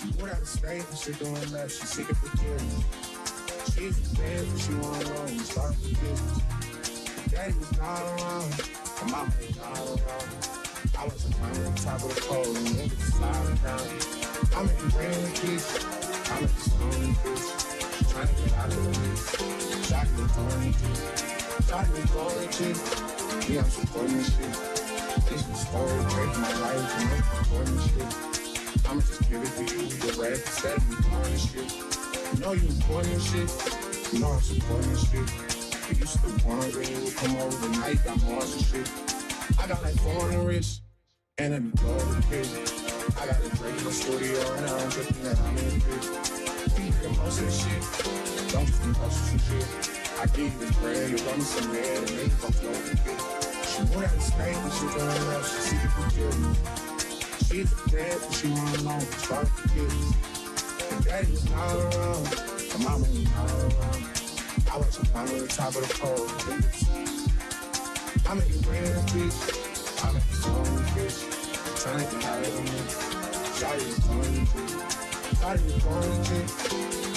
She moved out of state and she doing that. She seeking forgiveness. She's a bad, but she want to roll and start forgiveness. Daddy was not around. My mama was not around. I was on top of the pole and niggas sliding down. I'm making brand kids. I'm making stone kids. Trying to get out of the mix. Shot the throwing kids. Shot the throwing kids. Yeah, I'm supporting this shit. This is a story, break my life, and I'm supporting this shit. I'ma just give it to you. You're ready to set me on this shit. You know you important this shit. You know I'm supporting this shit. You used to want when you would come over the night, got more and shit. I got like 4 on the wrist, and let me go to the kid. I got a break in the studio, and I'm dripping that I'm in the pit. Feed the most of the shit, don't just be posting some shit. I give you this bread, you run me some red, and then you gon' flow the kid. She moved out of state, but she going up, she see the forgiveness. She's dead, but she want alone, start the kids. Her daddy was not around, her mama was not around. I was up on the top of the pole, I'm making brand bitch, I'm making stone bitch. Trying to get out of the mix. Shawty was throwing shit. Shawty was throwing shit.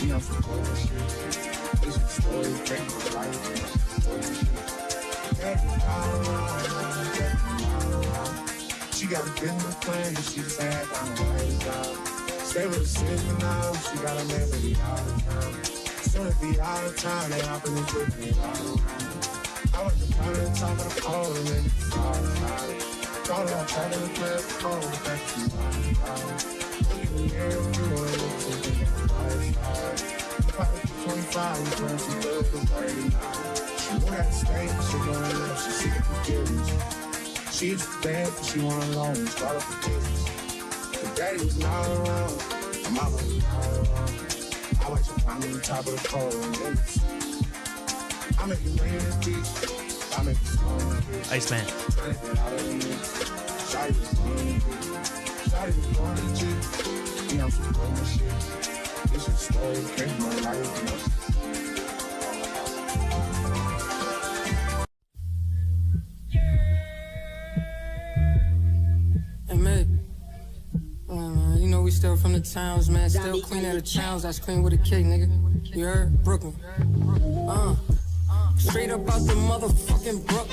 You know some bullshit shit. This is a story, break my life, and I'm supporting shit. She got a business plan, and she sad, I'm a right job. Stay with the sister now, she got a man, but he out of town. Soon as he out of town, they hop in the quick and all around. I went to find the top of the pole and then it's all time. Call her, try to play the pole, but that's too long. Look at me here, you want to look to the lifestyle. Probably 25, you turn some good to 39. She moved out of state, she going up, she seeking forgiveness. She's bad, but she want alone, start up a business. Her daddy was not around, her mama was not around. I went to find the top of the pole and then it's I'm making rain in beach. I'm making stone fish. Iceman. Trying to get out of the mix. Shawty was throwing shit. Shawty was throwing shit. Yeah, I'm supporting this shit. This is a story, break my life, you know. Hey, man. You know we still from the towns, man. Still queen of the towns. That's queen with a K, nigga. You heard? Brooklyn. Straight up out the motherfucking brook.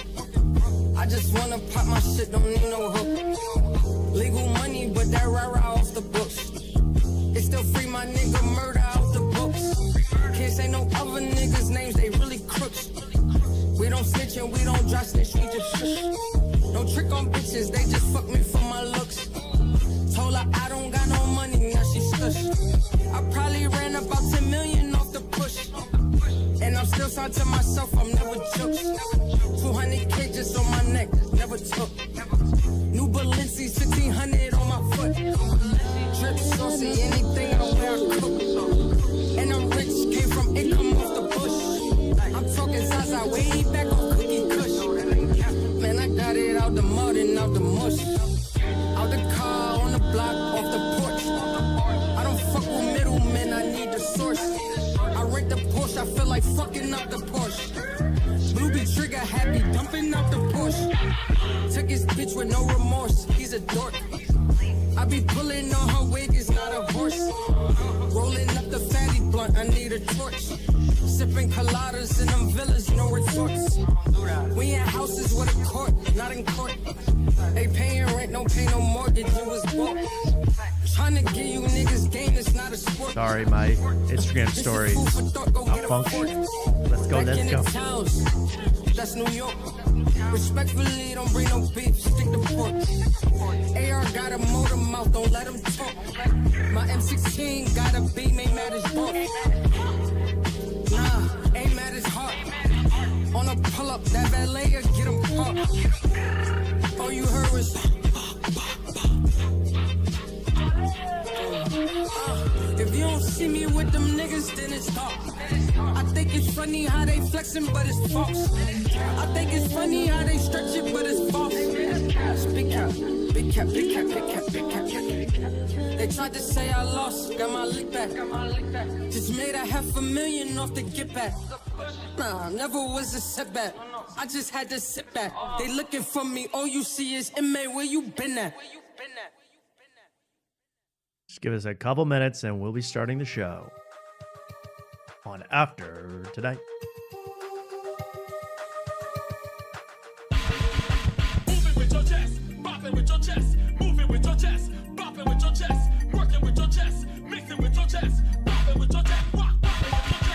I just wanna pop my shit, don't need no hook. Legal money, but that rah-rah off the books. It's still free, my nigga, murder out the books. Can't say no other niggas' names, they really crooks. We don't snitch and we don't drop snitch, we just shush. Don't trick on bitches, they just fuck me for my looks. Told her I don't got no money, now she stush. I probably ran about 10 million off the push. And I'm still signed to myself, I'm never jokes. 200K just on my neck, never took. New Balenci's 1500 on my foot. Drip saucy, anything I wear, I cook. And I'm rich, came from income off the bush. I'm talking Zaza way back on Cookie Kush. Man, I got it out the mud and out the mush. Out the car, on the block, off the porch. I don't fuck with middlemen, I need the source. I rent the Porsche, I feel like fucking up the Porsche. Blue be trigger happy, dumping out the Porsche. Took his bitch with no remorse, he's a dork. I be pulling on her wig, it's not a horse. Rolling up the fatty blunt, I need a torch. Sipping coladas in them villas, no resorts. We in houses with a court, not in court. They paying rent, no pay no mortgage, it was bought. Trying to give you niggas game, it's not a sport. Sorry, my Instagram story not funky. Let's go. That's New York. Respectfully, don't bring no beef, stick to pork. AR got a motor mouth, don't let him talk. My M16 got a beam, ain't mad as fuck. Nah, ain't mad as Hart. On a pull up, that valet, get him parked. All you heard was if you don't see me with them niggas, then it's dark. I think it's funny how they flexing, but it's false. I think it's funny how they stretch it, but it's false. Big cap, big cap, big cap, big cap, big cap, big cap. They tried to say I lost, got my lick back. Just made $500,000 off the get back. Nah, never was a setback. I just had to sit back. They looking for me, all you see is inmate, where you been at? give us a couple minutes and we'll be starting the show on After Tonight. Move it with your chest, pop it with your chest, move it with your chest, pop it with your chest, work it with your chest, mix it with your chest, pop it with your chest, rock it with your chest,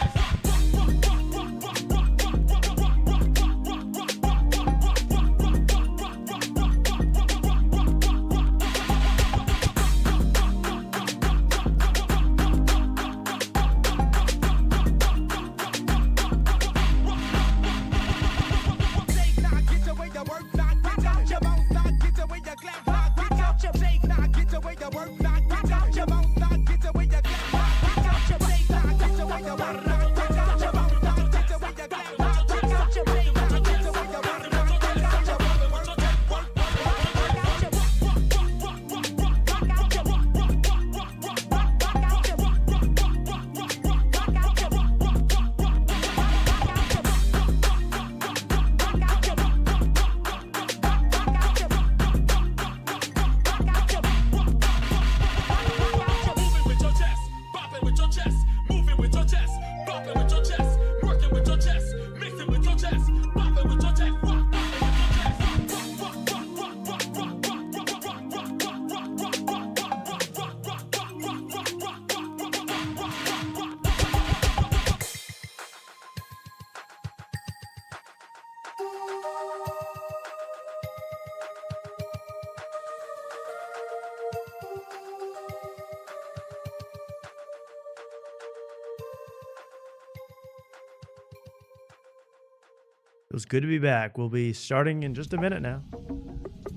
It was good to be back. We'll be starting in just a minute now.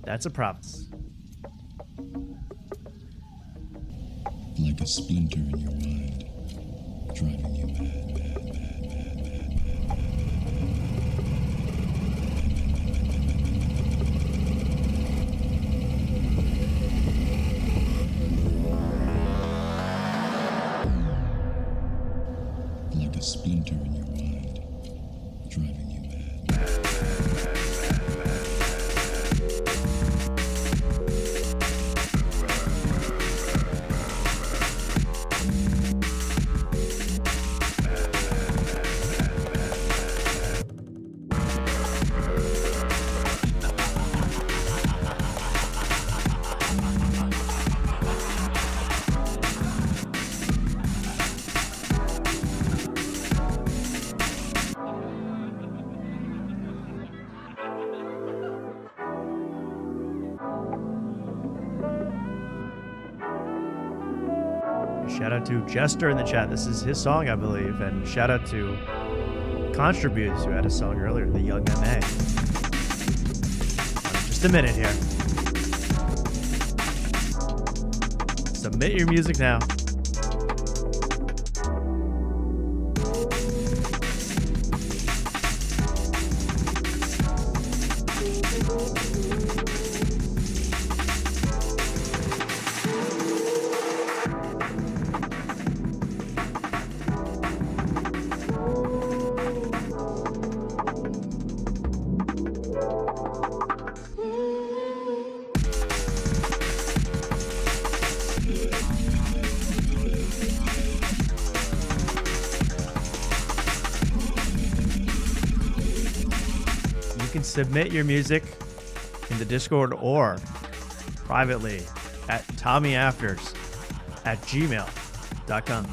That's a promise. Like a splinter in your mind, driving you mad, mad, mad, mad, mad, mad. Like a splinter in your mind, driving you mad. Shout out to Jester in the chat. This is his song, I believe. And shout out to Contributes, who had a song earlier, The Young M.A. Just a minute here. Submit your music now. Submit your music in the Discord or privately at tommyafters@gmail.com.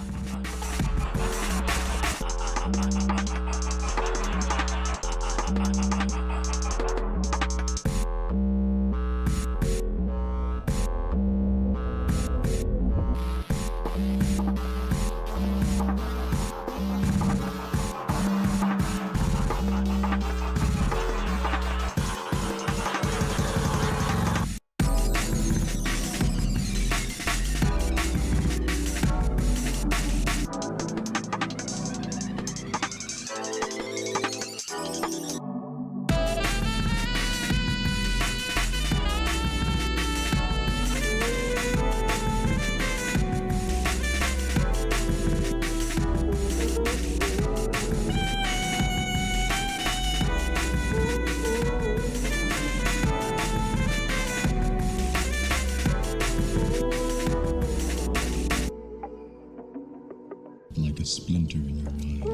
a splinter in your mind,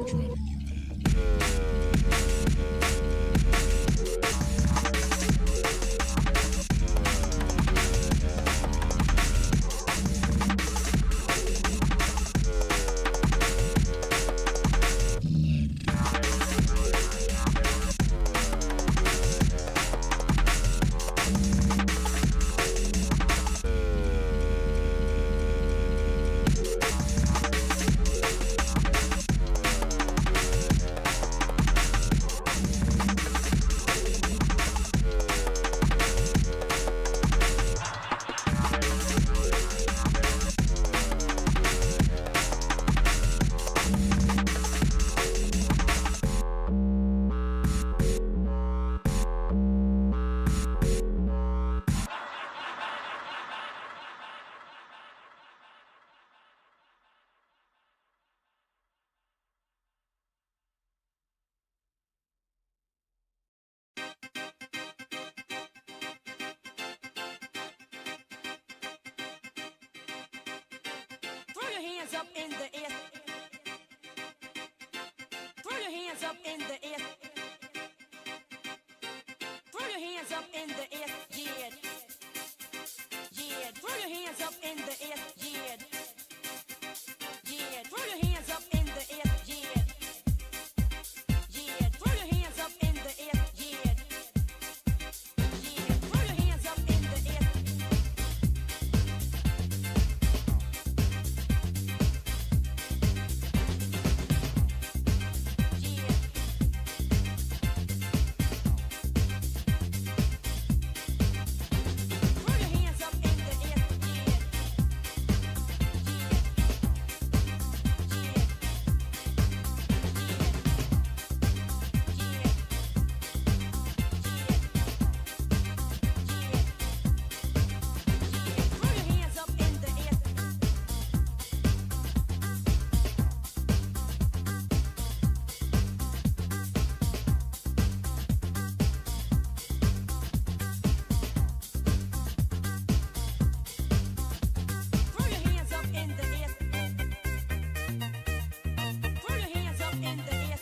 driving you mad. Throw your hands up in the air. Throw your hands up in the air. Throw your hands up in the air. Yeah. Yeah. Throw your hands up in the air. Yeah. Yeah. Throw your hands up in the air. Yeah. Yeah. Throw your hands up in the air. Yeah. Yeah. Throw your hands up in the air. Throw your hands up in the air. Throw your hands up in the air. Throw your hands up in the air. Throw your hands up in the air.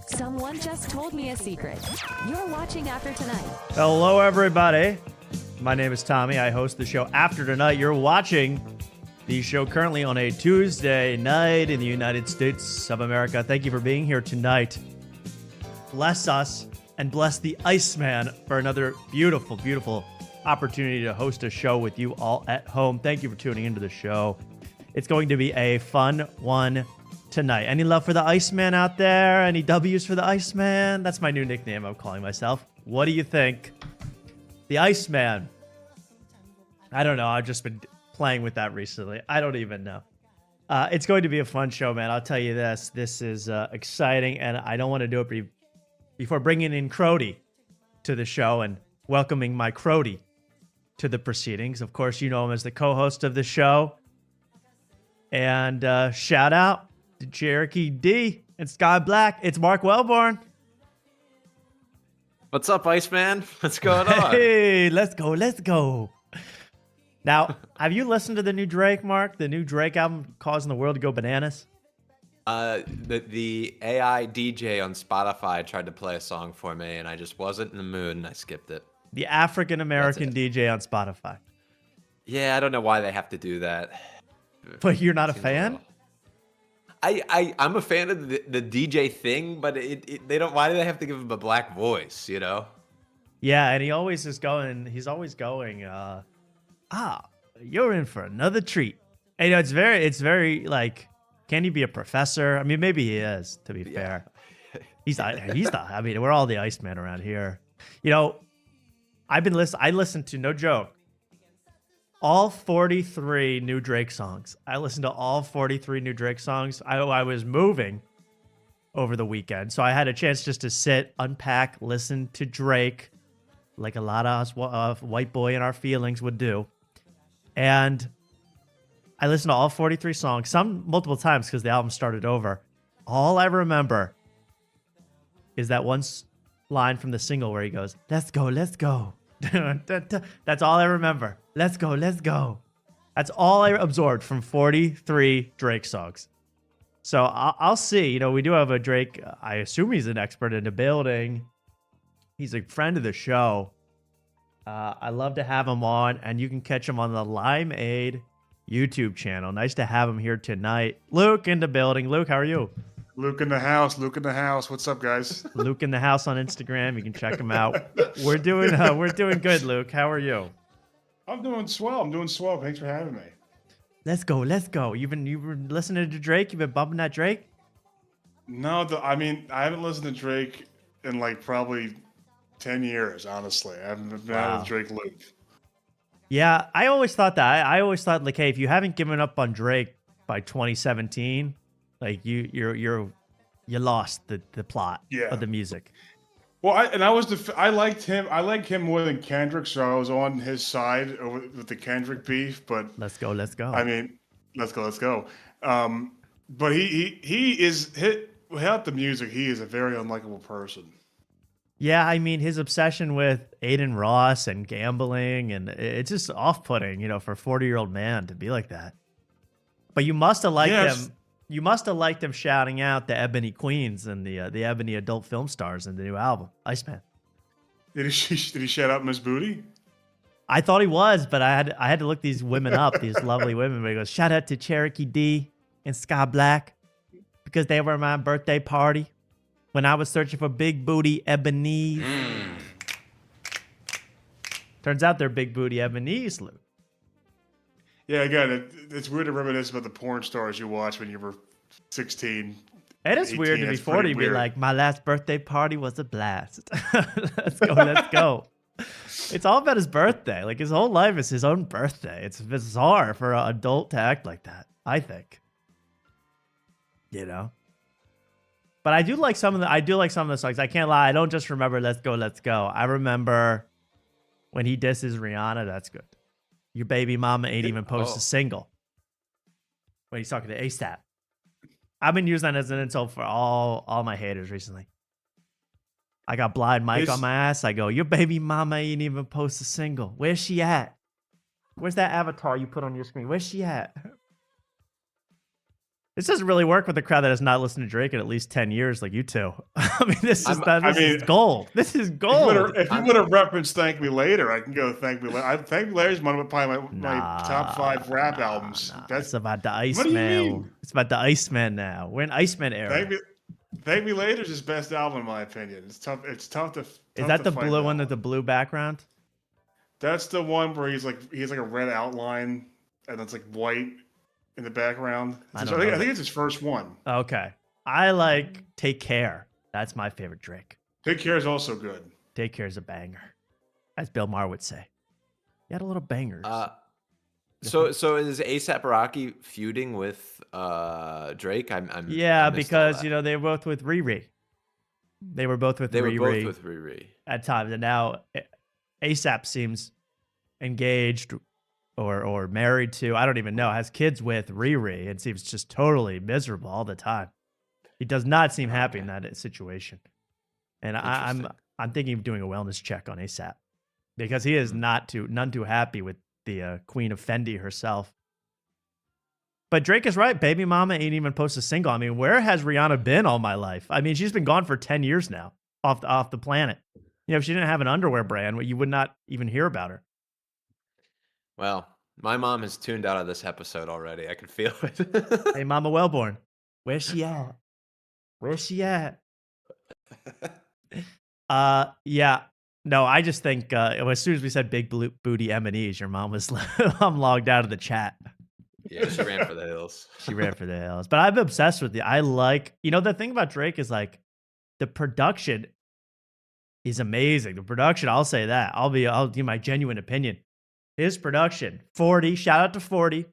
Someone just told me a secret. You're watching After Tonight. Hello, everybody. My name is Tommy. I host the show After Tonight. You're watching the show currently on a Tuesday night in the United States of America. Thank you for being here tonight. Bless us and bless the Iceman for another beautiful, beautiful opportunity to host a show with you all at home. Thank you for tuning into the show. It's going to be a fun one tonight. Any love for the Iceman out there? Any W's for the Iceman? That's my new nickname I'm calling myself. What do you think? The Iceman. I don't know. I've just been playing with that recently. I don't even know. It's going to be a fun show, man. I'll tell you this. This is exciting, and I don't want to do it before bringing in Crody to the show and welcoming my Crody to the proceedings. Of course, you know him as the co-host of the show. And shout out to Cherokee D and Sky Black. It's Mark Wellborn. What's up, Iceman? What's going on? Hey, let's go. Now, have you listened to the new Drake, Mark? The new Drake album causing the world to go bananas? The AI DJ on Spotify tried to play a song for me, and I just wasn't in the mood, and I skipped it. The African-American That's DJ on Spotify. Yeah, I don't know why they have to do that. But you're not a fan? I'm a fan of the DJ thing, but they don't. Why do they have to give him a black voice? You know? Yeah, and he always is going. He's always going. You're in for another treat. And, you know, it's very like, can he be a professor? I mean, maybe he is. To be fair, he's not. I mean, we're all the Iceman around here. You know, I listened to, no joke, all 43 new Drake songs. I listened to all 43 new Drake songs. I was moving over the weekend, so I had a chance just to sit, unpack, listen to Drake, like a lot of us white boy in our feelings would do. And I listened to all 43 songs, some multiple times because the album started over. All I remember is that one line from the single where he goes, "Let's go, let's go." That's all I remember. Let's go, let's go. That's all I absorbed from 43 Drake songs. So I'll see. You know, we do have a Drake. I assume he's an expert in the building. He's a friend of the show. I love to have him on, and you can catch him on the Limeade YouTube channel. Nice to have him here tonight. Luke in the building. Luke, how are you? Luke in the house. Luke in the house. What's up, guys? Luke in the house on Instagram. You can check him out. We're doing good, Luke. How are you? I'm doing swell. Thanks for having me. Let's go. Let's go. You've been listening to Drake? You've been bumping that Drake? No, I haven't listened to Drake in like probably 10 years, honestly. I haven't been out with Drake Luke. Yeah, I always thought that. I always thought, like, hey, if you haven't given up on Drake by 2017, like you lost the plot of the music. Well, I liked him. I like him more than Kendrick, so I was on his side with the Kendrick beef. But let's go. I mean, let's go. But he is without the music. He is a very unlikable person. Yeah, I mean, his obsession with Aiden Ross and gambling, and it's just off-putting, you know, for a 40-year-old man to be like that. But you must have liked him. You must have liked him shouting out the Ebony Queens and the Ebony adult film stars in the new album, Iceman. Did he shout out Miss Booty? I thought he was, but I had to look these women up, these lovely women. But he goes, shout out to Cherokee D and Sky Black because they were at my birthday party when I was searching for big booty Ebonies. Turns out they're big booty Ebonies, Luke. Yeah, again, it's weird to reminisce about the porn stars you watched when you were 16. It is 18, weird to be 40 and be like, my last birthday party was a blast. Let's go. It's all about his birthday. Like, his whole life is his own birthday. It's bizarre for an adult to act like that, I think. You know? But I do like some of the songs. I can't lie. I don't just remember Let's Go, Let's Go. I remember when he disses Rihanna. That's good. Your baby mama ain't even post a single. When he's talking to ASAP. I've been using that as an insult for all my haters recently. I got Blind Mike on my ass. I go, your baby mama ain't even post a single. Where's she at? Where's that avatar you put on your screen? Where's she at? This doesn't really work with a crowd that has not listened to Drake in at least 10 years, like you two. I mean, this is gold. This is gold. If you would have referenced Thank Me Later, I can go Thank Me Later. Thank Me Later is one of my top 5 rap albums. It's about the Iceman. It's about the Iceman now. We're in Iceman era. Thank Me Later is his best album, in my opinion. It's tough to. Is that the blue one with the blue background? That's the one where he has like a red outline and it's like white in the background. I think it's his first one. Okay. I like Take Care. That's my favorite Drake. Take Care is also good. Take Care is a banger, as Bill Maher would say. He had a little bangers. So is A$AP Rocky feuding with Drake? Yeah, because you know they were both with Riri. They were both with Riri at times, and now A$AP seems engaged or married to, I don't even know, has kids with Riri and seems just totally miserable all the time. He does not seem happy in that situation. And I'm thinking of doing a wellness check on A$AP because he is none too happy with the Queen of Fendi herself. But Drake is right. Baby mama ain't even post a single. I mean, where has Rihanna been all my life? I mean, she's been gone for 10 years now off the planet. You know, if she didn't have an underwear brand, you would not even hear about her. Well, my mom has tuned out of this episode already. I can feel it. Hey, Mama Wellborn, where's she at? Where's she at? Yeah. No, I just think as soon as we said big booty M&Es, your mom was I'm logged out of the chat. Yeah, she ran for the hills. She ran for the hills. But I'm obsessed with I like, you know, the thing about Drake is like the production is amazing. The production, I'll say that. I'll do my genuine opinion. His production, 40. Shout out to 40.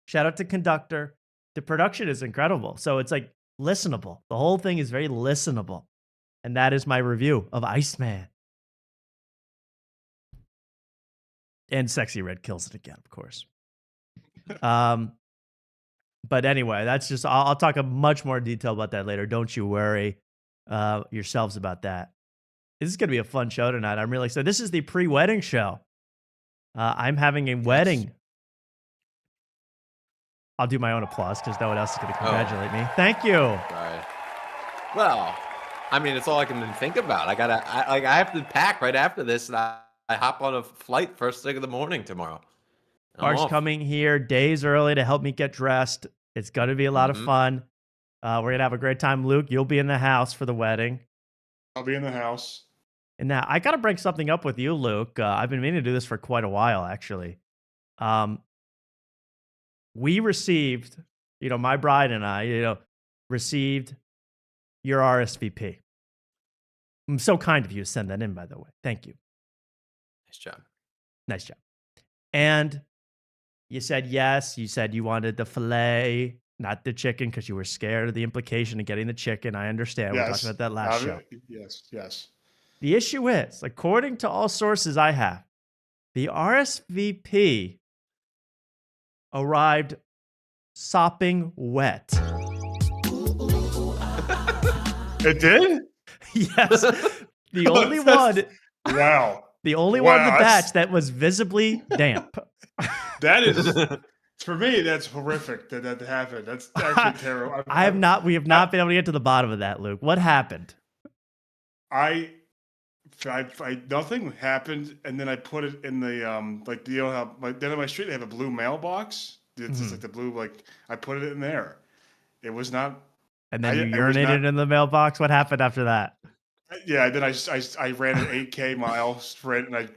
Shout out to Conductor. The production is incredible. So it's like listenable. The whole thing is very listenable. And that is my review of Iceman. And Sexy Red kills it again, of course. But anyway, that's just, I'll talk in much more detail about that later. Don't you worry yourselves about that. This is going to be a fun show tonight. I'm really excited. This is the pre-wedding show. I'm having a wedding. I'll do my own applause because no one else is going to congratulate me. Thank you. Right. Well, I mean, it's all I can think about. I have to pack right after this, and I hop on a flight first thing in the morning tomorrow. Hart's coming here days early to help me get dressed. It's going to be a lot of fun. We're going to have a great time. Luke, you'll be in the house for the wedding. I'll be in the house. And now I got to bring something up with you, Luke. I've been meaning to do this for quite a while, actually. We received, my bride and I, received your RSVP. I'm so kind of you to send that in, by the way. Thank you. Nice job. Nice job. And you said yes. You said you wanted the filet, not the chicken, because you were scared of the implication of getting the chicken. I understand. Yes. We talked about that last show. Yes. The issue is, according to all sources I have, the RSVP arrived sopping wet. It did? Yes. The only one. Wow. The only one in the batch that was visibly damp. That is, for me, that's horrific that happened. That's actually terrible. We have not been able to get to the bottom of that, Luke. What happened? Nothing happened, and then I put it in the how down on my street they have a blue mailbox. It's just like the blue, I put it in there. It was not. And then you urinated in the mailbox. What happened after that? Yeah, then I ran an 8K mile sprint, and I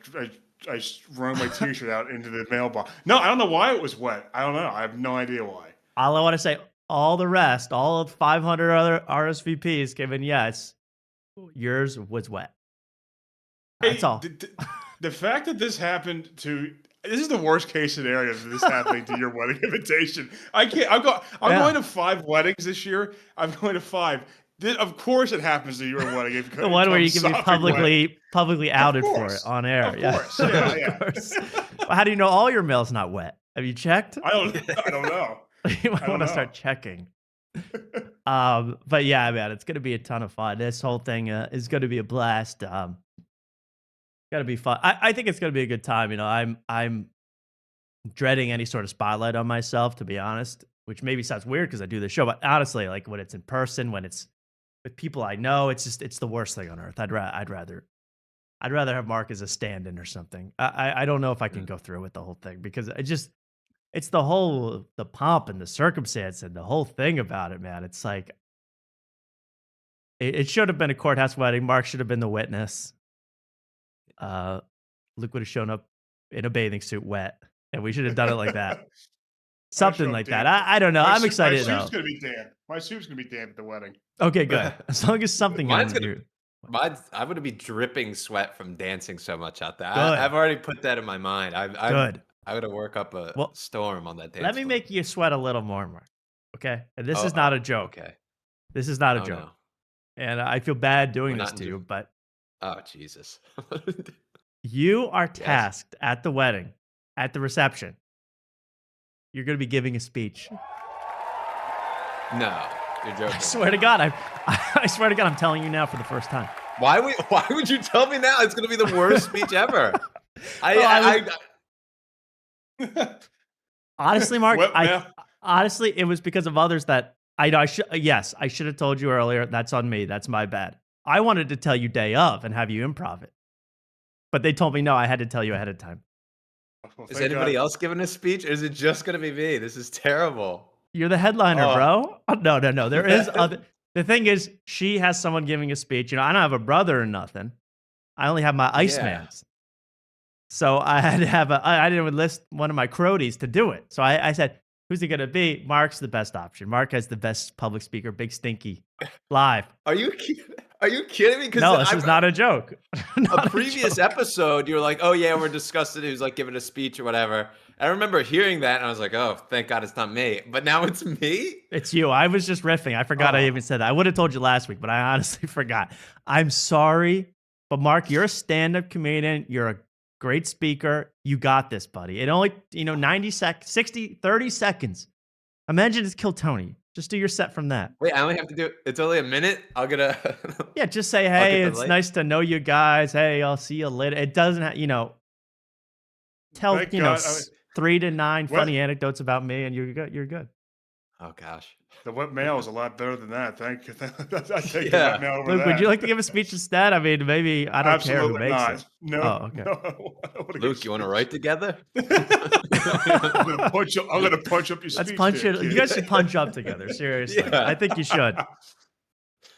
run my t-shirt out into the mailbox. No, I don't know why it was wet. I don't know. I have no idea why. All I want to say, all of 500 other RSVPs given yes, yours was wet. That's all. The fact that this happened this is the worst case scenario of this happening to your wedding invitation. I'm going to 5 weddings this year. I'm going to 5. Of course it happens to your wedding. The one where you can be publicly outed for it on air. Of course. Yeah. Of course. Well, how do you know all your mail's not wet? Have you checked? I don't know. You might want to start checking. But yeah, man, it's going to be a ton of fun. This whole thing is going to be a blast. Got to be fun. I think it's going to be a good time. I'm dreading any sort of spotlight on myself, to be honest, which maybe sounds weird because I do the show, but honestly, when it's in person, when it's with people I know, it's the worst thing on earth. I'd rather have Mark as a stand-in or something. I don't know if I can go through with the whole thing because it's the pomp and the circumstance and the whole thing about it, man. It's like it should have been a courthouse wedding. Mark should have been the witness. Luke would have shown up in a bathing suit wet, and we should have done it like that. Something like that. I don't know. I'm excited though. My suit's going to be damp. My suit's going to be damp at the wedding. Okay, good. As long as something I'm going to be dripping sweat from dancing so much out there. Good. I've already put that in my mind. Good. I'm going to work up a storm on that dance. Let me make you sweat a little more, Mark. Okay? And this is not a joke. Okay. This is not a joke. No. And I feel bad doing this to you, but oh, Jesus. you are tasked at the wedding, at the reception. You're going to be giving a speech. No, you're joking. I swear to God, I swear to God, I'm telling you now for the first time. Why would you tell me now? It's going to be the worst speech ever. Honestly, Mark, honestly, it was because of others that I should have told you earlier. That's on me. That's my bad. I wanted to tell you day of and have you improv it. But they told me, no, I had to tell you ahead of time. Is anybody else giving a speech? Or is it just going to be me? This is terrible. You're the headliner, bro. Oh, no. There is other. The thing is, she has someone giving a speech. I don't have a brother or nothing. I only have my Icemans. So I had to have I didn't enlist one of my cronies to do it. So I said, Who's it going to be? Mark's the best option. Mark has the best public speaker, Big Stinky, live. Are you kidding me? No, this is not a joke. A previous episode, you were like, "Oh yeah, we're discussing." He was like giving a speech or whatever. I remember hearing that, and I was like, "Oh, thank God it's not me." But now it's me. It's you. I was just riffing. I forgot I even said that. I would have told you last week, but I honestly forgot. I'm sorry, but Mark, you're a stand-up comedian. You're a great speaker. You got this, buddy. It only 90 seconds, 60, 30 seconds. Imagine it's Kill Tony. Just do your set from that. Wait, I only have to do. It's only a minute. I'll get a. Yeah, just say, hey, it's nice to know you guys. Hey, I'll see you later. It doesn't have, tell, Thank God. 3 to 9 funny anecdotes about me, and you're good. You're good. Oh gosh. The wet mail is a lot better than that. Thank you. I take the Yeah. wet mail over Luke, that. would you like to give a speech instead? I mean, maybe I don't care who Absolutely makes not. it. No. Oh, okay. No, I wanna give Luke, you want to write together? I'm gonna punch up your speech. Let's punch there, it. kid. You guys should punch up together. Seriously. Yeah. I think you should.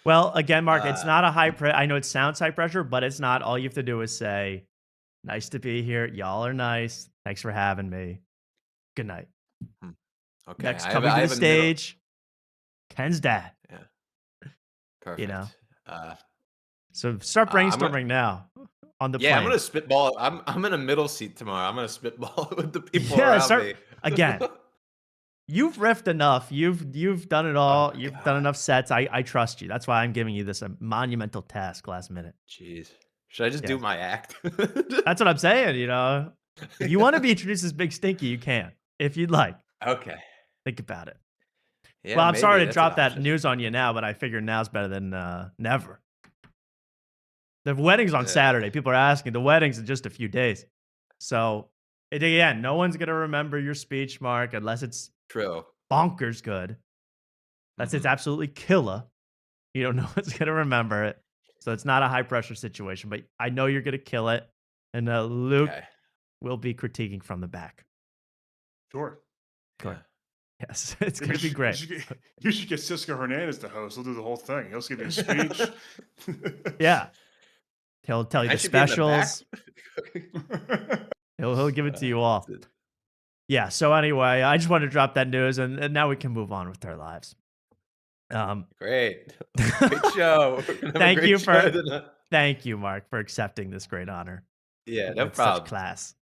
Well, again, Mark, it's not a high pressure. I know it sounds high pressure, but it's not. All you have to do is say, nice to be here. Y'all are nice. Thanks for having me. Good night. Okay. Next, I coming have to a the stage, Ken's dad. Yeah. Perfect. So start I'm brainstorming now on the Yeah, I'm plane. gonna spitball. I'm in a middle seat tomorrow. I'm gonna spitball with the people Yeah, around start me. again. You've riffed enough. You've done it all. You've done enough sets. I trust you. That's why I'm giving you this monumental task last minute. Jeez, should I just do my act? That's what I'm saying. If you want to be introduced as Big Stinky, you can, if you'd like. Okay. Think about it. Yeah, Well, I'm maybe. sorry to That's drop an that option. news on you now, but I figure now's better than never. The wedding's on Saturday. People are asking. The wedding's in just a few days. So, again, no one's going to remember your speech, Mark, unless it's True. bonkers good. Unless it's absolutely killer. You don't know what's going to remember it. So, it's not a high-pressure situation, but I know you're going to kill it. And Luke will be critiquing from the back. Sure. Good. Yes, it's going to be great. You should get Cisco Hernandez to host. He'll do the whole thing. He'll give you a speech. Yeah. He'll tell you I the should be in the specials. He'll give it to you all. Yeah. So anyway, I just wanted to drop that news, and now we can move on with our lives. Great. Great show. Thank you, Mark, for accepting this great honor. Yeah, no With problem. Such class.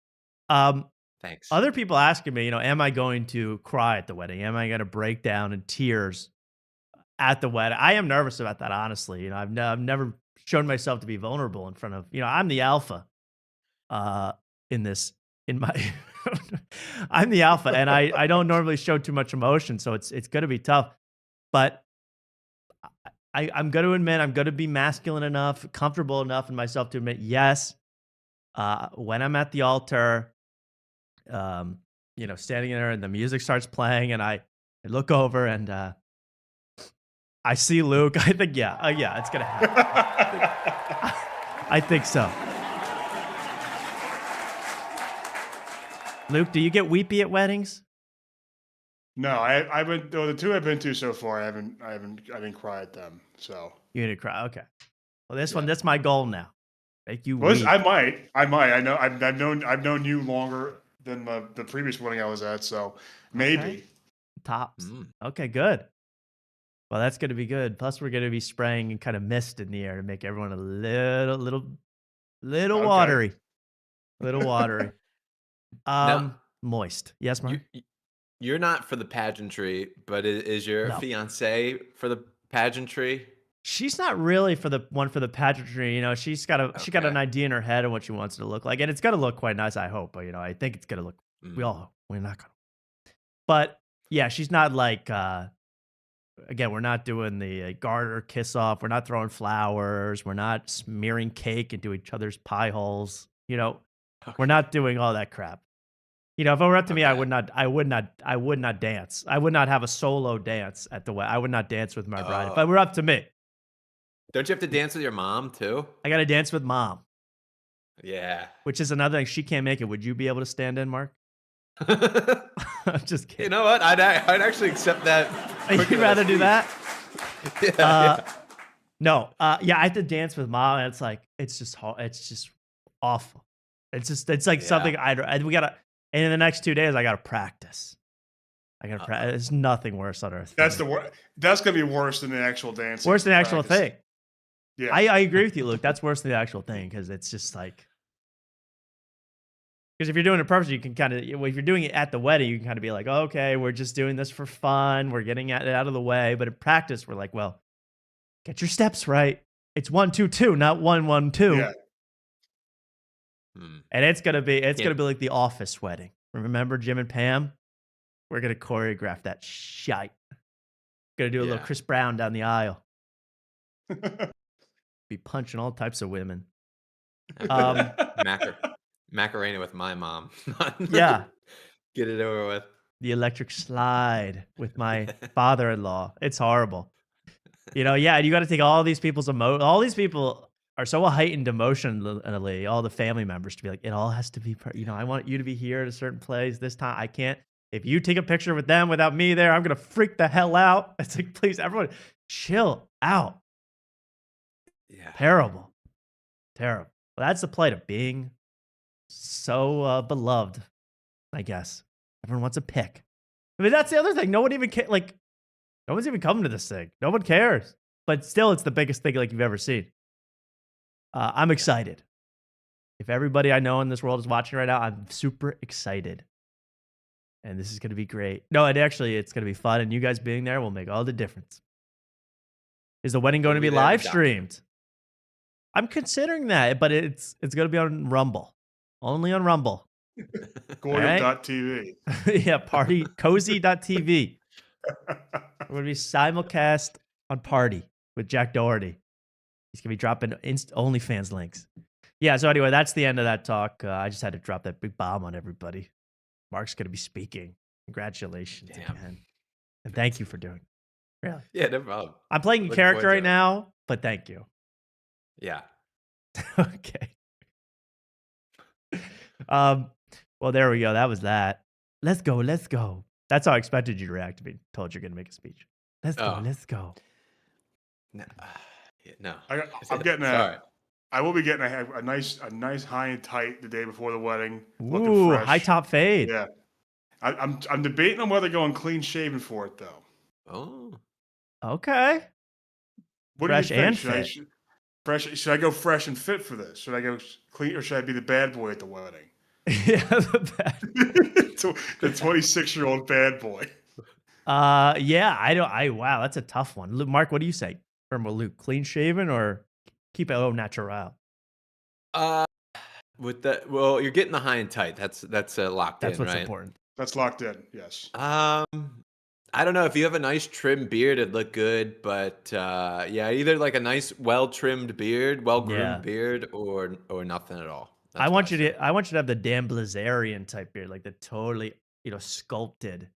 Thanks. Other people asking me, am I going to cry at the wedding? Am I going to break down in tears at the wedding? I am nervous about that, honestly. I've never shown myself to be vulnerable in front of, I'm the alpha I'm the alpha, and I don't normally show too much emotion, so it's going to be tough. But I'm going to admit, I'm going to be masculine enough, comfortable enough in myself to admit, yes, when I'm at the altar, standing there and the music starts playing, and I look over and I see Luke. I think, it's gonna happen. I think so. Luke, do you get weepy at weddings? No, I've been the two I've been to so far. I didn't cry at them. So You didn't cry. Okay. Well, this one, that's my goal now. Make you well, weep. I might. I know. I've known you longer than the previous wedding I was at. So maybe. Okay. Tops. Okay, good. Well, that's going to be good. Plus, we're going to be spraying kind of mist in the air to make everyone a little Okay. watery. Little watery. Now- Moist. Yes, Mark? You're not for the pageantry, but is your No. fiance for the pageantry? She's not really for the pageantry. She's got an Okay. idea in her head of what she wants it to look like, and it's going to look quite nice. I hope, but I think it's going to look. We're not going to. But yeah, she's not like. Again, we're not doing the garter kiss off. We're not throwing flowers. We're not smearing cake into each other's pie holes. We're not doing all that crap. If it were up to me, I would not dance. I would not have a solo dance at the wedding. I would not dance with my bride. If it were up to me, Don't you have to dance with your mom too? I got to dance with mom, Yeah. which is another thing. She can't make it. Would you be able to stand in, Mark? I'm just kidding. You know what? I'd actually accept that. You'd rather do that? Yeah. No. I have to dance with mom, and it's like it's just awful. It's like something we gotta. And in the next 2 days, I gotta practice. I gotta. There's nothing worse on earth. That's the worst. That's gonna be worse than the actual dancing. Worse than the actual thing. Yeah, I agree with you, Luke. That's worse than the actual thing because it's just like. Because if you're doing it purposely, you can kind of. If you're doing it at the wedding, you can kind of be like, oh, okay, we're just doing this for fun. We're getting it out of the way. But in practice, we're like, well, get your steps right. It's 1 2 2, not 1 1 2. Yeah. And it's gonna be like the Office wedding. Remember Jim and Pam? We're gonna choreograph that shite. Gonna do a little Chris Brown down the aisle. Be punching all types of women. Macarena with my mom. Yeah. Get it over with. The electric slide with my father-in-law. It's horrible. You know, yeah, and you got to take all these people's all these people are so heightened emotionally, all the family members to be like, it all has to be, I want you to be here at a certain place this time. I can't. If you take a picture with them without me there, I'm going to freak the hell out. It's like, please, everyone, chill out. Yeah. Terrible. Well, that's the plight of being so beloved, I guess. Everyone wants a pic. I mean, that's the other thing. No one even cares. Like, no one's even coming to this thing. No one cares. But still, it's the biggest thing like you've ever seen. I'm excited. If everybody I know in this world is watching right now, I'm super excited. And this is going to be great. No, it's going to be fun. And you guys being there will make all the difference. Is the wedding going to be live streamed? I'm considering that, but it's going to be on Rumble. Only on Rumble. Goyim.tv. Yeah, cozy.tv. We're going to be simulcast on Party with Jack Doherty. He's going to be dropping OnlyFans links. Yeah, so anyway, that's the end of that talk. I just had to drop that big bomb on everybody. Mark's going to be speaking. Congratulations again. And thank you for doing it. Really. Yeah, no problem. I'm playing a character right now, but thank you. Yeah. Okay. Well, there we go. That was that. Let's go. That's how I expected you to react to me. Told you're going to make a speech. Let's go. No. No. I'm getting I will be getting a nice high and tight the day before the wedding. Ooh, high top fade. Yeah. I'm debating on whether going clean shaven for it though. Oh. Okay. What fresh do you think? and fit. Should I go fresh and fit for this? Should I go clean or should I be the bad boy at the wedding? Yeah, the bad the 26-year-old bad boy. Yeah, wow, that's a tough one. Mark, what do you say? Or Luke, clean shaven or keep it au natural? With that, well, you're getting the high and tight. That's locked in, That's what's right? important. That's locked in. Yes. I don't know if you have a nice trim beard, it'd look good, but yeah, either like a nice, well-trimmed beard, well-groomed beard, or nothing at all. That's I want you to have the Dan Blazarian type beard, like the totally, sculpted.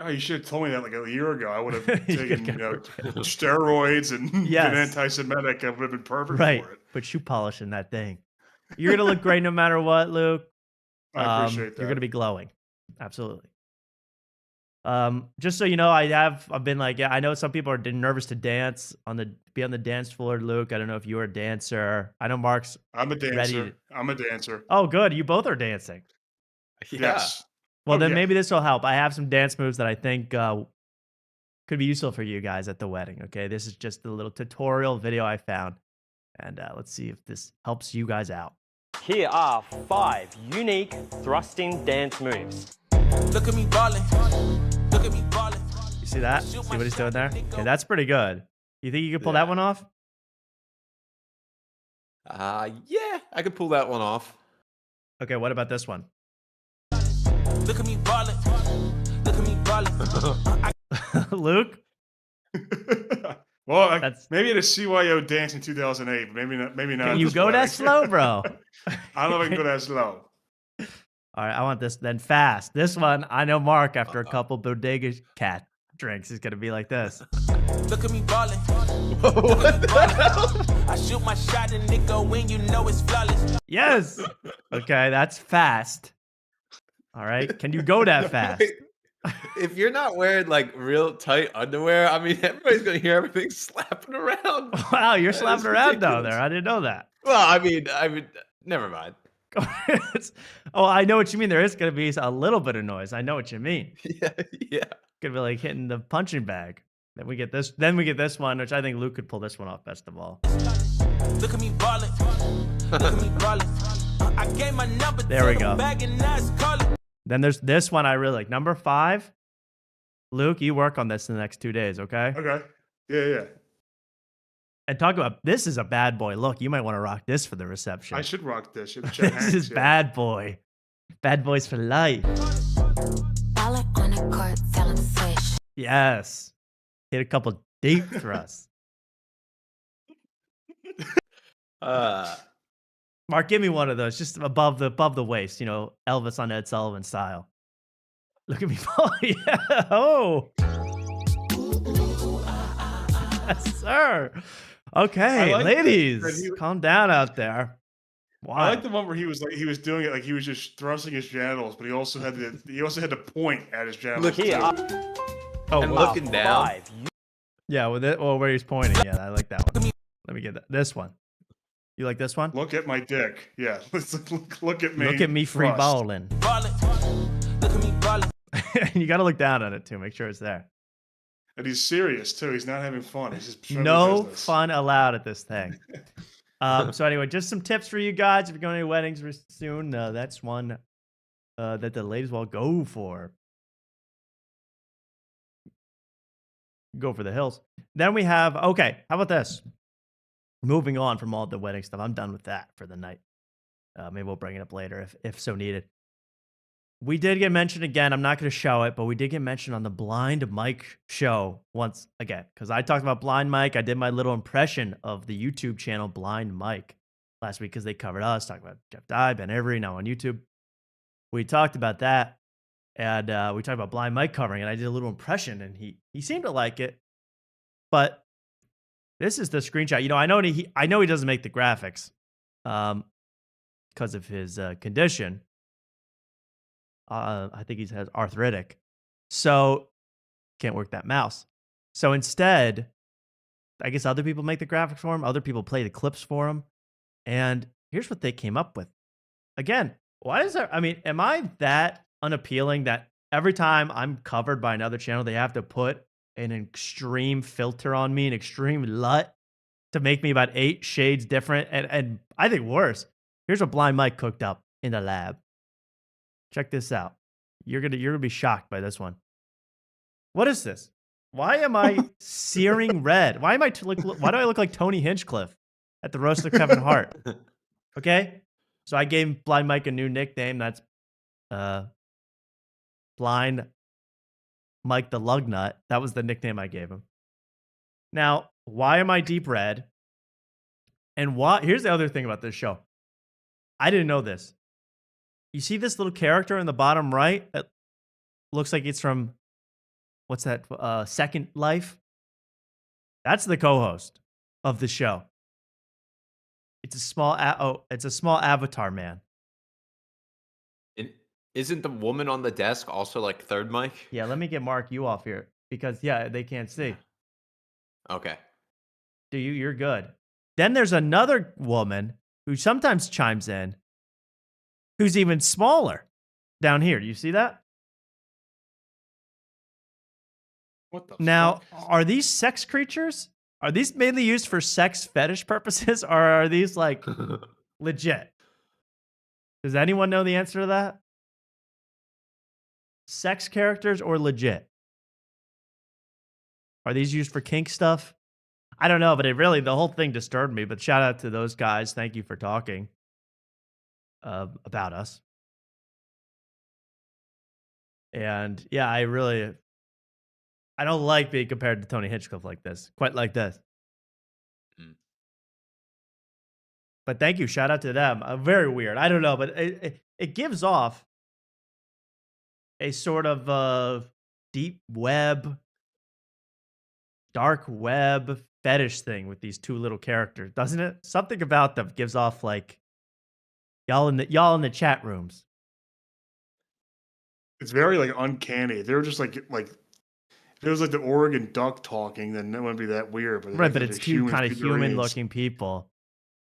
Oh, you should have told me that like a year ago. I would have taken, steroids and been anti-Semitic. I would have been perfect for it. Put shoe polish in that thing. You're gonna look great no matter what, Luke. I appreciate that. You're gonna be glowing. Absolutely. Just so you know, I've been like, I know some people are nervous to dance be on the dance floor, Luke. I don't know if you're a dancer. I know Mark's I'm a dancer. ready I'm a dancer. Oh, good. You both are dancing. Yeah. Yes. Well, then maybe this will help. I have some dance moves that I think could be useful for you guys at the wedding. Okay, this is just a little tutorial video I found, and let's see if this helps you guys out. Here are 5 unique thrusting dance moves. Look at me ballin'. Look at me ballin'. You see that? See what he's doing there? Okay, that's pretty good. You think you could pull that one off? Yeah, I could pull that one off. Okay, what about this one? Look at me ballin'. Look at me ballin'. Luke? Well, maybe at a CYO dance in 2008, but maybe not. Can you go that slow, bro? I don't know if I can go that slow. All right, I want this then fast. This one, I know Mark, after a couple bodega cat drinks, is going to be like this. Look at me ballin'. What the hell? I shoot my shot and it go when you know it's flawless. Yes. Okay, that's fast. All right, can you go that fast? If you're not wearing like real tight underwear, I mean, everybody's gonna hear everything slapping around. Wow, you're slapping around down there. I didn't know that. Well, I mean, never mind. Oh, I know what you mean. There is going to be a little bit of noise. I know what you mean. Yeah, yeah. Could be like hitting the punching bag. Then we get this. Then we get this one, which I think Luke could pull this one off best of all. Look at me ballin'. Look at me ballin'. I gave my number There we go. bag and now it's callin'. Then there's this one I really like. Number 5. Luke, you work on this in the next 2 days, okay? Okay. Yeah. And talk about, this is a bad boy look. You might want to rock this for the reception. I should rock this. This is bad boy. Bad boys for life. Ballin' on the court, selling swish. Yes. Hit a couple deep thrusts. Mark, give me one of those, just above the waist, Elvis on Ed Sullivan style. Look at me. Yeah. Oh. Yes, sir. Okay, like ladies, calm down out there. Wow. I like the one where he was doing it like he was just thrusting his genitals, but he also had to point at his genitals. Look here. And looking down. Yeah, where he's pointing. Yeah, I like that one. Let me get this one. You like this one? Look at my dick. Yeah, look at me. Look at me free thrust. balling. Look at me ballin'. You got to look down at it too. Make sure it's there. And he's serious too. He's not having fun. He's just showing No business. fun allowed at this thing. So anyway, just some tips for you guys. If you're going to any weddings soon, that's one that the ladies will go for. Go for the hills. Then we have, okay, how about this? Moving on from all the wedding stuff. I'm done with that for the night. Maybe we'll bring it up later if so needed. We did get mentioned again. I'm not going to show it, but we did get mentioned on the Blind Mike show once again. Because I talked about Blind Mike. I did my little impression of the YouTube channel Blind Mike last week because they covered us. Talked about Jeff Dye, Ben Avery, now on YouTube. We talked about that. And we talked about Blind Mike covering, and I did a little impression, and he seemed to like it. But this is the screenshot. I know he doesn't make the graphics because of his condition. I think he has arthritic, so can't work that mouse. So instead, I guess other people make the graphics for him. Other people play the clips for him. And here's what they came up with. Again, why is there? I mean, am I that unappealing that every time I'm covered by another channel, they have to put an extreme filter on me, an extreme LUT to make me about 8 shades different? And I think worse. Here's what Blind Mike cooked up in the lab. Check this out. You're gonna be shocked by this one. What is this? Why am I searing red? Why do I look like Tony Hinchcliffe at the roast of Kevin Hart? Okay, so I gave Blind Mike a new nickname. That's Blind Mike the Lugnut. That was the nickname I gave him. Now, why am I deep red? And here's the other thing about this show. I didn't know this. You see this little character in the bottom right? It looks like it's from, what's that, Second Life? That's the co-host of the show. It's a small avatar man. Isn't the woman on the desk also like third mic? Yeah, let me get Mark you off here because they can't see. Okay. You're good. Then there's another woman who sometimes chimes in, who's even smaller down here. Do you see that? What the Now, fuck? are these sex creatures? Are these mainly used for sex fetish purposes, or are these like legit? Does anyone know the answer to that? Sex characters or legit? Are these used for kink stuff? I don't know, but the whole thing disturbed me. But shout out to those guys. Thank you for talking about us. And yeah, I don't like being compared to Tony Hinchcliffe like this, quite like this. But thank you. Shout out to them. Very weird. I don't know, but it gives off a sort of deep web, dark web fetish thing with these two little characters, doesn't it? Something about them gives off like y'all in the chat rooms. It's very like uncanny. They're just like if it was like the Oregon Duck talking, then it wouldn't be that weird. But Right, but it's two kind of human looking people.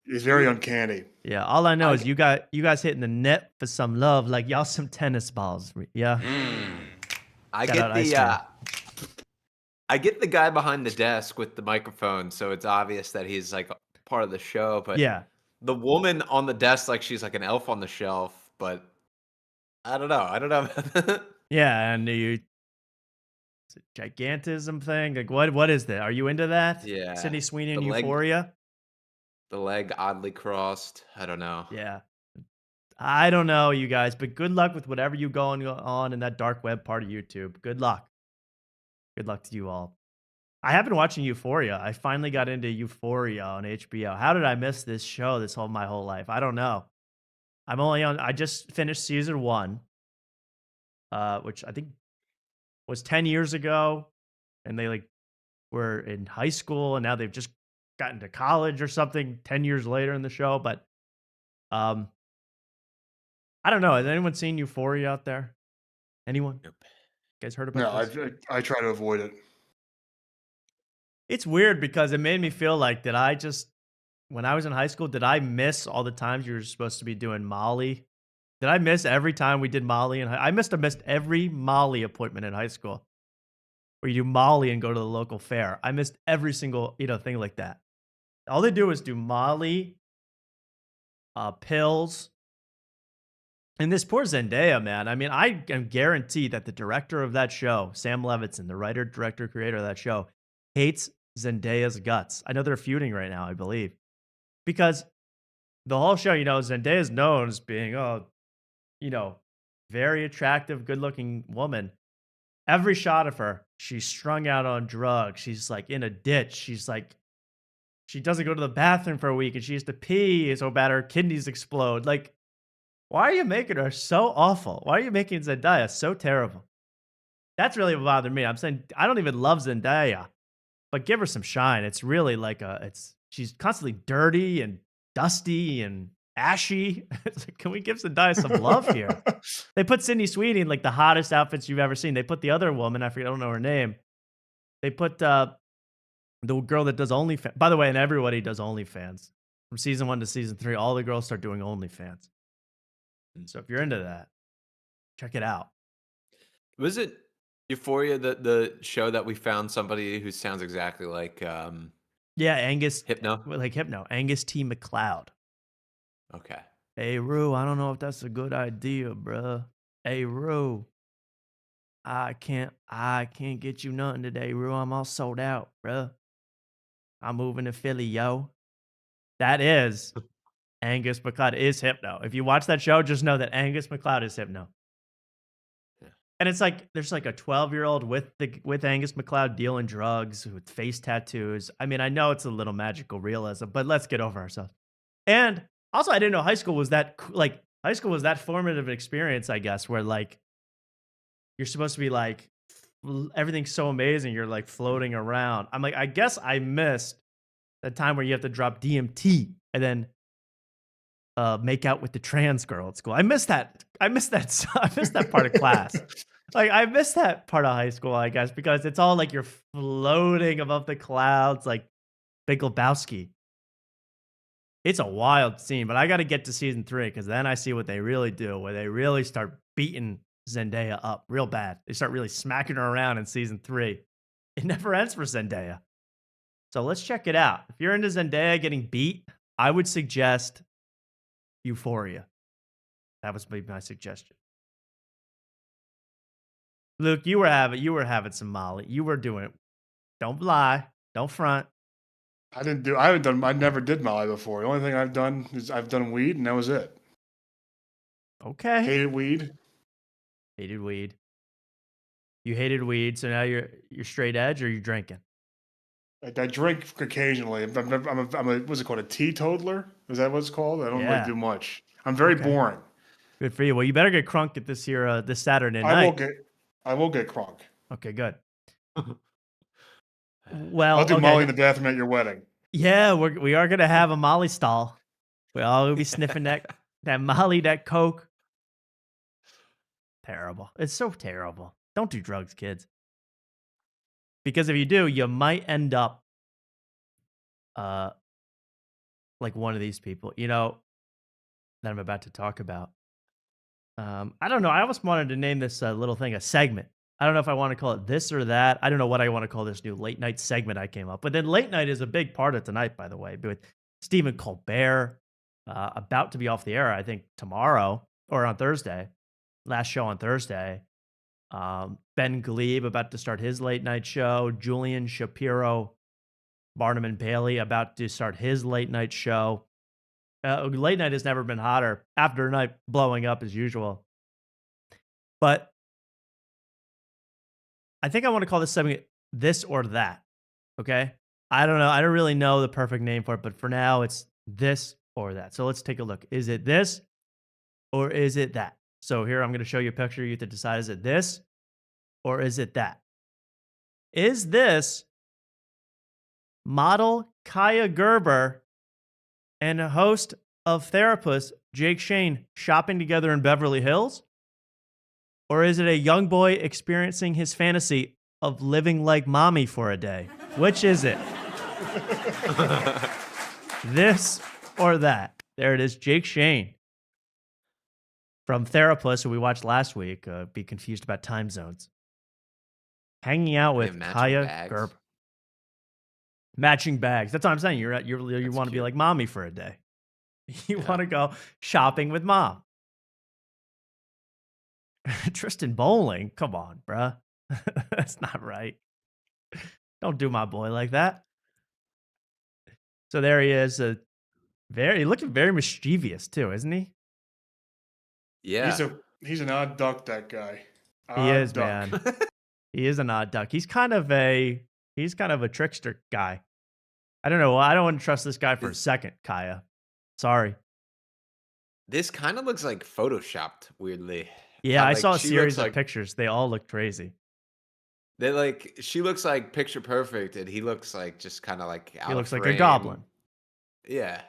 He's very uncanny. Yeah, all I know is you guys hitting the net for some love, like y'all some tennis balls. Yeah. I Shout out get ice the cream. I get the guy behind the desk with the microphone, so it's obvious that he's like part of the show. But Yeah. the woman on the desk, like she's like an elf on the shelf. But I don't know. I don't know. Yeah, and it's a gigantism thing. Like what is that? Are you into that? Yeah, Sydney Sweeney and the leg, Euphoria? the leg oddly crossed. I don't know. Yeah. I don't know, you guys, but good luck with whatever you going on in that dark web part of YouTube. Good luck. Good luck to you all. I have been watching Euphoria. I finally got into Euphoria on HBO. How did I miss this show my whole life? I don't know. I just finished season 1, which I think was 10 years ago, and they were in high school, and now they've just gotten to college or something 10 years later in the show. But I don't know. Has anyone seen Euphoria out there? Anyone? Nope. You guys heard about this? No, I try to avoid it. It's weird because it made me feel like when I was in high school, did I miss all the times you were supposed to be doing Molly? Did I miss every time we did Molly? I must have missed every Molly appointment in high school where you do Molly and go to the local fair. I missed every single thing like that. All they do is do Molly, pills, and this poor Zendaya, man. I mean, I am guaranteed that the director of that show, Sam Levinson, the writer, director, creator of that show, hates Zendaya's guts. I know they're feuding right now, I believe. Because the whole show, Zendaya's known as being, very attractive, good-looking woman. Every shot of her, she's strung out on drugs. She's like in a ditch. She's like, she doesn't go to the bathroom for a week and she has to pee so bad her kidneys explode. Like, why are you making her so awful? Why are you making Zendaya so terrible? That's really what bothered me. I'm saying I don't even love Zendaya, but give her some shine. It's really she's constantly dirty and dusty and ashy. It's like, can we give Zendaya some love here? They put Sydney Sweeney in the hottest outfits you've ever seen. They put the other woman, I don't know her name. They put the girl that does OnlyFans. By the way, and everybody does OnlyFans. From season 1 to season 3, all the girls start doing OnlyFans. So if you're into that, check it out. Was it Euphoria, the show that we found somebody who sounds exactly like Angus Hypno? Like Hypno. Angus T. McLeod. Okay. Hey Rue, I don't know if that's a good idea, bruh. Hey Rue. I can't get you nothing today, Rue. I'm all sold out, bruh. I'm moving to Philly, yo. That is Angus McLeod is Hypno. If you watch that show, just know that Angus McLeod is Hypno. Yeah. And it's like there's a 12-year-old with Angus McLeod dealing drugs with face tattoos. I mean, I know it's a little magical realism, but let's get over ourselves. And also, I didn't know high school was that formative experience, I guess, where you're supposed to be everything's so amazing, you're floating around. I'm I guess I missed the time where you have to drop DMT and then make out with the trans girl at school. I missed that part of class. I missed that part of high school, I guess, because it's all you're floating above the clouds like Big Lebowski. It's a wild scene, but I got to get to season 3 because then I see what they really do, where they really start beating Zendaya up real bad. They start really smacking her around in season 3. It never ends for Zendaya. So let's check it out. If you're into Zendaya getting beat, I would suggest Euphoria. That was my suggestion. Luke, you were having some Molly. You were doing it. Don't lie. Don't front. I never did Molly before. The only thing I've done is I've done weed, and that was it. Okay. Hated weed. Hated weed. You hated weed, so now you're straight edge, or you drinking? I drink occasionally. I'm a what's it called? A teetotaler? Is that what it's called? I don't really do much. I'm very boring. Good for you. Well, you better get crunk at this Saturday night. I will get crunk. Okay, good. Well, I'll do Molly in the bathroom at your wedding. Yeah, we are gonna have a Molly stall. We all will be sniffing that Molly, that Coke. Terrible. It's so terrible. Don't do drugs, kids. Because if you do, you might end up like one of these people, that I'm about to talk about. I don't know. I almost wanted to name this little thing a segment. I don't know if I want to call it this or that. I don't know what I want to call this new late night segment I came up with. Then late night is a big part of tonight, by the way, with Stephen Colbert about to be off the air, I think tomorrow or on Thursday. Last show on Thursday. Ben Gleib about to start his late night show. Julian Shapiro, Barnum and Bailey about to start his late night show. Late night has never been hotter. After night blowing up as usual. But I think I want to call this segment this or that. Okay? I don't know. I don't really know the perfect name for it, but for now it's this or that. So let's take a look. Is it this or is it that? So here I'm going to show you a picture. You have to decide, is it this or is it that? Is this model Kaya Gerber and a host of Therapist Jake Shane shopping together in Beverly Hills? Or is it a young boy experiencing his fantasy of living like mommy for a day? Which is it? This or that? There it is, Jake Shane from Therapist, who we watched last week. Be confused about time zones. Hanging out with Kaya Gerber. Matching bags. That's what I'm saying. You want to be like mommy for a day. You want to go shopping with mom. Tristan Bowling. Come on, bruh. That's not right. Don't do my boy like that. So there he is. Looking very mischievous too, isn't he? Yeah. He's an odd duck, that guy. He is, man. He is an odd duck. He's kind of a trickster guy. I don't know. I don't want to trust this guy for a second, Kaya. Sorry. This kind of looks like photoshopped, weirdly. Yeah, I saw a series of pictures. They all look crazy. She looks like picture perfect, and he looks like just kind of like out He looks of like a frame. goblin. Yeah.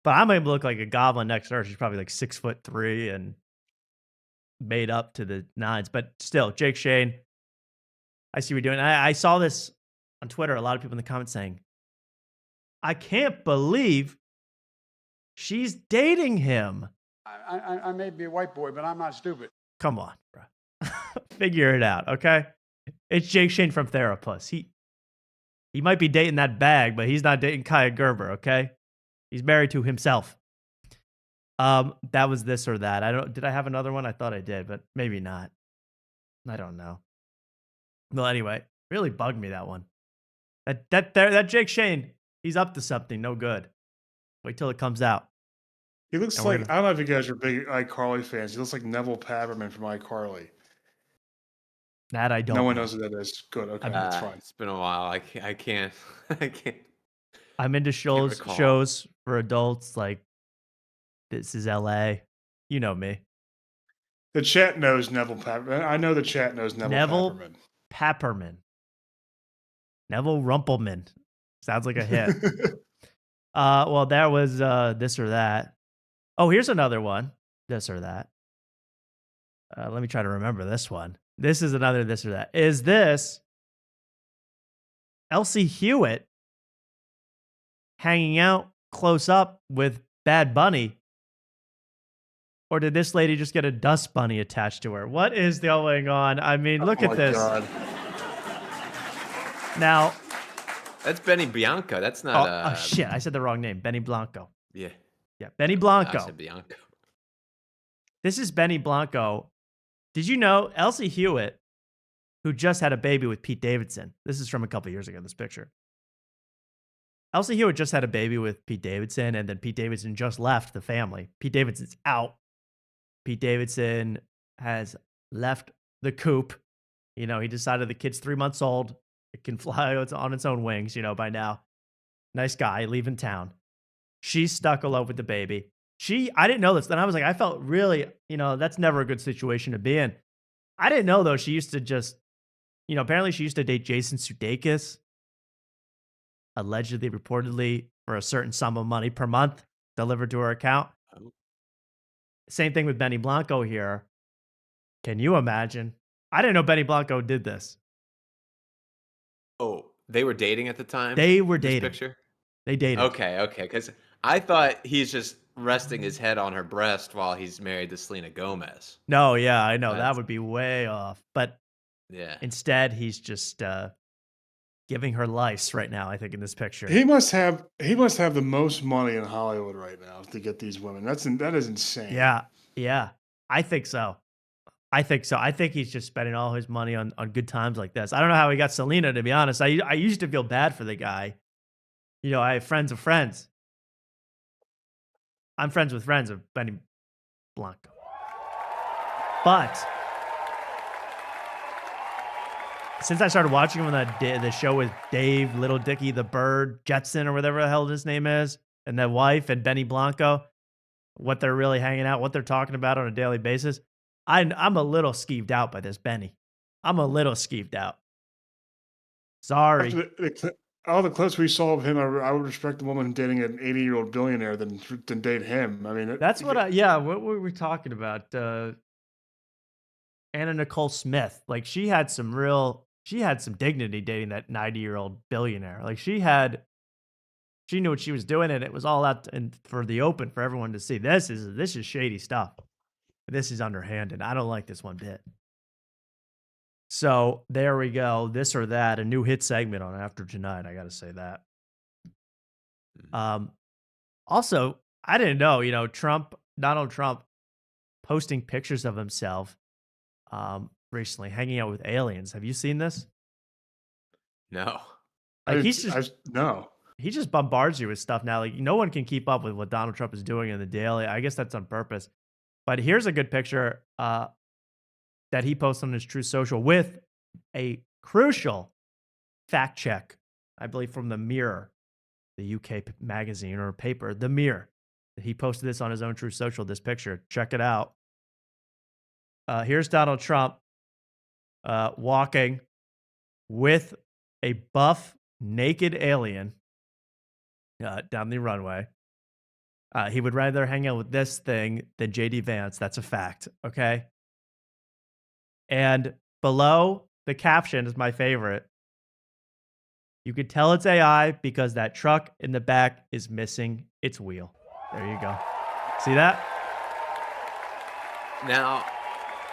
But I might look like a goblin next to her. She's probably like 6'3" and made up to the nines. But still, Jake Shane, I see what you're doing. I saw this on Twitter. A lot of people in the comments saying, I can't believe she's dating him. I may be a white boy, but I'm not stupid. Come on, bro. Figure it out, okay? It's Jake Shane from Therapist. He might be dating that bag, but he's not dating Kaya Gerber, okay? He's married to himself. That was this or that. Did I have another one? I thought I did, but maybe not. I don't know. Well, anyway, really bugged me, that one. That Jake Shane, he's up to something no good. Wait till it comes out. He looks like, I don't know if you guys are big iCarly fans. He looks like Neville Papperman from iCarly. That I don't No one know. knows who that is. Good. Okay, that's fine. It's been a while. I can't. I'm into shows for adults like This Is LA. You know me. The chat knows Neville Papperman. I know the chat knows Neville Papperman. Neville Rumpelman. Sounds like a hit. Well, that was this or that. Oh, here's another one. This or that. Let me try to remember this one. This is another this or that. Is this Elsie Hewitt hanging out close up with Bad Bunny? Or did this lady just get a dust bunny attached to her? What is going on? I mean, look at this. God. Now, that's Benny Bianco. That's not. Oh, shit. I said the wrong name. Benny Blanco. Yeah. Yeah, Benny Blanco. I said Bianco. This is Benny Blanco. Did you know Elsie Hewitt, who just had a baby with Pete Davidson? This is from a couple years ago, this picture. Elsie Hewitt just had a baby with Pete Davidson, and then Pete Davidson just left the family. Pete Davidson's out. Pete Davidson has left the coop. You know, he decided the kid's 3 months old. It can fly on its own wings, by now. Nice guy, leaving town. She's stuck alone with the baby. I didn't know this. Then I was like, I felt really, that's never a good situation to be in. I didn't know, though, she used to just, apparently she used to date Jason Sudeikis. Allegedly, reportedly, for a certain sum of money per month delivered to her account. Same thing with Benny Blanco here. Can you imagine? I didn't know Benny Blanco did this. Oh, they were dating at the time? They were dating. Picture? They dated. Okay, because I thought he's just resting his head on her breast while he's married to Selena Gomez. No, yeah, I know. That That's would be way off. But yeah. instead, he's just giving her lice right now, I think, in this picture. He must have the most money in Hollywood right now to get these women. That is insane. Yeah. I think so. I think he's just spending all his money on good times like this. I don't know how he got Selena, to be honest. I used to feel bad for the guy. You know, I have friends of friends. I'm friends with friends of Benny Blanco. But since I started watching him on the show with Dave, Little Dicky, the Bird, Jetson, or whatever the hell his name is, and that wife and Benny Blanco, what they're really hanging out, what they're talking about on a daily basis, I'm a little skeeved out by this Benny. I'm a little skeeved out. Sorry. All the clips we saw of him, I would respect a woman dating an 80-year-old billionaire than date him. I mean, That's what what were we talking about? Anna Nicole Smith. Like she had some dignity dating that 90-year-old billionaire. Like she knew what she was doing, and it was all out for the open for everyone to see. This is shady stuff. This is underhanded. I don't like this one bit. So there we go. This or that, a new hit segment on After Tonight. I got to say that. Also, I didn't know, Donald Trump posting pictures of himself recently, hanging out with aliens. Have you seen this? No. Like no. He just bombards you with stuff now. Like no one can keep up with what Donald Trump is doing in the daily. I guess that's on purpose. But here's a good picture that he posts on his True Social with a crucial fact check, I believe from the Mirror, the UK magazine or paper, the Mirror. He posted this on his own True Social, this picture. Check it out. Here's Donald Trump walking with a buff, naked alien down the runway. He would rather hang out with this thing than JD Vance. That's a fact. Okay. And below the caption is my favorite. You could tell it's AI because that truck in the back is missing its wheel. There you go. See that? Now,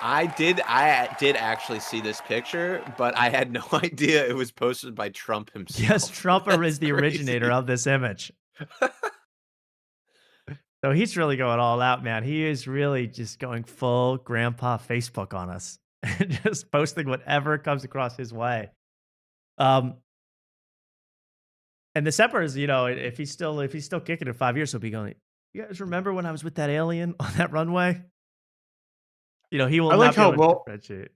I did actually see this picture, but I had no idea it was posted by Trump himself. Yes, Trump is the originator of this image. So he's really going all out, man. He is really just going full grandpa Facebook on us. Just posting whatever comes across his way. And the separate is, if he's still kicking in 5 years, he'll be going, you guys remember when I was with that alien on that runway? He will not be able to differentiate.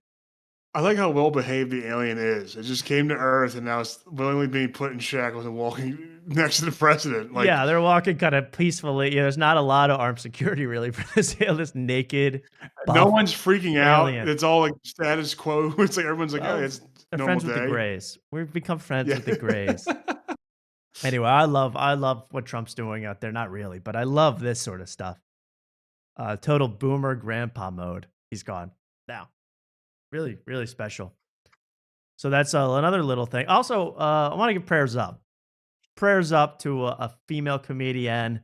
I like how well behaved the alien is. It just came to Earth and now it's willingly being put in shackles and walking next to the president. Yeah, they're walking kind of peacefully. There's not a lot of armed security really for this naked. No one's freaking out. alien. It's all like status quo. It's like everyone's like, oh, it's they're normal friends day. with the Greys. We've become friends with the Greys. Anyway, I love what Trump's doing out there. Not really, but I love this sort of stuff. Total boomer grandpa mode. He's gone now. Really, really special. So that's another little thing. Also, I want to give prayers up. Prayers up to a female comedian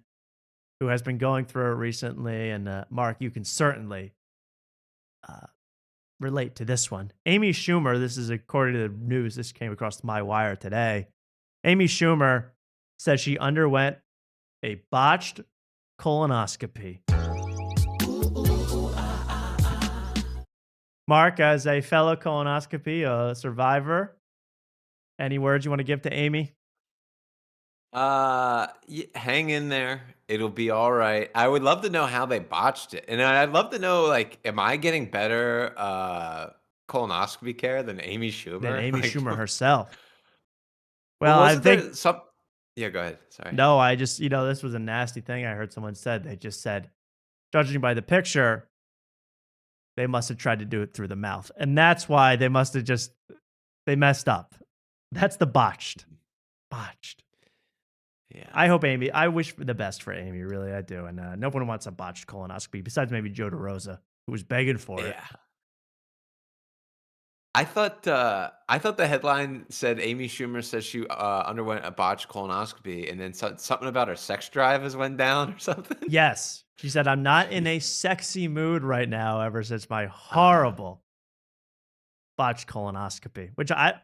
who has been going through it recently. And Mark, you can certainly relate to this one. Amy Schumer, this is according to the news. This came across my wire today. Amy Schumer says she underwent a botched colonoscopy. Mark, as a fellow colonoscopy survivor, any words you want to give to Amy? Hang in there. It'll be all right. I would love to know how they botched it. And I'd love to know, am I getting better colonoscopy care than Amy Schumer? Than Amy Schumer herself. Well, I think... Yeah, go ahead. Sorry. No, I just, this was a nasty thing I heard someone said. They just said, judging by the picture, they must have tried to do it through the mouth. And that's why they must have they messed up. That's the botched. Yeah. I wish the best for Amy, really, I do. And no one wants a botched colonoscopy, besides maybe Joe DeRosa, who was begging for it. I thought the headline said Amy Schumer says she underwent a botched colonoscopy, and then something about her sex drive has went down or something. Yes. She said, I'm not in a sexy mood right now ever since my horrible botched colonoscopy, which I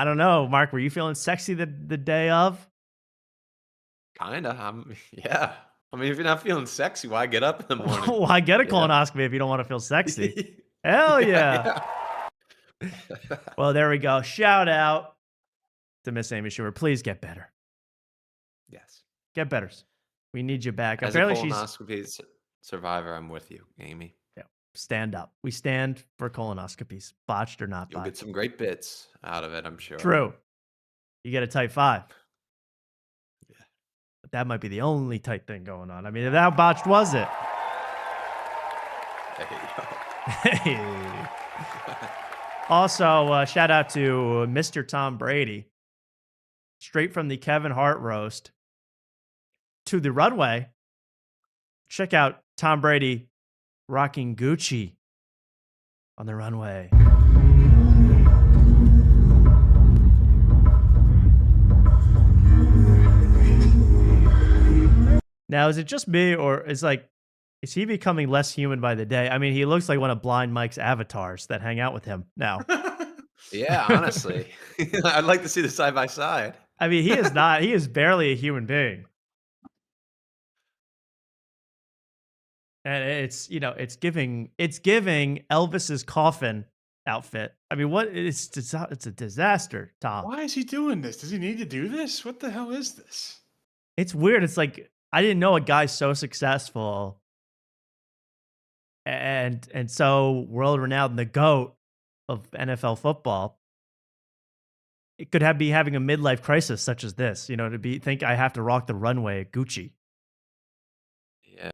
don't know. Mark, were you feeling sexy the day of? Kinda. Yeah. I mean, if you're not feeling sexy, why get up in the morning? Why get a colonoscopy if you don't want to feel sexy? Hell yeah. Well, there we go. Shout out to Miss Amy Schumer. Please get better. Yes. Get better. We need you back. As Apparently a colonoscopy survivor, I'm with you, Amy. Yeah. Stand up. We stand for colonoscopies, botched or not You'll botched. get some great bits out of it, I'm sure. True. You get a type 5. Yeah. But that might be the only type thing going on. I mean, how botched was it? There you go. Hey. Also, shout out to Mr. Tom Brady. Straight from the Kevin Hart roast to the runway. Check out Tom Brady rocking Gucci on the runway. Now, is it just me, or is he becoming less human by the day? I mean, he looks like one of Blind Mike's avatars that hang out with him now. Yeah, honestly. I'd like to see the side by side. I mean, he is barely a human being. And it's giving Elvis's coffin outfit. I mean, it's a disaster, Tom. Why is he doing this? Does he need to do this? What the hell is this? It's weird. It's like, I didn't know a guy so successful and so world renowned, the GOAT of NFL football, it could be having a midlife crisis such as this, to think I have to rock the runway at Gucci. Yeah.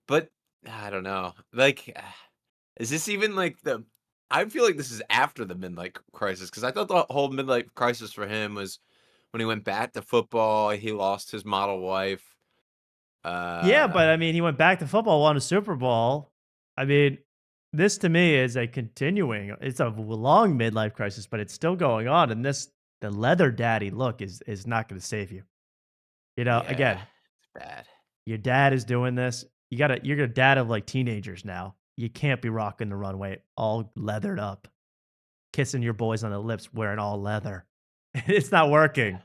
But I don't know. Like, is this even I feel like this is after the midlife crisis, because I thought the whole midlife crisis for him was when he went back to football, he lost his model wife. Yeah, but I mean, he went back to football, won a Super Bowl. I mean, this to me is it's a long midlife crisis, but it's still going on. And the leather daddy look is not going to save you. Again, it's bad. Your dad is doing this. You're a dad of like teenagers now. You can't be rocking the runway all leathered up, kissing your boys on the lips, wearing all leather. It's not working.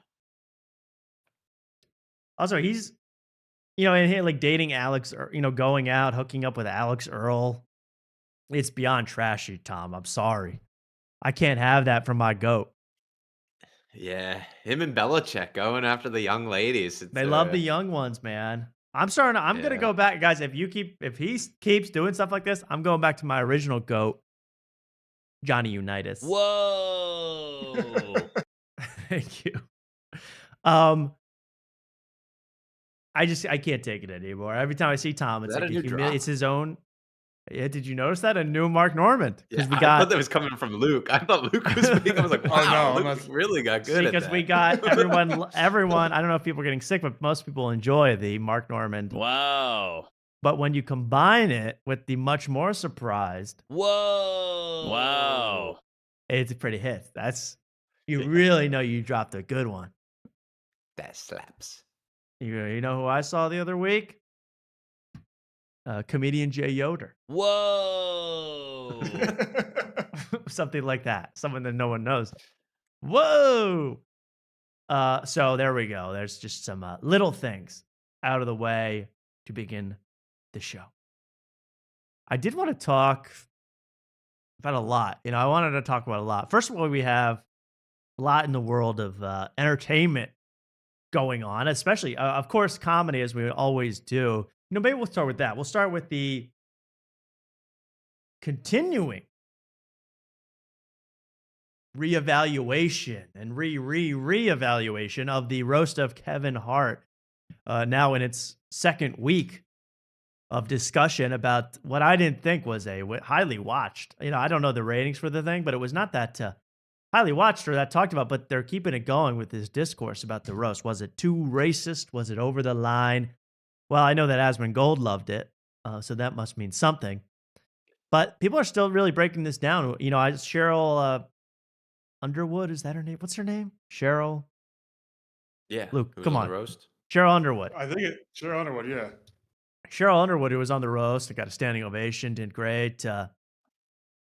Also, he's, in here like dating Alex, or going out, hooking up with Alex Earl. It's beyond trashy, Tom. I'm sorry. I can't have that from my GOAT. Yeah, him and Belichick going after the young ladies. They love the young ones, man. I'm gonna go back, guys. If he keeps doing stuff like this, I'm going back to my original GOAT, Johnny Unitas. Whoa! Thank you. I can't take it anymore. Every time I see Tom, it's like it's his own. Yeah, did you notice that? A new Mark Normand. Yeah, I thought that was coming from Luke. I thought Luke was big. I was like, wow, Luke really got good at that. Because we got everyone, I don't know if people are getting sick, but most people enjoy the Mark Normand. Wow. But when you combine it with the much more surprised. Whoa. Wow. It's a pretty hit. You really know you dropped a good one. That slaps. You know who I saw the other week? Comedian Jay Yoder. Whoa. Something like that. Someone that no one knows. Whoa. So there we go. There's just some little things out of the way to begin the show. I did want to talk about a lot. I wanted to talk about a lot. First of all, we have a lot in the world of entertainment going on, especially, of course, comedy, as we always do. Maybe we'll start with that. We'll start with the continuing reevaluation and reevaluation of the roast of Kevin Hart, now in its second week of discussion about what I didn't think was a highly watched. I don't know the ratings for the thing, but it was not that highly watched or that talked about, but they're keeping it going with this discourse about the roast. Was it too racist? Was it over the line? Well, I know that Asmongold loved it, so that must mean something. But people are still really breaking this down. You know, Cheryl Underwood, is that her name? What's her name? Cheryl. Yeah. Luke, who was come on on. the roast? Cheryl Underwood. I think Cheryl Underwood, yeah. Cheryl Underwood, who was on the roast, got a standing ovation, did great. Well,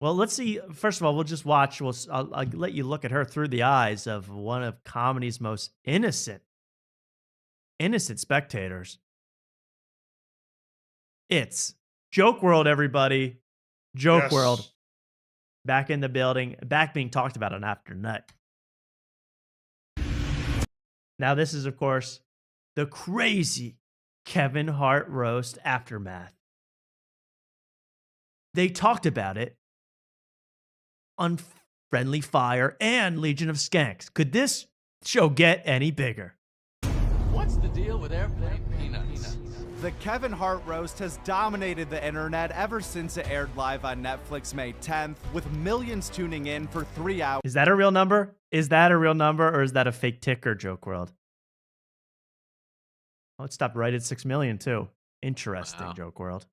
let's see. First of all, we'll just watch. I'll let you look at her through the eyes of one of comedy's most innocent spectators. It's Joke World, everybody. Joke World. Back in the building, back being talked about on After Nut. Now, this is, of course, the crazy Kevin Hart roast aftermath. They talked about it on Friendly Fire and Legion of Skanks. Could this show get any bigger? What's the deal with airplane peanuts? The Kevin Hart roast has dominated the internet ever since it aired live on Netflix May 10th, with millions tuning in for 3 hours. Is that a real number? Is that a real number, or is that a fake ticker, Joke World? Oh, it stopped right at 6 million, too. Interesting, Wow. Joke World.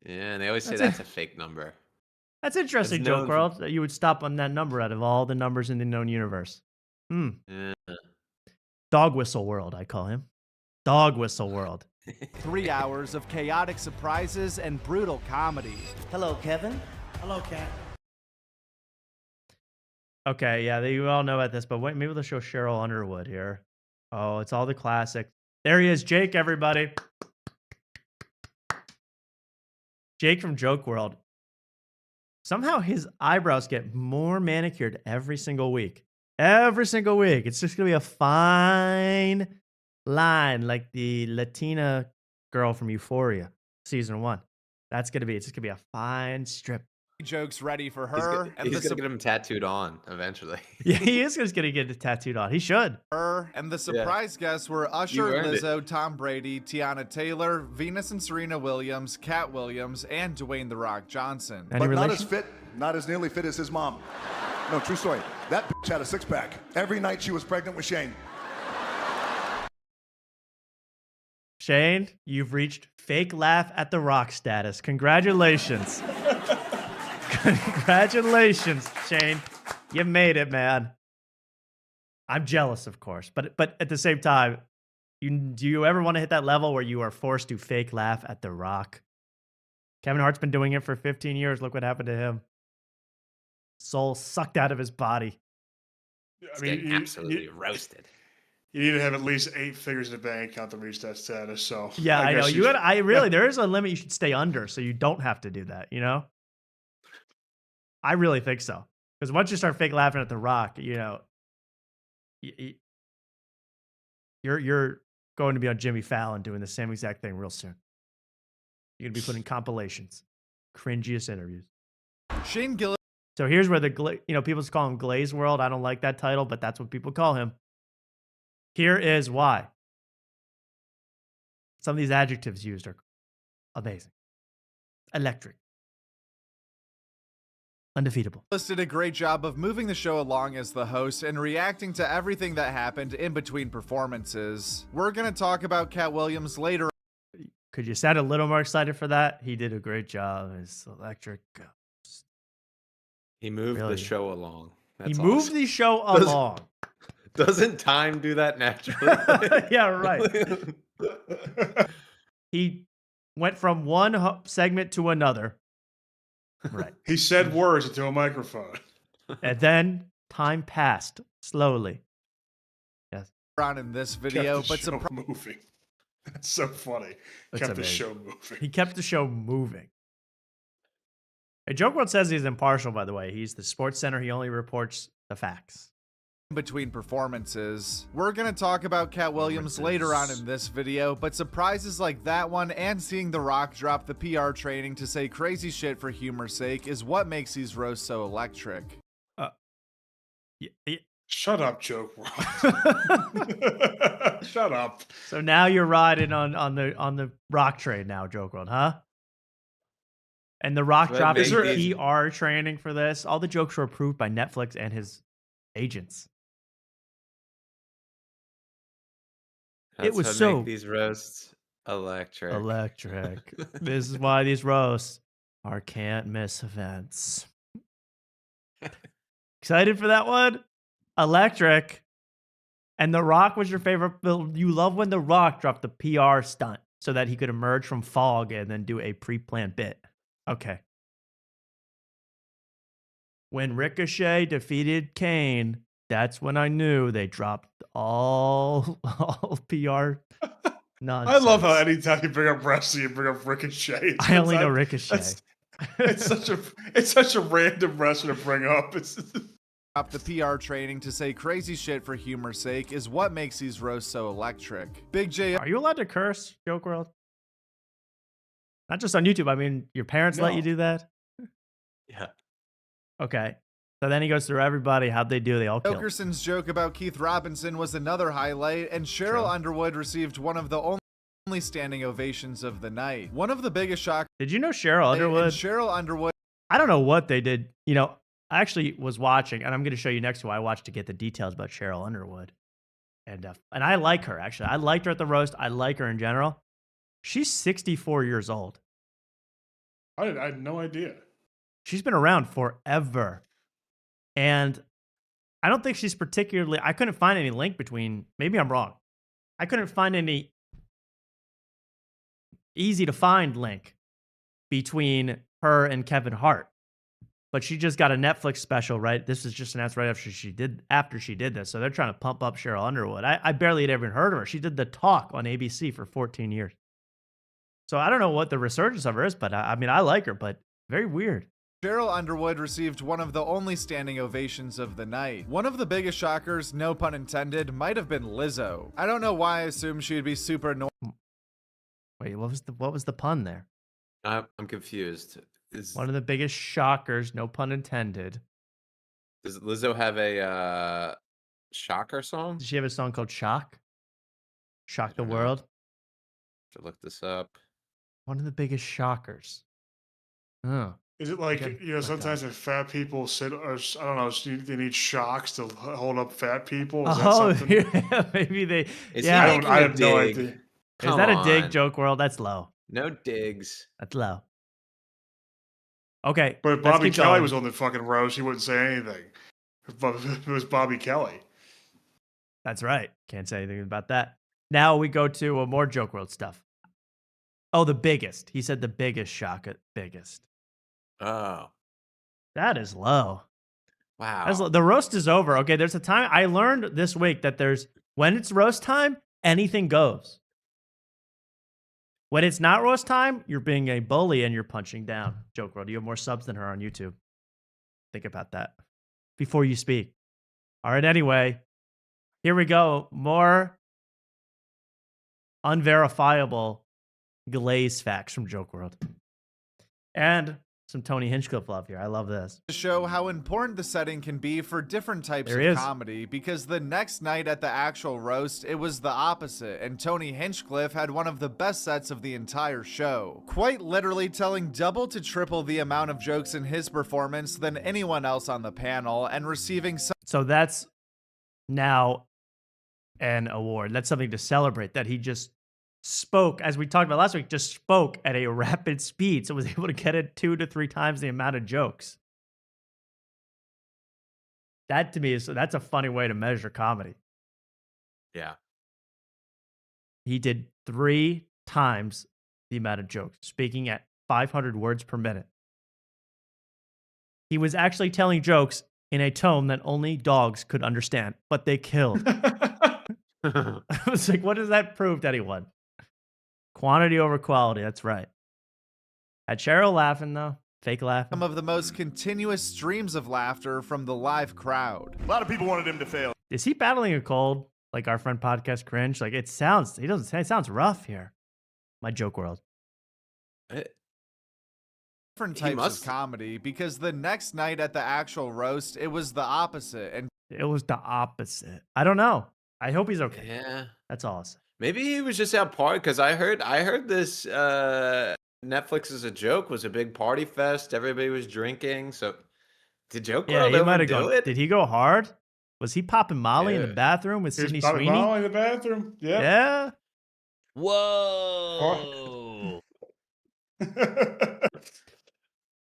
Yeah, and they always say that's a fake number. That's interesting, Joke World, that you would stop on that number out of all the numbers in the known universe. Yeah. Dog Whistle World, I call him. Dog Whistle World. 3 hours of chaotic surprises and brutal comedy. Hello, Kevin. Hello, Kat. Okay, yeah, you all know about this, but wait, maybe they'll show Cheryl Underwood here. Oh, it's all the classic. There he is, Jake, everybody. Jake from Joke World. Somehow his eyebrows get more manicured every single week. Every single week. It's just going to be a fine line like the Latina girl from Euphoria, season 1. It's just going to be a fine strip. Jokes ready for He's her. going to get him tattooed on eventually. Yeah, he is just going to get it tattooed on. He should. Her and the surprise guests were Usher, Lizzo, Tom Brady, Tiana Taylor, Venus and Serena Williams, Cat Williams, and Dwayne "The Rock" Johnson. Any but relation? not as fit, not as nearly fit as his mom. No, true story. That bitch had a six-pack every night she was pregnant with Shane. Shane, you've reached fake laugh at the Rock status. Congratulations. Congratulations, Shane. You made it, man. I'm jealous, of course, but at the same time, do you ever want to hit that level where you are forced to fake laugh at The Rock? Kevin Hart's been doing it for 15 years. Look what happened to him. Soul sucked out of his body. I mean, absolutely roasted. You need to have at least 8 figures in the bank account to reach that status. So yeah, I know. You got. There is a limit you should stay under, so you don't have to do that. You know. I really think so, because once you start fake laughing at The Rock, you know, you're going to be on Jimmy Fallon doing the same exact thing real soon. You're gonna be putting compilations, cringiest interviews. Shane Gillis. So here's where people call him Glaze World. I don't like that title, but that's what people call him. Here is why. Some of these adjectives used are amazing. Electric. Undefeatable. Did a great job of moving the show along as the host and reacting to everything that happened in between performances. We're going to talk about Cat Williams later. Could you sound a little more excited for that? He did a great job. It's electric. He moved the show along. He moved the show along. Doesn't time do that naturally? Yeah, right. He went from one segment to another. Right. He said words into a microphone. And then time passed slowly. Yes. On in this video, but moving. That's so funny. Kept the show moving. He kept the show moving. Hey, Joke World says he's impartial, by the way. He's the Sports Center. He only reports the facts. Between performances. We're going to talk about Cat Williams later on in this video, but surprises like that one and seeing The Rock drop the PR training to say crazy shit for humor's sake is what makes these roasts so electric. Shut up, Joke World. Shut up. So now you're riding on the Rock train now, Joke World, huh? And The Rock dropped PR training for this. All the jokes were approved by Netflix and his agents. It was so make these roasts electric. Electric. This is why these roasts Our can't miss events. Excited for that one? Electric. And The Rock was your favorite. You love when The Rock dropped the PR stunt so that he could emerge from fog and then do a pre-planned bit. Okay. When Ricochet defeated Kane, that's when I knew they dropped all PR nonsense. I love how anytime you bring up wrestling, you bring up Ricochet. I only know Ricochet. It's such a random wrestler to bring up. The PR training to say crazy shit for humor's sake is what makes these roasts so electric. Big J. Are you allowed to curse, Joke World? Not just on YouTube. I mean, your parents let you do that? Yeah. Okay. So then he goes through everybody. How'd they do? They all killed. Wilkerson's joke about Keith Robinson was another highlight, and Cheryl Underwood received one of the only standing ovations of the night. One of the biggest shocks. Did you know Cheryl Underwood? And Cheryl Underwood. I don't know what they did. You know, I actually was watching, and I'm going to show you next who I watched to get the details about Cheryl Underwood. And I like her, actually. I liked her at the roast. I like her in general. She's 64 years old. I had no idea. She's been around forever. And I don't think she's particularly, I couldn't find any link between, maybe I'm wrong. I couldn't find any easy to find link between her and Kevin Hart. But she just got a Netflix special, right? This is just announced right after she did this. So they're trying to pump up Cheryl Underwood. I barely had ever heard of her. She did The Talk on ABC for 14 years. So I don't know what the resurgence of her is, but I mean, I like her, but very weird. Cheryl Underwood received one of the only standing ovations of the night. One of the biggest shockers, no pun intended, might have been Lizzo. I don't know why I assumed she'd be super annoying. Wait, what was the pun there? I'm confused. One of the biggest shockers, no pun intended. Does Lizzo have a shocker song? Does she have a song called Shock? Shock the World? Should look this up. One of the biggest shockers. Oh. Is it like, sometimes if fat people sit, or I don't know, they need shocks to hold up fat people? Is that something? Yeah, maybe they. I have no idea. Is that a dig, Joke World? That's low. No digs. That's low. Okay. But if Bobby Kelly was on the fucking roast, he wouldn't say anything. It was Bobby Kelly. That's right. Can't say anything about that. Now we go to more Joke World stuff. Oh, the biggest. He said the biggest shock at biggest. Oh. That is low. Wow. The roast is over. Okay, there's a time. I learned this week that when it's roast time, anything goes. When it's not roast time, you're being a bully and you're punching down. Joke World, you have more subs than her on YouTube. Think about that before you speak. All right, anyway, here we go. More unverifiable glaze facts from Joke World. And some Tony Hinchcliffe love here. I love this. To show how important the setting can be for different types of comedy, because the next night at the actual roast, it was the opposite, and Tony Hinchcliffe had one of the best sets of the entire show. Quite literally telling double to triple the amount of jokes in his performance than anyone else on the panel, and receiving So that's now an award. That's something to celebrate, that he just spoke, as we talked about last week, just spoke at a rapid speed, so was able to get it 2 to 3 times the amount of jokes. That to me that's a funny way to measure comedy. Yeah. He did 3 times the amount of jokes, speaking at 500 words per minute. He was actually telling jokes in a tone that only dogs could understand, but they killed. I was like, what does that prove to anyone? Quantity over quality, that's right. Had Cheryl laughing, though. Fake laughing. Some of the most continuous streams of laughter from the live crowd. A lot of people wanted him to fail. Is he battling a cold, like our friend Podcast Cringe? Like, it sounds rough here. My Joke World. Different types of comedy, because the next night at the actual roast, it was the opposite. And it was the opposite. I don't know. I hope he's okay. Yeah. That's all I'll say. Maybe he was just out partying, because I heard this Netflix is a Joke was a big party fest. Everybody was drinking. So did Joke World he might have do it? Did he go hard? Was he popping Molly in the bathroom with Sydney Sweeney? Molly in the bathroom. Yeah. Yeah. Whoa.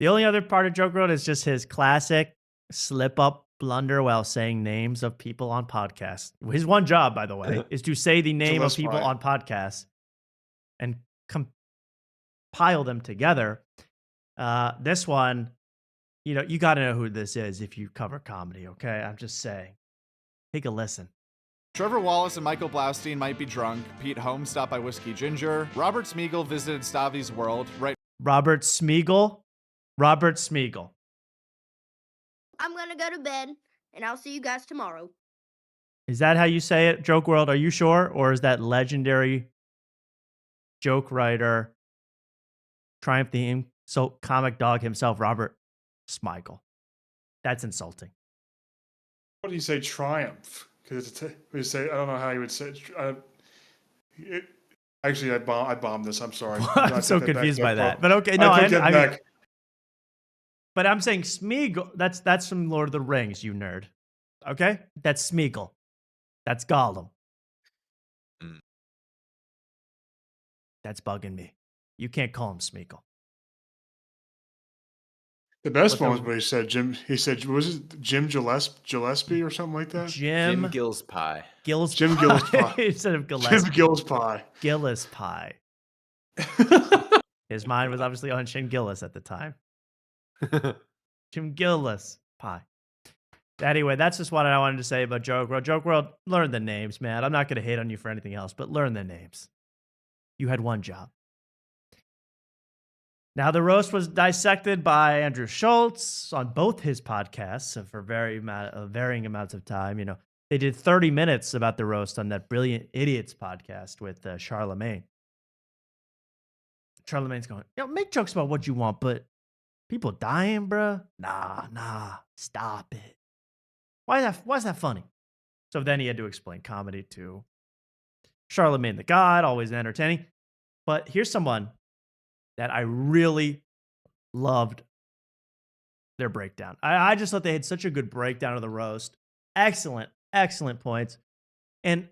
The only other part of Joke World is just his classic slip up blunder while saying names of people on podcasts. His one job, by the way, is to say the name of people on podcasts and compile them together. This one, you got to know who this is if you cover comedy, okay? I'm just saying. Take a listen. Trevor Wallace and Michael Blaustein might be drunk. Pete Holmes stopped by Whiskey Ginger. Robert Smigel visited Stavi's world. Robert Smigel? Robert Smigel. I'm gonna go to bed, and I'll see you guys tomorrow. Is that how you say it, Joke World? Are you sure? Or is that legendary joke writer, Triumph the comic dog himself, Robert Smigel? That's insulting. What do you say, triumph? Because we say, I don't know how you would say it. Actually, I bombed this. I'm sorry. I'm so confused by that. But okay, no, but I'm saying Smeagol. That's from Lord of the Rings, you nerd. Okay, that's Smeagol. That's Gollum. That's bugging me. You can't call him Smeagol. The best one was when he said Jim. He said, was it Jim Gillespie or something like that? Jim Gills Pie. Jim Gills Pie instead of Gillespie. Jim Gills Pie. Gillis Pie. His mind was obviously on Shin Gillis at the time. Jim Gillis Pie. Anyway, that's just what I wanted to say about Joke World. Joke World, learn the names, man. I'm not going to hate on you for anything else, but learn the names. You had one job. Now, the roast was dissected by Andrew Schultz on both his podcasts for varying amounts of time. They did 30 minutes about the roast on that Brilliant Idiots podcast with Charlemagne. Charlemagne's going, make jokes about what you want, but people dying, bruh? Nah, stop it. Why's that funny? So then he had to explain comedy to Charlemagne the God, always entertaining. But here's someone that I really loved their breakdown. I just thought they had such a good breakdown of the roast. Excellent points. And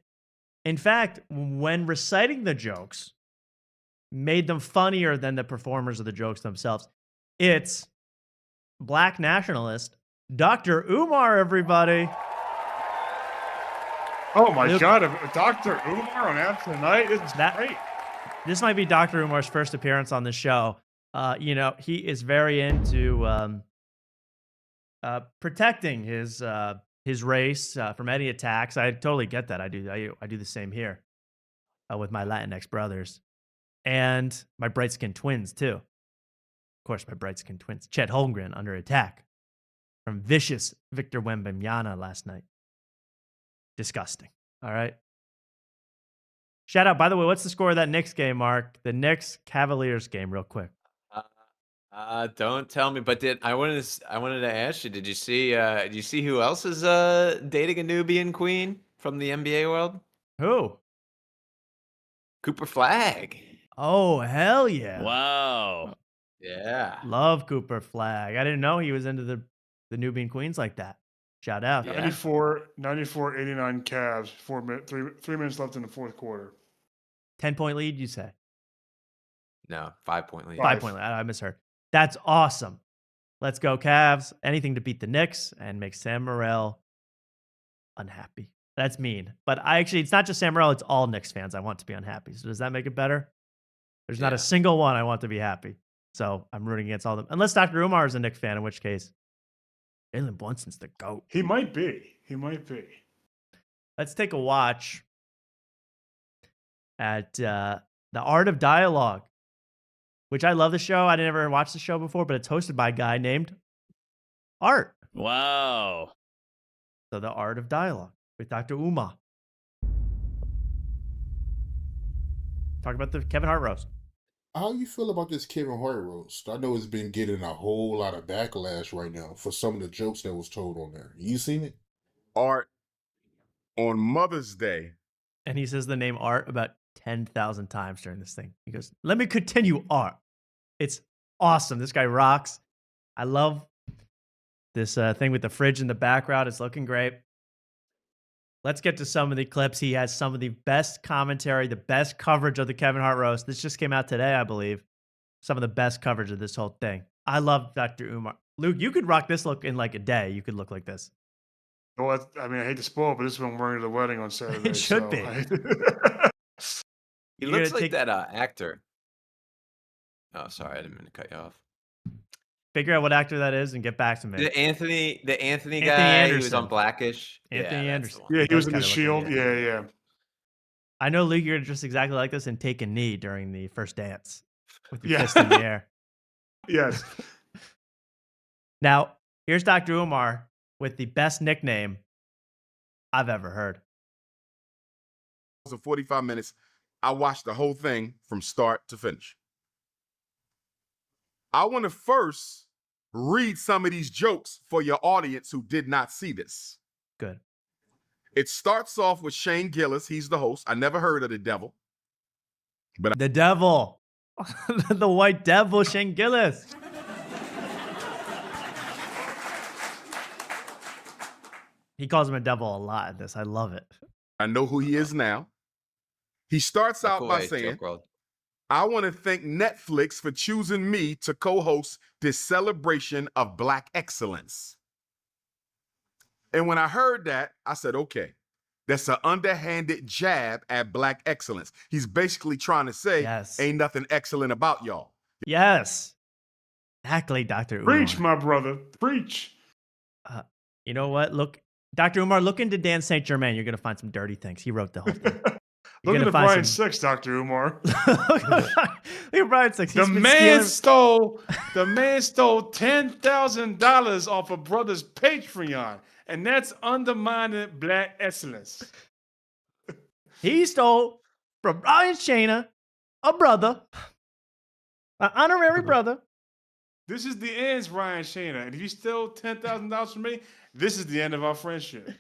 in fact, when reciting the jokes, made them funnier than the performers of the jokes themselves. It's black nationalist Dr. Umar, everybody. Oh my God, Dr. Umar on After Night? This is great. This might be Dr. Umar's first appearance on the show. He is very into protecting his race from any attacks. I totally get that. I do the same here with my Latinx brothers and my bright skinned twins too. Of course, my bright skinned twins. Chet Holmgren under attack from vicious Victor Wembanyama last night. Disgusting. All right. Shout out, by the way, what's the score of that Knicks game, Mark? The Knicks Cavaliers game, real quick. Don't tell me. But I wanted to ask you. Did you see who else is dating a Nubian queen from the NBA world? Who? Cooper Flagg. Oh, hell yeah! Wow. Yeah. Love Cooper Flagg. I didn't know he was into the Nubian queens like that. Shout out. 94-89 Cavs. 3 minutes left in the fourth quarter. 10-point lead, you say? No, 5-point lead. 5-point lead. I misheard. That's awesome. Let's go, Cavs. Anything to beat the Knicks and make Sam Morril unhappy. That's mean. But it's not just Sam Morril, it's all Knicks fans I want to be unhappy. So does that make it better? There's not a single one I want to be happy. So I'm rooting against all of them. Unless Dr. Umar is a Knicks fan, in which case, Jalen Brunson's the GOAT. He might be. Let's take a watch at The Art of Dialogue, which I love the show. I never watched the show before, but it's hosted by a guy named Hart. Wow. So The Art of Dialogue with Dr. Umar. Talk about the Kevin Hart roast. How you feel about this Kevin Hart roast? I know it's been getting a whole lot of backlash right now for some of the jokes that was told on there. You seen it? Art on Mother's Day. And he says the name Art about 10,000 times during this thing. He goes, let me continue, Art. It's awesome. This guy rocks. I love this thing with the fridge in the background. It's looking great. Let's get to some of the clips. He has some of the best commentary, the best coverage of the Kevin Hart roast. This just came out today, I believe. some of the best coverage of this whole thing. I love Dr. Umar. Luke, you could rock this look in like a day. You could look like this. Well, I mean, I hate to spoil it, but this is what I'm wearing to the wedding on Saturday. It should be. He You're looks gonna like take- that actor. Oh, sorry, I didn't mean to cut you off. Figure out what actor that is and get back to me. The Anthony guy. He was Anderson. on Blackish. Anthony Yeah, Anderson. Yeah, he does was in The kinda look Shield. like Yeah, yeah. I know, Luke, you're just exactly like this and take a knee during the first dance with your Yeah. fist in the air. Yes. Now, here's Dr. Umar with the best nickname I've ever heard. So 45 minutes. I watched the whole thing from start to finish. I want to first read some of these jokes for your audience who did not see this. Good. It starts off with Shane Gillis. He's the host. I never heard of the devil. But The devil. The white devil, Shane Gillis. He calls him a devil a lot in this. I love it. I know who he is now. He starts out by Away, saying, Joke World. I want to thank Netflix for choosing me to co-host this celebration of Black excellence. And when I heard that, I said, okay, that's an underhanded jab at Black excellence. He's basically trying to say, ain't nothing excellent about y'all. Yes. Exactly, Dr. Umar. Preach, my brother. Preach. You know what? Look, Dr. Umar, look into Dan St. Germain. You're going to find some dirty things. He wrote the whole thing. Look at Brian Six, Dr. Umar. Look at Brian Six. The man stole $10,000 off a brother's Patreon, and that's undermining Black excellence. He stole from Brian Shana, a brother, an honorary brother. This is the end, Ryan Shana. And if you steal $10,000 from me, this is the end of our friendship.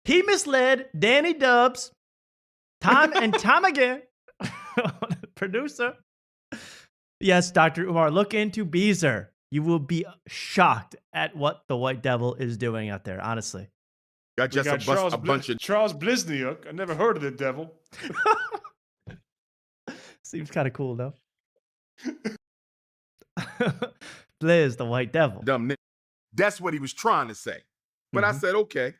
He misled Danny Dubs time and time again. Producer. Yes, Dr. Umar, look into Beezer. You will be shocked at what the white devil is doing out there, honestly. Got just a bunch of Charles Blizniuk. I never heard of the devil. Seems kind of cool, though. Blizz, the white devil. dumb niggas. That's what he was trying to say. But I said, okay,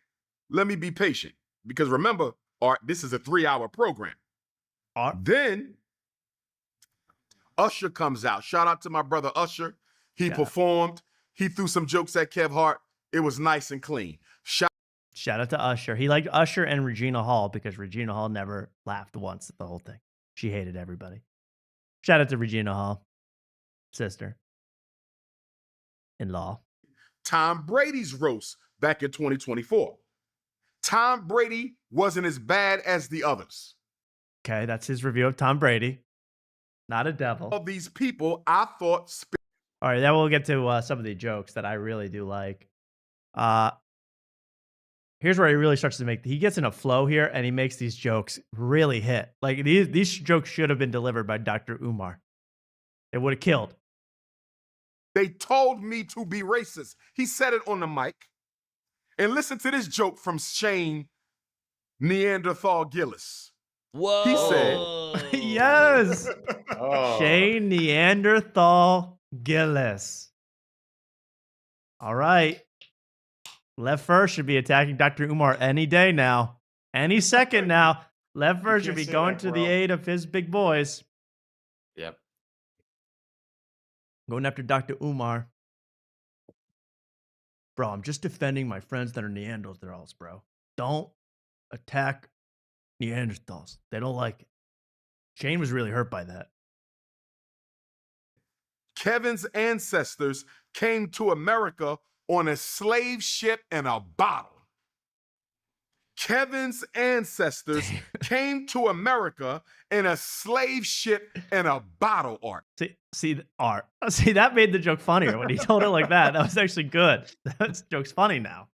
let me be patient. Because remember, Art, this is a 3-hour program. Then Usher comes out. Shout out to my brother Usher. He performed. He threw some jokes at Kev Hart. It was nice and clean. Shout out to Usher. He liked Usher and Regina Hall because Regina Hall never laughed once at the whole thing. She hated everybody. Shout out to Regina Hall. Sister. In-law. Tom Brady's roast back in 2024. Tom Brady wasn't as bad as the others. Okay, that's his review of Tom Brady. Not a devil. All these people, I thought... All right, then we'll get to some of the jokes that I really do like. Here's where he really starts to make... He gets in a flow here, and he makes these jokes really hit. Like, these jokes should have been delivered by Dr. Umar. It would have killed. They told me to be racist. He said it on the mic. And listen to this joke from Shane Neanderthal Gillis. Whoa. He said... Yes. Shane Neanderthal Gillis. All right. Left First should be attacking Dr. Umar any day now. Any second now. Left First should be going to the aid of his big boys. Yep. Going after Dr. Umar. Bro, I'm just defending my friends that are Neanderthals, bro. Don't attack Neanderthals. They don't like it. Shane was really hurt by that. Kevin's ancestors came to America on a slave ship and a bottle. Kevin's ancestors came to America in a slave ship and a bottle, Art. See, Art. See, that made the joke funnier when he told it like that. That was actually good. That joke's funny now.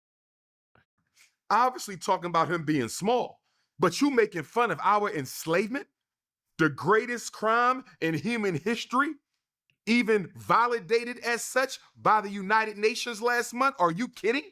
Obviously talking about him being small, but you making fun of our enslavement, the greatest crime in human history, even validated as such by the United Nations last month. Are you kidding?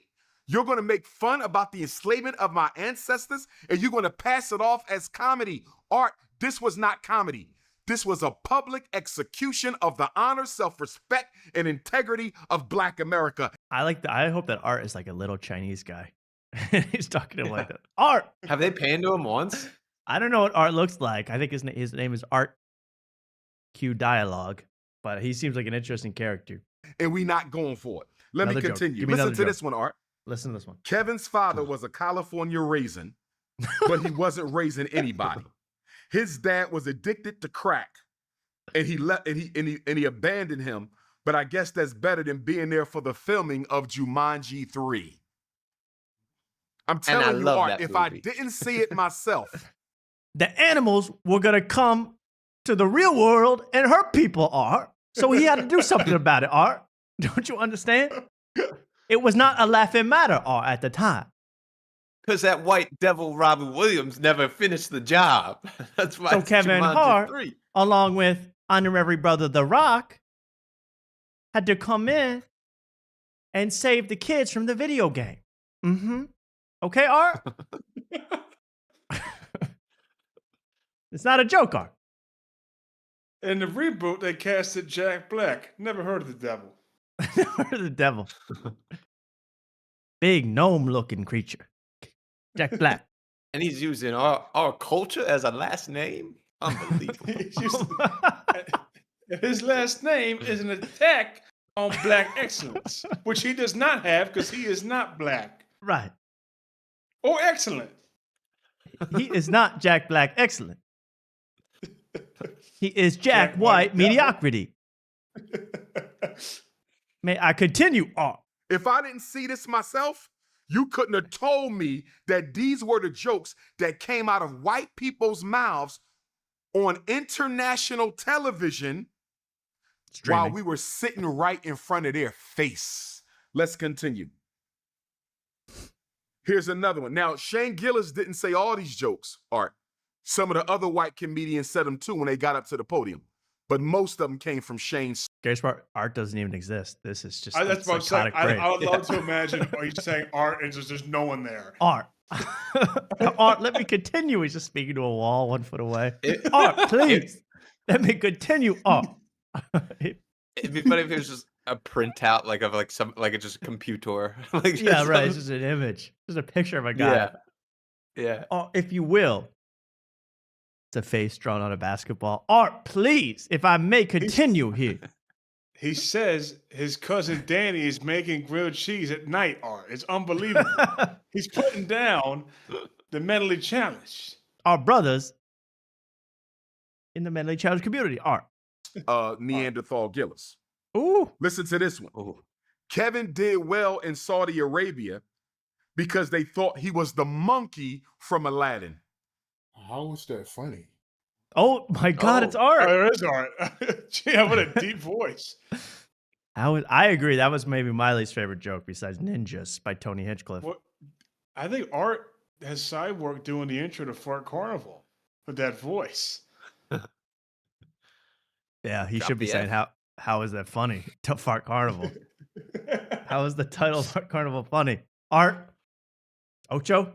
You're going to make fun about the enslavement of my ancestors, and you're going to pass it off as comedy. Art, this was not comedy. This was a public execution of the honor, self-respect, and integrity of Black America. I hope that Art is like a little Chinese guy. He's talking to him like that. Art! Have they panned to him once? I don't know what Art looks like. I think his name is Art Q Dialogue, but he seems like an interesting character. And we not going for it. Let Another me joke. continue. Give me Listen another to joke. this one, Art. Listen to this one. Kevin's father was a California raisin, but he wasn't raising anybody. His dad was addicted to crack, and he abandoned him. But I guess that's better than being there for the filming of Jumanji 3. I'm telling you, Art, if I didn't see it myself, the animals were gonna come to the real world and hurt people, Art. So he had to do something about it, Art. Don't you understand? It was not a laughing matter, Art, at the time. Because that white devil Robin Williams never finished the job. That's why. So it's Kevin Jumanji Hart, 3. along with honorary brother The Rock, had to come in and save the kids from the video game. Mm-hmm. Okay, Art? It's not a joke, Art. In the reboot, they casted Jack Black. Never heard of the devil. Never heard of the devil. Big gnome-looking creature. Jack Black. And he's using our culture as a last name? Unbelievable. His last name is an attack on black excellence, which he does not have because he is not black. Right. Or excellent. He is not Jack Black excellent. He is Jack White mediocrity. May I continue, Art? if I didn't see this myself, you couldn't have told me that these were the jokes that came out of white people's mouths on international television while we were sitting right in front of their face. Let's continue. Here's another one. Now, Shane Gillis didn't say all these jokes, Art. Some of the other white comedians said them too when they got up to the podium. But most of them came from Shane's. Scary part, Art doesn't even exist. This is just that's what I'm saying. psychotic brain. I would love to imagine are you saying Art and there's no one there. Art. Art, let me continue. He's just speaking to a wall 1 foot away. Art, please. Let me continue. Art. It'd be funny if it was just a printout of just a computer. Yeah, right. It's just an image. Just a picture of a guy. Yeah. Oh, if you will. It's a face drawn on a basketball. Art, please, if I may continue here. He says his cousin Danny is making grilled cheese at night, Art. It's unbelievable. He's putting down the mentally challenged. Our brothers in the mentally challenged community, Art. Neanderthal Gillis. Ooh. Listen to this one. Ooh. Kevin did well in Saudi Arabia because they thought he was the monkey from Aladdin. How is that funny? Oh my God, it's Art. Oh, it is Art. Yeah, what a deep voice. I agree. That was maybe my least favorite joke besides Ninjas by Tony Hinchcliffe. Well, I think Art has Cyborg doing the intro to Fart Carnival with that voice. Yeah, he should be saying, how is that funny? To Fart Carnival. How is the title of Fart Carnival funny? Art. Ocho.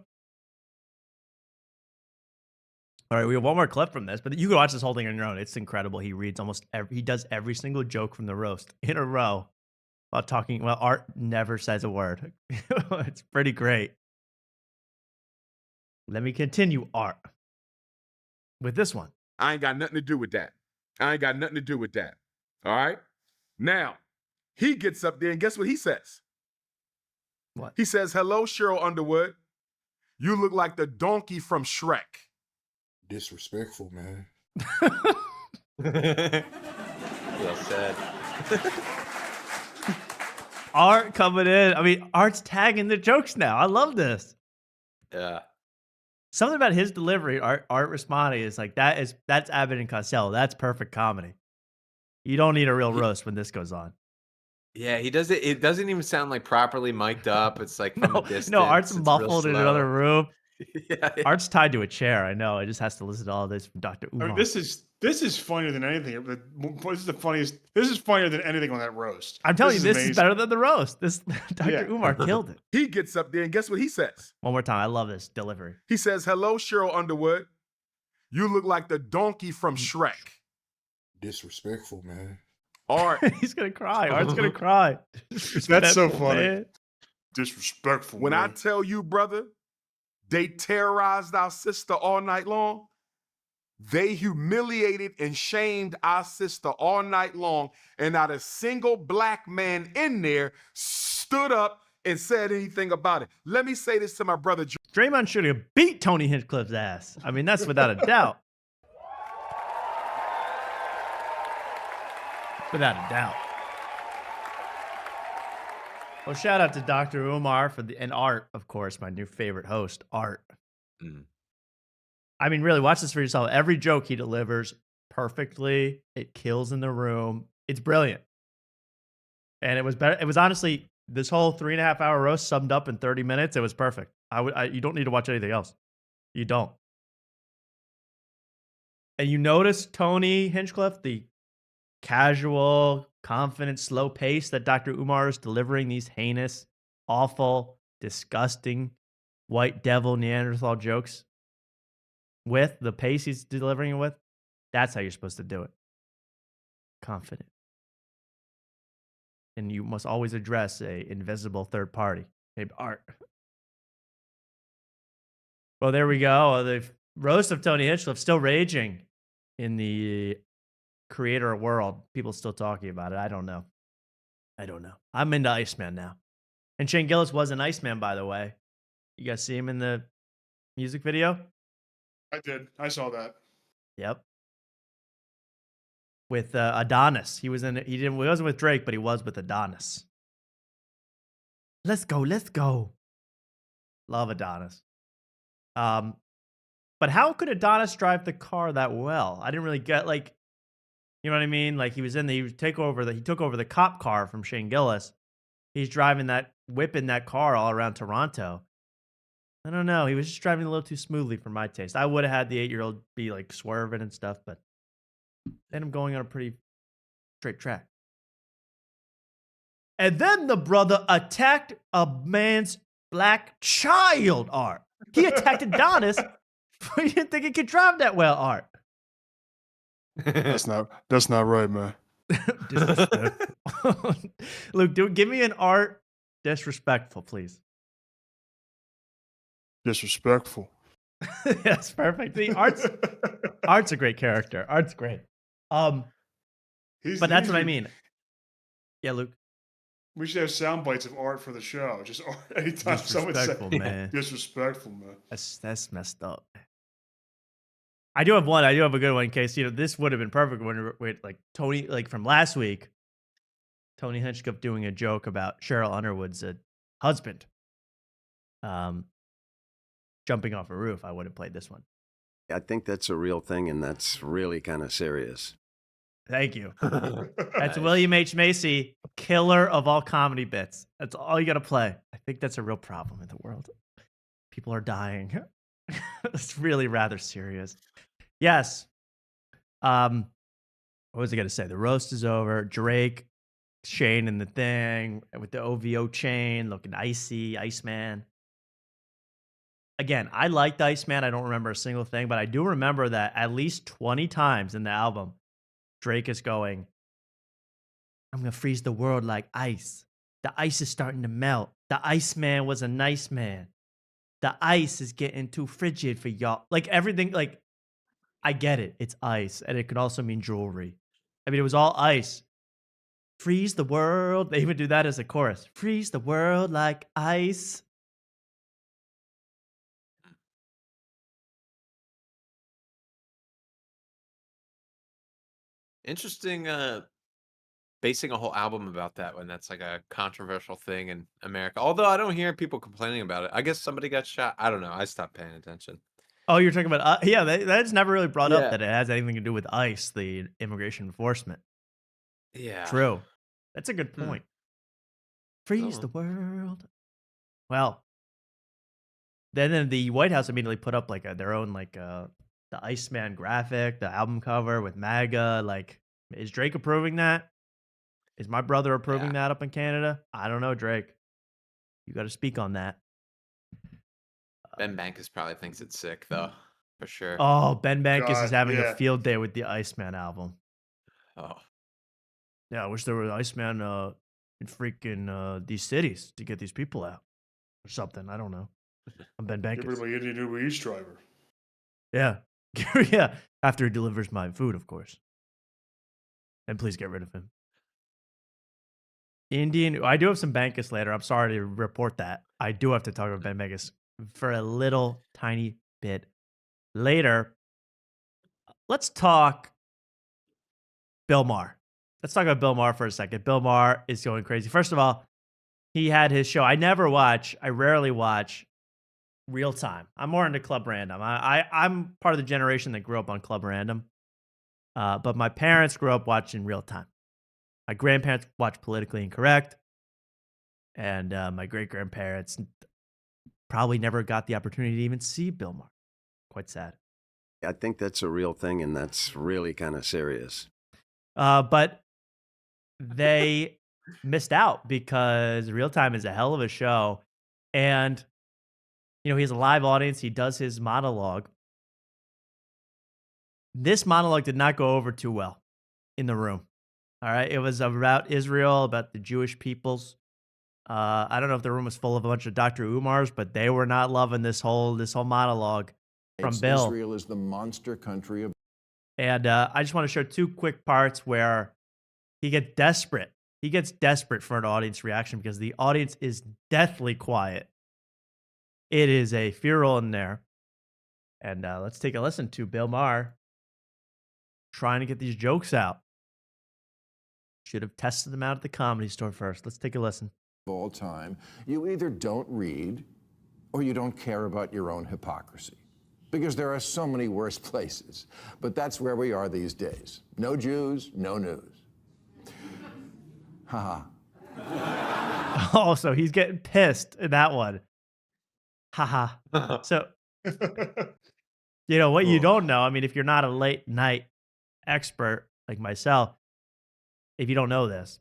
All right, we have one more clip from this, but you can watch this whole thing on your own. It's incredible. He reads he does every single joke from the roast in a row while talking. Well, Art never says a word. It's pretty great. Let me continue, Art, with this one. I ain't got nothing to do with that. All right? Now, he gets up there and guess what he says? What? He says, "Hello, Cheryl Underwood. You look like the donkey from Shrek." Disrespectful, man. Well said. Art coming in. I mean, Art's tagging the jokes now. I love this. Yeah. Something about his delivery, Art responding is like, that's Abbott and Costello. That's perfect comedy. You don't need a real roast when this goes on. Yeah, he does it. It doesn't even sound like properly mic'd up. It's like from a distance. No, Art's it's muffled in another room. Yeah. Art's tied to a chair. I know. It just has to listen to all this from Dr. Umar. I mean, this is funnier than anything. This is the funniest. This is funnier than anything on that roast. I'm telling you, this is amazing. better than the roast. This Dr. Umar killed it. He gets up there and guess what he says? One more time. I love this delivery. He says, "Hello, Cheryl Underwood. You look like the donkey from Shrek." Disrespectful, man. Art. He's gonna cry. Art's gonna cry. That's so Disrespectful, funny. man. Disrespectful. When I man. tell you, brother, they terrorized our sister all night long. They humiliated and shamed our sister all night long, and not a single black man in there stood up and said anything about it. Let me say this to my brother. Draymond should have beat Tony Hinchcliffe's ass. I mean, that's without a doubt. Without a doubt. Well, shout out to Dr. Umar and Art, of course, my new favorite host, Art. I mean, really, watch this for yourself. Every joke he delivers perfectly. It kills in the room. It's brilliant. And it was better. It was honestly, this whole 3.5 hour roast summed up in 30 minutes. It was perfect. You don't need to watch anything else. You don't. And you notice Tony Hinchcliffe, the casual, confident, slow pace that Dr. Umar is delivering these heinous, awful, disgusting, white devil Neanderthal jokes with, the pace he's delivering it with. That's how you're supposed to do it. Confident. And you must always address a invisible third party named Art. Well, there we go. The roast of Tony Hinchcliffe still raging in the creator world. People still talking about it. I don't know. I'm into Iceman now. And Shane Gillis was an Iceman, by the way. You guys see him in the music video? I did. I saw that. Yep. With Adonis. He wasn't with Drake, but he was with Adonis. Let's go. Love Adonis. But how could Adonis drive the car that well? I didn't really get, like, you know what I mean? Like, he took over the cop car from Shane Gillis. He's whipping that car all around Toronto. I don't know. He was just driving a little too smoothly for my taste. I would have had the 8-year-old be like swerving and stuff, but then I'm going on a pretty straight track. And then the brother attacked a man's black child, Art. He attacked Adonis, but he didn't think he could drive that well, Art. That's not right, man. Luke, give me an Art disrespectful, please. Disrespectful. That's perfect. See, Art's a great character. Art's great. But that's what I mean. Yeah, Luke. We should have sound bites of Art for the show. Just anytime someone says disrespectful, man. That's messed up. I do have a good one in case, this would have been perfect when like Tony, like from last week, Tony Hinchcliffe doing a joke about Cheryl Underwood's husband. Jumping off a roof. I would have played this one. I think that's a real thing, and that's really kind of serious. Thank you. That's William H. Macy, killer of all comedy bits. That's all you got to play. I think that's a real problem in the world. People are dying. It's really rather serious. Yes. What was I going to say? The roast is over. Drake, Shane and the thing with the OVO chain looking icy, Iceman. Again, I liked Iceman. I don't remember a single thing, but I do remember that at least 20 times in the album, Drake is going, I'm going to freeze the world like ice. The ice is starting to melt. The Iceman was a nice man. The ice is getting too frigid for y'all. Like everything, like, I get it. It's ice. And it could also mean jewelry. I mean, it was all ice. Freeze the world. They even do that as a chorus. Freeze the world like ice. Interesting basing a whole album about that when that's like a controversial thing in America. Although I don't hear people complaining about it. I guess somebody got shot. I don't know. I stopped paying attention. Oh, you're talking about, yeah, that's never really brought up that it has anything to do with ICE, the immigration enforcement. Yeah. True. That's a good point. Freeze the world. Well, then the White House immediately put up like their own the Iceman graphic, the album cover with MAGA. Like, is Drake approving that? Is my brother approving that up in Canada? I don't know, Drake. You got to speak on that. Ben Bankas probably thinks it's sick, though, for sure. Oh, Ben Bankas God, is having yeah. a field day with the Iceman album. Oh. Yeah, I wish there was Iceman in freaking these cities to get these people out or something. I don't know. I'm Ben Get rid Bankas. of my Indian Uber Eats driver. Yeah. Yeah. After he delivers my food, of course. And please get rid of him. I do have some Bankas later. I'm sorry to report that. I do have to talk about Ben Bankas for a little tiny bit later. Let's talk Bill Maher. Let's talk about Bill Maher for a second. Bill Maher is going crazy. First of all, he had his show. I rarely watch Real Time. I'm more into Club Random. I'm part of the generation that grew up on Club Random. But my parents grew up watching Real Time. My grandparents watched Politically Incorrect. And my great-grandparents probably never got the opportunity to even see Bill Maher. Quite sad. I think that's a real thing, and that's really kind of serious. But they missed out because Real Time is a hell of a show. And, he has a live audience. He does his monologue. This monologue did not go over too well in the room. All right. It was about Israel, about the Jewish peoples. I don't know if the room was full of a bunch of Dr. Umars, but they were not loving this whole monologue from Bill. Israel is the monster country of. And I just want to show two quick parts where he gets desperate. He gets desperate for an audience reaction because the audience is deathly quiet. It is a furor in there. And let's take a listen to Bill Maher trying to get these jokes out. Should have tested them out at the Comedy Store first. Let's take a listen. All time, you either don't read or you don't care about your own hypocrisy. Because there are so many worse places. But that's where we are these days. No Jews, no news. Haha. Oh, so he's getting pissed in that one. Haha. So, what you don't know, if you're not a late night expert like myself, if you don't know this,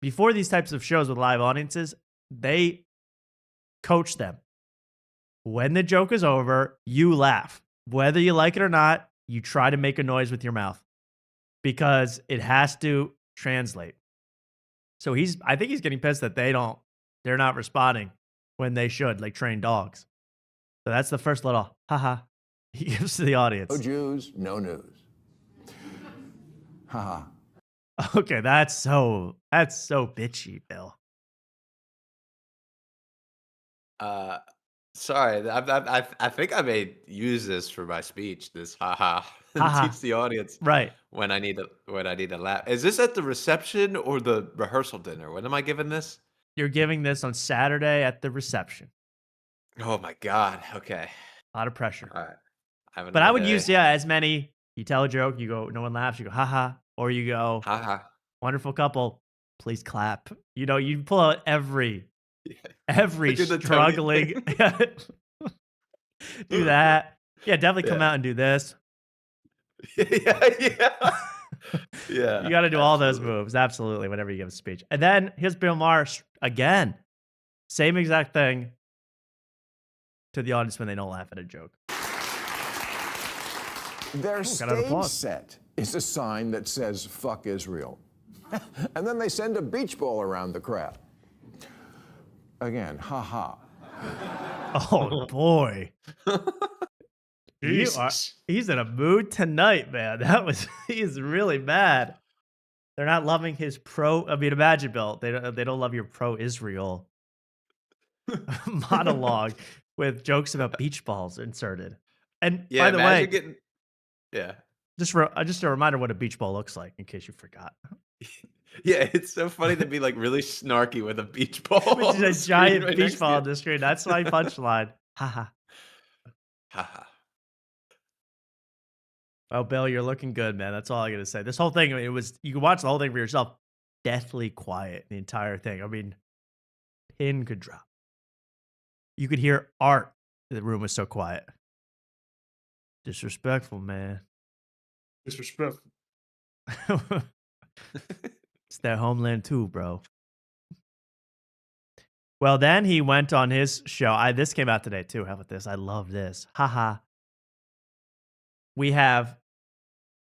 before these types of shows with live audiences, they coach them. When the joke is over, you laugh. Whether you like it or not, you try to make a noise with your mouth because it has to translate. So I think he's getting pissed that they're not responding when they should, like trained dogs. So that's the first little haha he gives to the audience. No Jews, no news. Haha. Okay, that's so bitchy, Bill. Sorry, I think I may use this for my speech. This haha, Ha-ha. teach the audience Right. when I need to laugh. Is this at the reception or the rehearsal dinner? When am I giving this? You're giving this on Saturday at the reception. Oh my God. Okay. A lot of pressure. All right. But I would use as many. You tell a joke, you go, no one laughs. You go haha, or you go haha. Wonderful couple. Please clap. You pull out every struggling. Do that. Yeah, definitely come out and do this. Yeah. You got to do all those moves. Absolutely. Whenever you give a speech. And then here's Bill Maher again. Same exact thing to the audience when they don't laugh at a joke. Their stage set is a sign that says, fuck Israel. And then they send a beach ball around the crowd. Again, ha-ha. Oh, boy. He's in a mood tonight, man. He's really mad. They're not loving his imagine, Bill, they don't love your pro-Israel monologue with jokes about beach balls inserted. And by the way, just a reminder what a beach ball looks like in case you forgot. Yeah, it's so funny to be like really snarky with a beach ball. Which is a giant beach ball on the screen. That's my punchline. Haha. Haha. Oh, Bill, you're looking good, man. That's all I got to say. This whole thing, you can watch the whole thing for yourself. Deathly quiet, the entire thing. Pin could drop. You could hear Art. The room was so quiet. Disrespectful, man. Disrespectful. It's their homeland too, bro. Well, then he went on his show. This came out today too. How about this? I love this. Haha. We have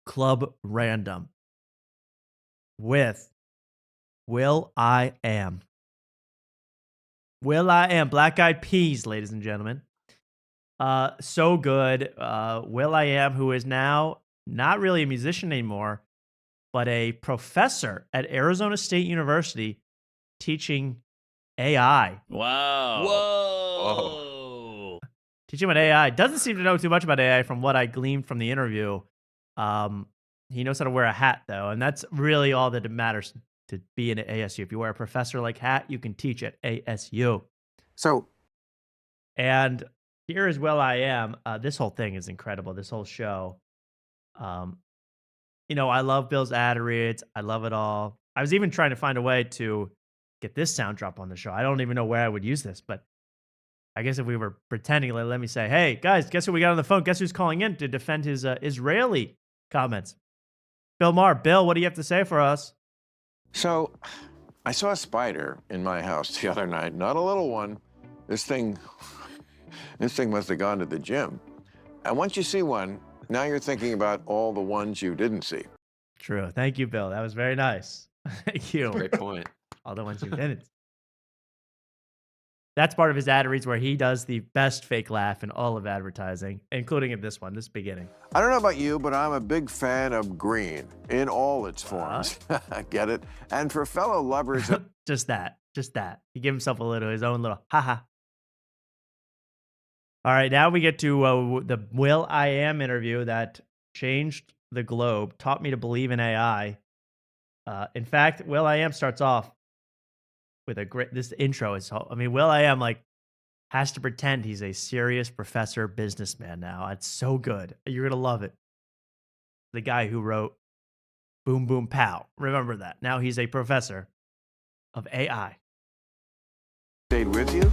Club Random. with Will I Am. Will I Am, Black Eyed Peas, ladies and gentlemen. So good. Will I Am, who is now not really a musician anymore, but a professor at Arizona State University teaching AI. Wow. Whoa. Teaching about AI. Doesn't seem to know too much about AI from what I gleaned from the interview. He knows how to wear a hat, though, and that's really all that matters to be in an ASU. If you wear a professor-like hat, you can teach at ASU. And here is Will I Am. This whole thing is incredible, this whole show. You know, I love Bill's ad reads. I love it all. I was even trying to find a way to get this sound drop on the show. I don't even know where I would use this, but I guess if we were pretending, let me say, hey, guys, guess who we got on the phone? Guess who's calling in to defend his Israeli comments? Bill Maher. Bill, what do you have to say for us? So, I saw a spider in my house the other night. Not a little one. This thing must have gone to the gym. And once you see one, now you're thinking about all the ones you didn't see. True. Thank you, Bill. That was very nice. Thank you. Great point. All the ones you didn't. That's part of his ad reads where he does the best fake laugh in all of advertising, including in this one, this beginning. I don't know about you, but I'm a big fan of green in all its forms. Get it? And for fellow lovers of... Just that. He gave himself his own little haha. All right, now we get to the Will I Am interview that changed the globe, taught me to believe in AI. In fact, Will I Am starts off with this intro is, Will I Am has to pretend he's a serious professor businessman now. It's so good. You're going to love it. The guy who wrote Boom Boom Pow. Remember that. Now he's a professor of AI. Stayed with you?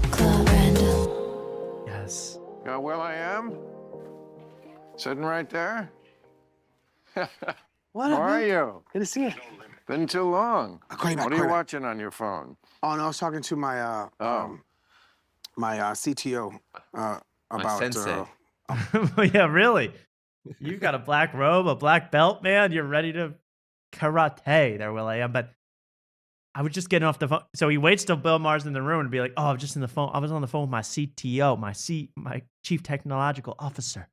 Yes. Will I Am? Sitting right there? What How up, are man? you? Good to see you. Been too long. Call What are you watching on your phone? Oh, no, I was talking to my my CTO about sensei. Yeah, really. You got a black robe, a black belt, man. You're ready to karate there, Will I Am. But I was just getting off the phone. So he waits till Bill Maher's in the room and be like, oh, I'm just in the phone. I was on the phone with my CTO, my chief technological officer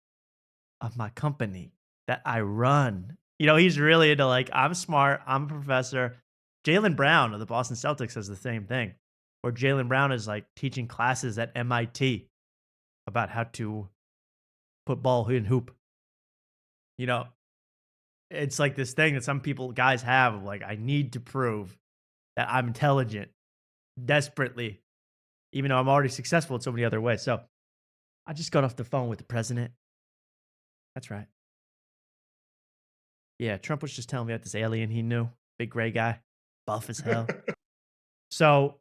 of my company that I run. You know, he's really into I'm smart, I'm a professor. Jaylen Brown of the Boston Celtics says the same thing, where Jaylen Brown is teaching classes at MIT about how to put ball in hoop. You know, it's this thing that some guys have of I need to prove that I'm intelligent desperately, even though I'm already successful in so many other ways. So I just got off the phone with the president. That's right. Yeah, Trump was just telling me about this alien he knew. Big gray guy, buff as hell. So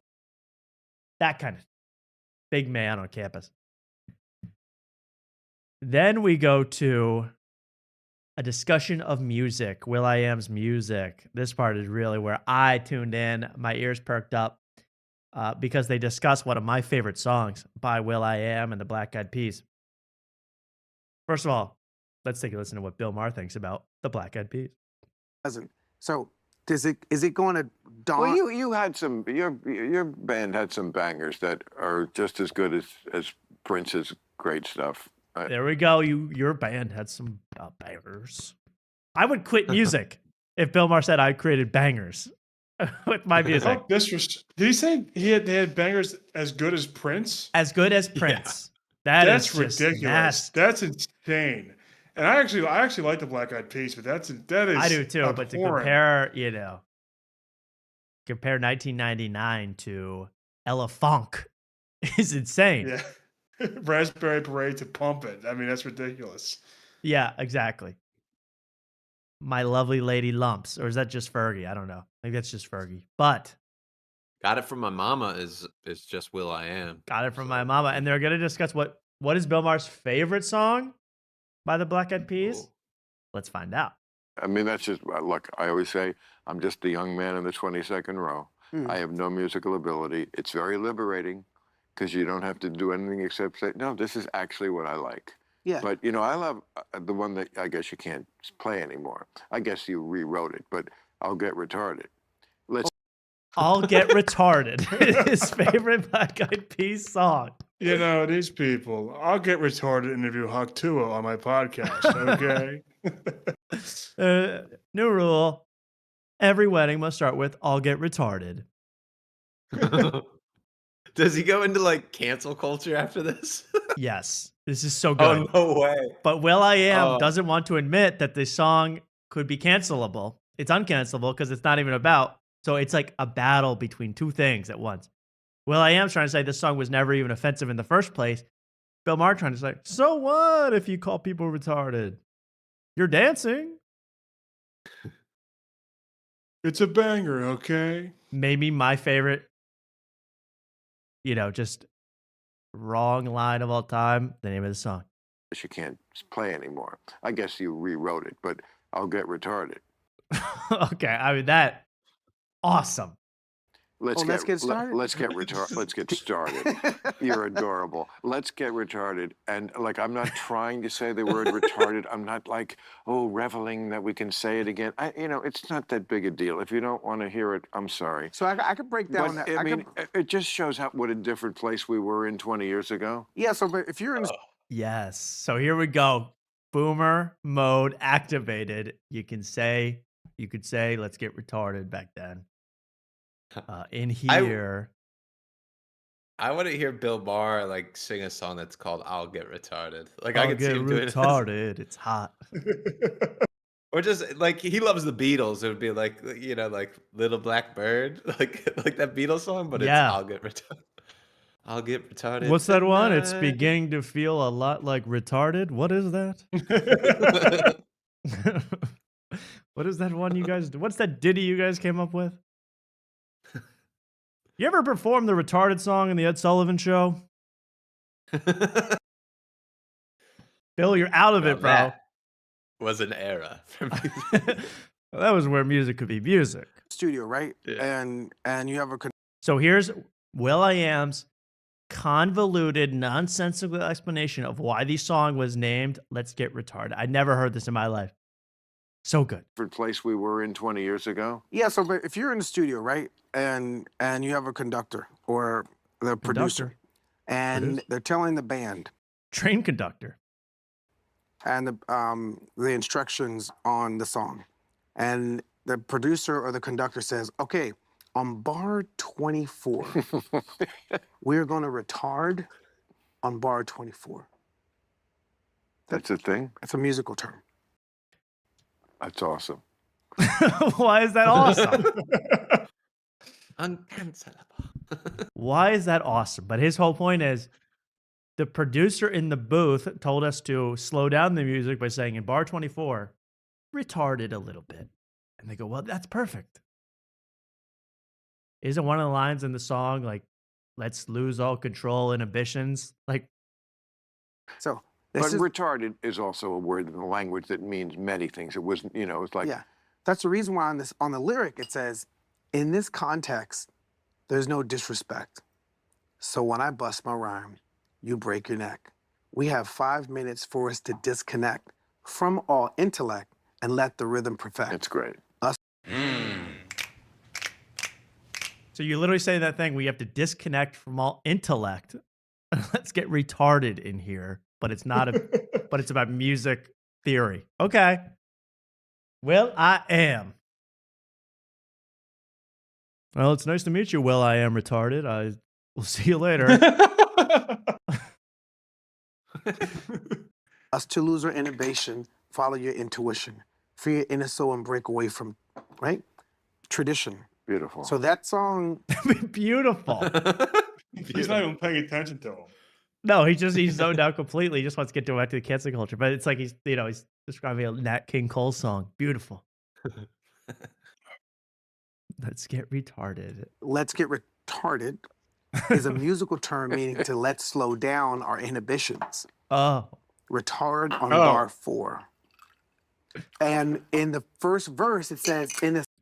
that kind of big man on campus. Then we go to a discussion of music, Will I Am's music. This part is really where I tuned in. My ears perked up because they discuss one of my favorite songs by Will I Am and the Black Eyed Peas. First of all, let's take a listen to what Bill Maher thinks about the Black Eyed Peas. So, is it going to dawn? Well, you had some. Your band had some bangers that are just as good as Prince's great stuff. There we go. Your band had some bangers. I would quit music if Bill Maher said I created bangers with my music. Did he say they had bangers as good as Prince? As good as Prince. Yeah. That's ridiculous. Nasty. That's insane. And I actually like the Black Eyed Peas, but that is I do too. abhorrent. But to compare 1999 to Ella Funk is insane. Yeah. Raspberry Parade to Pump It. I mean, that's ridiculous. Yeah, exactly. My Lovely Lady Lumps. Or is that just Fergie? I don't know. I think that's just Fergie. But Got It From My Mama is just Will I Am. Got It From My Mama. And they're going to discuss what is Bill Maher's favorite song by the Black Eyed Peas? Let's find out. I mean, that's just, look, I always say, I'm just a young man in the 22nd row. I have no musical ability. It's very liberating because you don't have to do anything except say, no, this is actually what I like. Yeah. But, I love the one that I guess you can't play anymore. I guess you rewrote it, but I'll get retarded. Let's I'll Get Retarded. His favorite Black Eyed Peas song. You know, these people. I'll get retarded to interview Hawk Tua on my podcast, okay? New rule. Every wedding must start with I'll get retarded. Does he go into like cancel culture after this? Yes. This is so good. Oh, no way. But Will.i.am doesn't want to admit that the song could be cancelable. It's uncancelable because it's not even about. So it's like a battle between two things at once. Will.i.am's trying to say this song was never even offensive in the first place. Bill Maher trying to say, so what if you call people retarded? You're dancing. It's a banger, okay? Maybe my favorite, just wrong line of all time, the name of the song. you can't play anymore. I guess you rewrote it, but I'll get retarded. Okay, I mean that awesome. Let's get started. Let's get started. You're adorable. Let's get retarded. And like, I'm not trying to say the word retarded. I'm not like, reveling that we can say it again. It's not that big a deal. If you don't want to hear it, I'm sorry. So I could break down But, that. it just shows what a different place we were in 20 years ago. Yeah. So, but if you're in, Yes. So here we go. Boomer mode activated. You could say, let's get retarded back then. In here. I want to hear Bill Maher like sing a song that's called "I'll Get Retarded." Like I I'll can see get him doing it. retarded. It's hot. Or just like he loves the Beatles. It would be like like Little Black Bird, like that Beatles song, but it's "I'll Get Retarded." I'll get retarded. What's that one? It's tonight. beginning to feel a lot like retarded. What is that? What is that one you guys do? What's that ditty you guys came up with? You ever perform the retarded song in the Ed Sullivan Show? Bill, you're out of it, bro. That was an era for music. That was where music could be music. studio, right? Yeah. And you have a So here's Will.i.am's convoluted, nonsensical explanation of why the song was named Let's Get Retarded. I never heard this in my life. So good. Different place we were in 20 years ago. Yeah, so but if you're in the studio, right, and you have a conductor or the producer, and they're telling the band, train conductor, and the instructions on the song, and the producer or the conductor says, okay, on bar 24, we're going to retard on bar 24. That's a thing? It's a musical term. That's awesome. Why is that awesome? Uncancelable. Why is that awesome? But his whole point is the producer in the booth told us to slow down the music by saying in bar 24, retarded a little bit. And they go, well, that's perfect. Isn't one of the lines in the song like, let's lose all control inhibitions? Like, so but retarded is also a word in the language that means many things. It wasn't, it's like. Yeah, that's the reason why on the lyric it says, in this context, there's no disrespect. So when I bust my rhyme, you break your neck. We have 5 minutes for us to disconnect from all intellect and let the rhythm perfect. That's great. So you literally say that thing, we have to disconnect from all intellect. Let's get retarded in here. But it's not but it's about music theory. Okay. Will.i.am. Well, it's nice to meet you, Will.i.am retarded. I will see you later. Us to lose our innovation, follow your intuition, free your inner soul and break away from, right? Tradition. Beautiful. So that song. Beautiful. He's not even paying attention to him. No, he's zoned out completely. He just wants to get back to the cancel culture. But it's like he's describing a Nat King Cole song. Beautiful. Let's get retarded. Let's get retarded is a musical term meaning to let's slow down our inhibitions. Oh. Retard on bar 4. And in the first verse, it says,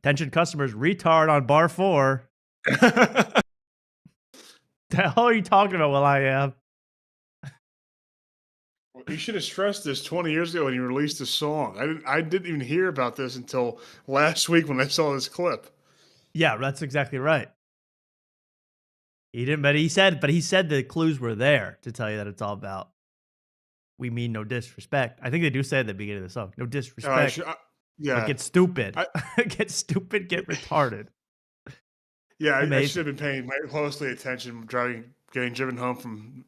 attention customers, retard on bar 4. The hell are you talking about, Will.i.am? You should have stressed this 20 years ago when you released the song. I didn't even hear about this until last week when I saw this clip. Yeah, that's exactly right. He didn't, but he said the clues were there to tell you that it's all about. We mean no disrespect. I think they do say at the beginning of the song, no disrespect. Yeah. But get stupid. Get stupid, get retarded. Yeah, I Amazing. should have been paying closely attention getting driven home from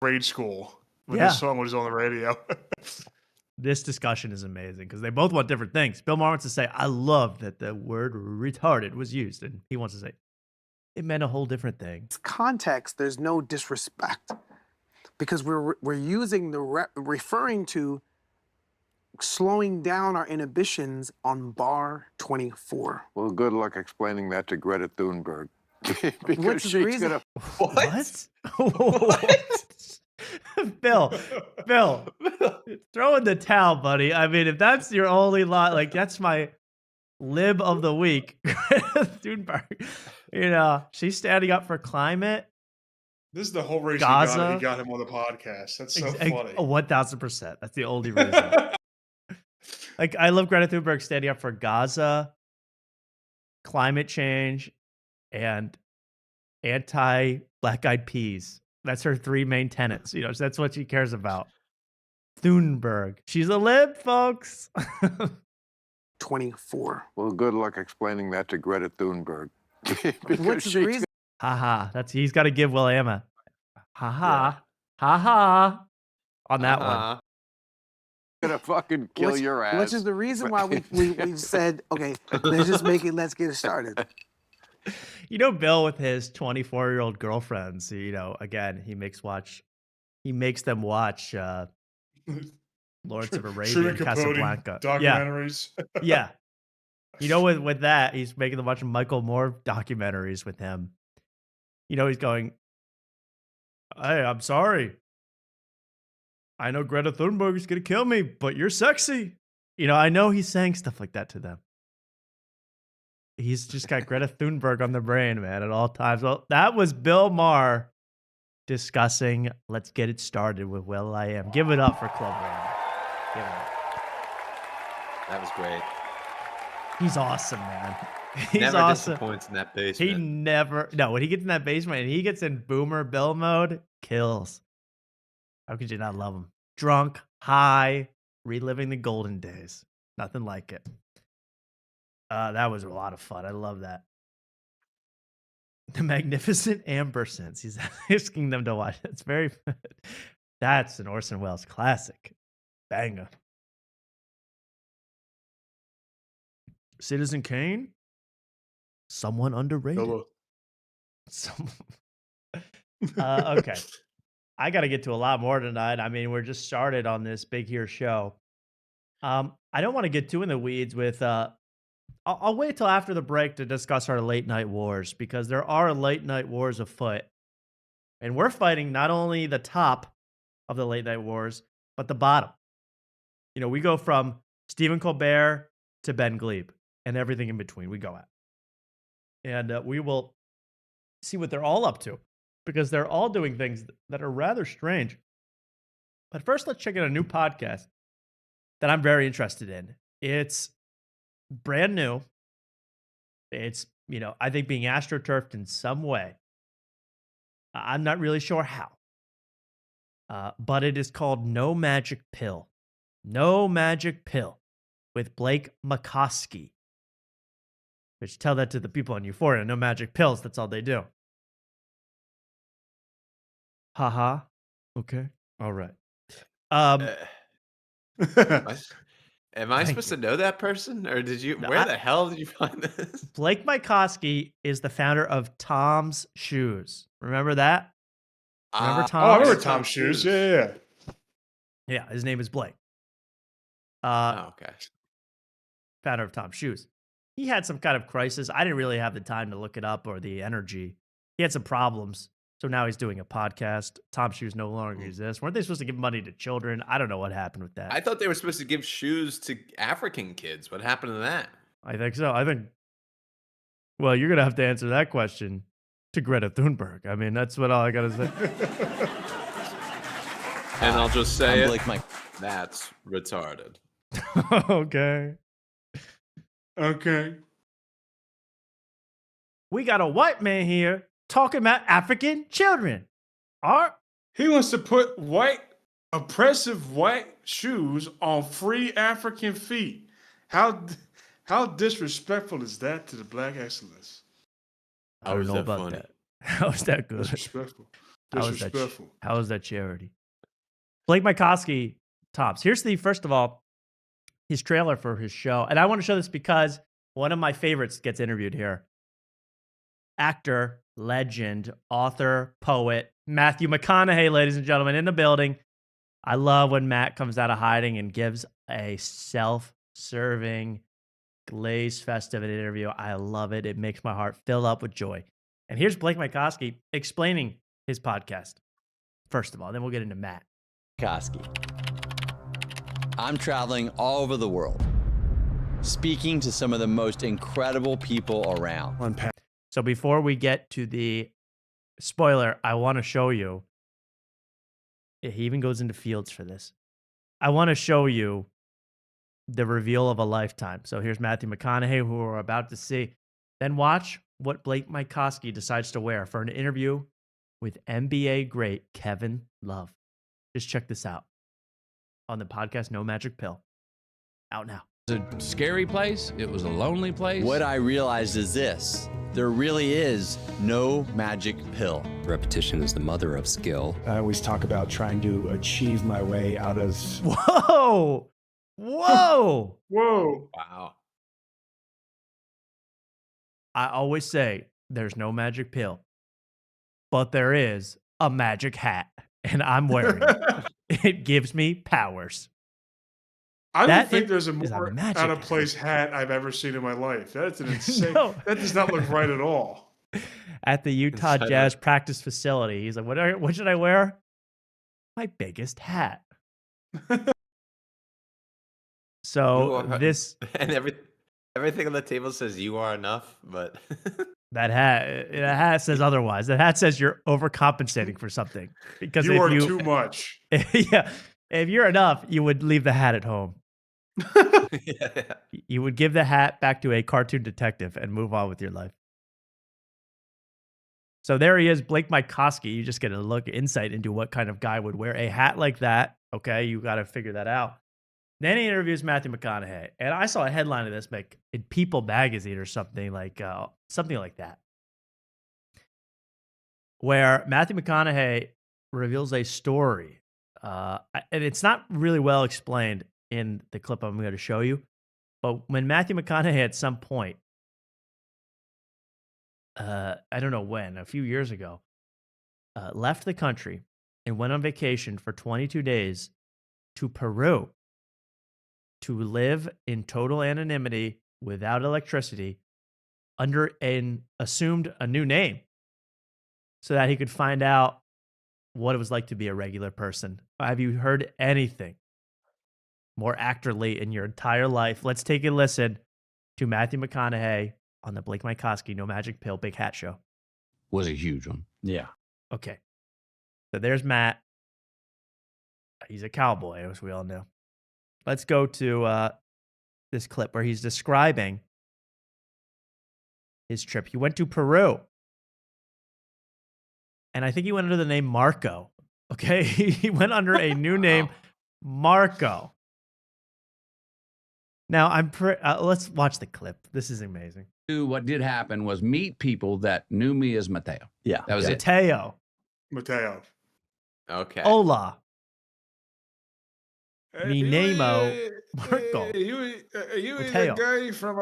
grade school when this song was on the radio. This discussion is amazing because they both want different things. Bill Maher wants to say, I love that the word retarded was used. And he wants to say, it meant a whole different thing. Context, there's no disrespect because we're using referring to slowing down our inhibitions on bar 24. Well, good luck explaining that to Greta Thunberg. Because What's the reason? gonna... What? Bill, throw in the towel, buddy. I mean, if that's your only lot, like that's my lib of the week. Thunberg, she's standing up for climate. This is the whole reason Gaza. he got him on the podcast. That's so funny. 1000%. That's the only reason. Like, I love Greta Thunberg standing up for Gaza, climate change, and anti-Black Eyed Peas. That's her three main tenets. So that's what she cares about. Thunberg. She's a lib, folks. 24. Well, good luck explaining that to Greta Thunberg. What's the reason? Haha. He's got to give Will.i.am a haha. Haha. On that one. Gonna fucking kill your ass. Which is the reason why we said, okay, let's get it started. Bill with his 24-year-old girlfriends, again, he makes them watch Lawrence of Arabia and Casablanca. Documentaries. Yeah. With that, he's making them watch Michael Moore documentaries with him. He's going, hey, I'm sorry. I know Greta Thunberg is going to kill me, but you're sexy. I know he's saying stuff like that to them. He's just got Greta Thunberg on the brain, man, at all times. Well, that was Bill Maher discussing Let's Get It Started with Will.i.am. Give it up for Club Band. Give it up. That was great. He's awesome, man. He's never awesome. Disappoints in that basement. When he gets in that basement and he gets in Boomer Bill mode, kills. How could you not love him? Drunk, high, reliving the golden days. Nothing like it. That was a lot of fun. I love that. The Magnificent Ambersons. He's asking them to watch. It's very. That's an Orson Welles classic. Banger. Citizen Kane. Someone underrated. Okay. I got to get to a lot more tonight. I mean, we're just started on this Big Here show. I don't want to get too in the weeds with. I'll wait till after the break to discuss our late night wars because there are late night wars afoot, and we're fighting not only the top of the late night wars but the bottom. We go from Stephen Colbert to Ben Gleib and everything in between. We go at, and we will see what they're all up to. Because they're all doing things that are rather strange. But first, let's check out a new podcast that I'm very interested in. It's brand new. It's, I think being astroturfed in some way. I'm not really sure how. But it is called No Magic Pill. No Magic Pill with Blake McConaughey. Which tell that to the people on Euphoria. No magic pills. That's all they do. Haha. Okay. All right. Am I supposed to know that person, or did you? Where the hell did you find this? Blake McConaughey is the founder of Tom's Shoes. Remember that? Remember Tom? I remember Tom's Shoes. Yeah. Yeah. His name is Blake. Okay. Founder of Tom's Shoes. He had some kind of crisis. I didn't really have the time to look it up or the energy. He had some problems. So now he's doing a podcast. Tom's Shoes no longer exists. Weren't they supposed to give money to children? I don't know what happened with that. I thought they were supposed to give shoes to African kids. What happened to that? I think so. Well, you're going to have to answer that question to Greta Thunberg. I mean, that's what all I got to say. And I'll just say I'm it. Blake That's retarded. Okay. Okay. We got a white man here talking about African children. Art? He wants to put oppressive white shoes on free African feet. How disrespectful is that to the black excellence? I don't know about that. How is that good? Disrespectful. How is that Disrespectful. how is that charity? Blake McConaughey tops. Here's first of all, his trailer for his show. And I want to show this because one of my favorites gets interviewed here. Actor, legend, author, poet, Matthew McConaughey, ladies and gentlemen, in the building. I love when Matt comes out of hiding and gives a self-serving, glazed festive interview. I love it. It makes my heart fill up with joy. And here's Blake McConaughey explaining his podcast. First of all, then we'll get into Matt. Koski. I'm traveling all over the world, speaking to some of the most incredible people around. So before we get to the spoiler, I want to show you. He even goes into fields for this. I want to show you the reveal of a lifetime. So here's Matthew McConaughey, who we're about to see. Then watch what Blake McConaughey decides to wear for an interview with NBA great Kevin Love. Just check this out on the podcast No Magic Pill. Out now. It was a scary place. It was a lonely place. What I realized is this: there really is no magic pill. Repetition is the mother of skill. I always talk about trying to achieve my way out of. Whoa! Whoa! Whoa! Wow. I always say there's no magic pill, but there is a magic hat, and I'm wearing it. It gives me powers. I don't That think is- there's a is a more magic out of place hat I've ever seen in my life. That's an insane. No. That does not look right at all. At the Utah Inside Jazz practice facility. He's like, what should I wear? My biggest hat. So You are- this and everything on the table says you are enough, but that hat says otherwise. That hat says you're overcompensating for something. Because You if are you too much. yeah, if you're enough, you would leave the hat at home. You would give the hat back to a cartoon detective and move on with your life. So there he is, Blake McConaughey. You just get a insight into what kind of guy would wear a hat like that. Okay, you got to figure that out. Then he interviews Matthew McConaughey, and I saw a headline of this in People magazine or something like that, where Matthew McConaughey reveals a story, and it's not really well explained in the clip I'm going to show you. But when Matthew McConaughey at some point, I don't know when, a few years ago, left the country and went on vacation for 22 days to Peru to live in total anonymity without electricity under assumed a new name so that he could find out what it was like to be a regular person. Have you heard anything more actorly in your entire life? Let's take a listen to Matthew McConaughey on the Blake McConaughey No Magic Pill Big Hat Show. Was a huge one. Yeah. Okay. So there's Matt. He's a cowboy, as we all know. Let's go to this clip where he's describing his trip. He went to Peru. And I think he went under the name Marco. Okay? He went under a new name, Marco. Now, let's watch the clip. This is amazing. What did happen was meet people that knew me as Mateo. Yeah. That was it. Mateo. okay. Hola. Mi nemo. Marco. You Mateo. the guy from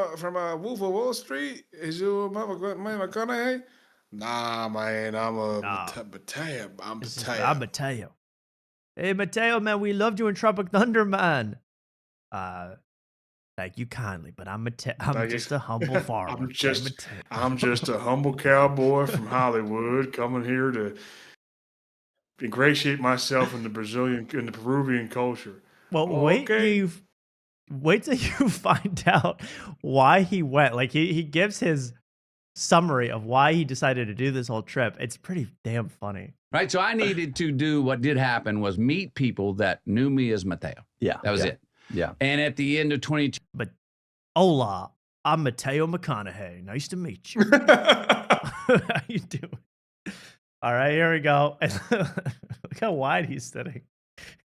Wolf of Wall Street? Is you McConaughey? Nah, man, I'm Mateo. I'm Mateo. I'm Mateo. Hey, Mateo, man, we loved you in Tropic Thunder, man. Thank you kindly, but I'm just a humble farmer. I'm just a humble cowboy from Hollywood coming here to ingratiate myself in the Peruvian culture. Well, wait till you find out why he went. Like he gives his summary of why he decided to do this whole trip. It's pretty damn funny. Right. So I needed to do what did happen was meet people that knew me as Mateo. Yeah. That was it. Yeah. And at the end of 22. But hola, I'm Mateo McConaughey. Nice to meet you. How you doing? All right, here we go. Look how wide he's sitting.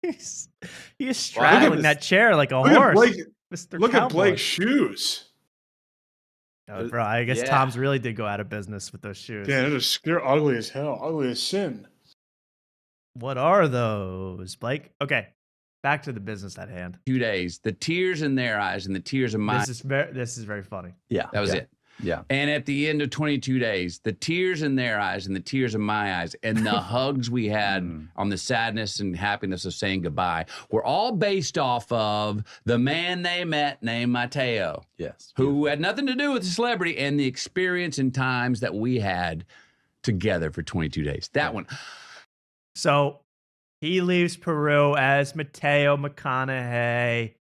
He's straddling that chair like a horse. Look at Blake's shoes. Oh, bro, I guess Tom's really did go out of business with those shoes. Yeah, they're ugly as hell. Ugly as sin. What are those, Blake? Okay, back to the business at hand. 2 days, the tears in their eyes and the tears in mine. This is very funny. Yeah. That was it. Yeah. And at the end of 22 days, the tears in their eyes and the tears in my eyes and the hugs we had on the sadness and happiness of saying goodbye were all based off of the man they met named Mateo. Yes. Who had nothing to do with the celebrity and the experience and times that we had together for 22 days. That one. So he leaves Peru as Mateo McConaughey,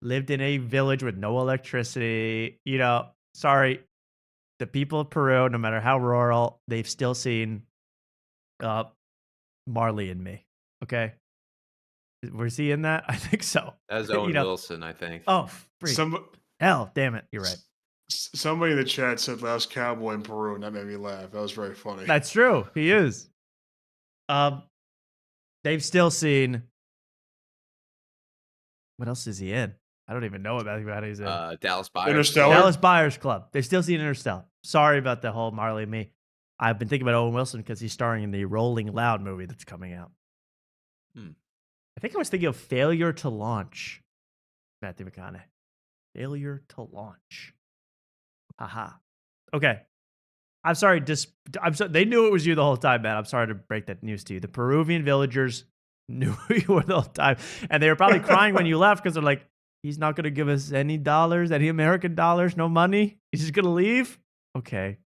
lived in a village with no electricity. You know, sorry. The people of Peru, no matter how rural, they've still seen Marley and Me. Okay, we're seeing that. I think so. As Owen Wilson, I think. Oh, hell, damn it! You're right. Somebody in the chat said last cowboy in Peru, and that made me laugh. That was very funny. That's true. He is. They've still seen. What else is he in? I don't even know what he's in. Dallas Buyers. Interstellar. Dallas Buyers Club. They've still seen Interstellar. Sorry about the whole Marley and Me. I've been thinking about Owen Wilson because he's starring in the Rolling Loud movie that's coming out. I think I was thinking of Failure to Launch. Matthew McConaughey. Failure to Launch. Haha. Okay. I'm sorry. They knew it was you the whole time, man. I'm sorry to break that news to you. The Peruvian villagers knew you were the whole time. And they were probably crying when you left because they're like, he's not going to give us any dollars, any American dollars, no money. He's just going to leave? Okay.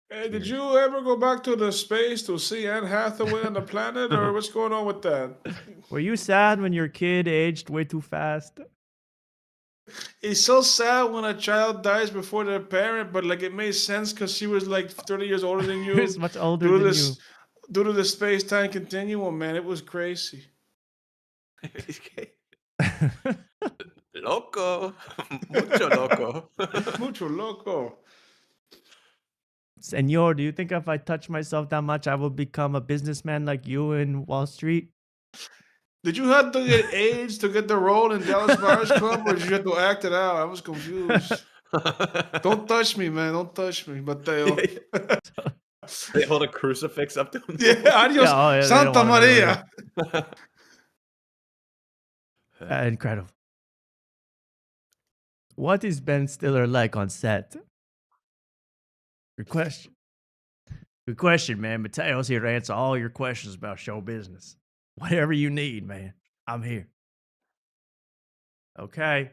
Hey, did you ever go back to the space to see Anne Hathaway on the planet, or what's going on with that? Were you sad when your kid aged way too fast? It's so sad when a child dies before their parent, but like it made sense because she was like 30 years older than you. She's much older than you. Due to the space-time continuum, man, it was crazy. Loco. Mucho loco. Mucho loco. Senor, do you think if I touch myself that much, I will become a businessman like you in Wall Street? Did you have to get AIDS to get the role in Dallas Buyers Club, or did you have to act it out? I was confused. Don't touch me, man. Don't touch me, Mateo. They hold a crucifix up to him. Yeah, adios, Santa Maria. Incredible. What is Ben Stiller like on set? Good question. Good question, man. Mateo's here to answer all your questions about show business. Whatever you need, man. I'm here. Okay.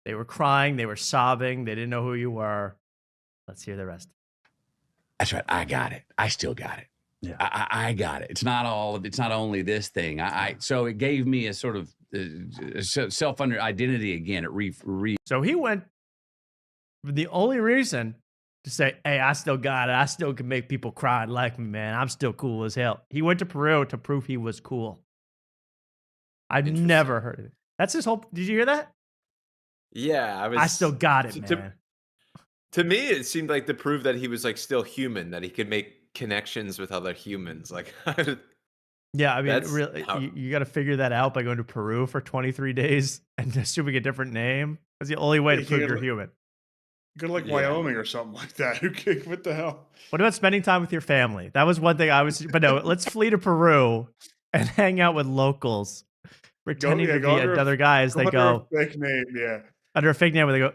They were crying. They were sobbing. They didn't know who you were. Let's hear the rest. That's right. I got it. I still got it. Yeah. I got it. It's not only this thing. So it gave me a sort of self under identity again. So he went for the only reason to say, hey, I still got it. I still can make people cry and like me, man. I'm still cool as hell. He went to Peru to prove he was cool. I've never heard of it. That's his whole. Did you hear that? Yeah, I still got it, man. To me, it seemed like to prove that he was like still human, that he could make connections with other humans. Like, yeah, I mean, really, you got to figure that out by going to Peru for 23 days and assuming a different name. That's the only way to prove you're human. Go to like Wyoming or something like that. What the hell? What about spending time with your family? That was one thing I was. But no, let's flee to Peru and hang out with locals, pretending to be other guys. They go under a fake name, yeah. Under a fake name, where they go,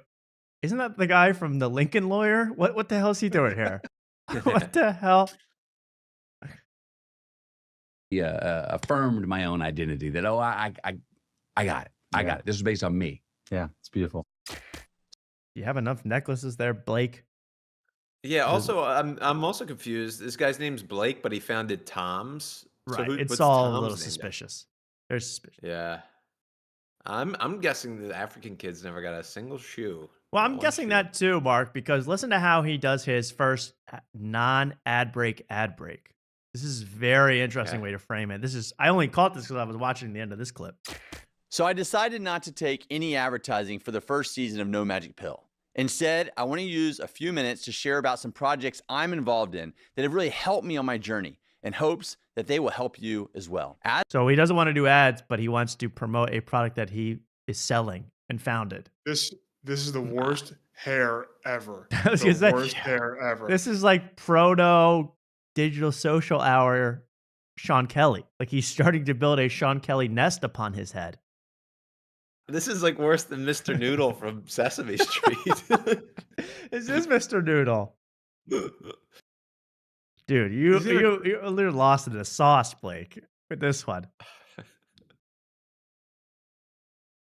isn't that the guy from the Lincoln Lawyer? What the hell is he doing here? What the hell? Yeah, affirmed my own identity that I got it. I got it. This is based on me. Yeah, it's beautiful. You have enough necklaces there, Blake? Yeah. Also, I'm also confused. This guy's name's Blake, but he founded Tom's. Right. So it's all a little suspicious. They're suspicious. Yeah. I'm guessing the African kids never got a single shoe. Well, I'm guessing that too, Mark, because listen to how he does his first non-ad break ad break. This is a very interesting way to frame it. I only caught this because I was watching the end of this clip. So I decided not to take any advertising for the first season of No Magic Pill. Instead, I want to use a few minutes to share about some projects I'm involved in that have really helped me on my journey in hopes that they will help you as well. So he doesn't want to do ads, but he wants to promote a product that he is selling and founded. This is the worst hair ever. I was gonna The say, worst hair ever. This is like proto digital social hour Sean Kelly. Like he's starting to build a Sean Kelly nest upon his head. This is like worse than Mr. Noodle from Sesame Street. This is Mr. Noodle. Dude, you're a little lost in the sauce, Blake, with this one.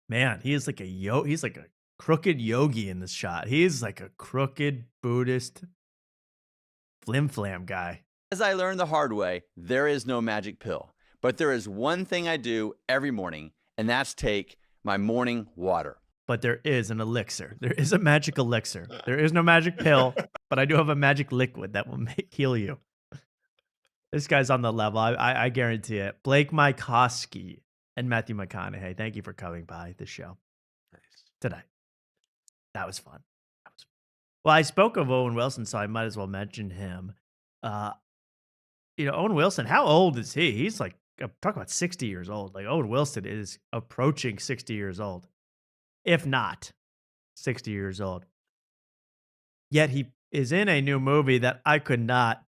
Man, he is like he's like a crooked yogi in this shot. He's like a crooked Buddhist flim-flam guy. As I learned the hard way, there is no magic pill. But there is one thing I do every morning, and that's take my morning water. But there is an elixir. There is a magic elixir. There is no magic pill, but I do have a magic liquid that will heal you. This guy's on the level. I guarantee it. Blake Mykoski and Matthew McConaughey, thank you for coming by the show today. That was fun. Well, I spoke of Owen Wilson, so I might as well mention him. Owen Wilson, how old is he? He's like, I'm talking about 60 years old. Like Owen Wilson is approaching 60 years old, if not 60 years old. Yet he is in a new movie that I could not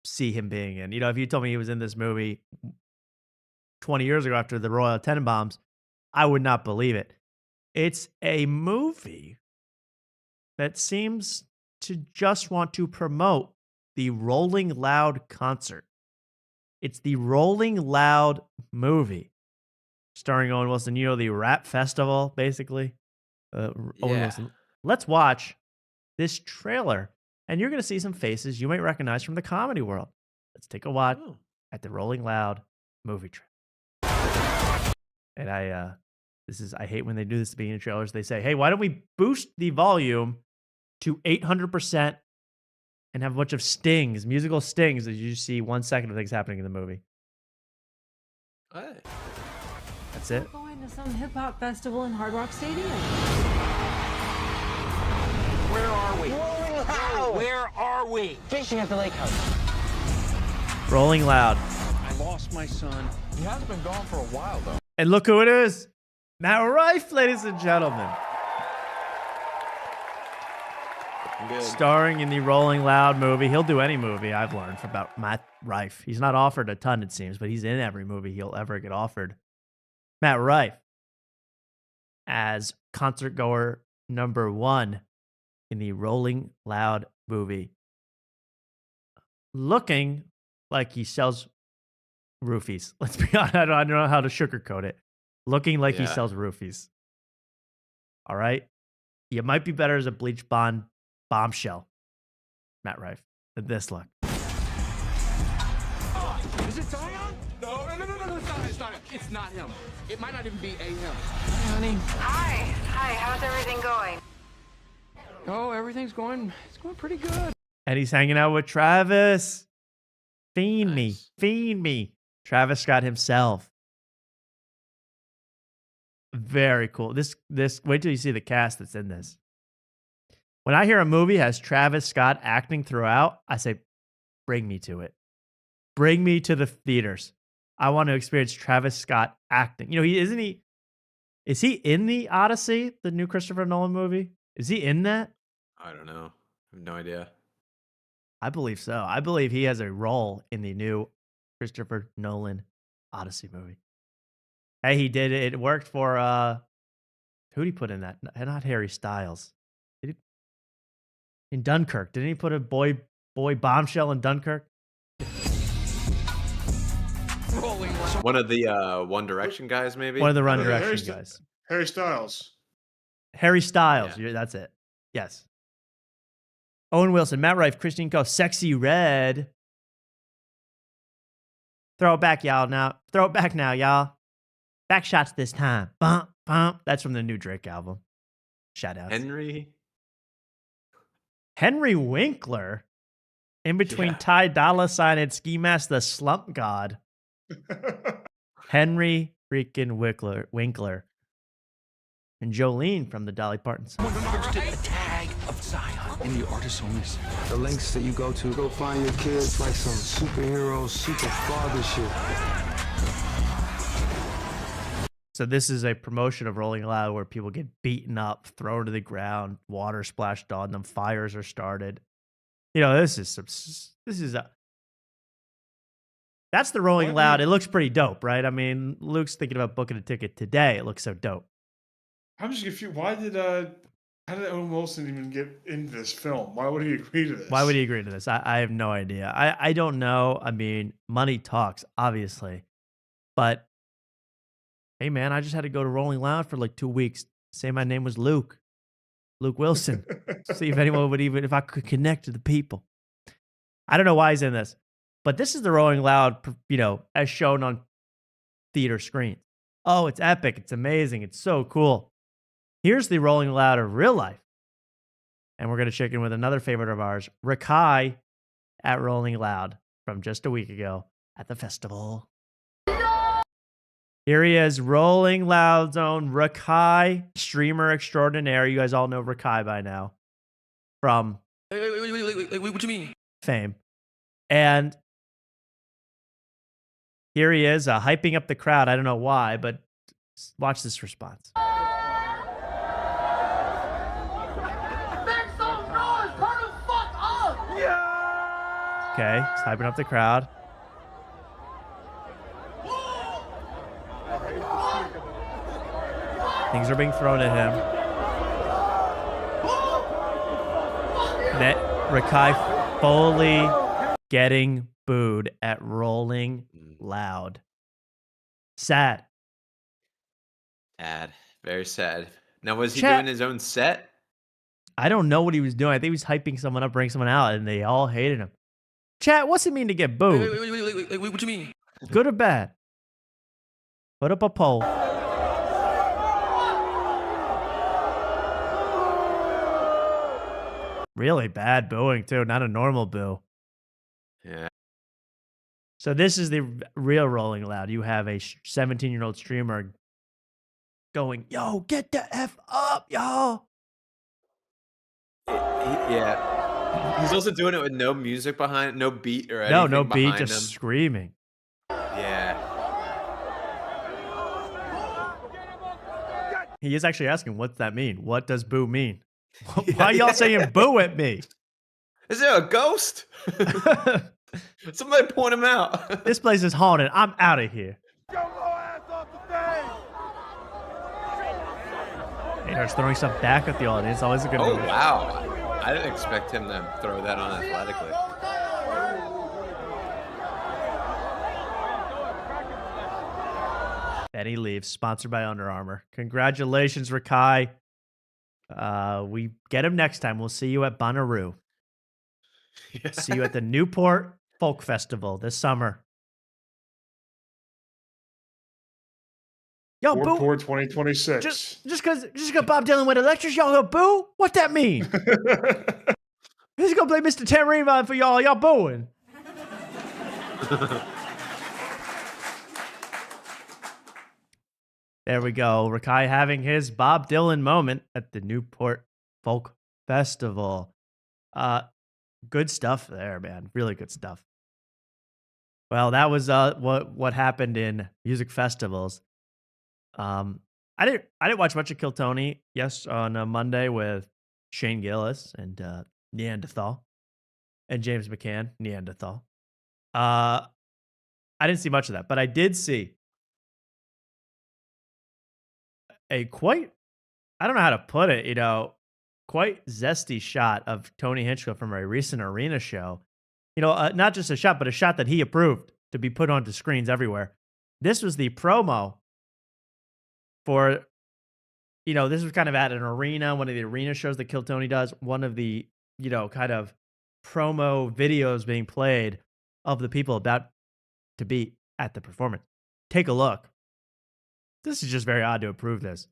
see him being in. If you told me he was in this movie 20 years ago after the Royal Tenenbaums, I would not believe it. It's a movie that seems to just want to promote the Rolling Loud concert. It's the Rolling Loud movie starring Owen Wilson. The rap festival, basically. Owen Wilson. Let's watch this trailer, and you're going to see some faces you might recognize from the comedy world. Let's take a watch at the Rolling Loud movie trailer. And I hate when they do this at the beginning of trailers. They say, hey, why don't we boost the volume to 800% and have a bunch of stings, musical stings, as you see 1 second of things happening in the movie. Hey. That's it. We're going to some hip hop festival in Hard Rock Stadium. Where are we? Rolling Loud. Where are we? Fishing at the lake house. Rolling Loud. I lost my son. He has been gone for a while, though. And look who it is. Matt Rife, ladies and gentlemen. Good. Starring in the Rolling Loud movie. He'll do any movie, I've learned about Matt Rife. He's not offered a ton, it seems, but he's in every movie he'll ever get offered. Matt Rife as concert goer number 1 in the Rolling Loud movie. Looking like he sells roofies. Let's be honest. I don't know how to sugarcoat it. Looking like he sells roofies. All right? You might be better as a bleach blonde bombshell, Matt Rife, than this look. Is it Zion? No, it's not him. It's not him. It might not even be a him. Hi, honey. Hi, how's everything going? Oh, everything's going pretty good. And he's hanging out with Travis. Fiend me. Travis Scott himself. Very cool. This wait till you see the cast that's in this. When I hear a movie has Travis Scott acting throughout, I say, bring me to it. Bring me to the theaters. I want to experience Travis Scott acting. Is he in the Odyssey, the new Christopher Nolan movie? Is he in that? I don't know. I have no idea. I believe so. I believe he has a role in the new Christopher Nolan Odyssey movie. Hey, he did it. It worked for who'd he put in that? Not Harry Styles. In Dunkirk. Didn't he put a boy bombshell in Dunkirk? One of the One Direction guys, maybe? One of the One Direction guys. Harry Styles. Harry Styles. Yeah. That's it. Yes. Owen Wilson, Matt Rife, Christine Cole, Sexy Red. Throw it back, y'all. Now, throw it back now, y'all. Back shots this time. Bump, bump. That's from the new Drake album. Shout out. Henry Winkler, in between Yeah. Ty Dolla $ign and Ski Mask the Slump God. Henry freaking Winkler. And Jolene from the Dolly Parton song. A tag of Zion in the artist only. The links that you go to, go find your kids like some superhero, super father shit. So this is a promotion of Rolling Loud where people get beaten up, thrown to the ground, water splashed on them, fires are started. You know, this is that's the Rolling Loud. It looks pretty dope, right? I mean, Luke's thinking about booking a ticket today. It looks so dope. I'm just confused. How did Owen Wilson even get into this film? Why would he agree to this? Why would he agree to this? I have no idea. I don't know. I mean, money talks, obviously. But, hey, man, I just had to go to Rolling Loud for like 2 weeks. Say my name was Luke Wilson. See if anyone would if I could connect to the people. I don't know why he's in this. But this is the Rolling Loud, you know, as shown on theater screens. Oh, it's epic. It's amazing. It's so cool. Here's the Rolling Loud of real life. And we're going to check in with another favorite of ours, Rakai at Rolling Loud from just a week ago at the festival. Here he is, Rolling Loud's own Rakai, streamer extraordinaire. You guys all know Rakai by now from Wait, what do you mean? fame. And here he is, hyping up the crowd. I don't know why, but watch this response. Okay, he's hyping up the crowd. Things are being thrown at him. That Rakai fully getting booed at Rolling Loud. Sad. Sad. Very sad. Now, was he Chat- doing his own set? I don't know what he was doing. I think he was hyping someone up, bringing someone out, and they all hated him. Chat, what's it mean to get booed? Wait, what do you mean? Good or bad? Put up a poll. Really bad booing, too. Not a normal boo. Yeah. So this is the real Rolling Loud. You have a 17-year-old streamer going, yo, get the F up, y'all. Yeah. He's also doing it with no music behind, no beat or anything. No beat, behind just him. screaming. Yeah. He is actually asking, what's that mean? What does boo mean? Why y'all saying boo at me? Is there a ghost? Somebody point him out. This place is haunted. I'm out of here. He starts throwing stuff back at the audience. Always a good Oh, move. wow. I didn't expect him to throw that on athletically. Then he leaves, sponsored by Under Armour. Congratulations, Rakai. We get him next time. We'll see you at Bonnaroo. Yeah. See you at the Newport Folk Festival this summer. Yo, boo. Port 2026. Just because Bob Dylan went to lectures, y'all go boo? What that mean? He's gonna play Mr. Tambourine for y'all. Y'all booing. There we go. Rakai having his Bob Dylan moment at the Newport Folk Festival. Good stuff there, man. Really good stuff. Well, that was what happened in music festivals. I didn't watch much of Kill Tony. Yes, on a Monday with Shane Gillis and Neanderthal and James McCann, Neanderthal. I didn't see much of that, but I did see a quite, I don't know how to put it, quite zesty shot of Tony Hinchcliffe from a recent arena show. Not just a shot, but a shot that he approved to be put onto screens everywhere. This was the promo for, this was kind of at an arena, one of the arena shows that Kill Tony does, one of the, kind of promo videos being played of the people about to be at the performance. Take a look. This is just very odd to approve this.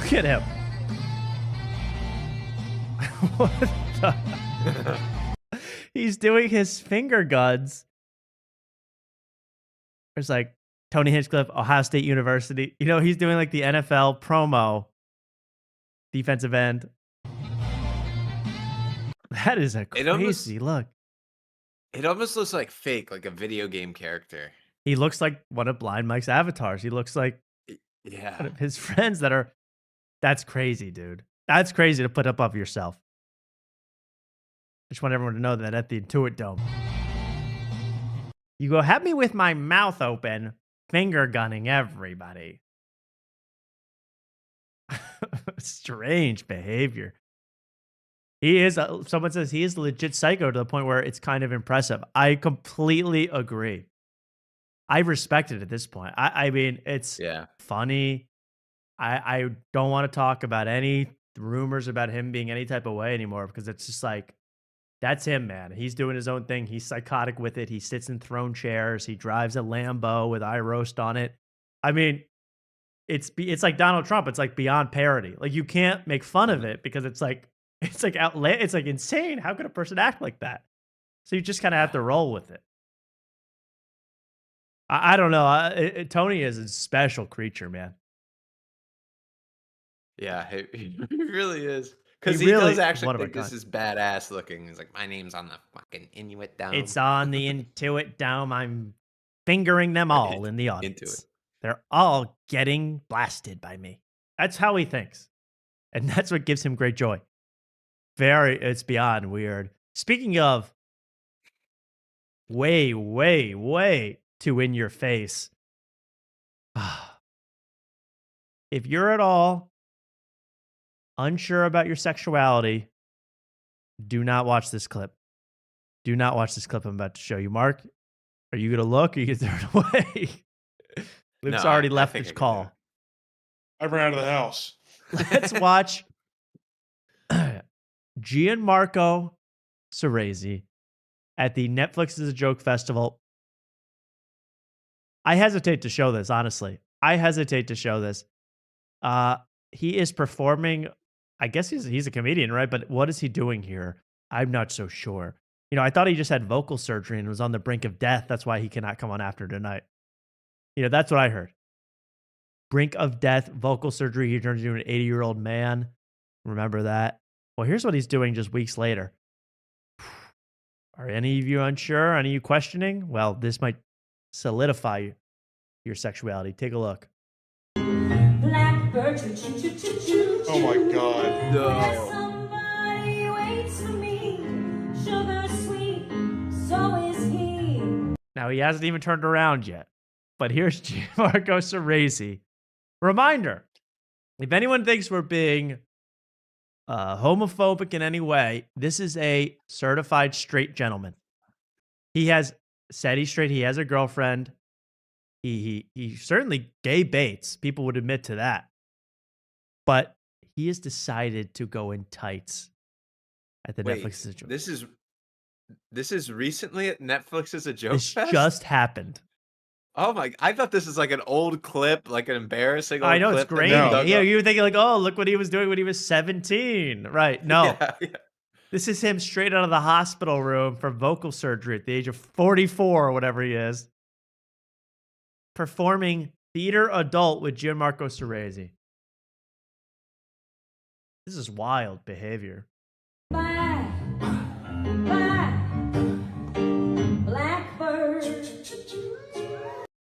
Look at him. What the? He's doing his finger guns. There's like Tony Hinchcliffe, Ohio State University. You know, he's doing like the NFL promo defensive end. That is a crazy look. It almost looks like fake, like a video game character. He looks like one of Blind Mike's avatars. He looks like one of his friends that are. That's crazy, dude. That's crazy to put up of yourself. I just want everyone to know that at the Intuit Dome. You go, have me with my mouth open, finger gunning everybody. Strange behavior. He is, someone says he is a legit psycho to the point where it's kind of impressive. I completely agree. I respect it at this point. I mean, it's funny. I don't want to talk about any rumors about him being any type of way anymore because it's just like, that's him, man. He's doing his own thing. He's psychotic with it. He sits in throne chairs. He drives a Lambo with iRoast on it. I mean, it's like Donald Trump. It's like beyond parody. Like you can't make fun of it because it's like it's like insane. How could a person act like that? So you just kind of have to roll with it. I don't know. Tony is a special creature, man. Yeah, he really is. Because he really does actually think kind. this is badass looking. He's like, my name's on the fucking Inuit Dome. It's on the Intuit Dome. I'm fingering them all in the audience. They're all getting blasted by me. That's how he thinks. And that's what gives him great joy. It's beyond weird. Speaking of way, way, way too in your face. If you're at all unsure about your sexuality, do not watch this clip. Do not watch this clip I'm about to show you. Mark, are you going to look or are you going to throw it away? Luke's already left his call. I ran out of the house. Let's watch Gianmarco Cerezi at the Netflix is a Joke Festival. I hesitate to show this, honestly. I hesitate to show this. He is performing. I guess he's a comedian, right? But what is he doing here? I'm not so sure. You know, I thought he just had vocal surgery and was on the brink of death. That's why he cannot come on After Tonight. You know, that's what I heard. Brink of death, vocal surgery. He turns into an 80-year-old man. Remember that? Well, here's what he's doing just weeks later. Are any of you unsure? Any of you questioning? Well, this might solidify your sexuality. Take a look. Oh my God. No. Now, he hasn't even turned around yet. But here's Gianmarco Cerezi. Reminder, if anyone thinks we're being homophobic in any way, this is a certified straight gentleman. He has said he's straight. He has a girlfriend. He certainly gay baits. People would admit to that. But he has decided to go in tights at the Netflix is a Joke. This is recently at Netflix is a Joke This Fest? just happened. Oh my! I thought this was like an old clip, like an embarrassing. Old I know clip it's great. that Yeah, you were thinking like, oh, look what he was doing when he was 17, right? No, Yeah. this is him straight out of the hospital room for vocal surgery at the age of 44 or whatever he is, performing theater adult with Gianmarco Cerezi. This is wild behavior.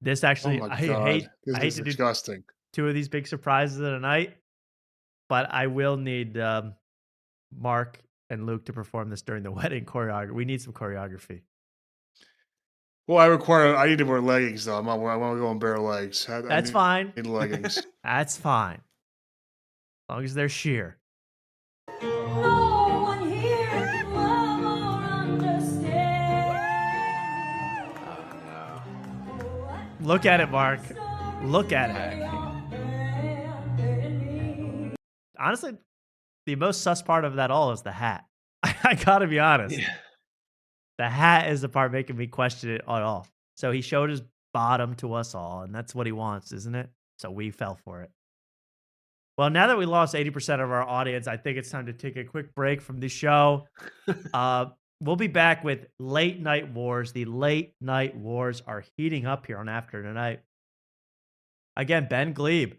This actually, Oh my I God. hate This is to disgusting. do 2 of these big surprises of the night, but I will need Mark and Luke to perform this during the wedding choreography. We need some choreography. Well, I need to wear leggings though. I want to go on bare legs. That's fine. Need leggings. That's fine. As long as they're sheer. Look at it, Mark. Look at it. Honestly, the most sus part of that all is the hat. I gotta be honest. Yeah. The hat is the part making me question it at all. So he showed his bottom to us all, and that's what he wants, isn't it? So we fell for it. Well, now that we lost 80% of our audience, I think it's time to take a quick break from the show. We'll be back with Late Night Wars. The Late Night Wars are heating up here on After Tonight. Again, Ben Gleib,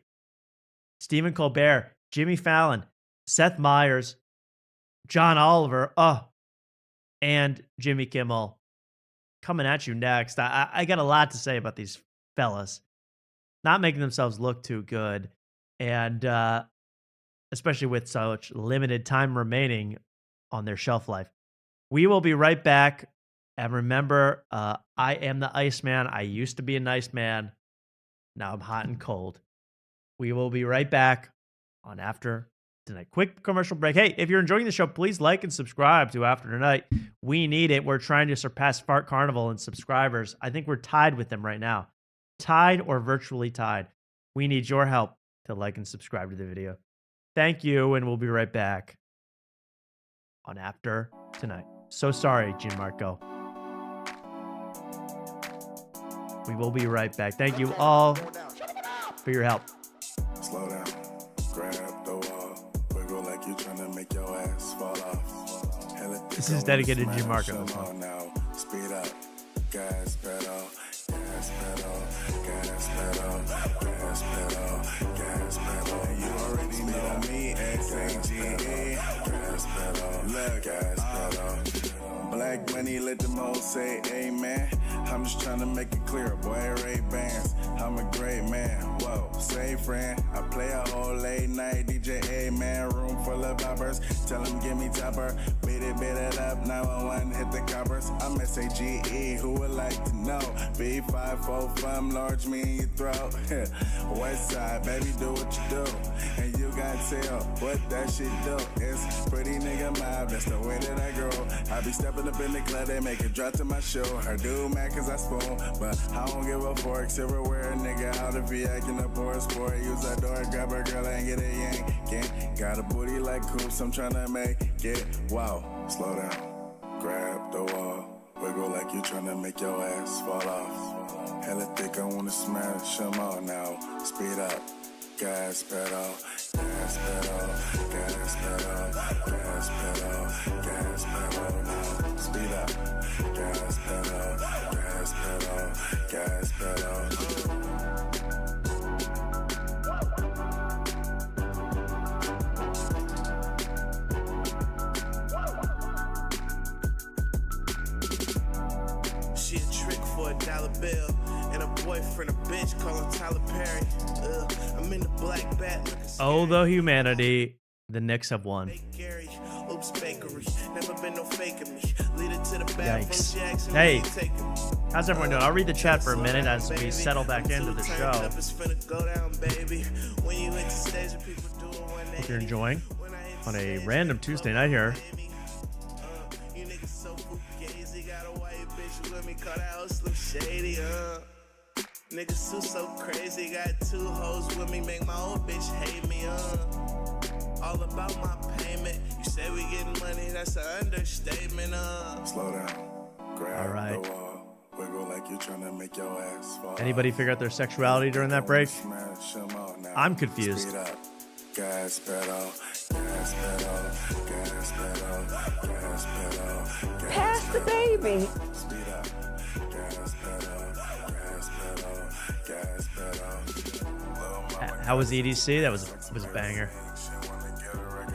Stephen Colbert, Jimmy Fallon, Seth Meyers, John Oliver, and Jimmy Kimmel coming at you next. I got a lot to say about these fellas. Not making themselves look too good. And especially with such limited time remaining on their shelf life. We will be right back. And remember, I am the Iceman. I used to be a nice man. Now I'm hot and cold. We will be right back on After Tonight. Quick commercial break. Hey, if you're enjoying the show, please like and subscribe to After Tonight. We need it. We're trying to surpass Fart Carnival in subscribers. I think we're tied with them right now. Tied or virtually tied. We need your help to like and subscribe to the video. Thank you, and we'll be right back on After Tonight. So sorry, Gianmarco. We will be right back. Thank you all for your help. Slow down, grab the wall, wiggle like you're trying to make your ass fall off. This is dedicated to Gianmarco. Now, speed up, gas pedal, gas pedal, gas pedal, gas pedal, gas pedal. You already know me, S-A-G-E. Gas pedal, look, gas pedal. Black money, let them all say amen. I'm just trying to make it clear, boy, Ray-Bans. I'm a great man, whoa, say friend. I play a whole late night DJ, man, room full of boppers. Tell them give me topper, beat it up, 911, hit the coppers. I'm S-A-G-E, who would like to know? B545, large me in your throat. West side, baby, do what you do. And you got tell what that shit do. It's pretty nigga mob, that's the way that I grow. I be stepping up in the club, they make it drop to my show. Her dude mad cause I spoon, but I don't give a fork. Silverware, nigga, out if he acting up for a sport. Use that door, grab her girl and get a yank. Got a booty like coops, I'm tryna make it. Wow, slow down, grab the wall, wiggle like you tryna make your ass fall off. Hella thick, I wanna smash them all now. Speed up, gas pedal, gas pedal, gas pedal, gas pedal, gas pedal now. Speed up, gas pedal, gas pedal, gas pedal. She a trick for $1 bill, and a boyfriend a bitch call him Tyler Perry. I'm in the black bat looking Oh, the humanity. The Knicks have won. Oops, bakery. Never been no faking me. Lead it to the bathroom. Yikes. Hey, how's everyone doing? I'll read the chat for a minute as we settle back into the show. Hope you're enjoying on a random Tuesday night here. Niggas so crazy, got 2 hoes with me, make my old bitch hate me, all about my payment. You say we getting money, that's an understatement, Slow down, grab the wall, wiggle like you tryna make your ass fall. Anybody figure out their sexuality during that break? I'm confused. Gas pedal, gas pedal, gas pedal, gas pedal, Pass the baby. Speed up, gas pedal, gas pedal, gas pedal. How was EDC? That was a banger.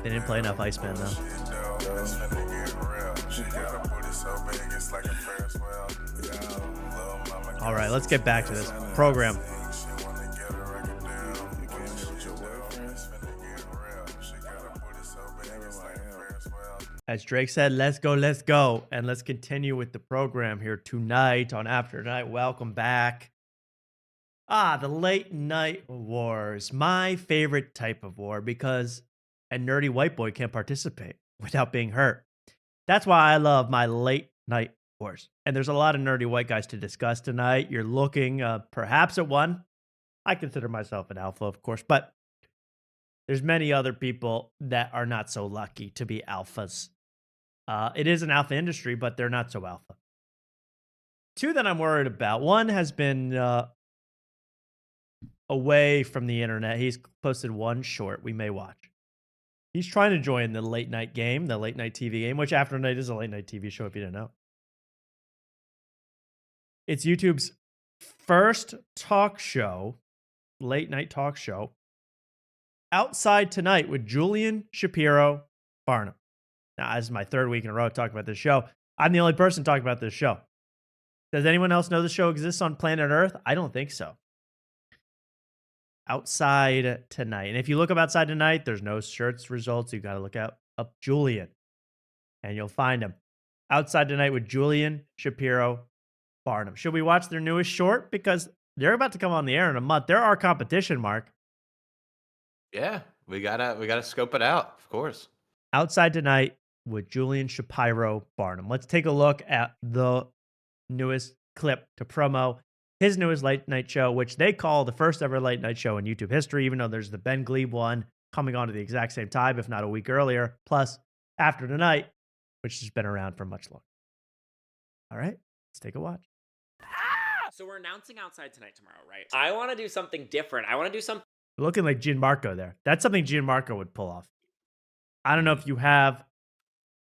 They didn't play enough Iceman though. All right, let's get back to this program. As Drake said, let's go. And let's continue with the program here tonight on After Night. Welcome back. The late night wars. My favorite type of war because a nerdy white boy can't participate without being hurt. That's why I love my late night wars. And there's a lot of nerdy white guys to discuss tonight. You're looking perhaps at one. I consider myself an alpha, of course, but there's many other people that are not so lucky to be alphas. It is an alpha industry, but they're not so alpha. 2 that I'm worried about. One has been away from the internet. He's posted one short we may watch. He's trying to join the late night game, the late night TV game, which After Night is a late night TV show if you didn't know. It's YouTube's first talk show, late night talk show, Outside Tonight with Julian Shapiro Barnum. Now, this is my third week in a row talking about this show. I'm the only person talking about this show. Does anyone else know the show exists on planet Earth? I don't think so. Outside Tonight. And if you look up Outside Tonight, there's no search results. You got to look up Julian, and you'll find him. Outside Tonight with Julian Shapiro Barnum. Should we watch their newest short? Because they're about to come on the air in a month. They're our competition, Mark. Yeah, we gotta scope it out, of course. Outside Tonight with Julian Shapiro Barnum. Let's take a look at the newest clip to promo his newest late night show, which they call the first ever late night show in YouTube history, even though there's the Ben Gleib one coming on at the exact same time, if not a week earlier, plus After Tonight, which has been around for much longer. All right, let's take a watch. So we're announcing Outside Tonight tomorrow, right? I want to do something different. I want to do something Looking like Gianmarco there. That's something Gianmarco would pull off. I don't know if you have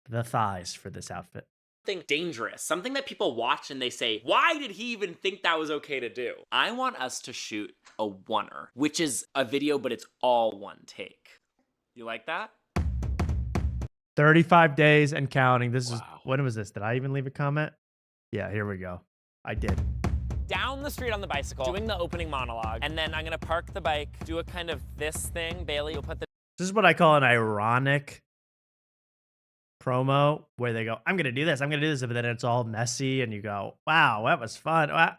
the thighs for this outfit. dangerous, something that people watch and they say, why did he even think that was okay to do? I want us to shoot a oneer, which is a video, but it's all one take. You like that? 35 days and counting. This is, when was this? Did I even leave a comment? Yeah, here we go. I did. Down the street on the bicycle, doing the opening monologue, and then I'm gonna park the bike, do a kind of this thing. Bailey, you'll put the... This is what I call an ironic promo, where they go, I'm gonna do this, but then it's all messy, and you go, wow, that was fun. Wow,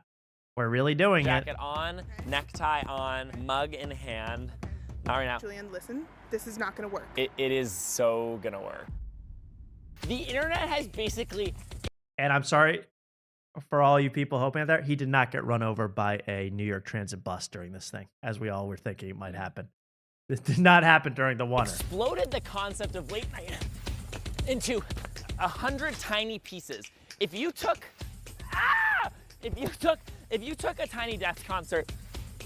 we're really doing jacket on, necktie on, mug in hand. Not right now. Julian, listen, this is not gonna work. It is so gonna work. The internet has basically... And I'm sorry for all you people hoping out there, he did not get run over by a New York Transit bus during this thing, as we all were thinking it might happen. This did not happen during the oneer. Exploded the concept of late night into 100 tiny pieces. If you took a Tiny Death concert,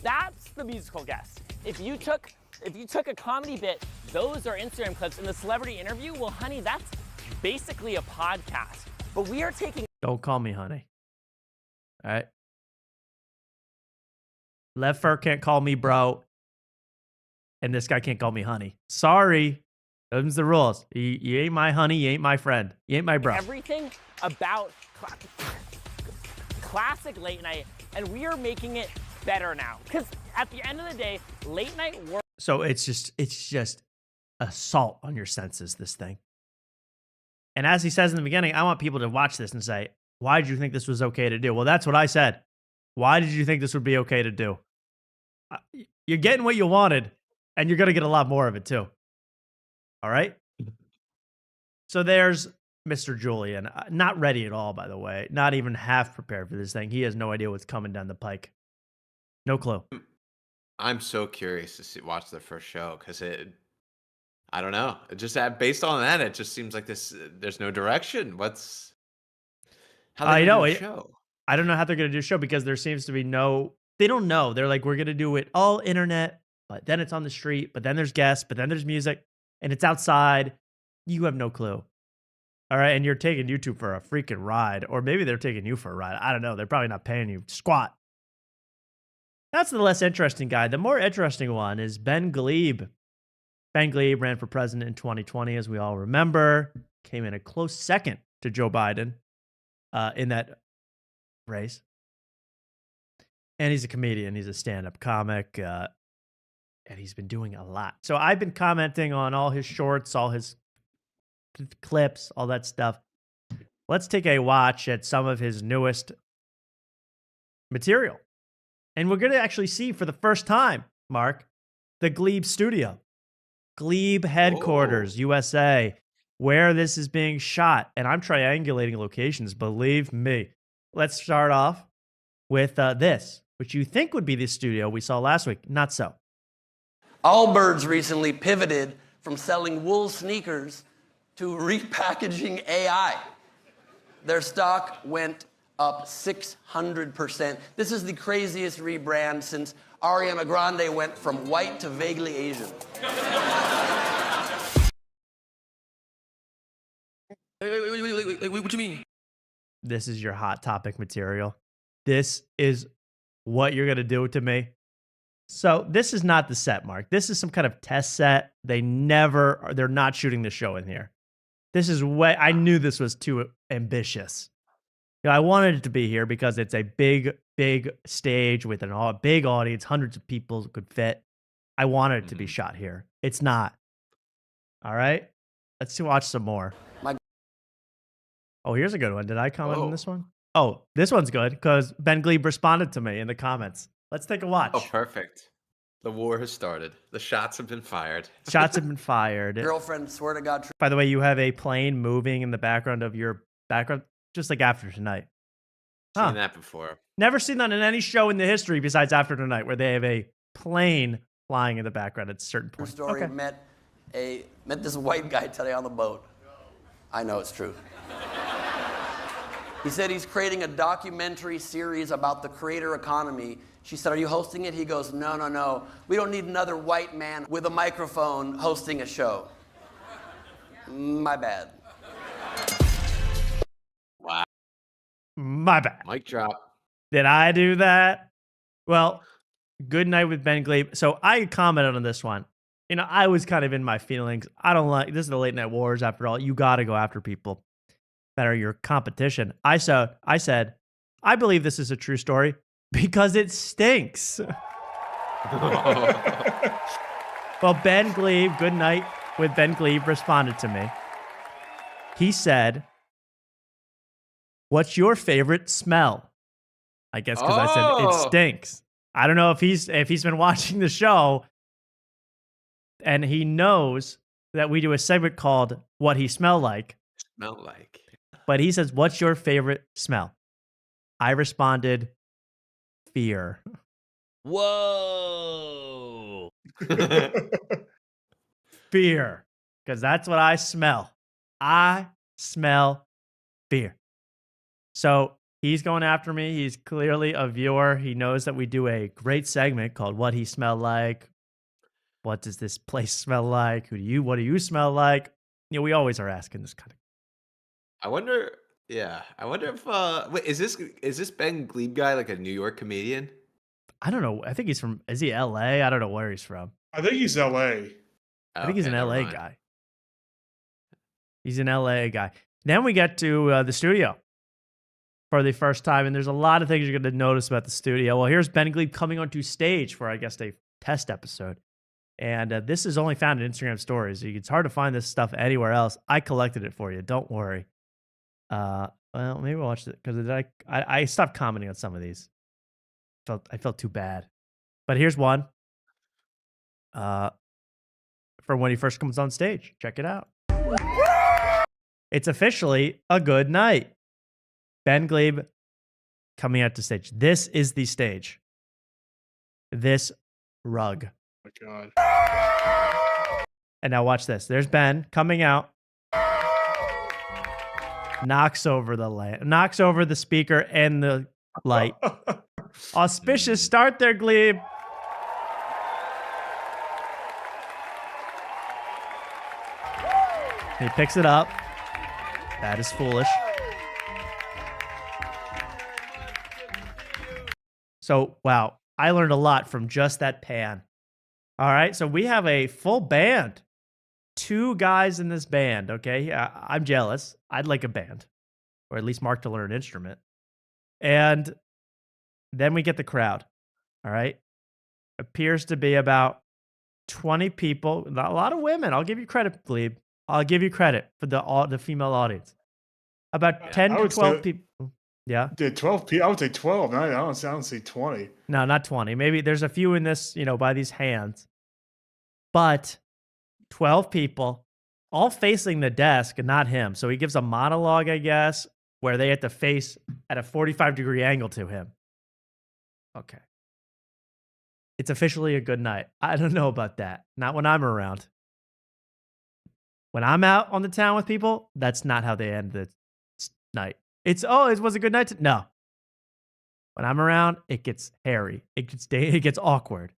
that's the musical guest. If you took a comedy bit, those are Instagram clips, and the celebrity interview, well, honey, that's basically a podcast. But we are taking... Don't call me honey. All right? Lev Fur can't call me bro, and this guy can't call me honey. Sorry. Them's the rules. You ain't my honey, you ain't my friend. You ain't my bro. Everything about classic late night, and we are making it better now. Because at the end of the day, late night work... So it's just assault on your senses, this thing. And as he says in the beginning, I want people to watch this and say, why did you think this was okay to do? Well, that's what I said. Why did you think this would be okay to do? You're getting what you wanted, and you're going to get a lot more of it too. All right? So there's Mr. Julian. Not ready at all, by the way. Not even half prepared for this thing. He has no idea what's coming down the pike. No clue. I'm so curious to watch the first show because I don't know. It just based on that, it just seems like there's no direction. How I know it. I don't know how they're going to do a show because there seems to be they don't know. They're like, we're going to do it all internet, but then it's on the street, but then there's guests, but then there's music, and it's outside. You have no clue. All right. And you're taking YouTube for a freaking ride, or maybe they're taking you for a ride. I don't know. They're probably not paying you squat. That's the less interesting guy. The more interesting one is Ben Gleib. Ben Gleib ran for president in 2020, as we all remember. Came in a close second to Joe Biden in that race. And he's a comedian. He's a stand-up comic. And he's been doing a lot. So I've been commenting on all his shorts, all his clips, all that stuff. Let's take a watch at some of his newest material. And we're going to actually see for the first time, Mark, the Gleib studio. Gleib headquarters, USA, where this is being shot. And I'm triangulating locations, believe me. Let's start off with this, which you think would be the studio we saw last week. Not so. Allbirds recently pivoted from selling wool sneakers to repackaging AI. Their stock went up 600%. This is the craziest rebrand since Ariana Grande went from white to vaguely Asian. Wait, what you mean? This is your hot topic material. This is what you're going to do to me. So this is not the set, Mark. This is some kind of test set. They're not shooting the show in here. This is I knew this was too ambitious. You know, I wanted it to be here because it's a big stage with a big audience, hundreds of people could fit. I wanted it to be shot here. It's not. All right? Let's watch some more. Oh, here's a good one. Did I comment on this one? Oh, this one's good because Ben Gleib responded to me in the comments. Let's take a watch. Oh, perfect. The war has started. The shots have been fired. Shots have been fired. Girlfriend, swear to God. By the way, you have a plane moving in the background of your background, just like After Tonight. Seen that before. Never seen that in any show in the history besides After Tonight, where they have a plane flying in the background at a certain True point. story. Okay. Met this white guy today on the boat. I know it's true. He said he's creating a documentary series about the creator economy. She said, "Are you hosting it?" He goes, No. We don't need another white man with a microphone hosting a show." My bad. Wow. My bad. Mic drop. Did I do that? Well, good night with Ben Gleib. So I commented on this one. You know, I was kind of in my feelings. I don't like this is the late night wars after all. You got to go after people that are your competition. I said, I believe this is a true story because it stinks. Well, Ben Gleib, good night with Ben Gleib, responded to me. He said, "What's your favorite smell?" I guess because I said it stinks. I don't know if he's been watching the show and he knows that we do a segment called "What He Smell Like." Smell like. But he says, "What's your favorite smell?" I responded, "Fear." Whoa. Fear. Because that's what I smell. I smell fear. So he's going after me. He's clearly a viewer. He knows that we do a great segment called "What He Smelled Like." What does this place smell like? What do you smell like? You know, we always are asking this kind of. I wonder if wait, is this Ben Gleib guy like a New York comedian? I don't know. I think is he LA? I don't know where he's from. I think he's LA. I think he's an LA guy. He's an LA guy. Then we get to the studio for the first time, and there's a lot of things you're going to notice about the studio. Well, here's Ben Gleib coming onto stage for, I guess, a test episode. And this is only found in Instagram stories. It's hard to find this stuff anywhere else. I collected it for you. Don't worry. Well, maybe we'll watch it because I stopped commenting on some of these. I felt too bad. But here's one. For when he first comes on stage. Check it out. It's officially a good night. Ben Gleib coming out to stage. This is the stage. This rug. Oh my God. And now watch this. There's Ben coming out. Knocks over the speaker and the light. Auspicious start there, Gleib. He picks it up. That is foolish. So, wow, I learned a lot from just that pan. All right, so we have a full band. 2 guys in this band, okay? I'm jealous. I'd like a band, or at least Mark to learn an instrument. And then we get the crowd, all right? Appears to be about 20 people, not a lot of women. I'll give you credit, Gleib. I'll give you credit for the female audience. About 10 to 12 people. Yeah? 12 people. I would say 12. I don't see 20. No, not 20. Maybe there's a few in this, by these hands. But 12 people, all facing the desk and not him. So he gives a monologue, I guess, where they have to face at a 45-degree angle to him. Okay. It's officially a good night. I don't know about that. Not when I'm around. When I'm out on the town with people, that's not how they end the night. It was a good night. No. When I'm around, it gets hairy. It gets awkward.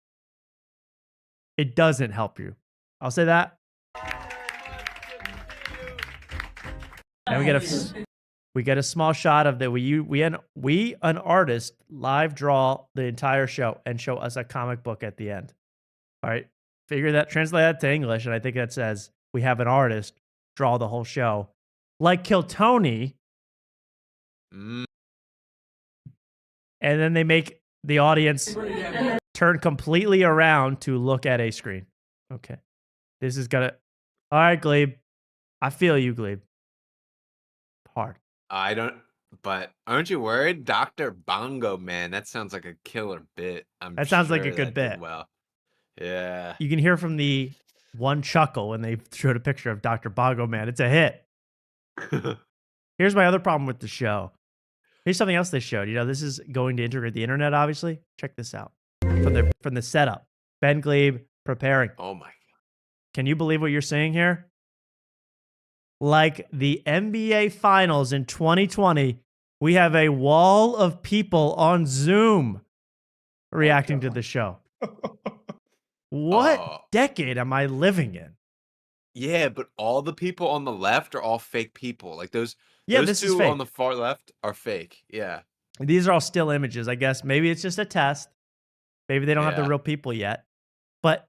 It doesn't help you. I'll say that. Now we get a small shot of that. We an artist live draw the entire show and show us a comic book at the end. All right, translate that to English, and I think that says we have an artist draw the whole show, like Kill Tony. And then they make the audience turn completely around to look at a screen. Okay. This is gonna... All right, Gleib. I feel you, Gleib. Hard. I don't... But aren't you worried? Dr. Bongo Man. That sounds like a killer bit. That sounds like a sure good that did bit. Well, yeah. You can hear from the one chuckle when they showed a picture of Dr. Bongo Man. It's a hit. Here's my other problem with the show. Here's something else they showed. You know, this is going to integrate the internet, obviously. Check this out. From the setup. Ben Gleib preparing. Oh my God. Can you believe what you're seeing here? Like the NBA Finals in 2020, we have a wall of people on Zoom reacting to the show. What decade am I living in? Yeah, but all the people on the left are all fake people. Like those this two is fake. on the far left are fake. Yeah. These are all still images, I guess. Maybe it's just a test. Maybe they don't have the Yeah. real people yet. But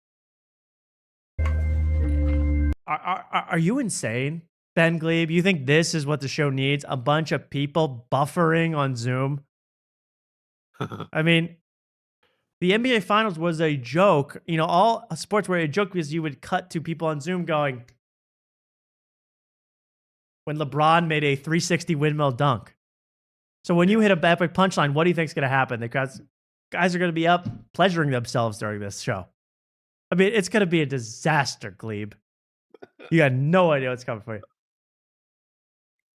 are you insane, Ben Gleib? You think this is what the show needs? A bunch of people buffering on Zoom? I mean, the NBA Finals was a joke. You know, all sports were a joke because you would cut to people on Zoom going, when LeBron made a 360 windmill dunk. So when you hit a epic punchline, what do you think is going to happen? The guys are going to be up pleasuring themselves during this show. I mean, it's going to be a disaster, Gleib. You got no idea what's coming for you.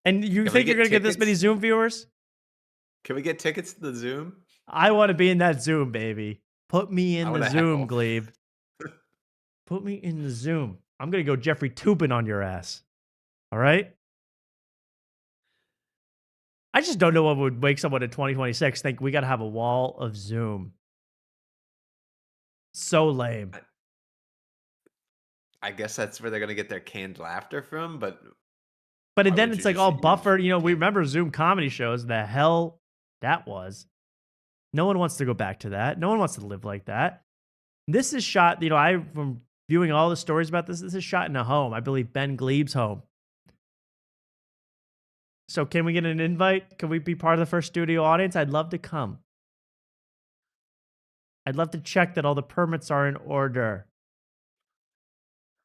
And you Can we think you're get going to get this many tickets? Zoom viewers? Can we get tickets to the Zoom? I want to be in that Zoom, baby. Put me in I the wanna Zoom, heckle. Gleib. Put me in the Zoom. I'm going to go Jeffrey Toobin on your ass. All right? I just don't know what would make someone in 2026 think we got to have a wall of Zoom. So lame. I guess that's where they're gonna get their canned laughter from, but But why then would it's you like just all use- buffered. You know, we remember Zoom comedy shows. The hell that was. No one wants to go back to that. No one wants to live like that. This is shot, you know, from viewing all the stories about this is shot in a home. I believe Ben Gleib's home. So can we get an invite? Can we be part of the first studio audience? I'd love to come. I'd love to check that all the permits are in order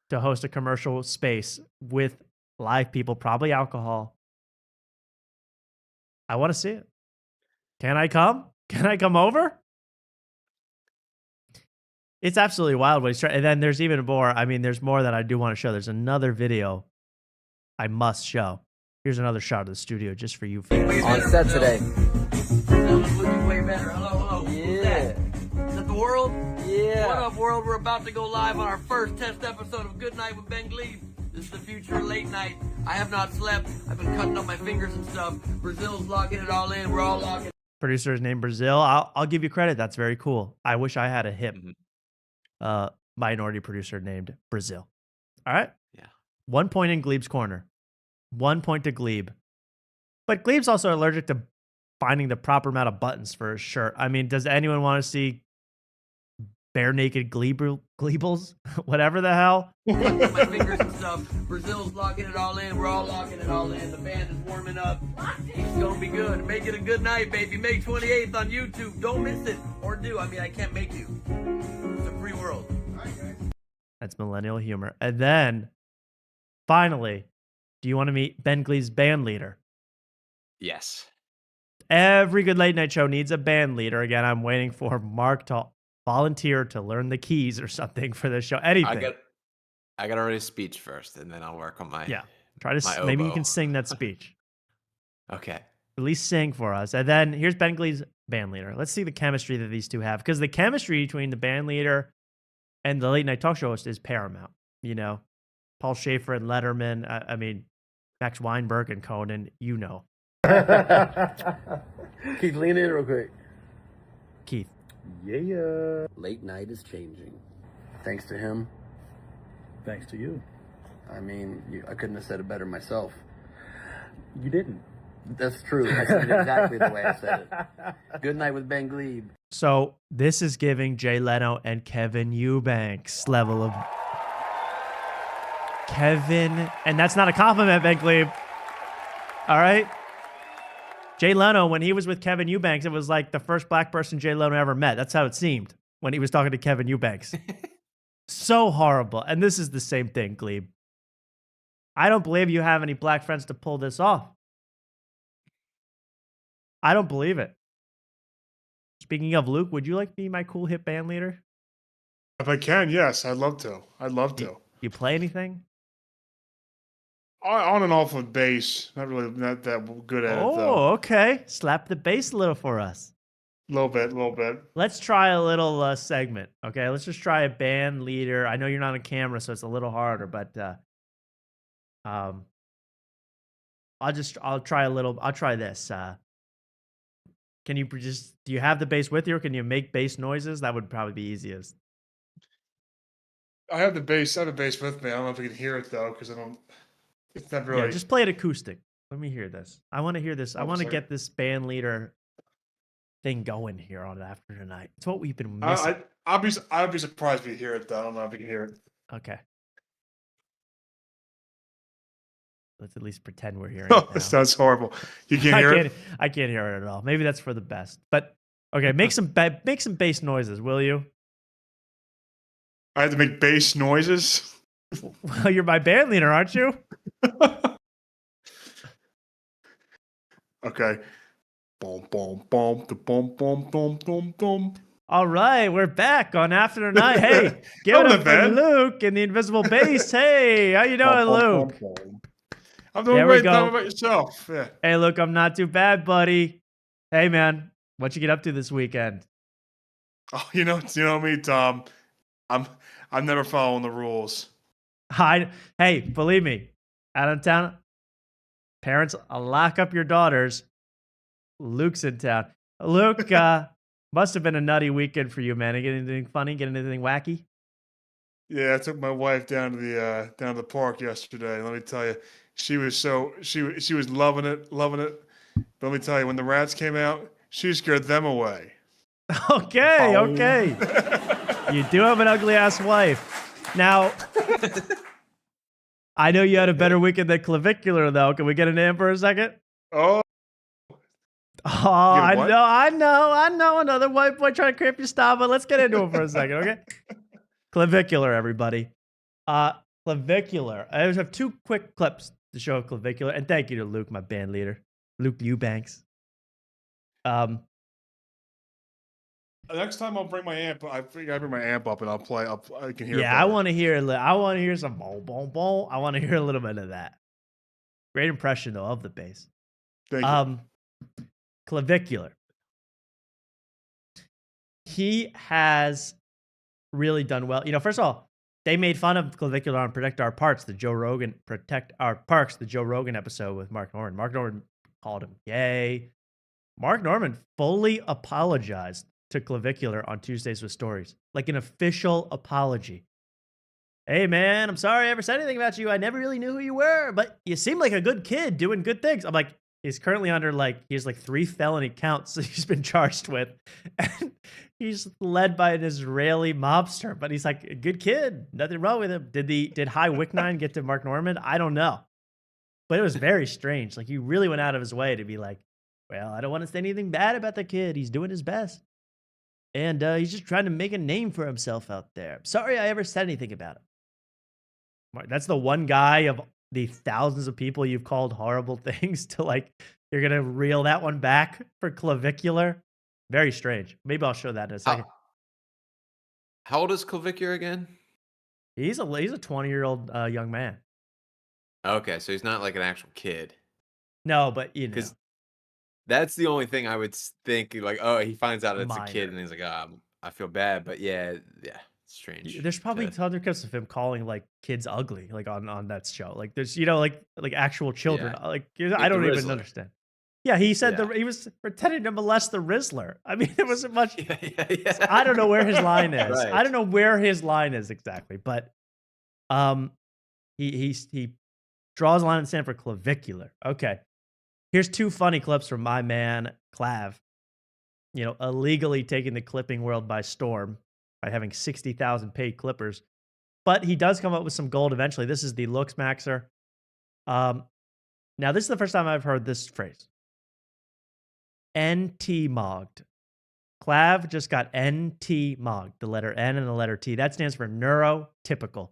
to host a commercial space with live people, probably alcohol. I want to see it. Can I come? Can I come over? It's absolutely wild what he's trying. And then there's even more. I mean, there's more that I do want to show. There's another video I must show. Here's another shot of the studio just for you fans. On set today. Looking way better. Hello. Yeah. Is that the world? Yeah. What up, world? We're about to go live on our first test episode of Good Night with Ben Gleib. This is the future of late night. I have not slept. I've been cutting up my fingers and stuff. Brazil's logging it all in. We're all logging. Producer is named Brazil. I'll give you credit. That's very cool. I wish I had a hip minority producer named Brazil. All right? Yeah. 1 point in Gleib's corner. 1 point to Gleib. But Gleib's also allergic to finding the proper amount of buttons for his shirt. I mean, does anyone want to see bare naked Gleebles? Whatever the hell. My fingers and stuff. Brazil's logging it all in. We're all logging it all in. The band is warming up. It's gonna be good. Make it a good night, baby. May 28th on YouTube. Don't miss it. Or do. I mean, I can't make you. It's a free world. That's millennial humor. And then, finally, do you want to meet Ben Gleib's band leader? Yes. Every good late night show needs a band leader. Again, I'm waiting for Mark to volunteer to learn the keys or something for this show. Anything. I got to write a speech first, and then I'll work on my Try to my maybe you oboe. can sing that speech. Okay. At least sing for us. And then here's Ben Gleib's band leader. Let's see the chemistry that these two have, because the chemistry between the band leader and the late night talk show host is paramount. You know, Paul Schaefer and Letterman. I mean, Max Weinberg and Conan. You know. Keith, lean in real quick. Keith. Yeah. Late night is changing. Thanks to him. Thanks to you. I mean, I couldn't have said it better myself. You didn't. That's true. I said it exactly the way I said it. Good night with Ben Gleib. So this is giving Jay Leno and Kevin Eubanks level of Kevin, and that's not a compliment, Ben Gleib. All right. Jay Leno, when he was with Kevin Eubanks, it was like the first black person Jay Leno ever met. That's how it seemed when he was talking to Kevin Eubanks. So horrible. And this is the same thing, Gleib. I don't believe you have any black friends to pull this off. I don't believe it. Speaking of Luke, would you like to be my cool hip band leader? If I can, yes, I'd love to. I'd love to. You play anything? On and off with bass. Not that good at it, though. Oh, okay. Slap the bass a little for us. A little bit. Let's try a little segment. Okay, let's just try a band leader. I know you're not on camera, so it's a little harder, but I'll try this. Can you do you have the bass with you, or can you make bass noises? That would probably be easiest. I have the bass. I have the bass with me. I don't know if you can hear it though, because I don't. It's not really. Yeah, just play it acoustic. Let me hear this. I want to hear this. I want to get this band leader thing going here on After Tonight. It's what we've been missing. I'd be surprised if you hear it though. I don't know if you can hear it. Okay. Let's at least pretend we're hearing Oh, it now. this sounds horrible. You can't hear it? I can't hear it at all. Maybe that's for the best. But okay, make some bass noises, will you? I have to make bass noises. Well, you're my band leader, aren't you? Okay. Boom, boom, boom, boom, boom, boom, boom, boom. All right, we're back on After Tonight. Hey, give it up for Luke and the invisible bass. Hey, how you doing, Luke? I'm doing great. Tell me about yourself. Yeah. Hey, Luke, I'm not too bad, buddy. Hey, man, what you get up to this weekend? Oh, you know me, Tom. I'm never following the rules. Hey, believe me, out of town, parents, lock up your daughters. Luke's in town. Luke, must have been a nutty weekend for you, man. Get anything funny? Get anything wacky? Yeah, I took my wife down to the park yesterday. Let me tell you, she was loving it. But let me tell you, when the rats came out, she scared them away. Okay. You do have an ugly ass wife. Now, I know you had a better weekend than Clavicular, though. Can we get a name for a second? Oh, I know. Another white boy trying to cramp your style, but let's get into it for a second, okay? Clavicular, everybody. Clavicular. I just have two quick clips to show Clavicular, and thank you to Luke, my band leader, Luke Eubanks. Next time I'll bring my amp. I think I bring my amp up and I'll play. I can hear. Yeah, I want to hear. I want to hear some boom, boom, boom. I want to hear a little bit of that. Great impression though of the bass. Thank you. Clavicular. He has really done well. You know, first of all, they made fun of Clavicular on Protect Our Parks, the Joe Rogan episode with Mark Norman. Mark Norman called him gay. Mark Norman fully apologized to Clavicular on Tuesdays with Stories, like an official apology. Hey man, I'm sorry I ever said anything about you. I never really knew who you were, but you seem like a good kid doing good things. I'm like, he's currently under he has 3 felony counts that he's been charged with. And he's led by an Israeli mobster, but he's like a good kid. Nothing wrong with him. Did High Wick9 get to Mark Norman? I don't know. But it was very strange. Like he really went out of his way to be like, well, I don't want to say anything bad about the kid. He's doing his best. And he's just trying to make a name for himself out there. Sorry I ever said anything about him. That's the one guy of the thousands of people you've called horrible things to you're going to reel that one back for Clavicular. Very strange. Maybe I'll show that in a second. How old is Clavicular again? He's a 20-year-old young man. Okay, so he's not like an actual kid. No, but you know. That's the only thing I would think, he finds out it's Minor. a kid and he's like, I feel bad, but yeah, it's strange. There's probably tons of clips of him calling kids ugly, on that show. There's, actual children. Yeah. I don't even understand. Yeah, he said he was pretending to molest the Rizzler. I mean, it wasn't much. I don't know where his line is. Right. I don't know where his line is exactly, but he draws a line in the sand for clavicular. Okay, here's 2 funny clips from my man Clav. You know, illegally taking the clipping world by storm by having 60,000 paid clippers, but he does come up with some gold eventually. This is the Looks Maxer. Now this is the first time I've heard this phrase. NT-mogged. Clav just got NT-mogged, the letter N and the letter T. That stands for neurotypical.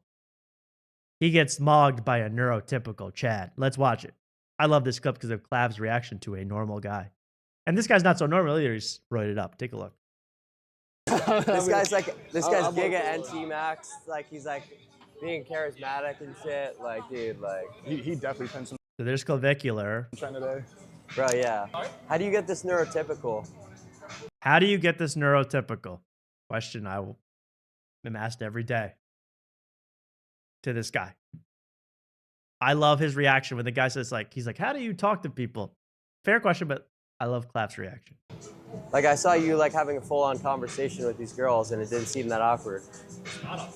He gets mogged by a neurotypical Chad. Let's watch it. I love this clip because of Clav's reaction to a normal guy. And this guy's not so normal either. He's roided up. Take a look. This guy's giga NT max. Like, he's like being charismatic and shit. Like, dude, like. He definitely spent some So there's clavicular. time today. Bro, yeah. How do you get this neurotypical? How do you get this neurotypical? Question I am asked every day to this guy. I love his reaction when the guy says, like, he's like, how do you talk to people? Fair question, but I love Clap's reaction. Like, I saw you like having a full-on conversation with these girls, and it didn't seem that awkward. It's not up.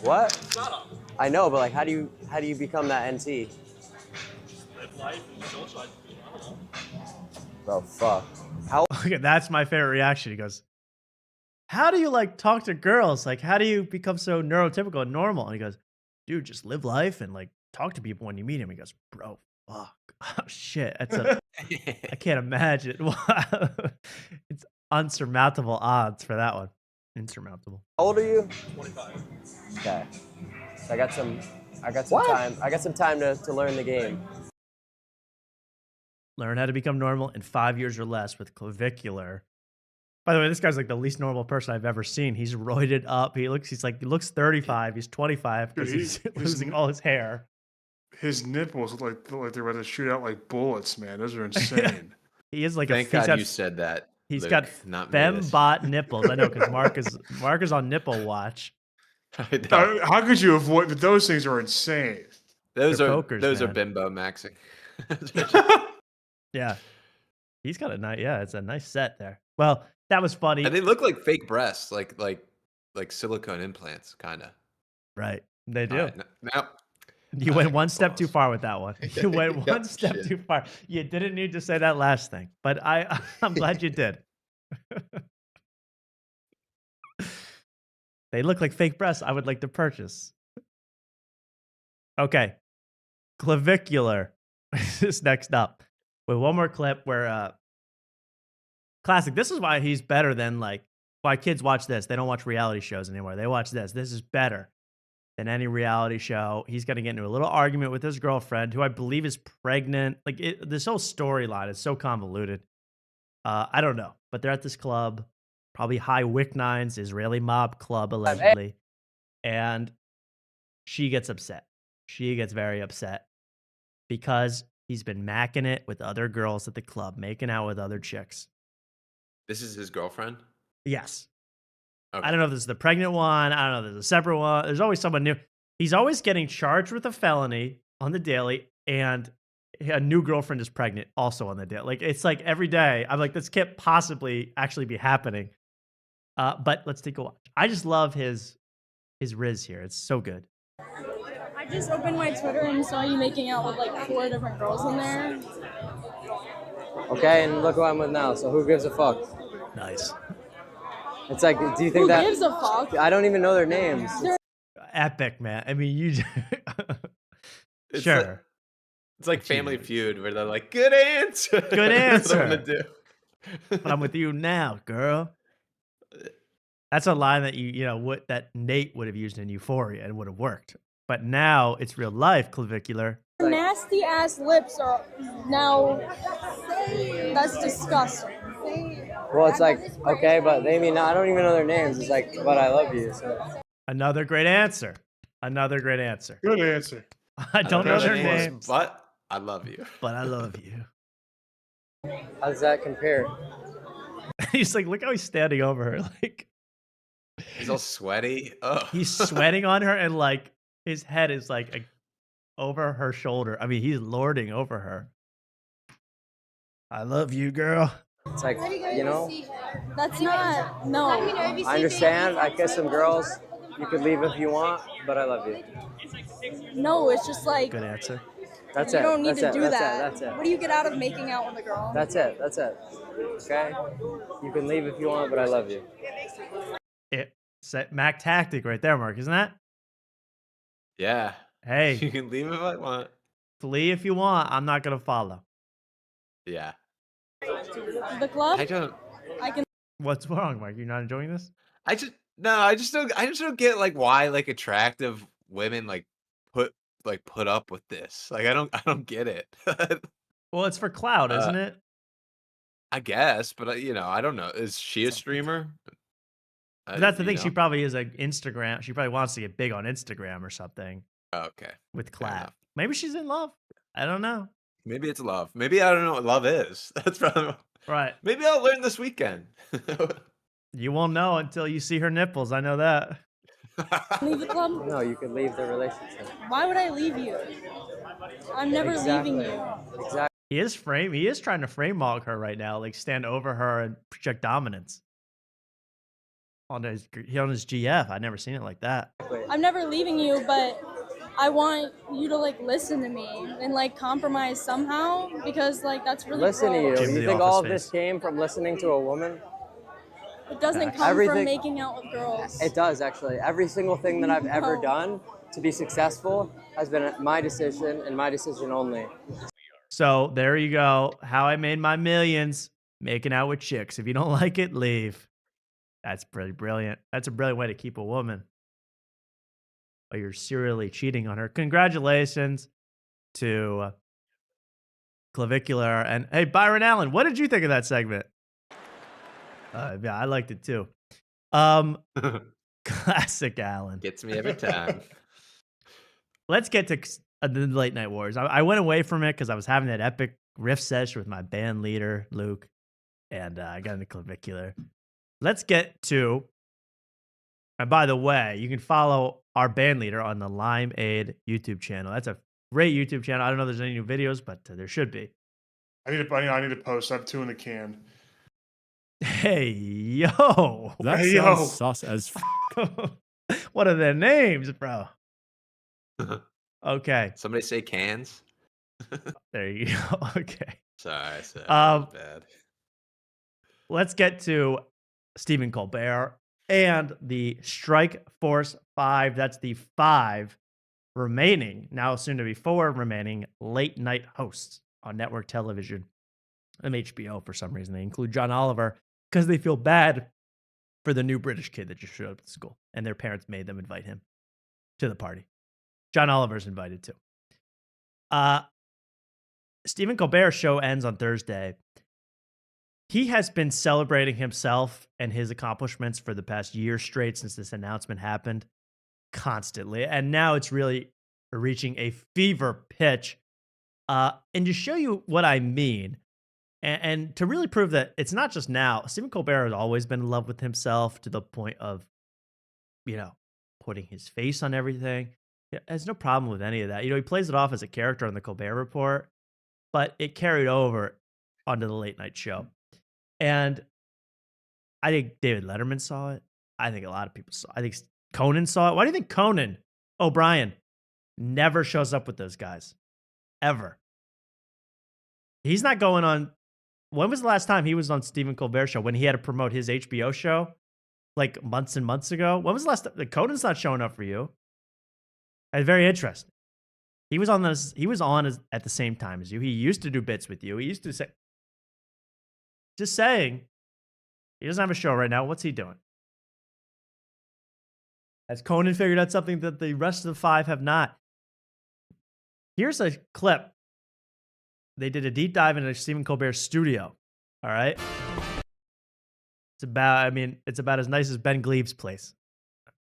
What? It's not up. I know, but like, how do you become that NT? Live life and socialize. I don't know. Bro, fuck. How? Okay, that's my favorite reaction. He goes, how do you like talk to girls? Like, how do you become so neurotypical and normal? And he goes, dude, just live life and like talk to people when you meet him. He goes, bro, fuck. Oh shit. That's I can't imagine. It's unsurmountable odds for that one. Insurmountable. How old are you? 25. Okay. So I got some time. I got some time to learn the game. Learn how to become normal in 5 years or less with clavicular. By the way, this guy's like the least normal person I've ever seen. He's roided up. He looks 35. He's 25 because he's losing all his hair. His nipples look like they're about to shoot out like bullets, man. Those are insane. He is like Thank God you said that. He's Luke, got not me, this. fembot nipples. I know because Mark is on nipple watch. How could you avoid? But those things are insane. Those They're are pokers, those are man. bimbo maxing. Yeah, he's got a nice. Yeah, it's a nice set there. Well, that was funny. And they look like fake breasts, like silicone implants, kind of. Right, they do. Now, You went one step too far with that one. You went Yep, one step shit. too far. You didn't need to say that last thing, but I'm glad you did. They look like fake breasts I would like to purchase. Okay. Clavicular is next up. With one more clip where classic. This is why he's better than why kids watch this. They don't watch reality shows anymore. They watch this. This is better than any reality show. He's going to get into a little argument with his girlfriend, who I believe is pregnant. This whole storyline is so convoluted. I don't know, but they're at this club, probably High Wick Nine's Israeli mob club, allegedly. And she gets upset. She gets very upset because he's been macking it with other girls at the club, making out with other chicks. This is his girlfriend? Yes. Okay. I don't know if this is the pregnant one. I don't know if there's a separate one. There's always someone new. He's always getting charged with a felony on the daily, and a new girlfriend is pregnant also on the daily. It's like every day. I'm like, this can't possibly actually be happening. But let's take a watch. I just love his riz here. It's so good. I just opened my Twitter and saw you making out with 4 different girls in there. Okay, and look who I'm with now. So who gives a fuck? Nice. It's like, do you think Who that? gives a fuck? I don't even know their names. Epic, man. I mean, you. It's Sure. It's like Family Feud, where they're like, "Good answer." Good That's what I'm answer. gonna do. But I'm with you now, girl. That's a line that that Nate would have used in Euphoria and would have worked. But now it's real life, clavicular. Your nasty ass lips are now. That's disgusting. Well, it's like, okay, but they mean I don't even know their names. It's like, but I love you. So. Another great answer. Another great answer. Good answer. I don't know their names, but I love you. but I love you. How does that compare? He's like, look how he's standing over her. He's all sweaty. Oh, He's sweating on her, and his head is over her shoulder. I mean, he's lording over her. I love you, girl. It's like, you know, That's not. No. I understand. I kiss some girls. You could leave if you want, but I love you. No, it's just like. Good answer. That's you it. don't need That's to it. do That's that. it. That's it. What do you get out of making out with a girl? That's it. That's it. Okay? You can leave if you want, but I love you. Mac tactic right there, Mark, isn't that? Yeah. Hey. You can leave if I want. Flee if you want. I'm not going to follow. Yeah. The club? I don't. I can. What's wrong, Mark? You're not enjoying this? I just don't get like why like attractive women like put up with this. Like I don't get it. Well, it's for clout, isn't it? I guess, but I don't know. Is she a streamer? That's the thing. Know? She probably is like Instagram. She probably wants to get big on Instagram or something. Okay. With clout. Maybe she's in love. I don't know. Maybe it's love. Maybe I don't know what love is. That's probably right. Maybe I'll learn this weekend. You won't know until you see her nipples. I know that. Leave the club? No, you could leave the relationship. Why would I leave you? I'm never leaving you. Exactly. He is trying to frame mog her right now, like stand over her and project dominance. On his GF. I've never seen it like that. I'm never leaving you, but I want you to like listen to me and like compromise somehow because like that's really Listen to you. gross. You think all of this came from listening to a woman? It doesn't come from making out with girls. It does, actually. Every single thing that I've ever done to be successful has been my decision and my decision only. So there you go. How I made my millions, making out with chicks. If you don't like it, leave. That's pretty brilliant. That's a brilliant way to keep a woman. But you're serially cheating on her. Congratulations to Clavicular. And hey, Byron Allen, what did you think of that segment? Yeah, I liked it too. Classic Allen. Gets me every time. Let's get to the Late Night Wars. I went away from it because I was having that epic riff session with my band leader, Luke, and I got into Clavicular. Let's get to, and by the way, you can follow our band leader on the Limeade YouTube channel. That's a great YouTube channel. I don't know if there's any new videos, but there should be. I need to post. I have 2 in the can. Hey, yo. That Hey, sounds yo. sus as What are their names, bro? Okay. Somebody say cans. There you go. Okay. Sorry, I said that was bad. Let's get to Stephen Colbert and the Strike Force 5. That's the 5 remaining, now soon to be 4 remaining late night hosts on network television and HBO for some reason. They include John Oliver because they feel bad for the new British kid that just showed up at school and their parents made them invite him to the party. John Oliver's invited too. Stephen Colbert's show ends on Thursday. He has been celebrating himself and his accomplishments for the past year straight since this announcement happened, constantly. And now it's really reaching a fever pitch. And to show you what I mean, and to really prove that it's not just now, Stephen Colbert has always been in love with himself to the point of, putting his face on everything. He has no problem with any of that. He plays it off as a character on the Colbert Report, but it carried over onto the late night show. And I think David Letterman saw it. I think a lot of people saw it. I think Conan saw it. Why do you think Conan O'Brien never shows up with those guys? Ever. He's not going on. When was the last time he was on Stephen Colbert's show? When he had to promote his HBO show? Like months and months ago? When was the last time? Conan's not showing up for you. It's very interesting. He was on this. He was on at the same time as you. He used to do bits with you. He used to say, just saying, he doesn't have a show right now. What's he doing? Has Conan figured out something that the rest of the 5 have not? Here's a clip. They did a deep dive into Stephen Colbert's studio. All right. It's about as nice as Ben Gleib's place.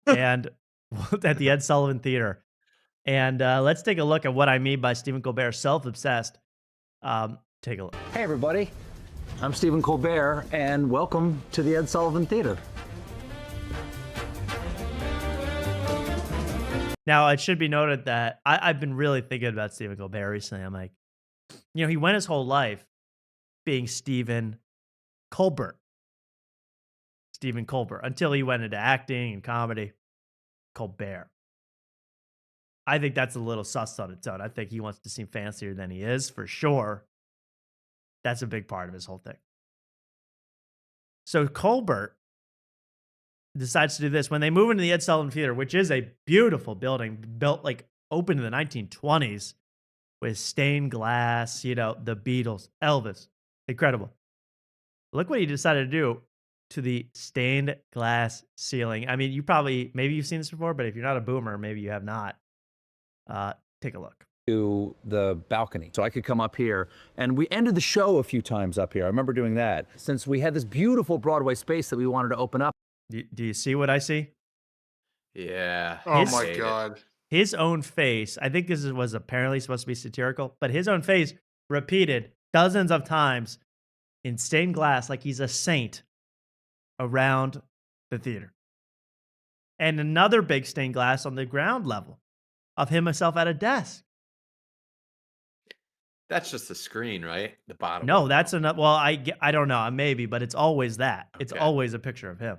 And at the Ed Sullivan Theater. And let's take a look at what I mean by Stephen Colbert self-obsessed. Take a look. Hey, everybody. I'm Stephen Colbert, and welcome to the Ed Sullivan Theater. Now, it should be noted that I've been really thinking about Stephen Colbert recently. I'm like, he went his whole life being Stephen Colbert. Stephen Colbert, until he went into acting and comedy. Colbert. I think that's a little sus on its own. I think he wants to seem fancier than he is, for sure. That's a big part of his whole thing. So Colbert decides to do this. When they move into the Ed Sullivan Theater, which is a beautiful building, built like open in the 1920s with stained glass, the Beatles, Elvis. Incredible. Look what he decided to do to the stained glass ceiling. I mean, maybe you've seen this before, but if you're not a boomer, maybe you have not. Take a look. To the balcony. So I could come up here, and we ended the show a few times up here. I remember doing that. Since we had this beautiful Broadway space that we wanted to open up. Do you see what I see? Yeah. Oh my God. His own face, I think this was apparently supposed to be satirical, but his own face repeated dozens of times in stained glass like he's a saint around the theater. And another big stained glass on the ground level of himself at a desk. That's just the screen, right? The bottom. No, that's enough. Well, I don't know, maybe, but it's always that. Okay. It's always a picture of him.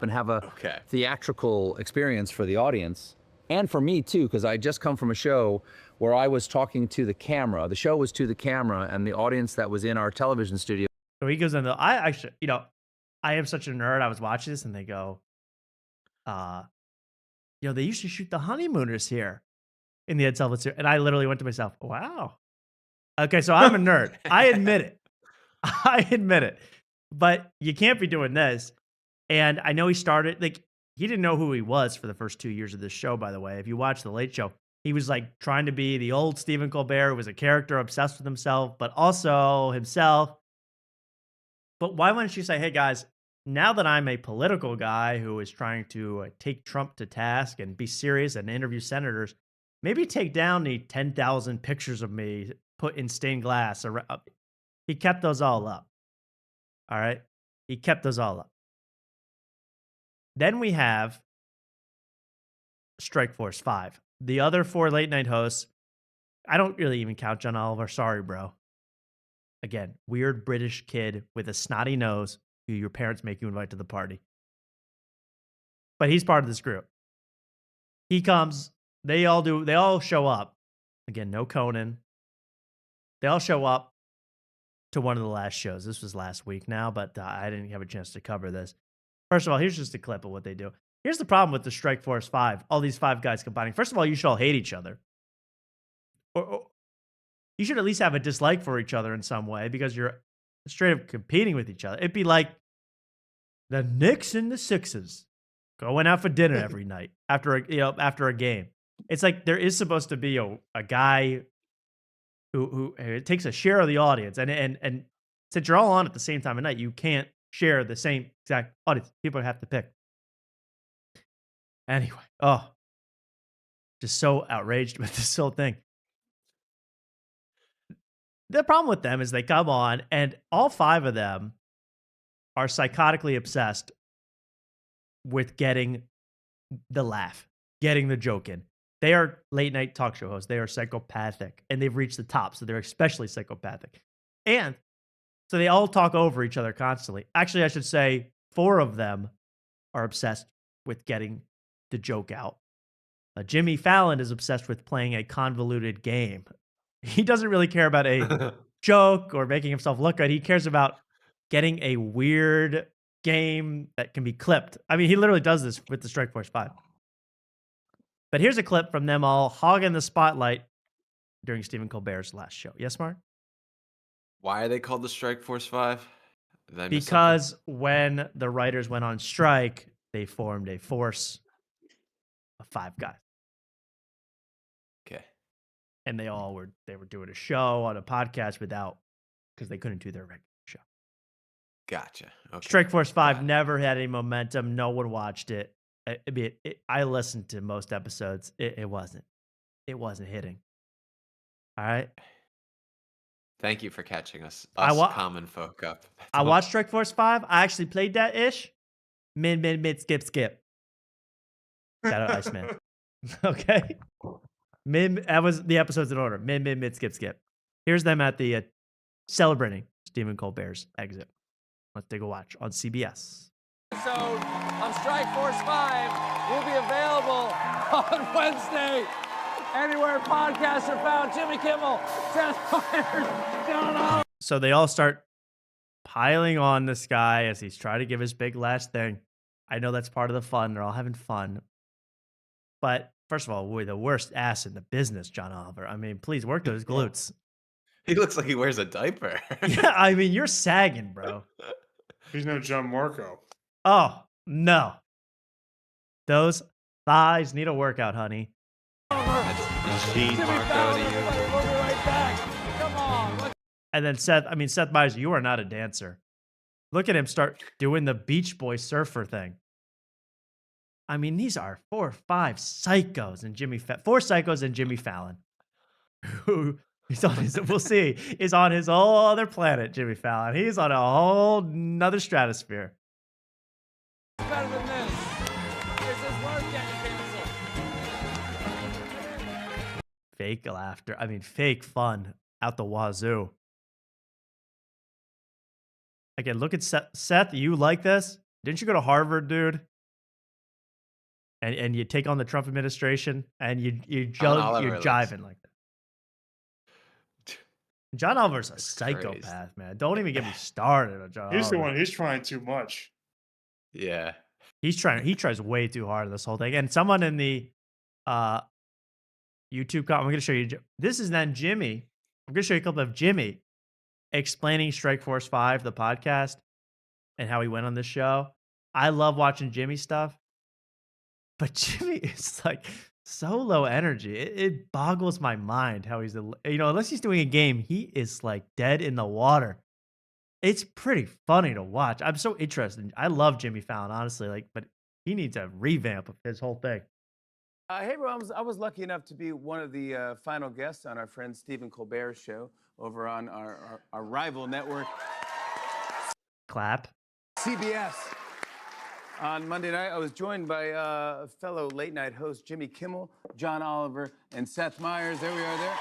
And have a theatrical experience for the audience and for me too, because I just come from a show where I was talking to the camera. The show was to the camera and the audience that was in our television studio. So he goes in the, I actually, I am such a nerd. I was watching this and they go, they used to shoot The Honeymooners here in the Ed Sullivan Theater. And I literally went to myself, wow. Okay, so I'm a nerd. I admit it. I admit it. But you can't be doing this. And I know he started, he didn't know who he was for the first 2 years of this show, by the way. If you watch The Late Show, he was trying to be the old Stephen Colbert, who was a character obsessed with himself, but also himself. But why wouldn't you say, hey guys, now that I'm a political guy who is trying to take Trump to task and be serious and interview senators, maybe take down the 10,000 pictures of me put in stained glass. He kept those all up. All right? He kept those all up. Then we have Strike Force 5. The other 4 late night hosts, I don't really even count John Oliver. Sorry, bro. Again, weird British kid with a snotty nose who your parents make you invite to the party. But he's part of this group. He comes, they all show up. Again, no Conan. They all show up to one of the last shows. This was last week now, but I didn't have a chance to cover this. First of all, here's just a clip of what they do. Here's the problem with the Strike Force 5. All these 5 guys combining. First of all, you should all hate each other. Or you should at least have a dislike for each other in some way because you're straight up competing with each other. It'd be like the Knicks and the Sixers going out for dinner every night after a game. It's like there is supposed to be a guy who takes a share of the audience, and since you're all on at the same time of night, you can't share the same exact audience. People have to pick. Anyway, just so outraged with this whole thing. The problem with them is they come on, and all 5 of them are psychotically obsessed with getting the laugh, getting the joke in. They are late night talk show hosts. They are psychopathic, and they've reached the top, so they're especially psychopathic. And so they all talk over each other constantly. Actually, I should say 4 of them are obsessed with getting the joke out. Jimmy Fallon is obsessed with playing a convoluted game. He doesn't really care about a joke or making himself look good. He cares about getting a weird game that can be clipped. I mean, he literally does this with the Strike Force 5. But here's a clip from them all hogging the spotlight during Stephen Colbert's last show. Yes, Mark? Why are they called the Strike Force 5? Because when the writers went on strike, they formed a force of 5 guys. Okay. And they were doing a show on a podcast because they couldn't do their regular show. Gotcha. Okay. Strike Force 5 never had any momentum. No one watched it. I listened to most episodes. It wasn't hitting. All right. Thank you for catching us common folk up. I watched Strike Force 5. I actually played that ish. Mid, skip. Shout out Iceman. Okay. That was the episodes in order. Mid, skip. Here's them at the celebrating Stephen Colbert's exit. Let's take a watch on CBS. So, on Strike Force 5 will be available on Wednesday. Anywhere podcasts are found. Jimmy Kimmel, Seth Meyers, John Oliver. So they all start piling on this guy as he's trying to give his big last thing. I know that's part of the fun. They're all having fun. But first of all, we're the worst ass in the business, John Oliver. I mean, please work those glutes. He looks like he wears a diaper. Yeah, I mean, you're sagging, bro. He's no John Marco. Oh, no. Those thighs need a workout, honey. Gene Marco to you. We'll be right back. Come on. And then Seth Meyers, you are not a dancer. Look at him start doing the Beach Boy surfer thing. I mean, these are 4 or 5 psychos and four psychos and Jimmy Fallon. Who he's on his, we'll see, is on his whole other planet, Jimmy Fallon. He's on a whole nother stratosphere. Better than this. This is worth getting canceled. Fake laughter. I mean, fake fun out the wazoo. Again, look at Seth. Seth, you like this? Didn't you go to Harvard, dude? And you take on the Trump administration and you're jiving like that. John Oliver's a psychopath, man. Don't even get me started on John He's Oliver. the one. He's trying too much. Yeah. He tries way too hard in this whole thing. And someone in the YouTube comment, I'm going to show you. This is then Jimmy. I'm going to show you a couple of Jimmy explaining Strike Force 5, the podcast, and how he went on this show. I love watching Jimmy stuff. But Jimmy is like so low energy. It boggles my mind how he's, unless he's doing a game, he is like dead in the water. It's pretty funny to watch. I'm so interested. I love Jimmy Fallon, honestly. But he needs a revamp of his whole thing. Hey, bro, I was lucky enough to be one of the final guests on our friend Stephen Colbert's show over on our rival network. Clap. CBS. On Monday night, I was joined by fellow late-night host Jimmy Kimmel, John Oliver, and Seth Meyers. There we are there.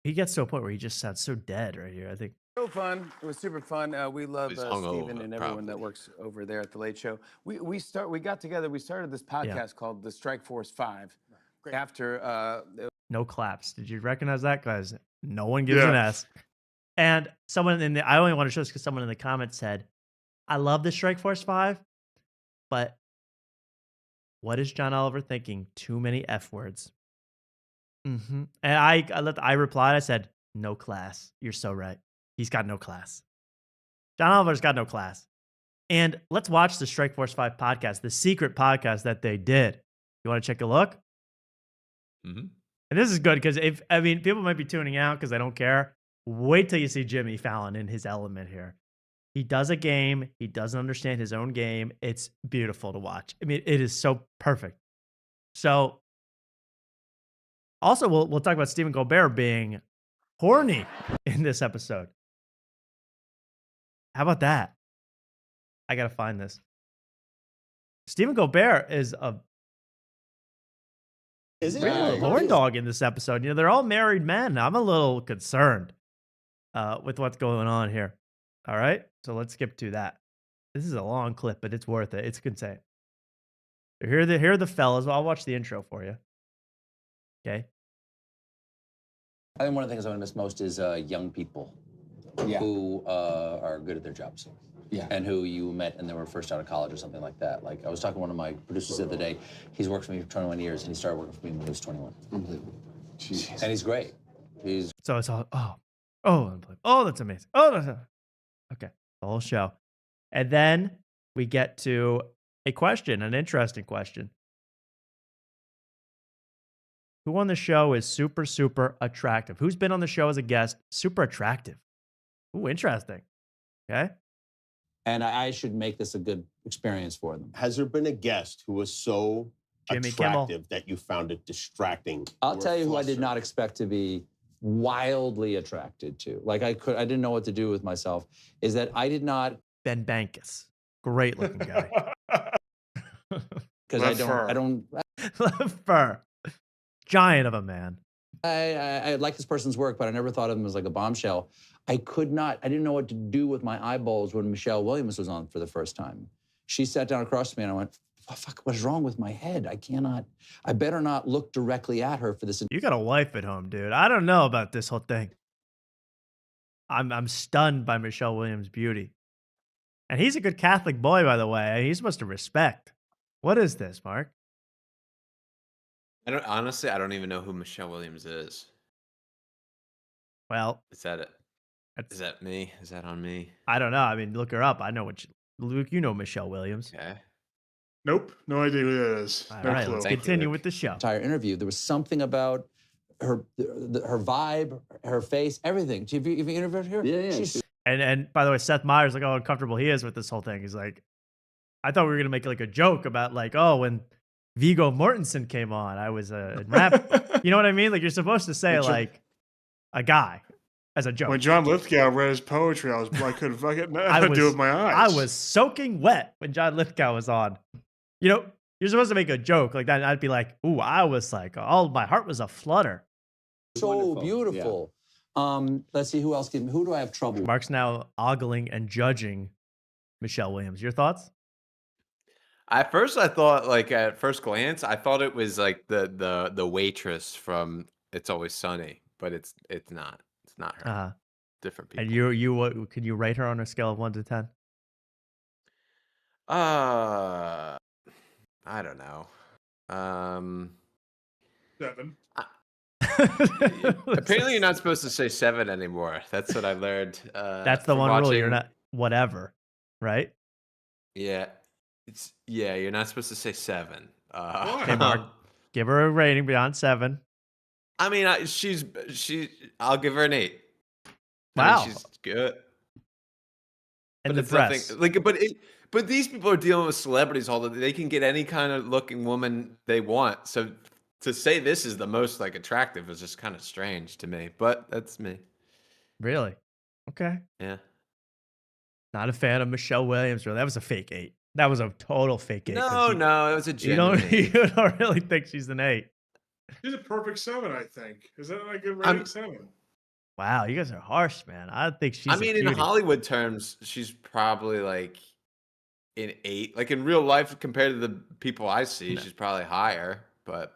He gets to a point where he just sounds so dead right here, I think. So fun. It was super fun. We love He's Stephen hungover, and everyone that works over there at the Late Show. We got together. We started this podcast called The Strike Force 5. Great. After no claps. Did you recognize that, guys? No one gives an S. And someone I only want to show this because someone in the comments said, "I love the Strike Force 5, but what is John Oliver thinking? Too many F words." And I replied. I said, "No class. You're so right. He's got no class. John Oliver's got no class." And let's watch the Strike Force 5 podcast, the secret podcast that they did. You want to check a look? Mm-hmm. And this is good because people might be tuning out because they don't care. Wait till you see Jimmy Fallon in his element here. He does a game. He doesn't understand his own game. It's beautiful to watch. I mean, it is so perfect. So, also, we'll talk about Stephen Colbert being horny in this episode. How about that? I got to find this. Stephen Colbert is a real horn dog in this episode. They're all married men. I'm a little concerned with what's going on here. All right, so let's skip to that. This is a long clip, but it's worth it. It's insane. So here are the fellas. I'll watch the intro for you. Okay. I think one of the things I'm going to miss most is young people who are good at their jobs. Yeah. And who you met and they were first out of college or something like that. Like, I was talking to one of my producers the other day. He's worked for me for 21 years, and he started working for me when he was 21. Unbelievable. Jeez. And he's great. So it's all, oh, that's amazing. Oh, that's okay. The whole show. And then we get to a question, an interesting question. Who on the show is super, super attractive? Who's been on the show as a guest? Super attractive. Ooh, interesting. Okay. And I should make this a good experience for them. Has there been a guest who was so Jimmy attractive Kimmel. that you found it distracting? I'll or tell you who I did flustered? not expect to be wildly attracted to. Like, I didn't know what to do with myself. Is that I did not. Ben Bankas. Great looking guy. Because I don't. Left fur. Giant of a man. I like this person's work, but I never thought of him as like a bombshell. I didn't know what to do with my eyeballs when Michelle Williams was on for the first time. She sat down across from me and I went, fuck, what's wrong with my head? I better not look directly at her for this. You got a wife at home, dude. I don't know about this whole thing. I'm stunned by Michelle Williams' beauty. And he's a good Catholic boy, by the way. He's supposed to respect. What is this, Mark? I don't even know who Michelle Williams is. Well, is that it? Is that me? Is that on me? I don't know. I mean, look her up. I know Luke, you know Michelle Williams. Okay. Nope, no idea who that is. All No right, clue. let's continue with the show. Entire interview, there was something about her vibe, her face, everything. Have you interviewed her? Yeah. And by the way, Seth Meyers, like how uncomfortable he is with this whole thing. He's like, I thought we were gonna make like a joke about like, oh, when Viggo Mortensen came on, I was a rap. You know what I mean? Like you're supposed to say like a guy as a joke. When John Lithgow read his poetry, I couldn't fucking do it with my eyes. I was soaking wet when John Lithgow was on. You know, you're supposed to make a joke like that. And I'd be like, ooh, I was like, my heart was a flutter. So beautiful. Let's see who else. Who do I have trouble with? Mark's now ogling and judging Michelle Williams. Your thoughts? At first, I thought, like at first glance, I thought it was like the waitress from It's Always Sunny, but it's not. It's not her. Different people. And you what could you rate her on a scale of 1 to 10? I don't know. 7. Apparently, you're not supposed to say 7 anymore. That's what I learned. That's the one rule. You're not whatever, right? Yeah, you're not supposed to say 7. Okay, Mark, give her a rating beyond 7. I mean, I'll give her an 8. Wow, I mean, she's good. And but the it's dress, nothing, like, but these people are dealing with celebrities all the day. They can get any kind of looking woman they want. So to say this is the most like attractive is just kind of strange to me. But that's me. Really? Okay. Yeah. Not a fan of Michelle Williams. Really, that was a fake 8. That was a total fake 8. No, it was a genuine 8. You don't really think she's an 8? She's a perfect 7, I think. Is that like a rating 7? Wow, you guys are harsh, man. I think she's. I mean, in Hollywood terms, she's probably like an 8. Like in real life, compared to the people I see, she's probably higher. But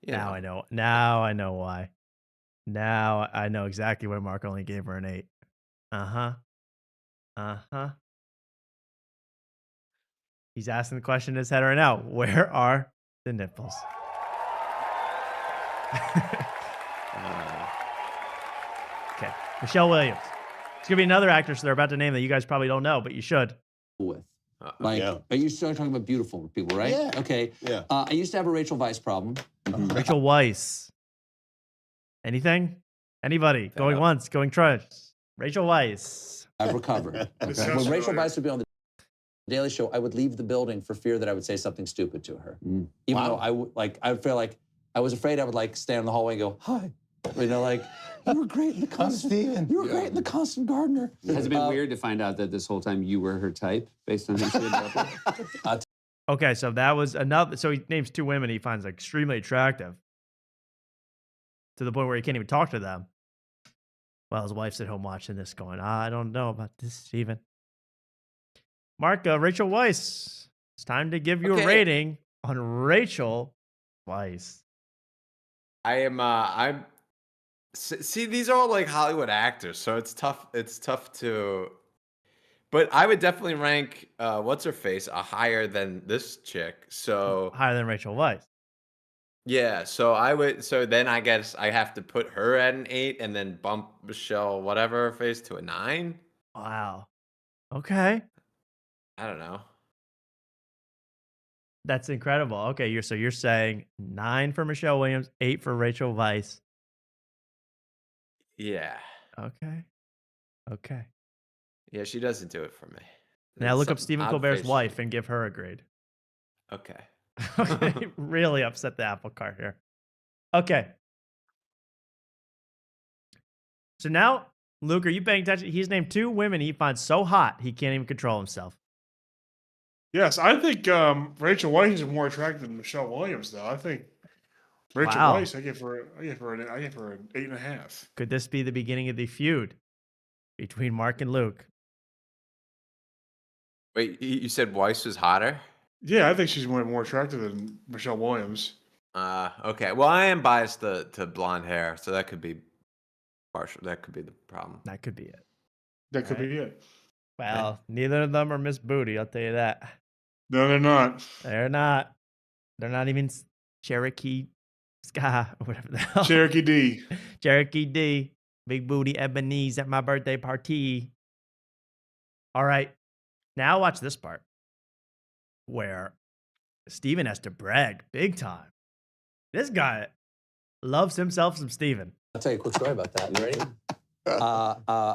now I know. Now I know why. Now I know exactly why Mark only gave her an 8. He's asking the question in his head right now. Where are the nipples? Okay, Michelle Williams. It's gonna be another actress they're about to name that you guys probably don't know, but you should. Are you still talking about beautiful people, right? Yeah. Okay. Yeah. I used to have a Rachel Weisz problem. Rachel Weisz. Anything? Anybody? Going once, going twice. Rachel Weisz. I've recovered. When Rachel Weisz would be on the Daily Show, I would leave the building for fear that I would say something stupid to her. Even though I would feel like I was afraid I would like stand in the hallway and go, hi. You know, like, you were great in the Constant. You were great in the Constant Gardener. Has it been weird to find out that this whole time you were her type based on who she had Okay, so that was another. So he names 2 women he finds extremely attractive to the point where he can't even talk to them. Well, his wife's at home watching this going, I don't know about this even. Mark, Rachel Weisz. It's time to give you a rating on Rachel Weisz. See, these are all like Hollywood actors, so it's tough. It's tough to. But I would definitely rank what's her face higher than this chick. So higher than Rachel Weisz. Yeah, so I would. So then I guess I have to put her at an 8 and then bump Michelle whatever her face to a 9. Wow. Okay. I don't know. That's incredible. Okay, you're saying 9 for Michelle Williams, 8 for Rachel Weisz. Yeah. Okay. Yeah, she doesn't do it for me. Now look up Stephen Colbert's wife and give her a grade. Okay. Okay. Really upset the apple cart here. Okay. So now, Luke, are you paying attention? He's named 2 women he finds so hot he can't even control himself. Yes, I think Rachel Weisz is more attractive than Michelle Williams, though. I think Rachel Wow. Weisz, I give her an 8.5. Could this be the beginning of the feud between Mark and Luke? Wait, you said Weiss was hotter? Yeah, I think she's more attractive than Michelle Williams. Okay. Well, I am biased to blonde hair, so that could be partial. That could be the problem. That could be it. That could be it. Well, neither of them are Miss Booty, I'll tell you that. No, they're not. They're not. They're not even Cherokee Sky or whatever the hell. Cherokee D. Cherokee D. Big Booty Ebenezer at my birthday party. All right. Now watch this part where Steven has to brag big time. This guy loves himself some Steven. I'll tell you a quick story about that. You ready?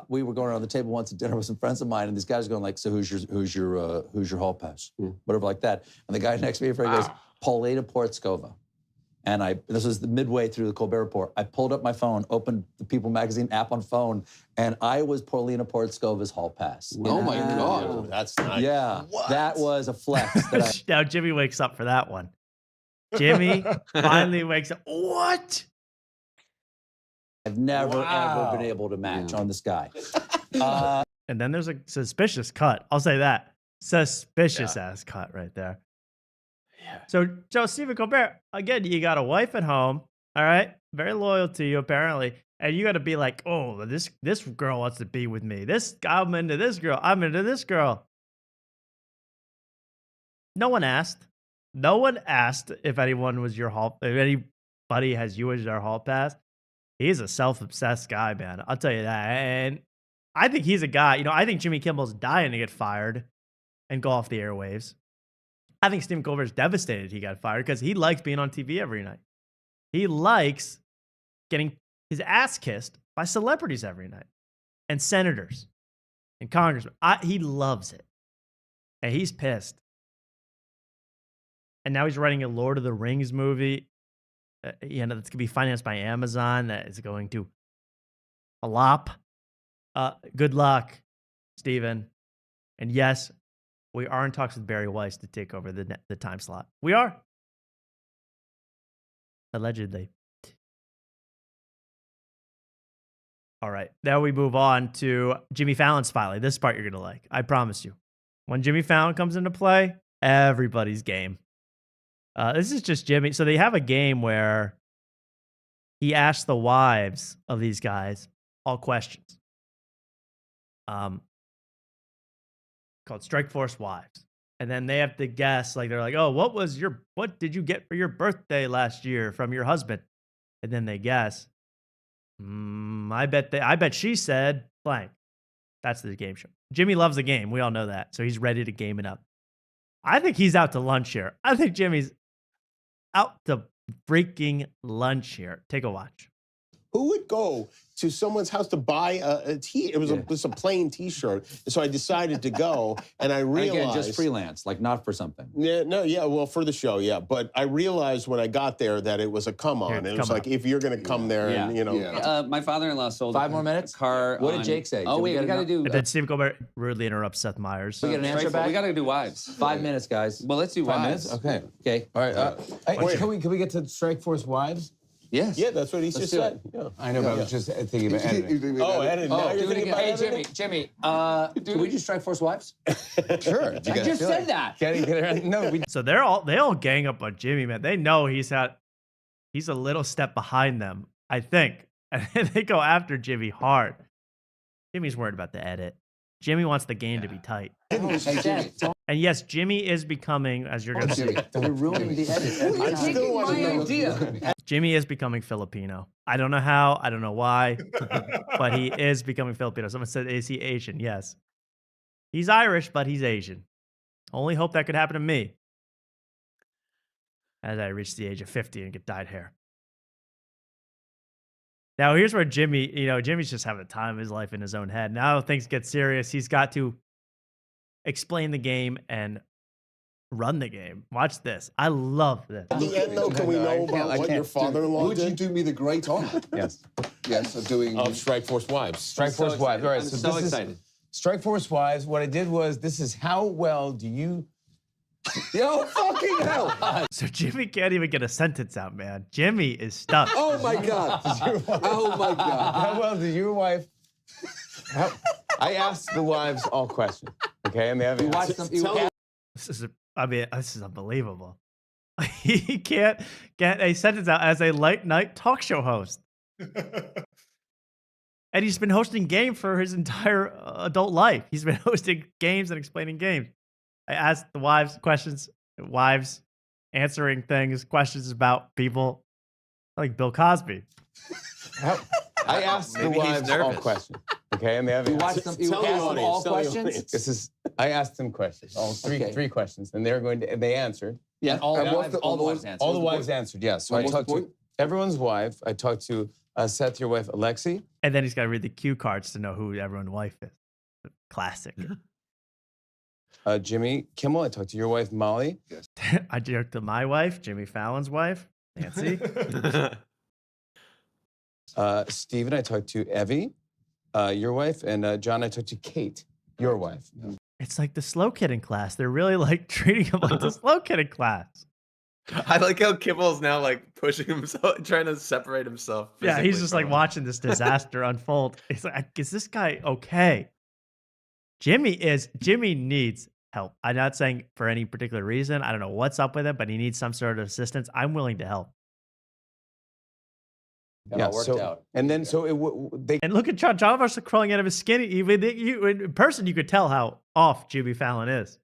We were going around the table once at dinner with some friends of mine, and these guys were going like, "So who's your hall pass?" Whatever like that. And the guy next to me goes, "Paulina Portskova." And this was the midway through the Colbert Report. I pulled up my phone, opened the People magazine app on phone, and I was Paulina Portskova's hall pass. Oh my God, that's nice. Yeah, that was a flex. That Now Jimmy wakes up for that one. Jimmy finally wakes up. What? I've never ever been able to match on this guy. And then there's a suspicious cut. I'll say that. Suspicious ass cut right there. Yeah. So Stephen Colbert, again, you got a wife at home, all right? Very loyal to you, apparently. And you got to be like, oh, this girl wants to be with me. I'm into this girl. I'm into this girl. No one asked. No one asked if anyone was your hall, if anybody has you as their hall pass. He's a self-obsessed guy, man. I'll tell you that. And I think he's a guy, I think Jimmy Kimmel's dying to get fired and go off the airwaves. I think Stephen Colbert's devastated he got fired because he likes being on TV every night. He likes getting his ass kissed by celebrities every night and senators and congressmen. He loves it. And he's pissed. And now he's writing a Lord of the Rings movie. That's going to be financed by Amazon. That is going to flop. Good luck, Stephen. And yes, we are in talks with Barry Weiss to take over the time slot. We are. Allegedly. All right. Now we move on to Jimmy Fallon's finally. This part you're going to like. I promise you. When Jimmy Fallon comes into play, everybody's game. This is just Jimmy. So they have a game where he asks the wives of these guys all questions. Called Strike Force Wives. And then they have to guess, they're like, oh, what did you get for your birthday last year from your husband? And then they guess. I bet she said blank. That's the game show. Jimmy loves the game. We all know that. So he's ready to game it up. I think he's out to lunch here. I think Jimmy's out to freaking lunch here. Take a watch. Who would go to someone's house to buy a tee? It was a plain T-shirt, and so I decided to go. And I realized again, just freelance, not for something. Well, for the show, yeah. But I realized when I got there that it was a come on. It was like if you're going to come there, and my father-in-law sold 5 more minutes. A car. What did Jake say? Oh wait, we got to do. And then Steve Colbert rudely interrupts Seth Meyers. We get an answer back. We got to do wives. 5 minutes, guys. Well, let's do 5 wives. minutes. Okay. All right. Can we get to Strike Force Wives? Yes. Yeah, that's what he just said. Yeah. I know, but I was just thinking about editing. Editing. Now you're thinking about editing? Jimmy. Can we do Strike Force Wives? Sure. I just said that. So they all gang up on Jimmy, man. They know he's a little step behind them, I think. And they go after Jimmy hard. Jimmy's worried about the edit. Jimmy wants the game to be tight. And yes, Jimmy is becoming, as you're going to see. You're ruining the edit. I still want to know. Idea. Jimmy is becoming Filipino. I don't know how. I don't know why. But he is becoming Filipino. Someone said, is he Asian? Yes. He's Irish, but he's Asian. Only hope that could happen to me as I reach the age of 50 and get dyed hair. Now, here's where Jimmy, Jimmy's just having the time of his life in his own head. Now things get serious. He's got to explain the game and run the game. Watch this. I love this. At the end, though, can we know about what your father-in-law did? Would you do me the great honor? Yes. Yes, of doing... Of Strike Force Wives. Strike Force Wives. All right, I'm so excited. Strike Force Wives, what I did was, this is how well do you Yo, fucking hell. So Jimmy can't even get a sentence out, man. Jimmy is stuck. Oh my God. Oh my God. How well did your wife? I asked the wives all questions, okay, and they have. This is unbelievable. He can't get a sentence out as a late night talk show host. And he's been hosting games for his entire adult life. He's been hosting games and explaining games. I asked the wives questions, wives answering things, questions about people like Bill Cosby. I asked the wives all questions, okay, and they have. You asked them all questions. This is. I asked them questions, all three questions, and they're going to. And they answered. Yeah, all the wives answered. All the wives answered. Yes. So I talked to everyone's wife. I talked to Seth, your wife, Alexi. And then he's got to read the cue cards to know who everyone's wife is. Classic. Jimmy Kimmel. I talked to your wife, Molly. Yes. I talked to my wife, Jimmy Fallon's wife, Nancy. Steven, I talked to Evie, your wife, and John, I talked to Kate, your wife. It's like the slow kid in class. They're really like treating him like the slow kid in class. I like how Kimmel's now like pushing himself, trying to separate himself. Yeah, he's just like watching this disaster unfold. He's like, is this guy okay? Jimmy needs help. I'm not saying for any particular reason. I don't know what's up with him, but he needs some sort of assistance. I'm willing to help. It all worked out. And then and look at John Oliver's crawling out of his skin. Even in person, you could tell how off Jimmy Fallon is.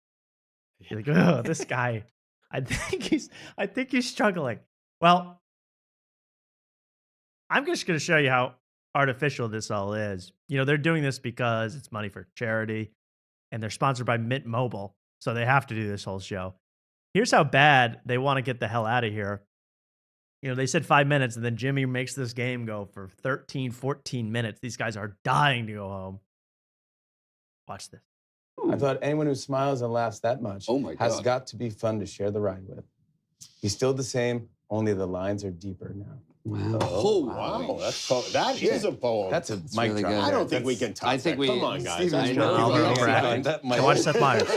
You're like, oh, this guy. I think he's struggling. Well, I'm just going to show you how artificial this all is. You know, they're doing this because it's money for charity, and they're sponsored by Mint Mobile, so they have to do this whole show. Here's how bad they want to get the hell out of here. You know, they said 5 minutes, and then Jimmy makes this game go for 13, 14 minutes. These guys are dying to go home. Watch this. I thought anyone who smiles and laughs that much has got to be fun to share the ride with. He's still the same, only the lines are deeper now. Wow. Oh, wow. That is a poem. That's a mic really drop. good. I don't think we can top that. Come on, guys. I know. Watch Seth Meyers.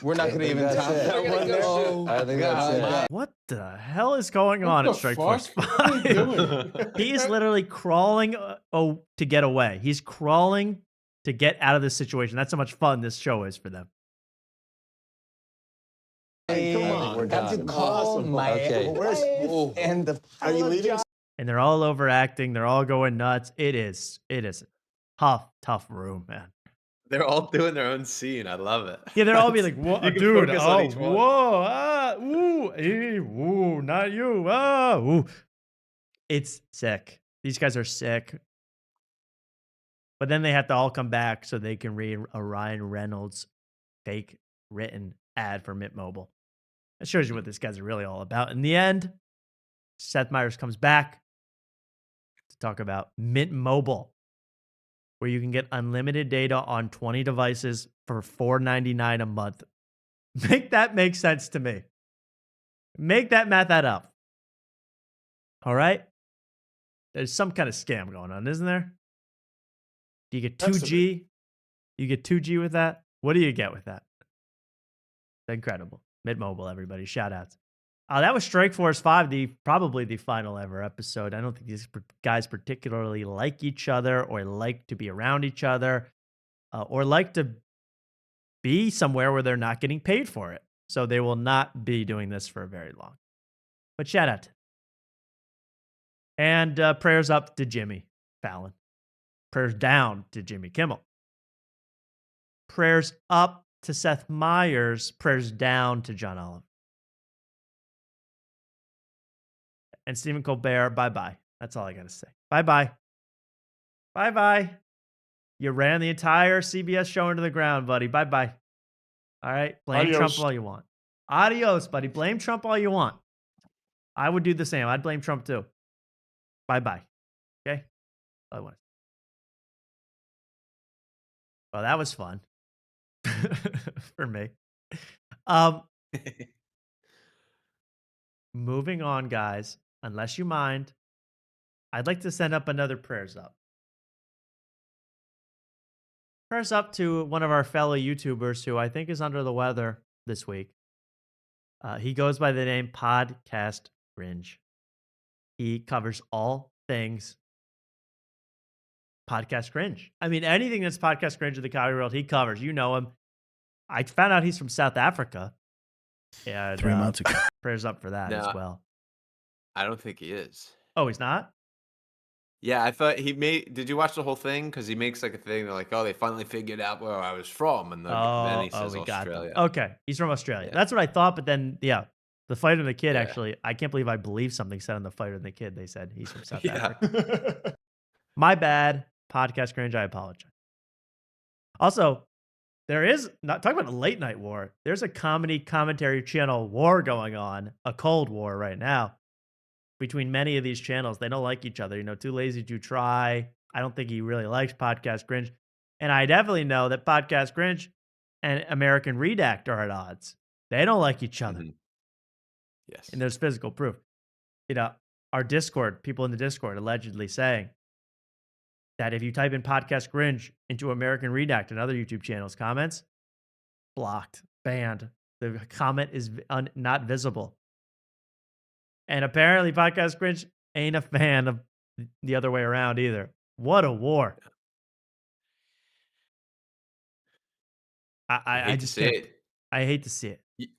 We're not going to even top that one there. I think that's it. What the hell is going on at Strike Force 5? He is literally crawling to get away. He's crawling to get out of this situation. That's how much fun this show is for them. Hey, come on. That's awesome. Are you leaving? And they're all overacting. They're all going nuts. It is a tough room, man. They're all doing their own scene. I love it. Yeah, they're all be like, "What, dude? Oh, each one. whoa, ah, ooh, ooh, not you, ah, ooh." It's sick. These guys are sick. But then they have to all come back so they can read a Ryan Reynolds fake written ad for Mint Mobile. That shows you what this guy's really all about. In the end, Seth Meyers comes back to talk about Mint Mobile, where you can get unlimited data on 20 devices for $4.99 a month. Make that make sense to me. Make that math add up. All right? There's some kind of scam going on, isn't there? Do you get 2G? You get 2G with that? What do you get with that? Incredible. Mint Mobile, everybody. Shout outs. That was Strike Force 5, probably the final ever episode. I don't think these guys particularly like each other or like to be around each other or like to be somewhere where they're not getting paid for it. So they will not be doing this for very long. But shout out. And prayers up to Jimmy Fallon. Prayers down to Jimmy Kimmel. Prayers up to Seth Meyers. Prayers down to John Oliver. And Stephen Colbert, bye-bye. That's all I got to say. Bye-bye. Bye-bye. You ran the entire CBS show into the ground, buddy. Bye-bye. All right? Blame Trump all you want. Adios, buddy. Blame Trump all you want. I would do the same. I'd blame Trump too. Bye-bye. Okay? All I want. Well, that was fun. For me. Moving on, guys. Unless you mind, I'd like to send up another prayers up. Prayers up to one of our fellow YouTubers who I think is under the weather this week. He goes by the name Podcast Cringe. He covers all things Podcast Cringe. I mean, anything that's Podcast Cringe in the comedy world, he covers. You know him. I found out he's from South Africa. And 3 months ago. Prayers up for that as well. I don't think he is. Oh, he's not? Yeah, I thought he made. Did you watch the whole thing? Because he makes like a thing. They're like, oh, they finally figured out where I was from, and then he says we got them. Australia. Okay, he's from Australia. Yeah. That's what I thought, but then, yeah, the Fighter and the Kid, actually, I can't believe I believe something said on the Fighter and the Kid. They said he's from South Africa. My bad, Podcast Cringe, I apologize. Also, there is, not talking about a late night war, there's a comedy commentary channel war going on, a cold war right now. Between many of these channels, they don't like each other. You know, Too Lazy to Try. I don't think he really likes Podcast Cringe. And I definitely know that Podcast Cringe and American Redact are at odds. They don't like each other. Yes. And there's physical proof. You know, our Discord, people in the Discord allegedly saying that if you type in Podcast Cringe into American Redact and other YouTube channels' comments, blocked, banned. The comment is not visible. And apparently Podcast Cringe ain't a fan of the other way around either. What a war. I just see can't. it. I hate to see it.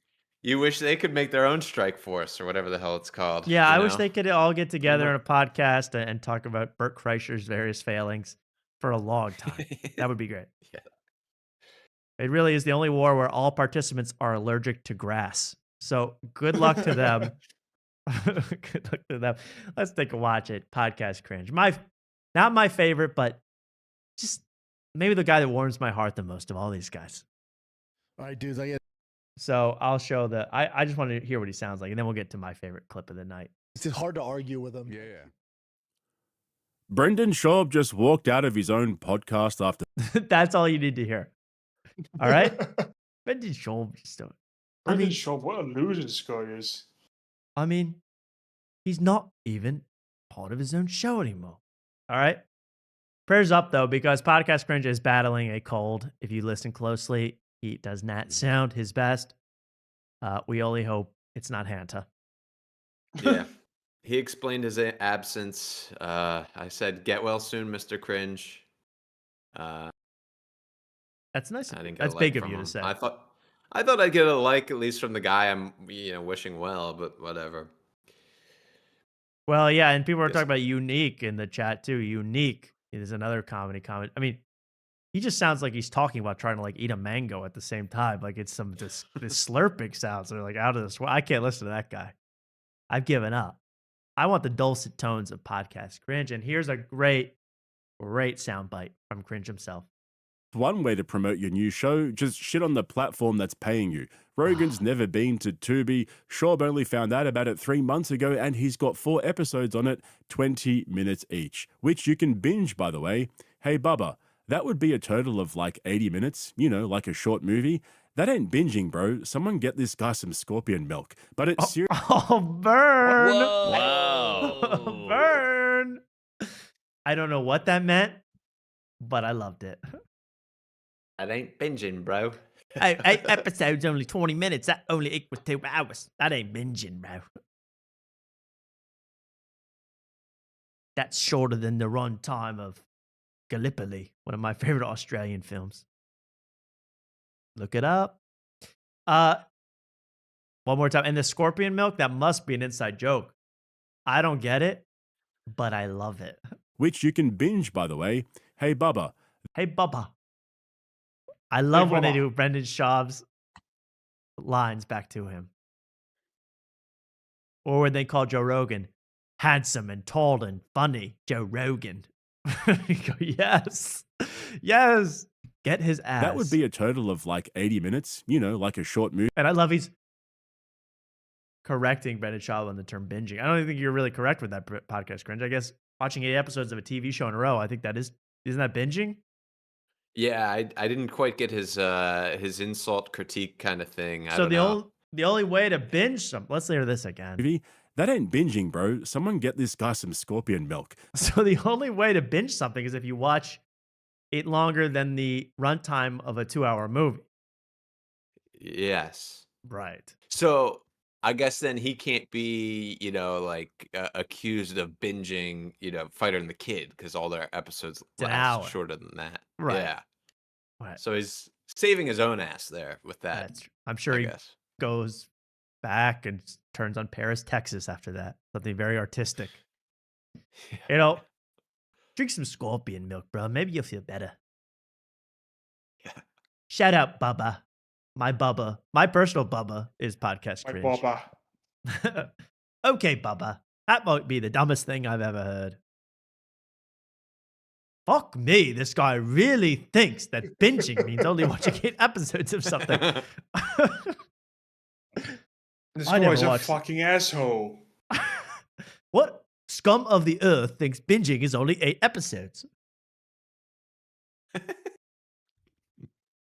You wish they could make their own strike force or whatever the hell it's called. Yeah, you I wish know? they could all get together in a podcast and talk about Bert Kreischer's various failings for a long time. That would be great. Yeah. It really is the only war where all participants are allergic to grass. So good luck to them. Good luck to them. Let's take a watch at Podcast Cringe. Not my favorite, but just maybe the guy that warms my heart the most of all these guys. All right, dudes. So I'll show I just want to hear what he sounds like, and then we'll get to my favorite clip of the night. It's hard to argue with him. Yeah. Brendan Schaub just walked out of his own podcast after. That's all you need to hear. All right? Brendan Schaub just don't. Brendan Schaub, what a loser this guy is. I mean, he's not even part of his own show anymore. All right? Prayers up, though, because Podcast Cringe is battling a cold. If you listen closely, he does not sound his best. We only hope it's not Hanta. Yeah. He explained his absence. I said, get well soon, Mr. Cringe. That's nice. I didn't get That's a like big of from you him. to say. I thought I'd get a like at least from the guy I'm wishing well, but whatever. Well, yeah, and people are talking about Unique in the chat too. Unique is another comedy comment. I mean, he just sounds like he's talking about trying to like eat a mango at the same time. Like it's some this slurping sounds that are like out of this world. I can't listen to that guy. I've given up. I want the dulcet tones of Podcast Cringe, and here's a great soundbite from Cringe himself. One way to promote your new show, just shit on the platform that's paying you. Rogan's never been to Tubi. Schaub only found out about it 3 months ago, and he's got 4 episodes on it, 20 minutes each, which you can binge, by the way. Hey, Bubba, that would be a total of like 80 minutes, like a short movie. That ain't binging, bro. Someone get this guy some scorpion milk. But it's serious. Oh, burn. Whoa. Burn. I don't know what that meant, but I loved it. That ain't binging, bro. 8 episodes, only 20 minutes. That only equals 2 hours. That ain't binging, bro. That's shorter than the run time of Gallipoli, one of my favorite Australian films. Look it up. One more time. And the scorpion milk, that must be an inside joke. I don't get it, but I love it. Which you can binge, by the way. Hey, Bubba. Hey, Bubba. I love when they Bubba. do Brendan Schaub's lines back to him. Or when they call Joe Rogan handsome and tall and funny Joe Rogan. You go, yes. Yes. Get his ass. That would be a total of like 80 minutes, like a short movie. And I love he's correcting Brendan Schaub on the term binging. I don't even think you're really correct with that Podcast Cringe. I guess watching 8 episodes of a TV show in a row, I think that isn't that binging? Yeah, I didn't quite get his insult critique kind of thing. I So don't know. the only way to binge let's hear this again. That ain't binging, bro. Someone get this guy some scorpion milk. So the only way to binge something is if you watch ate longer than the runtime of a 2-hour movie. Yes. Right. So I guess then he can't be, like accused of binging, Fighter and the Kid because all their episodes It's an last hour. shorter than that. Right. Yeah. Right. So he's saving his own ass there with that. That's true. I'm sure he goes back and turns on Paris, Texas after that. Something very artistic. Drink some scorpion milk, bro. Maybe you'll feel better. Yeah. Shout out Bubba. My Bubba. My personal Bubba is Podcast Cringe. Bubba. Okay, Bubba. That might be the dumbest thing I've ever heard. Fuck me, this guy really thinks that binging means only watching 8 episodes of something. This I never guy's a watched- fucking asshole. What scum of the earth thinks binging is only 8 episodes?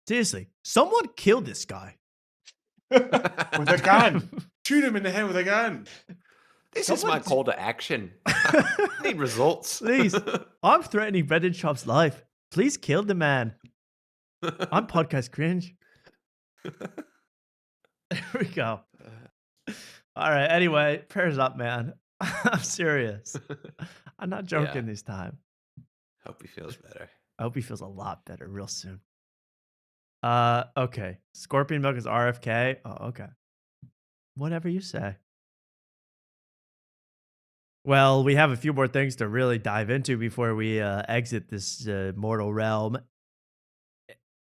Seriously, someone kill this guy. With a gun. Shoot him in the head with a gun. This is my call to action. I need results. Please, I'm threatening Brendan Schaub's life. Please kill the man. I'm Podcast Cringe. There we go. All right. Anyway, prayers up, man. I'm serious. I'm not joking this time. Hope he feels better. I hope he feels a lot better real soon. Okay. Scorpion milk is RFK. Oh, okay. Whatever you say. Well, we have a few more things to really dive into before we exit this mortal realm,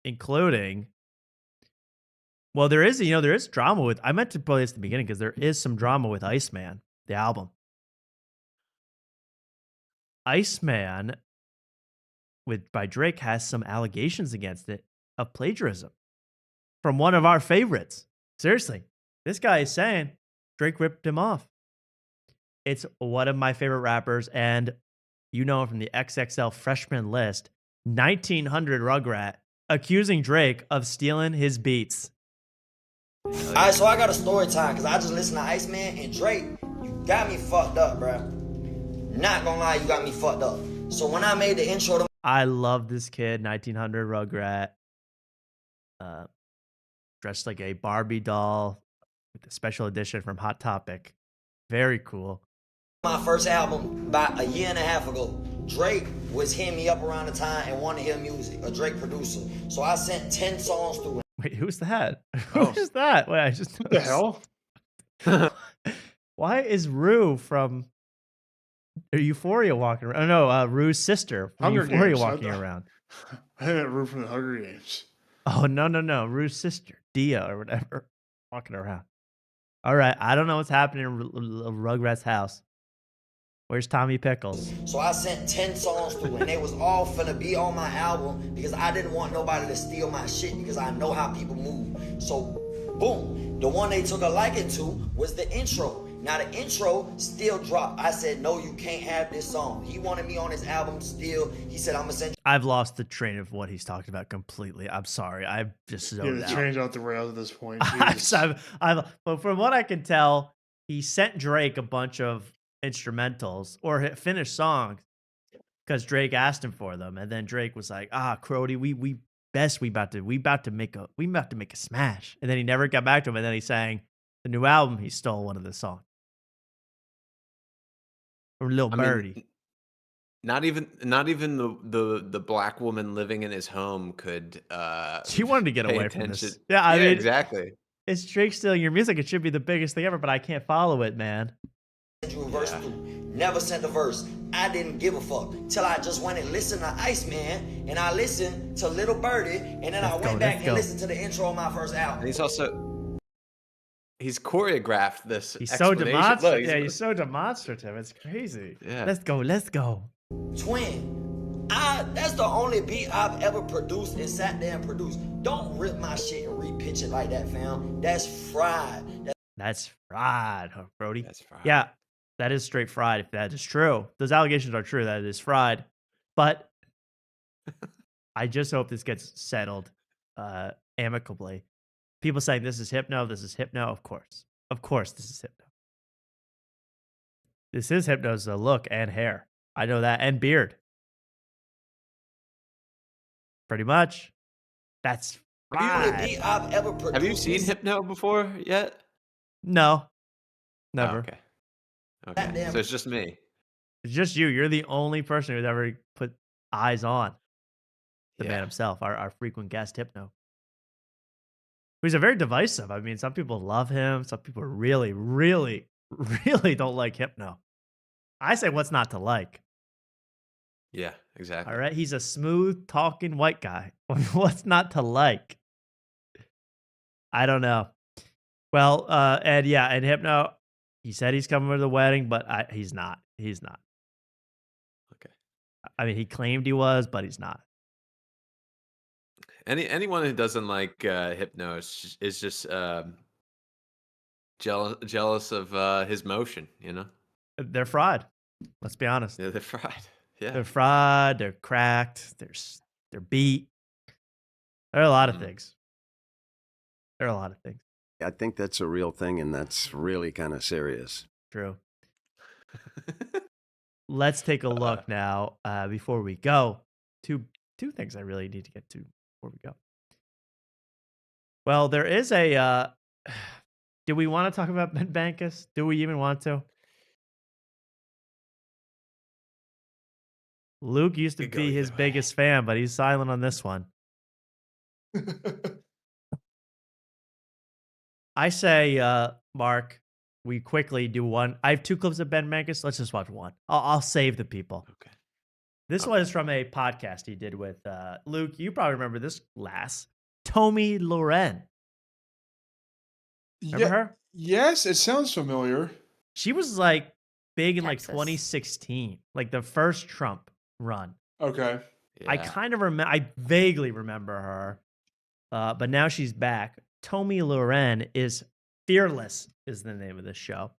including. Well, there is drama with. I meant to play this at the beginning because there is some drama with Iceman, the album. Iceman, by Drake, has some allegations against it of plagiarism from one of our favorites. Seriously, this guy is saying Drake ripped him off. It's one of my favorite rappers, and you know him from the XXL freshman list, 1900 Rugrat, accusing Drake of stealing his beats. Alright, so I got a story time because I just listened to Iceman and Drake. You got me fucked up, bro. Not gonna lie, you got me fucked up. So when I made the intro to I love this kid, 1900 Rugrat, dressed like a Barbie doll with a special edition from Hot Topic. Very cool. my first album about a year and a half ago, Drake was hitting me up around the time and wanted to hear music, a Drake producer. So I sent 10 songs through. Wait, who's that? Who's that? Wait, I just What the hell? Why is Rue from Euphoria walking around? Oh, no, Rue's sister from Hunger Euphoria Games. walking around. I meant Rue from the Hunger Games. Oh, no. Rue's sister, Dia or whatever, walking around. All right, I don't know what's happening in Rugrat's house. Where's Tommy Pickles? So I sent 10 songs through, and they was all finna be on my album because I didn't want nobody to steal my shit because I know how people move. So, boom. The one they took a liking to was the intro. Now the intro still dropped. I said, no, you can't have this song. He wanted me on his album still. He said, I'm gonna send you. I've lost the train of what he's talked about completely. I'm sorry. I've just zoned Yeah, out. the train's out the rails at this point. But from what I can tell, he sent Drake a bunch of instrumentals or finished songs because Drake asked him for them, and then Drake was like, Crody, we about to make a smash, and then he never got back to him, and then he sang the new album. He stole one of the songs from Lil Birdie. Not even the black woman living in his home could. She wanted to get pay away from attention. this. Yeah, I mean, exactly. It's Drake stealing your music. It should be the biggest thing ever, but I can't follow it, man. You a verse through. Never sent a verse. I didn't give a fuck till I just went and listened to Iceman, and I listened to Little Birdie, and then I went back and listened to the intro of my first album. And he's choreographed this. He's so explanation. demonstrative. Look, He's so demonstrative. It's crazy. Yeah. Let's go. Twin. That's the only beat I've ever produced and sat there and produced. Don't rip my shit and repitch it like that, fam. That's fried. That's fried, huh, Brody. That's fried. Yeah, that is straight fried. If that is true, those allegations are true. That it is fried, but I just hope this gets settled amicably. People saying this is Hypno. This is Hypno. Of course, this is Hypno. This is Hypno's look and hair. I know that, and beard. Pretty much. That's fine. Have you seen Hypno before yet? No. Oh, Never. okay. Okay. So it's just me. It's just you. You're the only person who's ever put eyes on the man himself, our frequent guest, Hypno. Who's a very divisive. I mean, some people love him. Some people really, really, really don't like Hypno. I say what's not to like. Yeah, exactly. All right. He's a smooth talking white guy. What's not to like? I don't know. Well, and Hypno, he said he's coming to the wedding, but he's not. He's not. Okay. I mean, he claimed he was, but he's not. Anyone who doesn't like Hypno is just jealous of his motion, you know? They're fried. Let's be honest. Yeah, they're fried. Yeah. They're fried. They're cracked. They're beat. There are a lot of things. There are a lot of things. I think that's a real thing, and that's really kind of serious. True. Let's take a look now before we go. Two things I really need to get to before we go. Well, there is a. Do we want to talk about Ben Bankas? Do we even want to? Luke used to be his biggest fan, but he's silent on this one. I say, Mark, we quickly do one. I have 2 clips of Ben Bankas. Let's just watch one. I'll save the people. Okay. This one is from a podcast he did with Luke. You probably remember this lass, Tomi Lahren. Remember her? Yes, it sounds familiar. She was like big in like 2016, like the first Trump run. Okay. I kind of remember. I vaguely remember her, but now she's back. Tomi Lahren is Fearless is the name of this show,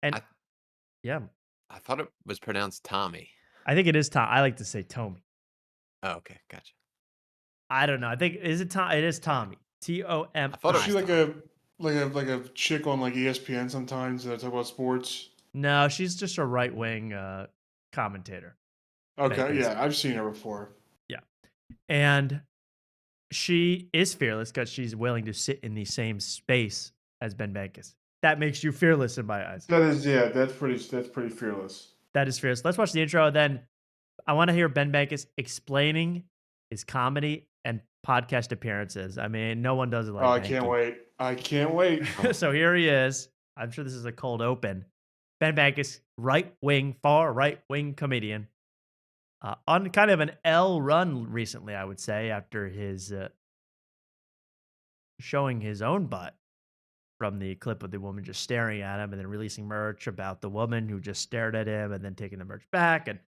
and I thought it was pronounced Tommy. I think it is Tom. I like to say Tomi. Oh, okay, gotcha. I don't know. I think is it Tom? It is Tommy. T-O-M. Is she like a chick on like ESPN sometimes that talk about sports? No, she's just a right wing commentator. Okay, yeah, I've seen her before. Yeah, and she is fearless because she's willing to sit in the same space as Ben Bankas. That makes you fearless in my eyes. That is, yeah, that's pretty fearless. That is fearless. Let's watch the intro. Then I want to hear Ben Bankas explaining his comedy and podcast appearances. I mean, no one does it like I can't wait. I can't wait. So here he is. I'm sure this is a cold open. Ben Bankas, far right wing comedian. On kind of an L run recently, I would say, after his showing his own butt from the clip of the woman just staring at him and then releasing merch about the woman who just stared at him and then taking the merch back and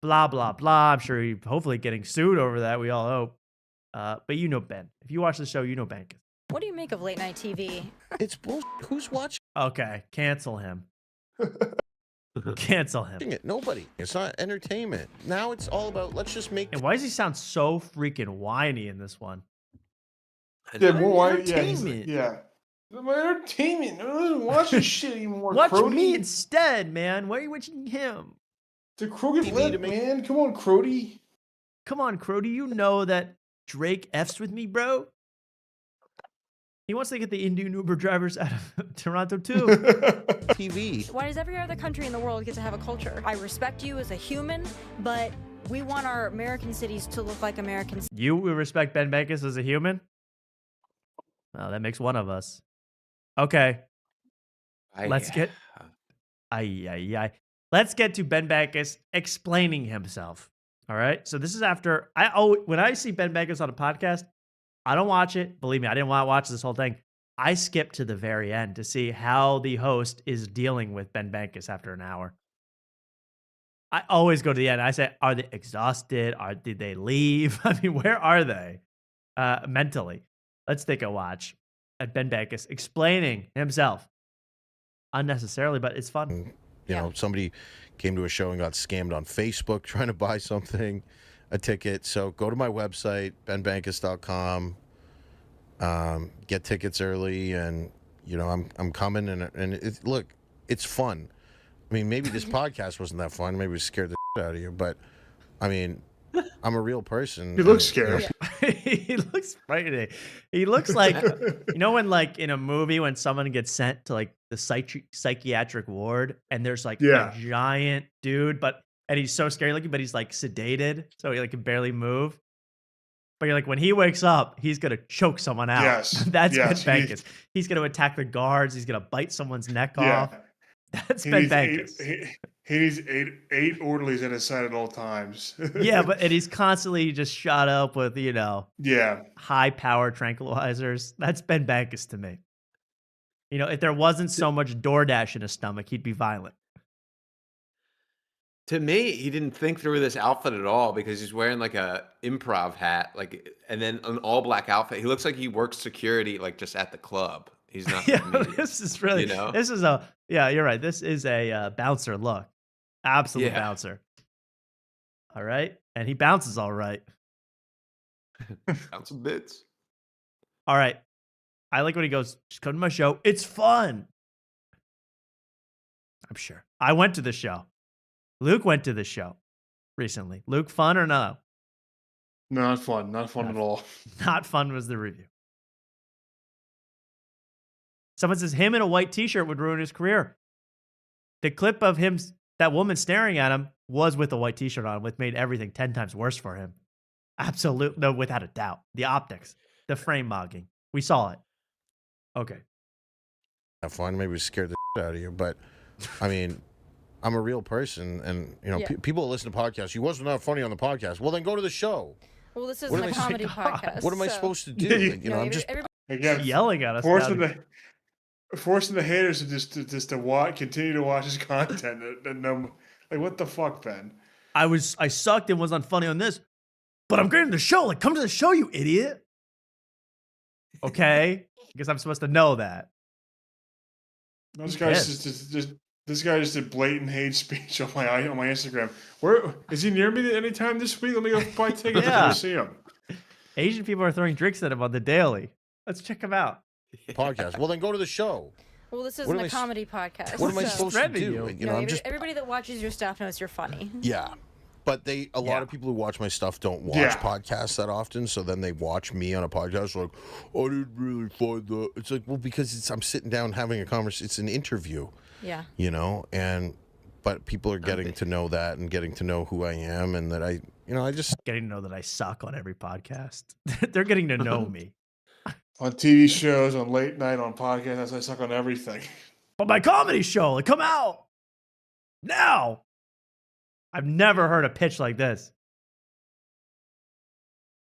blah, blah, blah. I'm sure he's hopefully getting sued over that. We all hope. But you know Ben. If you watch the show, you know Bankas. What do you make of late night TV? It's bullshit. Who's watching Okay, cancel him. Cancel him. it? Nobody. It's not entertainment. Now it's all about let's just make. And why does he sound so freaking whiny in this one? Yeah, more white. Yeah, Entertainment. yeah. My entertainment. Watch this shit anymore. Watch Crody. me instead, man. Why are you watching him? The crooked lip, man. Come on, Crody. Come on, Crody. You know that Drake F's with me, bro. He wants to get the Indian Uber drivers out of Toronto, too. TV. Why does every other country in the world get to have a culture? I respect you as a human, but we want our American cities to look like American cities. You respect Ben Bankas as a human? Well, that makes one of us. Okay. Let's get Let's get to Ben Bankas explaining himself. All right. So this is after when I see Ben Bankas on a podcast, I don't watch it. Believe me, I didn't want to watch this whole thing. I skip to the very end to see how the host is dealing with Ben Bankas after an hour. I always go to the end. I say, are they exhausted? Did they leave? I mean, where are they mentally? Let's take a watch at Ben Bankas explaining himself unnecessarily, but it's fun. You know, somebody came to a show and got scammed on Facebook trying to buy something, a ticket. So go to my website, benbankas.com, get tickets early, and you know I'm coming, and look, it's fun. I mean, maybe this podcast wasn't that fun. Maybe it scared the shit out of you, but I mean, I'm a real person. He looks and, you know, scared. He looks frightening. He looks like, you know, when like in a movie when someone gets sent to like the psychiatric ward and there's like Yeah. a giant dude, and he's so scary looking, but he's like sedated, so he like can barely move. But you're like, when he wakes up, he's gonna choke someone out. Yes. That's Yes. Ben Bankas. He's gonna attack the guards. He's gonna bite someone's neck Yeah. off. That's He Ben needs Bankas. he needs eight orderlies at his side at all times. Yeah, and he's constantly just shot up with, you know, yeah. high power tranquilizers. That's Ben Bankas to me. You know, if there wasn't so much DoorDash in his stomach, he'd be violent. To me, he didn't think through this outfit at all because he's wearing like a improv hat, like, and then an all black outfit. He looks like he works security, like just at the club. He's not. Yeah, this is really. You know? This is a. Yeah, you're right. This is a bouncer look. Absolute bouncer. All right, and he bounces all right. Bouncing bits. All right, I like when he goes, "Just come to my show. It's fun." I'm sure. I went to the show. Luke went to the show recently. Luke, fun or no? No, not fun. Not fun at all. Not fun was the review. Someone says him in a white t-shirt would ruin his career. The clip of him, that woman staring at him, was with a white t-shirt on, which made everything 10 times worse for him. Absolutely. No, without a doubt. The optics, the frame mogging. We saw it. Okay. Have fun. Maybe we scared the shit out of you, but I mean, I'm a real person, and you know, people listen to podcasts. You wasn't that funny on the podcast. Well, then go to the show. Well, this What isn't am a I comedy saying? podcast. What am I so- supposed to do? Like, you know, I'm just Again, yelling at us. Forcing the haters to continue to watch his content. And like, what the fuck, Ben? I sucked and was unfunny on this, but I'm great in the show. Like, come to the show, you idiot. Okay, because I'm supposed to know that. This guy this guy just did blatant hate speech on my Instagram. Where is he near me anytime this week? Let me go buy tickets to see him. Asian people are throwing drinks at him on the daily. Let's check him out. Podcast. Well, then go to the show. Well, this What isn't am a I- comedy podcast. What am I so- supposed to do? Like, you know, No, I'm just everybody that watches your stuff knows you're funny. yeah. But a lot of people who watch my stuff don't watch podcasts that often, so then they watch me on a podcast like, I didn't really find the. It's like, well, because I'm sitting down having a conversation. It's an interview. Yeah. You know, but people are getting to know that and getting to know who I am and that I just getting to know that I suck on every podcast. They're getting to know me. On TV shows, on late night, on podcasts, I suck on everything. On my comedy show, like, come out now. I've never heard a pitch like this.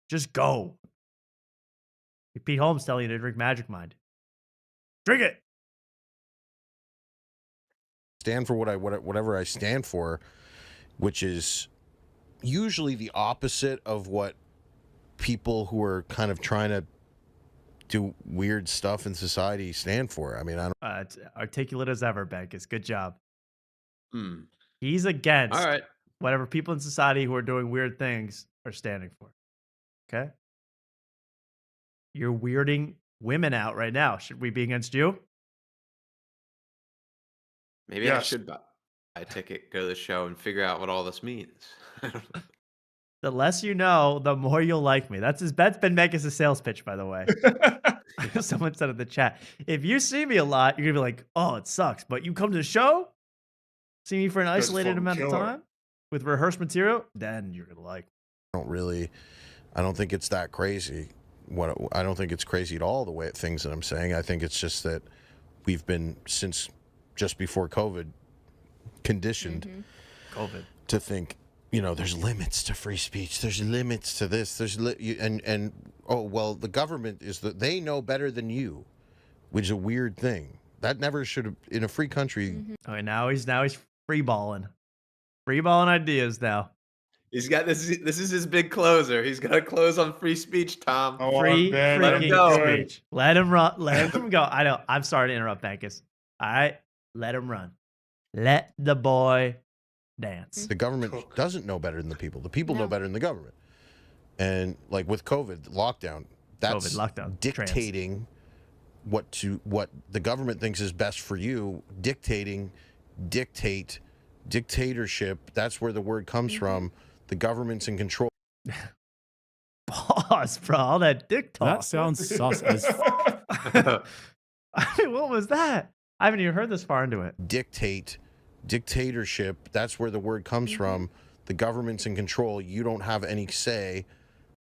Just go. Pete Holmes telling you to drink Magic Mind. Drink it. stand for whatever I stand for, which is usually the opposite of what people who are kind of trying to do weird stuff in society stand for. I mean, I don't. It's articulate as ever, Bankas. Good job. Hmm. He's against All right. whatever people in society who are doing weird things are standing for. Okay? You're weirding women out right now. Should we be against you? Maybe I should buy a ticket, go to the show, and figure out what all this means. The less you know, the more you'll like me. That's Ben Bankas' sales pitch, by the way. Someone said in the chat, if you see me a lot, you're gonna be like, oh, it sucks. But you come to the show, see me for an isolated amount of time with rehearsed material, then you're gonna like. I don't think it's that crazy. I don't think it's crazy at all, the way things that I'm saying. I think it's just that we've been, since just before COVID, conditioned to think, there's limits to free speech. There's limits to this. The government they know better than you, which is a weird thing. That never should have, in a free country. Okay, now he's free balling ideas now. He's got this. This is his big closer. He's got to close on free speech, Tom. Free Let him go. speech. Let him run. Let him go. I know. I'm sorry to interrupt, Bankas. All right, let him run. Let the boy dance. The government doesn't know better than the people. The people know better than the government. And like with COVID lockdown, that's dictating what the government thinks is best for you. Dictatorship. That's where the word comes from. The government's in control. Pause, bro. All that dick talk. That sounds sus as I mean, what was that? I haven't even heard this far into it. Dictatorship, that's where the word comes from. The government's in control. You don't have any say.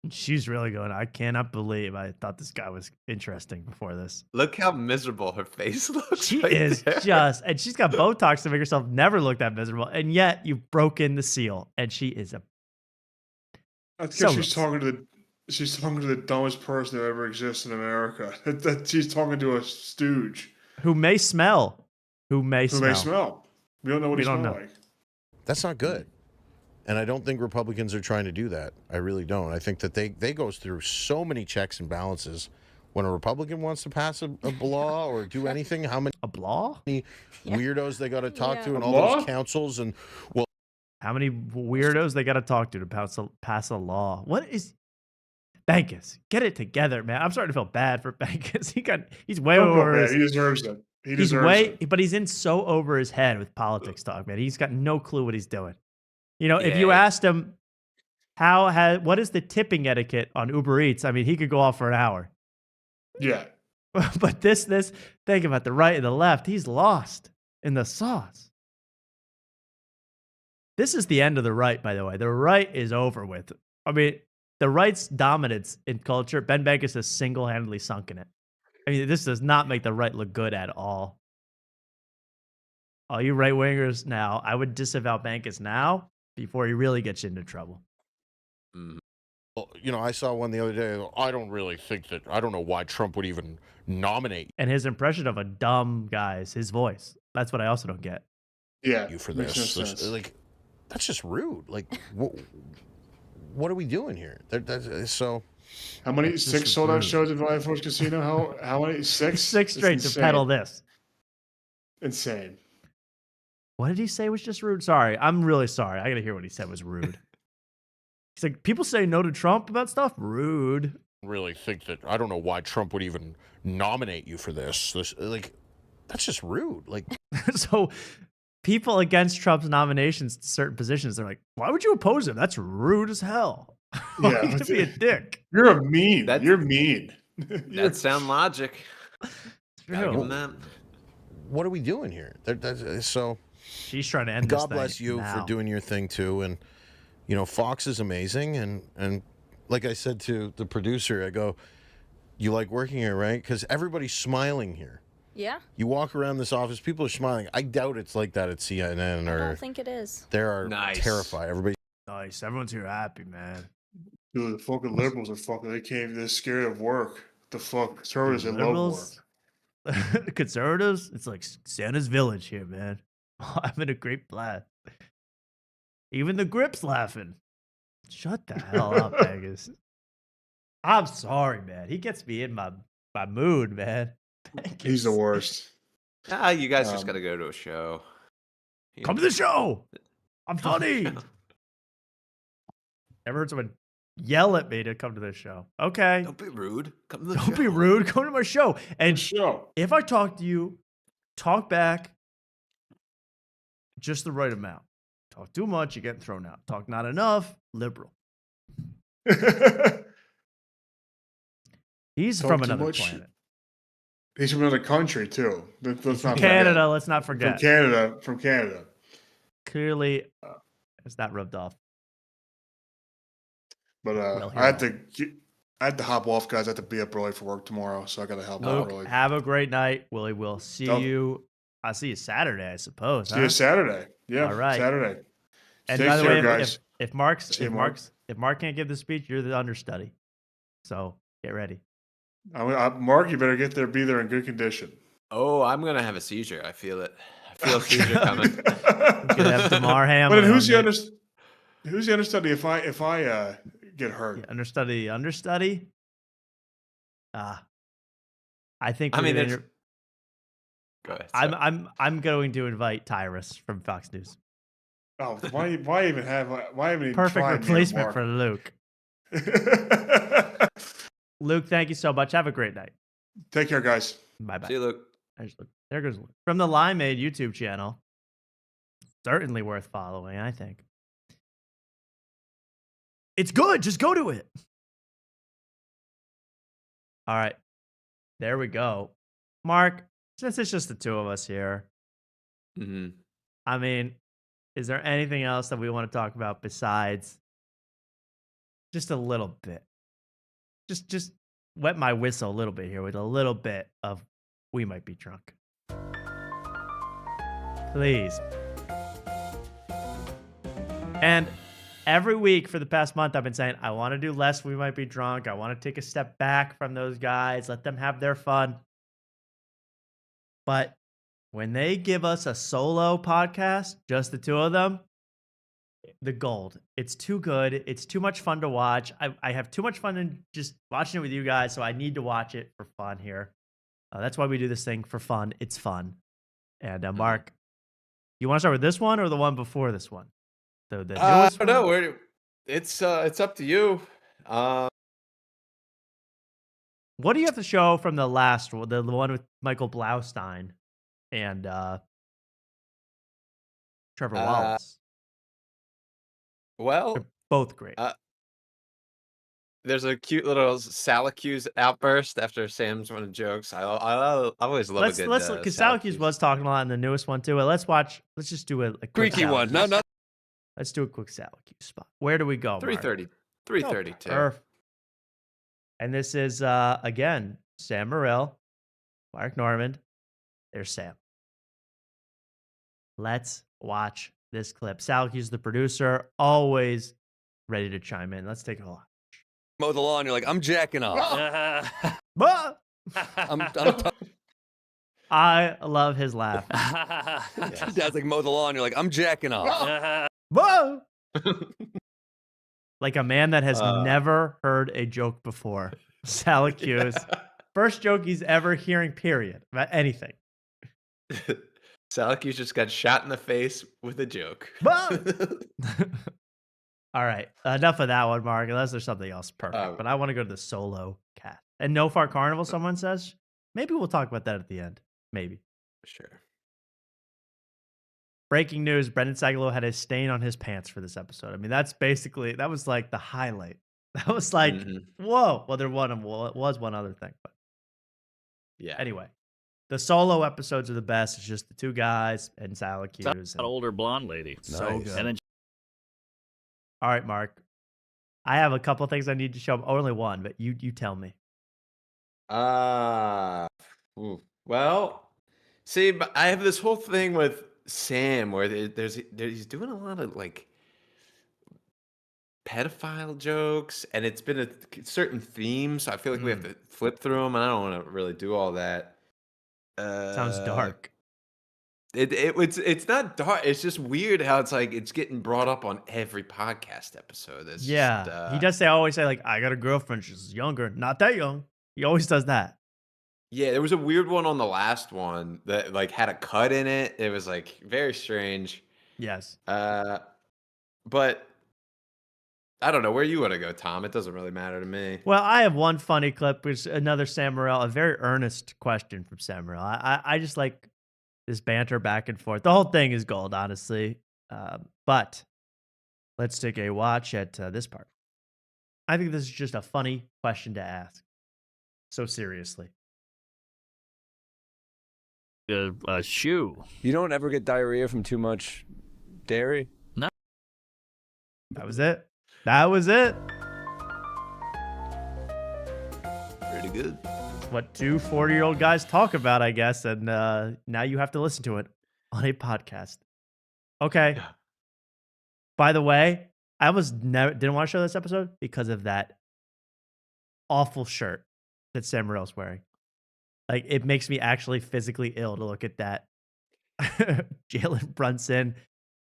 She's really going, I cannot believe I thought this guy was interesting before this. Look how miserable her face looks. She right is there. just, and she's got Botox to make herself never look that miserable. And yet you've broken the seal, and she is a. That's because she's talking to the dumbest person that ever exists in America. That she's talking to a stooge Who may smell. who may smell. We don't know what he smells like. That's not good. And I don't think Republicans are trying to do that. I really don't. I think that they go through so many checks and balances. When a Republican wants to pass a law or do anything, how many weirdos they got to talk to and all those councils and How many weirdos they got to talk to pass a law? What is Bankas? Get it together, man. I'm starting to feel bad for Bankas. He's way Don't feel over. bad. He deserves it. He deserves it. But he's in so over his head with politics talk, man. He's got no clue what he's doing. You know, if you asked him what is the tipping etiquette on Uber Eats, I mean, he could go off for an hour. Yeah. But this, think about the right and the left. He's lost in the sauce. This is the end of the right, by the way. The right is over with. I mean, the right's dominance in culture, Ben Bankas has single-handedly sunk in it. I mean, this does not make the right look good at all. All you right-wingers now, I would disavow Bankas now before he really gets you into trouble. Well, you know, I saw one the other day. I don't know why Trump would even nominate And his impression of a dumb guy is his voice. That's what I also don't get. Yeah, you for makes this. no sense. Like, that's just rude. Like, what are we doing here? So, How many 6 sold out shows at Valley Forge Casino? How many? 6? 6 straight to peddle this. Insane. What did he say was just rude? Sorry, I'm really sorry. I got to hear what he said was rude. He's like, people say no to Trump about stuff? Rude. Really think that I don't know why Trump would even nominate you for this. Like, that's just rude. Like, So people against Trump's nominations to certain positions, they're like, why would you oppose him? That's rude as hell. Why Yeah, would you be a dick? You're mean. You're mean. That's sound logic. Gotta give him that. what are we doing here? So, she's trying to end this God thing bless you now. for doing your thing too. And you know, Fox is amazing. And like I said to the producer, I go, "You like working here, right? Because everybody's smiling here. Yeah. You walk around this office, people are smiling. I doubt it's like that at CNN or. I don't think it is. They are terrified. Everybody. Nice. Everyone's here happy, man. Dude, the fucking liberals are fucking. They're scared of work. The fuck conservatives, they love work. Conservatives, it's like Santa's village here, man. Having a great blast. Even the grip's laughing. Shut the hell up, Vegas. I'm sorry, man. He gets me in my mood, man. He's the worst. You guys just got to go to a show. Come to the show. I'm funny. Never heard someone yell at me to come to this show. Okay. Don't be rude. Come to the show. Don't be rude. Come to my show. And if I talk to you, talk back just the right amount. Talk too much, you're getting thrown out. Talk not enough, liberal. He's Talk from too another much. planet. He's from another country too. Let's not Canada, forget. let's not forget. From Canada. Clearly, it's not rubbed off. But I had to hop off, guys. I have to be up early for work tomorrow, so I got to help out Luke, early. have a great night. Willie, we'll see you. I'll see you Saturday, I suppose. See you Saturday. Yeah, All right. Saturday. And Take by the care, way, guys. if Mark can't give the speech, you're the understudy. So get ready. Mark, you better be there in good condition. Oh, I'm going to have a seizure. I feel it. I feel a seizure coming. Could have Damar Hamlin. But then who's on the understudy if I get hurt? the understudy? I think. I mean, we're gonna go ahead. I'm going to invite Tyrus from Fox News. Oh, why even Perfect try me, replacement Mark? for Luke. Luke, thank you so much. Have a great night. Take care, guys. Bye bye. See you, Luke. There goes Luke. From the Limeade YouTube channel. Certainly worth following, I think. It's good. Just go to it. All right. There we go. Mark, since it's just the two of us here, I mean, is there anything else that we want to talk about besides just a little bit? Just wet my whistle a little bit here with a little bit of We Might Be Drunk. Please. And every week for the past month, I've been saying, I want to do less We Might Be Drunk. I want to take a step back from those guys, let them have their fun. But when they give us a solo podcast, just the two of them, the gold. It's too good. It's too much fun to watch. I have too much fun in just watching it with you guys, so I need to watch it for fun here. That's why we do this thing for fun. It's fun. And Mark, you want to start with this one or the one before this one? The newest one? No, it's up to you. What do you have to show from the last one, the one with Michael Blaustein and Trevor Wallace? Well, they're both great. There's a cute little Salacuse outburst after Sam's one of the jokes. I always love a good. Because Salacuse was talking a lot in the newest one too. Let's just do a quick Creaky one. No. Let's do a quick Salacuse spot. Where do we go? 3:30. 3:32. Perfect. And this is again Sam Morril, Mark Normand. There's Sam. Let's watch this clip. Salacuse, the producer, always ready to chime in. Let's take a watch. Mow the lawn. You're like, I'm jacking off. I love his laugh. Dad's like, mow the lawn. You're like, I'm jacking off. Like a man that has never heard a joke before. Salacuse. First joke he's ever hearing, period, about anything. Salacuse just got shot in the face with a joke. All right. Enough of that one, Mark, unless there's something else perfect. But I want to go to the solo cat. And No Fart Carnival, someone says. Maybe we'll talk about that at the end. Maybe. Sure. Breaking news, Brendan Sagalow had a stain on his pants for this episode. I mean, that was like the highlight. That was like, whoa. Well, it was one other thing. But yeah. Anyway, the solo episodes are the best. It's just the two guys and Salacuse. That older blonde lady. So good. And then all right, Mark. I have a couple things I need to show. Only one, but you tell me. Well, see, but I have this whole thing with Sam where he's doing a lot of like pedophile jokes, and it's been a certain theme, so I feel like we have to flip through them, and I don't want to really do all that. Sounds dark. It's not dark. It's just weird how it's like it's getting brought up on every podcast episode. It's he does always say like, I got a girlfriend, she's younger, not that young. He always does that. Yeah, there was a weird one on the last one that like had a cut in it. It was like very strange. Yes. But I don't know where you want to go, Tom. It doesn't really matter to me. Well, I have one funny clip, which is another Sam Morril, a very earnest question from Sam Morril. I just like this banter back and forth. The whole thing is gold, honestly. But let's take a watch at this part. I think this is just a funny question to ask. So seriously. A shoe. You don't ever get diarrhea from too much dairy? No. That was it. That was it. Pretty good. What two 40-year-old guys talk about, I guess, and now you have to listen to it on a podcast. Okay. Yeah. By the way, I didn't want to show this episode because of that awful shirt that Sam Morril's wearing. Like, it makes me actually physically ill to look at that. Jalen Brunson,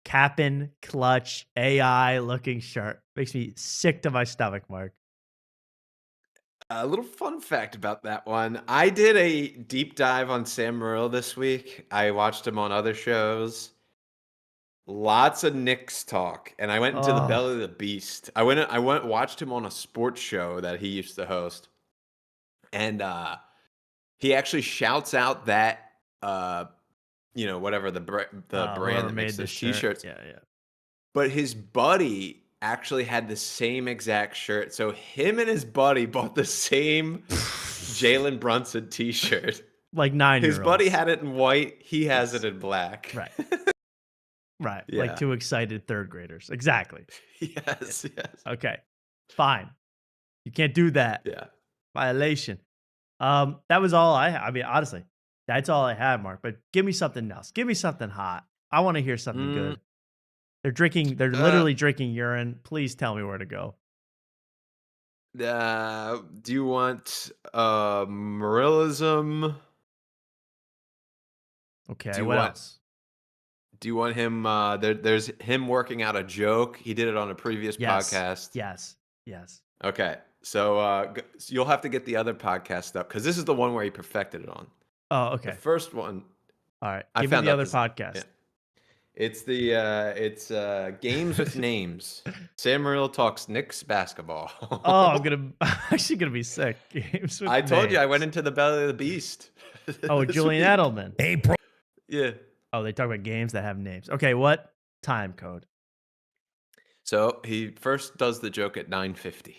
Cap'n Clutch, AI looking shirt. Makes me sick to my stomach, Mark. A little fun fact about that one. I did a deep dive on Sam Morril this week. I watched him on other shows. Lots of Knicks talk. And I went into the belly of the beast. I watched him on a sports show that he used to host. And he actually shouts out that whatever the brand that makes those t-shirts. Yeah. But his buddy actually had the same exact shirt. So him and his buddy bought the same Jalen Brunson t-shirt. Like 9-year-olds. His buddy had it in white. He has it in black. Right. Right. Yeah. Like two excited third graders. Exactly. Yes. Okay. Fine. You can't do that. Yeah. Violation. That was all I mean, honestly, that's all I had, Mark. But give me something else. Give me something hot. I want to hear something good. They're literally drinking urine. Please tell me where to go. Do you want Morillism? Okay, what else? Do you want him? There's him working out a joke. He did it on a previous podcast. Yes. Okay, so you'll have to get the other podcast up because this is the one where he perfected it on. Oh, okay. The first one. All right. I Give me found the out other this- podcast. yeah. It's the Games with Names. Sam Morril talks Knicks basketball. Oh, I'm actually gonna be sick. Games with I told you I names. went into the belly of the beast. Oh, this Julian week. Edelman. Hey, bro. Yeah. Oh, they talk about games that have names. Okay, what time code? So he first does the joke at 9:50.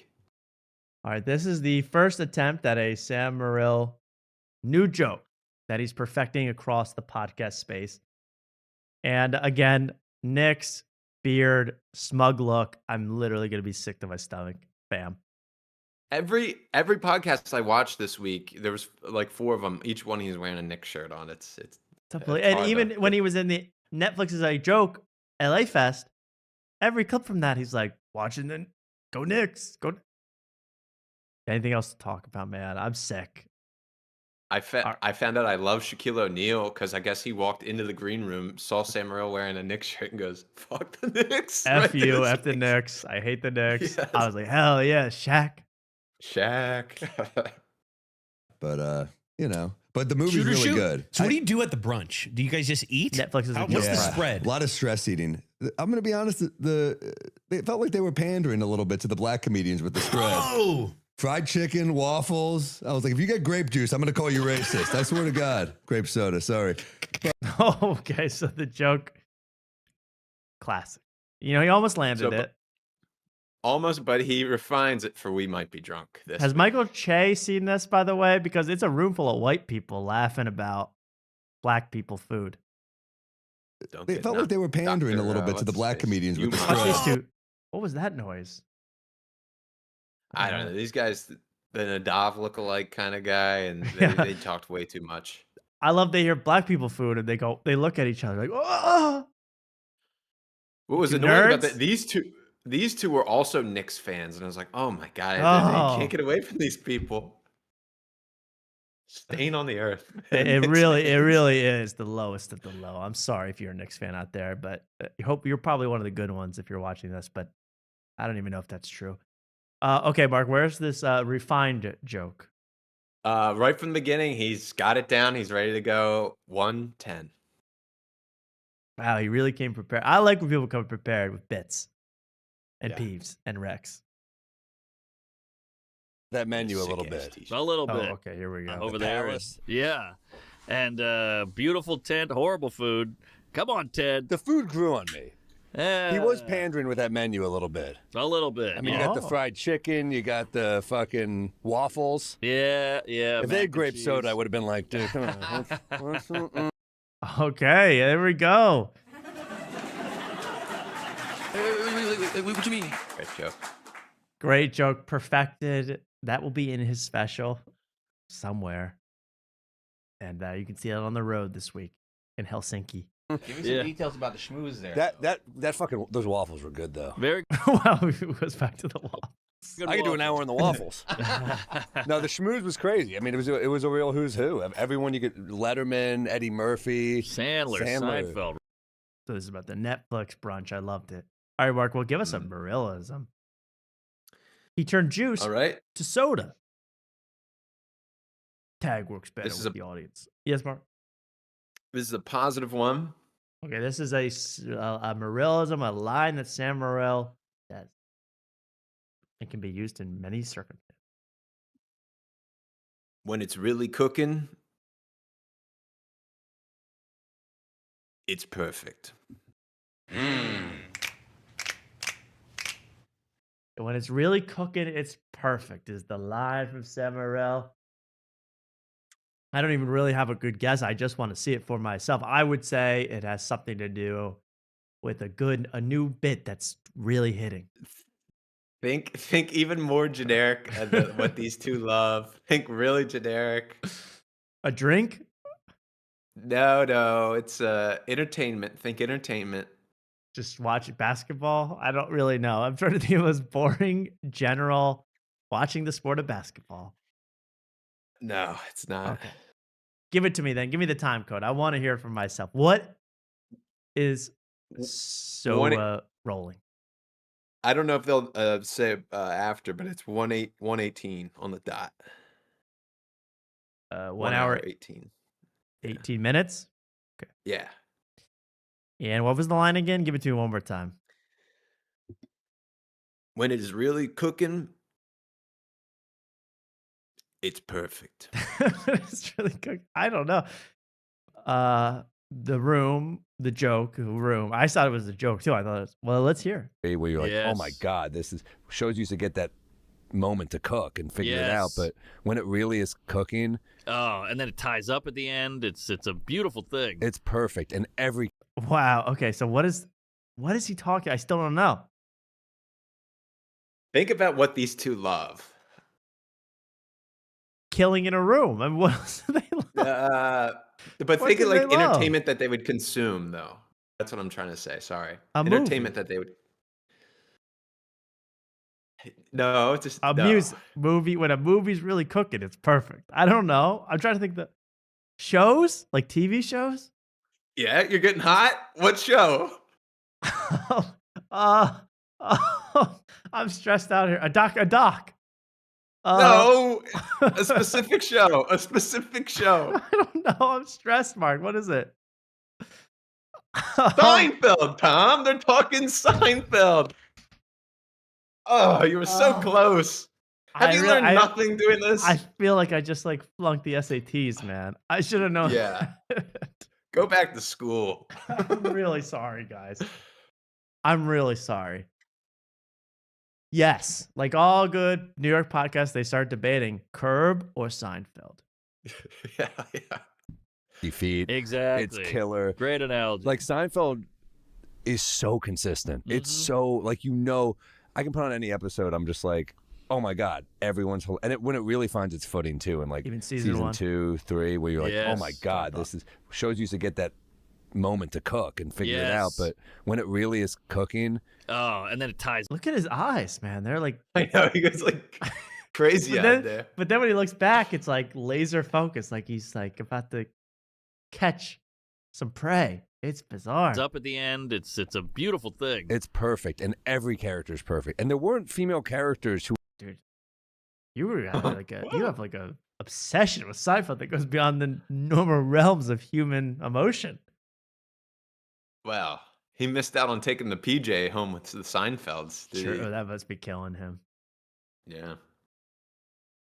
All right, this is the first attempt at a Sam Morril new joke that he's perfecting across the podcast space. And again, Knicks, beard, smug look. I'm literally gonna be sick to my stomach. Bam. Every podcast I watched this week, there was like 4 of them. Each one he's wearing a Knicks shirt on. It's And hard even to- when he was in the Netflix is a joke, LA Fest, every clip from that, he's like, watching the go Knicks. Go. Anything else to talk about, man? I'm sick. I found out I love Shaquille O'Neal because I guess he walked into the green room, saw Sam Morril wearing a Knicks shirt, and goes, "Fuck the Knicks." F Right you, there. F the Knicks. I hate the Knicks. Yes. I was like, hell yeah, Shaq. But but the movie's Shoot or really shoot. good. So what do you do at the brunch? Do you guys just eat? Netflix is a What's the joke. spread? A lot of stress eating. I'm going to be honest. It felt like they were pandering a little bit to the black comedians with the spread. Oh, Fried chicken, waffles. I was like, if you get grape juice, I'm going to call you racist. I swear to God. Grape soda. Sorry. Oh, okay. So the joke, classic. You know, he almost landed it. Almost, but he refines it for "We Might Be Drunk." This Has week. Michael Che seen this, by the way? Because it's a room full of white people laughing about black people food. It felt like they were pandering a little bit to the black comedians with the Watch these spread. two. What was that noise? I don't know. These guys, the Nadav lookalike kind of guy, and Yeah. they talked way too much. I love they hear black people food and they look at each other like, oh. What was You annoying about nerds? that? These two were also Knicks fans, and I was like, "Oh my god, Oh. I can't get away from these people." Stain on the earth. It Knicks really fans. is the lowest of the low. I'm sorry if you're a Knicks fan out there, but I hope you're probably one of the good ones if you're watching this, but I don't even know if that's true. Okay, Mark, where's this refined joke? Right from the beginning, he's got it down. He's ready to go. 110. Wow, he really came prepared. I like when people come prepared with bits and peeves and Rex. That menu a little bit. A little Oh, bit. okay, here we go. Over The there. palace. Yeah. And beautiful tent, horrible food. Come on, Ted. The food grew on me. He was pandering with that menu a little bit. A little bit. I mean, you got the fried chicken, you got the fucking waffles. Yeah. If they mac had grape and soda, I cheese. would have been like, dude, come on. Okay, there we go. Wait, what do you mean? Great joke. Great joke, perfected. That will be in his special somewhere. And you can see it on the road this week in Helsinki. Give me some details about the schmooze there. That fucking those waffles were good though. Very. Well, it goes back to the wall. I could do an hour on the waffles. No, the schmooze was crazy. I mean, it was a real who's who. Everyone you could Letterman, Eddie Murphy, Sandler, Seinfeld. So this is about the Netflix brunch. I loved it. All right, Mark, well, give us a Morillism. He turned juice All right. to soda. Tag works better This is with the audience. Yes, Mark? This is a positive one. Okay, this is a Morillism, a line that Sam Morril says. It can be used in many circumstances. When it's really cooking, it's perfect. when it's really cooking, it's perfect. Is the line from Samarel? I don't even really have a good guess. I just want to see it for myself. I would say it has something to do with a new bit that's really hitting. Think even more generic what these two love. Think really generic. A drink? No, it's entertainment. Think entertainment. Just watch basketball? I don't really know. I'm trying to think of the most boring, general, watching the sport of basketball. No, it's not. Okay. Give it to me then. Give me the time code. I want to hear it from myself. What is rolling? I don't know if they'll say after, but it's 1:18 on the dot. 1 hour 18. 18 minutes? Okay. Yeah. And what was the line again? Give it to me one more time. When it is really cooking, it's perfect. It's really cooking. I don't know. The room, the joke, room. I thought it was a joke too. I thought it was, well, let's hear. Where you're like, oh my God, this is shows used to get that moment to cook and figure it out, but when it really is cooking, and then it ties up at the end. It's a beautiful thing. It's perfect, and every wow. Okay, so what is he talking? I still don't know. Think about what these two love. Killing in a room. I mean, what else do they love? But think of like entertainment that they would consume, though. That's what I'm trying to say. Sorry, entertainment that they would. No, it's just movie. When a movie's really cooking, it's perfect. I don't know. I'm trying to think the shows, like TV shows. Yeah, you're getting hot. What show? I'm stressed out here. A doc. No, a specific show. A specific show. I don't know. I'm stressed, Mark. What is it? Seinfeld, Tom. They're talking Seinfeld. Oh, you were so close. Have you learned nothing doing this? I feel like I just flunked the SATs, man. I should have known. Yeah. Go back to school. I'm really sorry, guys. I'm really sorry. Yes, like all good New York podcasts, they start debating Curb or Seinfeld. yeah. Defeat. Exactly. It's killer. Great analogy. Like Seinfeld is so consistent. It's so I can put on any episode. I'm just like, oh my God, everyone's when it really finds its footing too, and like even season 2, 3, where you're like, oh my God, this is shows used to get that moment to cook and figure it out, but when it really is cooking, and then it ties. Look at his eyes, man. They're like I know he goes like crazy out there. But then when he looks back, it's like laser focus, like he's like about to catch some prey. It's bizarre. It's up at the end. It's a beautiful thing. It's perfect, and every character is perfect. And there weren't female characters who. Dude, you have like a obsession with Seinfeld that goes beyond the normal realms of human emotion. Well, he missed out on taking the PJ home with the Seinfelds. Sure, that must be killing him. Yeah.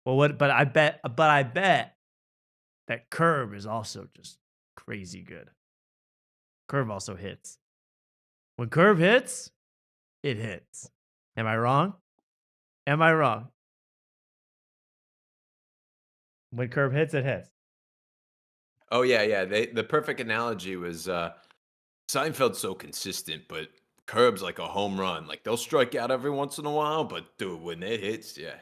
Well, But I bet that Curb is also just crazy good. Curb also hits. When Curb hits, it hits. Am I wrong? When Curb hits, it hits. Oh yeah. The perfect analogy was Seinfeld's so consistent, but Curb's like a home run. Like they'll strike out every once in a while, but dude, when it hits, yeah,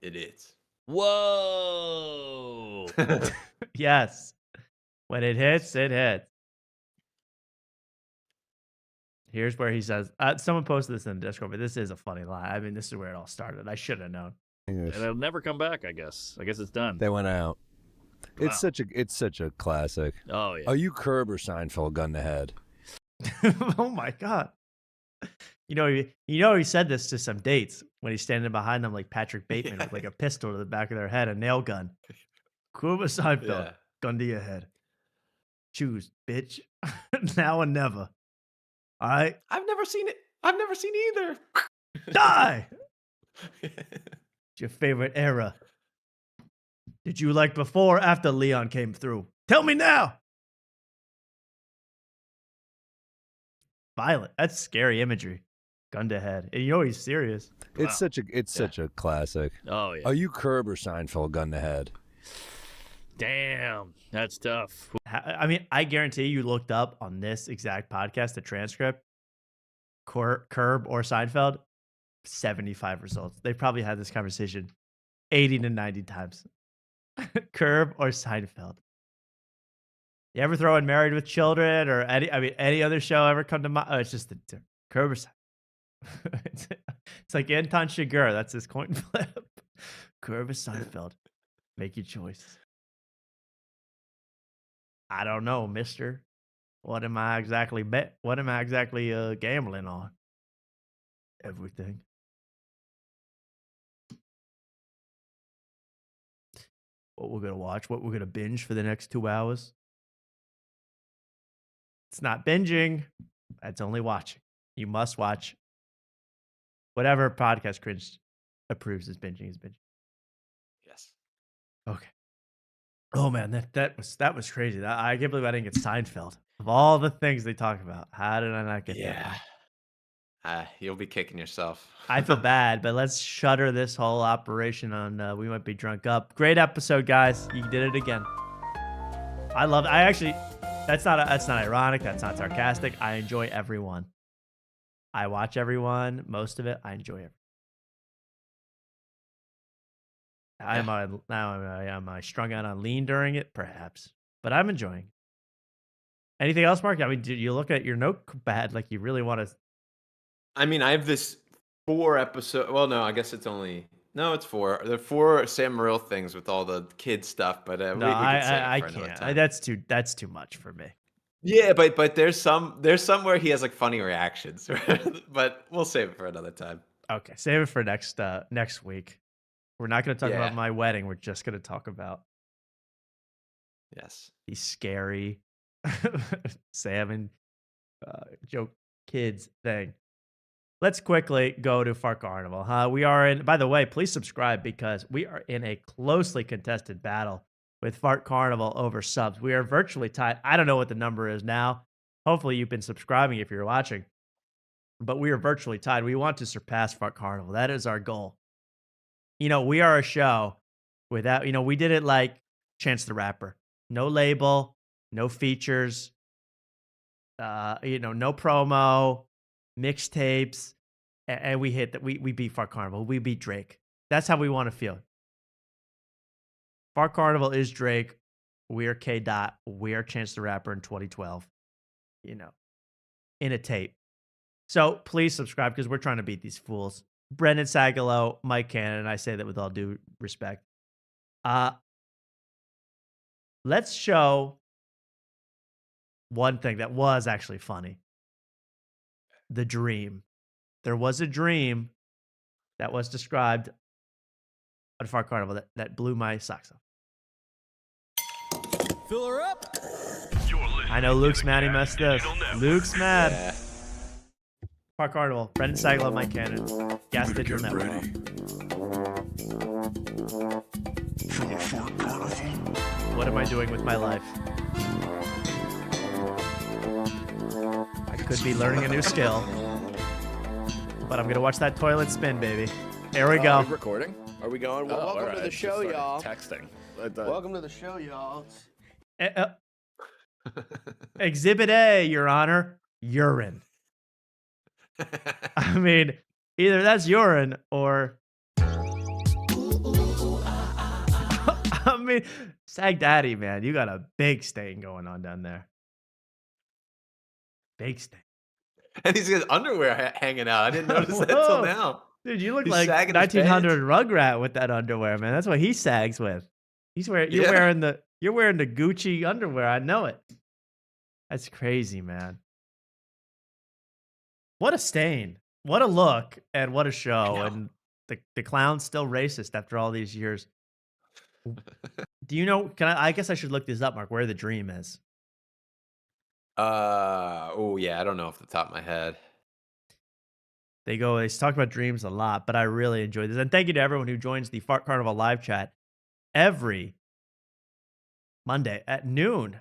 it hits. Whoa. Yes. When it hits, it hits. Here's where he says, someone posted this in the Discord, but this is a funny line. I mean, this is where it all started. I should have known. And it'll never come back, I guess. I guess it's done. They went out. Wow. It's such a classic. Oh, yeah. Are you Curb or Seinfeld gun to head? Oh, my God. You know, he said this to some dates when he's standing behind them like Patrick Bateman with like a pistol to the back of their head, a nail gun. Curb or Seinfeld, gun to your head. Choose, bitch. Now or never. All right. I've never seen it. I've never seen either. Die. What's your favorite era? Did you like before or after Leon came through? Tell me now. Violent. That's scary imagery. Gun to head. And you know he's serious. It's such a classic. Oh yeah. Are you Curb or Seinfeld? Gun to head. Damn, that's tough. I mean, I guarantee you looked up on this exact podcast, the transcript, Curb or Seinfeld, 75 results. They probably had this conversation 80 to 90 times. Curb or Seinfeld. You ever throw in Married with Children or any other show ever come to mind? Oh, it's just the Curb or Seinfeld. It's like Anton Chigurh. That's his coin flip. Curb or Seinfeld. Make your choice. I don't know, mister. What am I exactly gambling on? Everything. What we're going to watch, what we're going to binge for the next 2 hours. It's not binging. That's only watching. You must watch whatever podcast Cringe approves as binging is binging. Yes. Okay. Oh man, that was crazy. I can't believe I didn't get Seinfeld. Of all the things they talk about, how did I not get that? You'll be kicking yourself. I feel bad, but let's shutter this whole operation on We Might Be Drunk Up. Great episode, guys. You did it again. That's not ironic. That's not sarcastic. I enjoy everyone. I watch everyone. Most of it, I enjoy it. Am I strung out on lean during it? Perhaps. But I'm enjoying it. Anything else, Mark? I mean, did you look at your notepad like you really want to? I mean, I have this 4 episode. Well, no, I guess it's only. No, it's 4. There are 4 Sam Morril things with all the kid stuff, but No, I can't. That's too much for me. Yeah, but there's some where he has like funny reactions, but we'll save it for another time. Okay, save it for next week. We're not going to talk about my wedding. We're just going to talk about the scary Sam and Joe kids thing. Let's quickly go to Fart Carnival. We are in, by the way, please subscribe because we are in a closely contested battle with Fart Carnival over subs. We are virtually tied. I don't know what the number is now. Hopefully you've been subscribing if you're watching. But we are virtually tied. We want to surpass Fart Carnival. That is our goal. You know, we are a show without, we did it like Chance the Rapper. No label, no features, no promo, mixtapes, and we hit that. We beat Fart Carnival. We beat Drake. That's how we want to feel. Fart Carnival is Drake. We are K. Dot. We are Chance the Rapper in 2012. In a tape. So please subscribe because we're trying to beat these fools. Brendan Sagalow, Mike Cannon, and I say that with all due respect. Let's show one thing that was actually funny. The dream. There was a dream that was described on Fart Carnival that blew my socks off. Fill her up. I know Luke's mad he messed this. Luke's mad. Yeah. Fart Carnival, Brendan Sagalow, Mike Cannon. Gas Digital Network. What am I doing with my life? I could be learning a new skill, but I'm gonna watch that toilet spin, baby. Here we go. Are we recording? Are we going? Well, welcome to the show, y'all. Texting. Welcome to the show, y'all. Exhibit A, Your Honor, urine. I mean, either that's urine or I mean, Sag Daddy, man, you got a big stain going on down there. Big stain. And he's got underwear hanging out. I didn't notice that till now. Dude, you look He's like sagging his 1900 Rugrat with that underwear, man. That's what he sags with. You're wearing the Gucci underwear. I know it. That's crazy, man. What a stain. What a look and what a show. And the clown's still racist after all these years. Do you know, I guess I should look this up, Mark, where the dream is. Oh yeah, I don't know off the top of my head. They talk about dreams a lot, but I really enjoy this. And thank you to everyone who joins the Fart Carnival live chat every Monday at noon.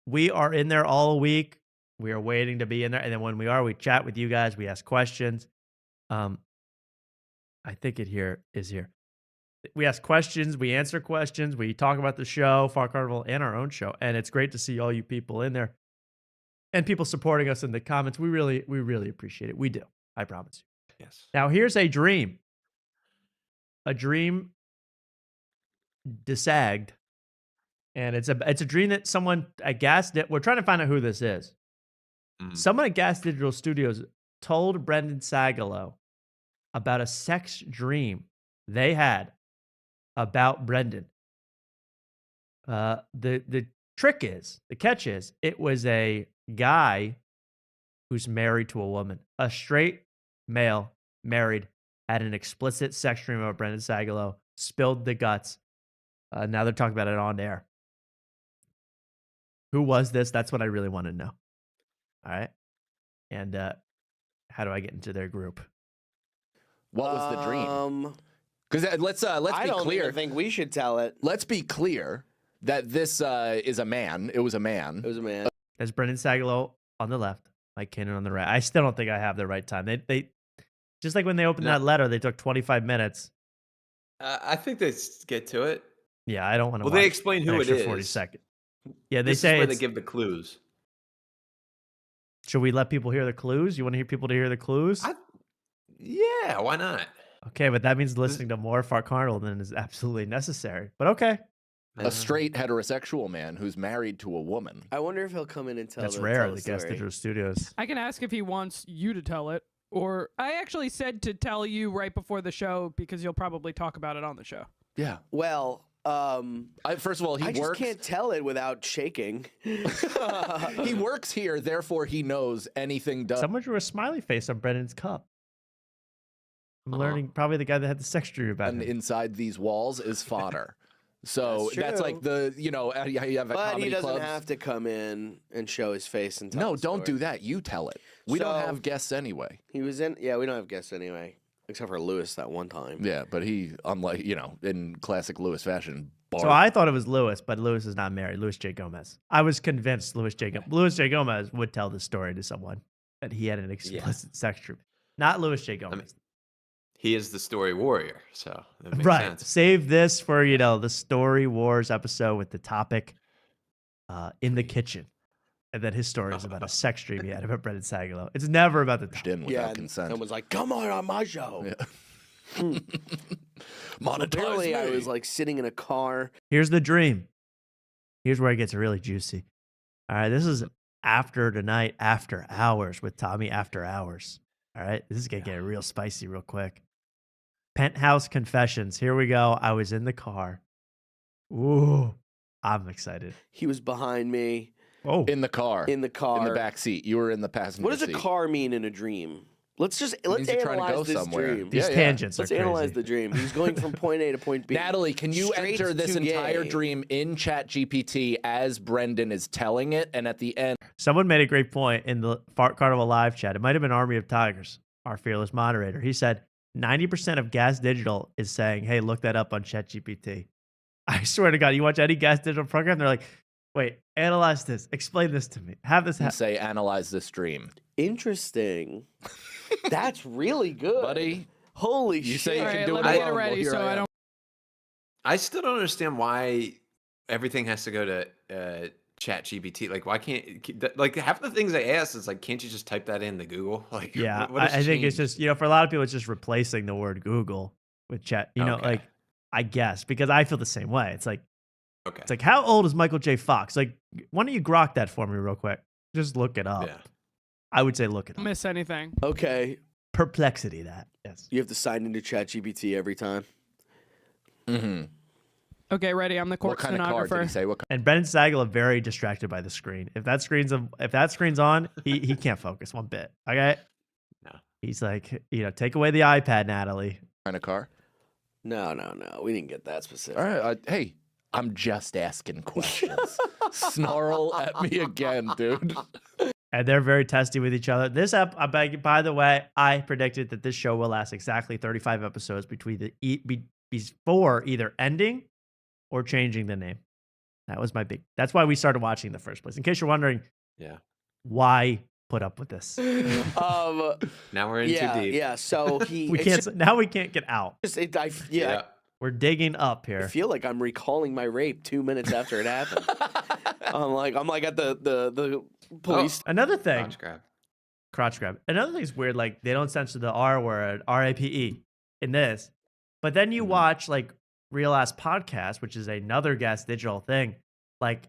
We are in there all week. We are waiting to be in there. And then when we are, we chat with you guys. We ask questions. I think it is here. We ask questions. We answer questions. We talk about the show, Far Carnival, and our own show. And it's great to see all you people in there and people supporting us in the comments. We really appreciate it. We do. I promise you. Yes. Now, here's a dream. A dream desagged. And it's a dream that someone at Gas, we're trying to find out who this is. Someone at Gas Digital Studios told Brendan Sagalow about a sex dream they had about Brendan. The catch is, it was a guy who's married to a woman, a straight male, married, had an explicit sex dream about Brendan Sagalow, spilled the guts. Now they're talking about it on air. Who was this? That's what I really want to know. All right. And how do I get into their group? What was the dream? Because let's I be don't clear. even think we should tell it. Let's be clear that this is a man. It was a man. It was a man. There's Brendan Sagalow on the left, Mike Cannon on the right. I still don't think I have the right time. They just like when they opened that letter, they took 25 minutes. I think they get to it. Yeah, I don't want to. Well, they explain who it is. 40 seconds. Yeah, they This say is where they it's, give the clues. should we let people hear the clues? You want to hear people to hear the clues? Yeah, why not? Okay, but that means listening to more Fart Carnival than is absolutely necessary. But okay. A straight heterosexual man who's married to a woman. I wonder if he'll come in and tell. That's tell rare the at the Gas story. Digital Studios. I can ask if he wants you to tell it, or I actually said to tell you right before the show because you'll probably talk about it on the show. Yeah. Well, first of all, I just can't tell it without shaking. He works here, therefore he knows anything done. Someone drew a smiley face on Brendan's cup. I'm learning probably the guy that had the sex dream about And him. inside these walls is fodder. So that's true. like the, you have a But comedy he doesn't clubs. have to come in and show his face and tell No, the don't story. do that. You tell it. We don't So- have guests anyway. He was in. Yeah, we don't have guests anyway, except for Lewis that one time. Yeah, but he, unlike, in classic Lewis fashion, So I thought it was Lewis, but Lewis is not married. Louis J. Gomez. I was convinced Louis J. Gomez would tell the story to someone that he had an explicit sex dream. Not Louis J. Gomez. He is the story warrior, so that makes Right. sense. Save this for, the Story Wars episode with the topic in the kitchen. And then his story is about a sex dream he had about Brendan Sagalow. It's never about the topic. Yeah, someone's like, "Come on my show." Yeah. Apparently, I me. was like sitting in a car. Here's the dream. Here's where it gets really juicy. All right, this is after tonight, after hours with Tommy after hours. All right, this is going to get real spicy real quick. Penthouse Confessions. Here we go. I was in the car. Ooh, I'm excited. He was behind me. Oh, in the car. In the car. In the back seat. You were in the passenger What does seat. a car mean in a dream? Let's means analyze you're trying to go this somewhere. dream. These tangents Let's are analyze crazy. the dream. He's going from point A to point B. Natalie, can you Straight enter this to entire gay. dream in ChatGPT as Brendan is telling it, and at the end, Someone made a great point in the Fart Carnival live chat. It might have been Army of Tigers, our fearless moderator. He said 90% of Gas Digital is saying, hey, look that up on ChatGPT. I swear to God, you watch any Gas Digital program, they're like, wait, analyze this. Explain this to me. Have this happen. say, analyze this dream. Interesting. That's really good, buddy. Holy You shit! say you All can right, do let it me alone. get it ready Well, here so I I am. don't. I still don't understand why everything has to go to Chat GPT. Like, why can't like half the things I ask is like, can't you just type that into Google? Like, Yeah, what has I think it's changed? just, for a lot of people, it's just replacing the word Google with chat. Okay. I guess, because I feel the same way. It's like, Okay. it's like, how old is Michael J. Fox? Like, why don't you grok that for me real quick? Just look it up. Yeah. I would say look it up. Miss anything. Okay, Perplexity, that. Yes. you have to sign into ChatGPT every time. Mm-hmm. Okay, ready. I'm the court What kind of card did stenographer. he say? What And Brendan Sagalow very distracted by the screen. If that screen's on, he can't focus one bit. Okay. No. He's like, take away the iPad, Natalie. kind of car? No, we didn't get that specific. All right. Hey, I'm just asking questions. Snarl at me again, dude. And they're very testy with each other. This by the way, I predicted that this show will last exactly 35 episodes before either ending or changing the name. That was my big. That's why we started watching in the first place. In case you're wondering, Yeah. Why put up with this? Now we're in too deep. Yeah, so he. We can't. Now we can't get out. Yeah. We're digging up I here. feel like I'm recalling my rape 2 minutes after it happened. I'm like at the police. Another thing. Crotch grab. Another thing's weird. Like they don't censor the R word, RAPE, in this, but then you watch like Real Ass Podcast, which is another Gas Digital thing. Like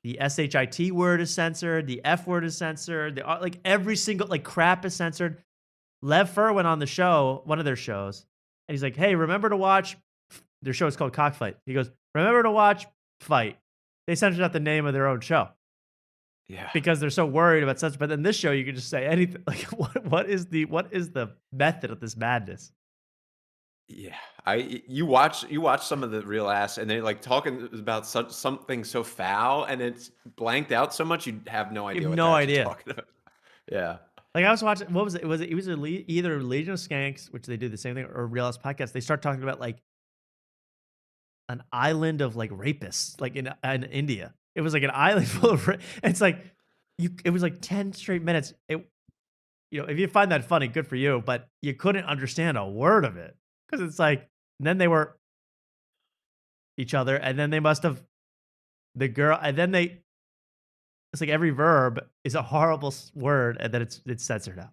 the SHIT word is censored, the F word is censored, like every single like crap is censored. Lev Fur went on the show, one of their shows, and he's like, "Hey, remember to watch." Their show is called Cockfight. He goes, "Remember to watch Fight." They censored out the name of their own show. Yeah. Because they're so worried about censorship. But then this show, you can just say anything. Like, what is the method of this madness? Yeah, you watch some of the Real Ass, and they're like talking about something so foul, and it's blanked out so much you have no idea. You have what no they're actually idea. talking about. Yeah. Like I was watching, what was it? It was either Legion of Skanks, which they do the same thing, or Real Ass Podcast. They start talking about like an island of like rapists, like in India. It was like an island full of. It's like it was like 10 straight minutes. If you find that funny, good for you. But you couldn't understand a word of it because it's like. And then they were each other, and then they must have the girl, and then they. It's like every verb is a horrible word, and then it's censored out.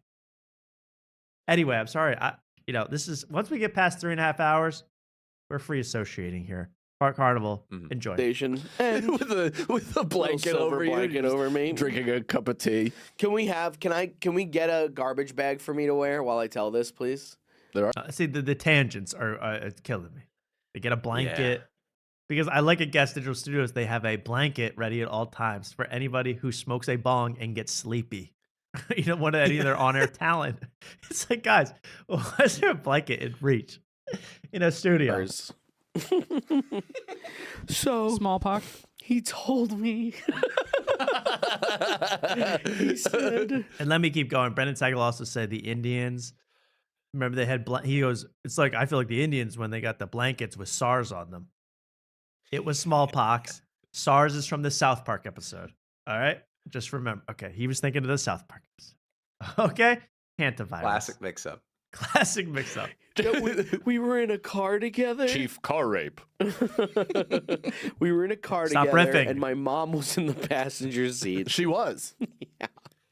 Anyway, I'm sorry. This is once we get past 3.5 hours, we're free associating here. Park Carnival, enjoy. Station and with a blanket over you, blanket over me, drinking a cup of tea. Can we get a garbage bag for me to wear while I tell this, please? There are. See, the tangents are killing me. They get a blanket. Because I like at Gas Digital Studios, they have a blanket ready at all times for anybody who smokes a bong and gets sleepy. You don't want any of their on-air talent. It's like, guys, why is there a blanket in reach in a studio? So smallpox. He told me. He said. And let me keep going. Brendan Sagal also said the Indians. Remember they had. He goes. It's like I feel like the Indians when they got the blankets with SARS on them. It was smallpox. SARS is from the South Park episode. All right, just remember. Okay, he was thinking of the South Park episode. Okay, hantavirus. Classic mix-up. Classic mix-up. We were in a car together. Chief car rape. We were in a car Stop together, riffing. and my mom was in the passenger seat. She was. Yeah.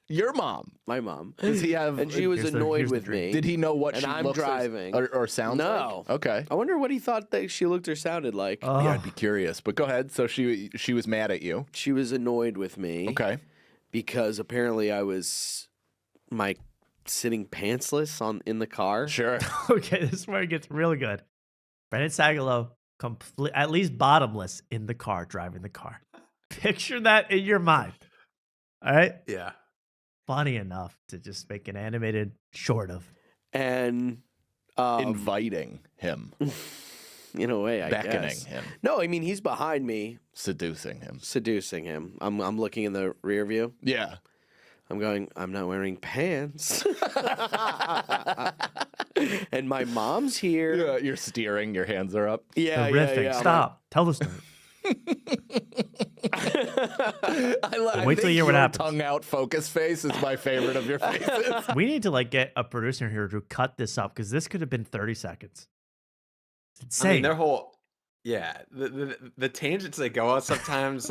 Your mom. My mom. Does he have? And she was annoyed with me. Did he know what and she I'm looks driving or sounds like? No. Okay. I wonder what he thought that she looked or sounded like. Yeah, I'd be curious. But go ahead. So she was mad at you. She was annoyed with me. Okay. Because apparently I was sitting pantsless in the car. Sure. Okay, this is where it gets really good. Brendan Sagalow, at least bottomless in the car, driving the car. Picture that in your mind. All right? Yeah. Funny enough to just make an animated short of. And inviting him. In a way, I beckoning guess. him. No, I mean he's behind me. Seducing him. I'm looking in the rear view. Yeah. I'm going, I'm not wearing pants. And my mom's here. Yeah, you're steering, your hands are up. Yeah, Terrific. yeah. Stop. Tell the story. Wait till you hear what happens. Tongue out focus face is my favorite of your faces. We need to get a producer here to cut this up because this could have been 30 seconds. It's insane. I mean, their whole, the tangents they go on sometimes,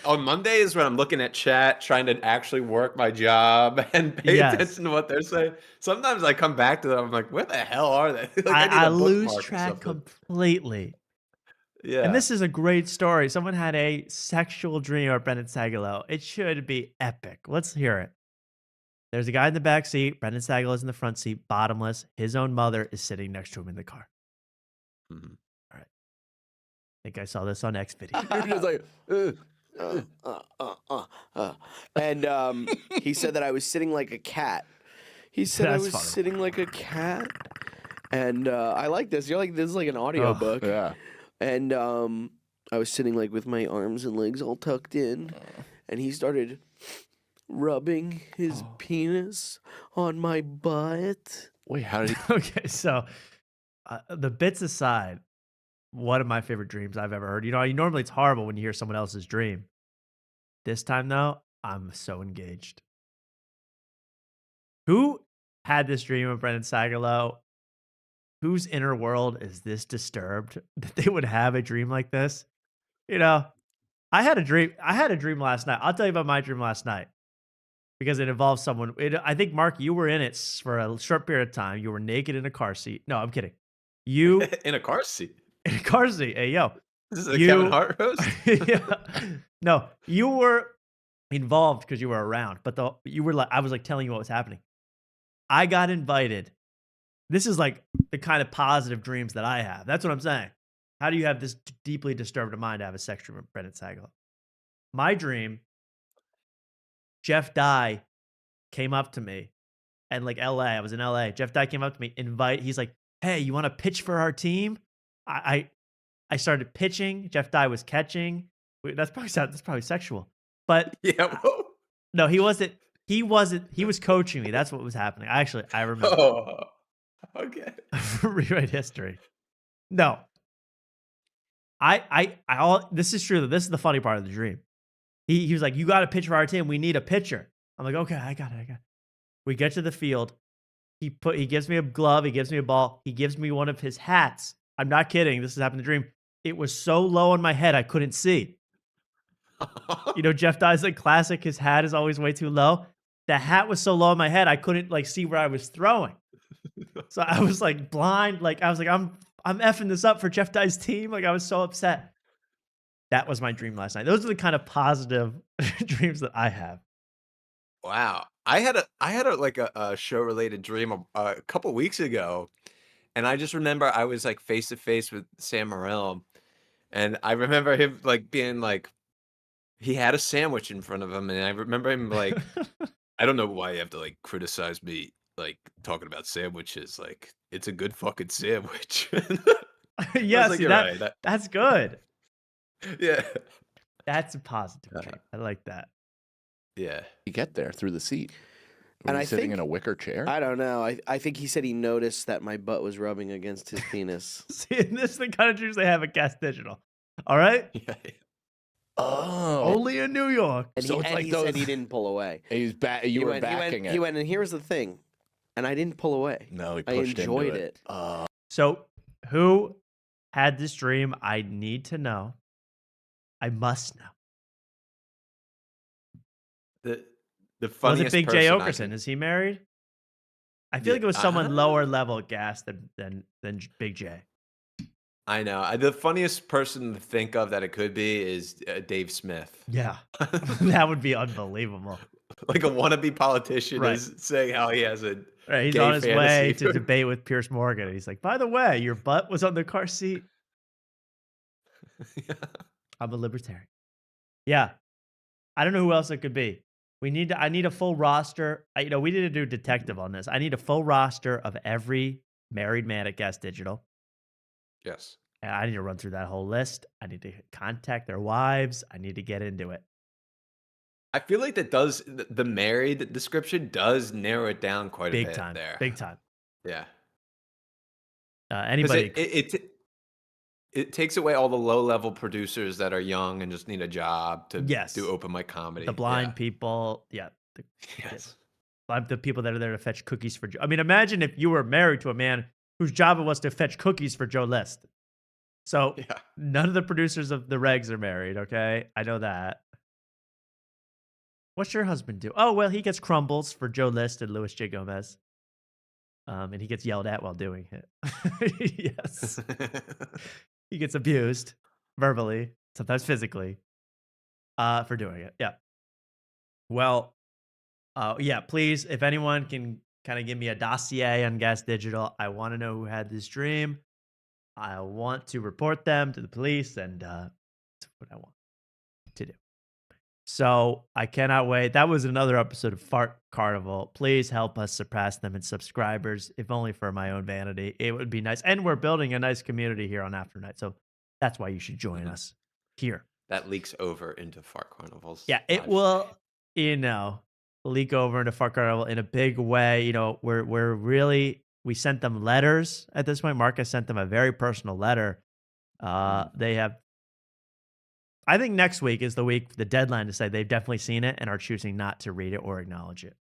on Mondays when I'm looking at chat, trying to actually work my job and pay attention to what they're saying. Sometimes I come back to them, I'm like, where the hell are they? I lose track completely. Yeah. And this is a great story. Someone had a sexual dream of Brendan Sagalow. It should be epic. Let's hear it. There's a guy in the back seat. Brendan Sagalow is in the front seat, bottomless. His own mother is sitting next to him in the car. Mm-hmm. All right. I think I saw this on X video. You're just like, And he said that I was sitting like a cat. He said I was sitting like a cat. And I like this. You're like, this is like an audiobook. Yeah. And I was sitting with my arms and legs all tucked in. And he started rubbing his penis on my butt. Wait, how did he? Okay, so the bits aside, one of my favorite dreams I've ever heard. Normally it's horrible when you hear someone else's dream. This time, though, I'm so engaged. Who had this dream of Brendan Sagalow? Whose inner world is this disturbed that they would have a dream like this? You know, I had a dream. I had a dream last night. I'll tell you about my dream last night because it involves someone. I think, Mark, you were in it for a short period of time. You were naked in a car seat. No, I'm kidding. You In a car seat. in a car seat. Hey, yo. This is a Kevin Hart roast? Yeah. No, you were involved because you were around, but you were like, I was like telling you what was happening. I got invited. This is like the kind of positive dreams that I have. That's what I'm saying. How do you have this deeply disturbed mind to have a sex dream with Brendan Sagalow? My dream, Jeff Dye came up to me and like LA, I was in LA. Jeff Dye came up to me, he's like, hey, you want to pitch for our team? I started pitching. Jeff Dye was catching. That's probably sexual. But yeah, whoa. No, he wasn't. He was coaching me. That's what was happening. I remember. Oh, okay. Rewrite history. No. This is true. This is the funny part of the dream. He was like, you got to pitch for our team. We need a pitcher. I'm like, okay, I got it. We get to the field. He gives me a glove. He gives me a ball. He gives me one of his hats. I'm not kidding. This has happened in the dream. It was so low on my head, I couldn't see. You know, Jeff Dye's like classic. His hat is always way too low. The hat was so low on my head, I couldn't like see where I was throwing. So I was like blind. Like I was like, I'm effing this up for Jeff Dye's team. Like I was so upset. That was my dream last night. Those are the kind of positive dreams that I have. Wow. I had a show related dream a couple weeks ago. And I just remember I was like face to face with Sam Morril. And I remember him like being like, he had a sandwich in front of him. And I remember him like, I don't know why you have to like criticize me, like talking about sandwiches. Like, it's a good fucking sandwich. Yeah, like, see, "You're right." that's good. Yeah. That's a positive dream. I like that. Yeah. You get there through the seat. And And I sitting think- in a wicker chair. I don't know. I think he said he noticed that my butt was rubbing against his penis. See, and this is the kind of dreams they have at Gas Digital. All right? Yeah. Oh. Only in New York. And So he, it's and like he those- said he didn't pull away. You were backing it. He went, and here's the thing. And I didn't pull away. No, he I pushed enjoyed into it. So, who had this dream? I need to know. I must know. The Was funniest it Big J person I Okerson? can- Is he married? I feel Yeah, like it was someone lower level at Gas than Big J. I know. The funniest person to think of that it could be is Dave Smith. Yeah. That would be unbelievable. Like a wannabe politician Right. is saying how he has a Right, he's gay on his way fantasy. to debate with Pierce Morgan. He's like, by the way, your butt was on the car seat. I'm a libertarian. Yeah. I don't know who else it could be. I need a full roster. We need to do detective on this. I need a full roster of every married man at Gas Digital. Yes. And I need to run through that whole list. I need to contact their wives. I need to get into it. I feel like the married description does narrow it down quite a Big bit time. there. Big time. Yeah. 'Cause Anybody. it takes away all the low level producers that are young and just need a job to Yes. do open mic comedy. The blind Yeah. people. Yeah. The Yes. kids. The people that are there to fetch cookies for Joe. I mean, imagine if you were married to a man whose job it was to fetch cookies for Joe List. So none of the producers of the regs are married, okay? I know that. What's your husband do? Oh, well, he gets crumbles for Joe List and Louis J. Gomez. And he gets yelled at while doing it. Yes. He gets abused verbally, sometimes physically, for doing it. Yeah. Well, yeah, please, if anyone can kind of give me a dossier on Gas Digital, I want to know who had this dream. I want to report them to the police, and that's what I want to do. So I cannot wait. That was another episode of Fart Carnival. Please help us surpass them in subscribers, if only for my own vanity. It would be nice. And we're building a nice community here on After Night. So that's why you should join us here. That leaks over into Fart Carnivals. Yeah, it will, leak over into Fart Carnival in a big way. We're really, we sent them letters at this point. Marcus sent them a very personal letter. They have I think next week is the week, the deadline to say they've definitely seen it and are choosing not to read it or acknowledge it.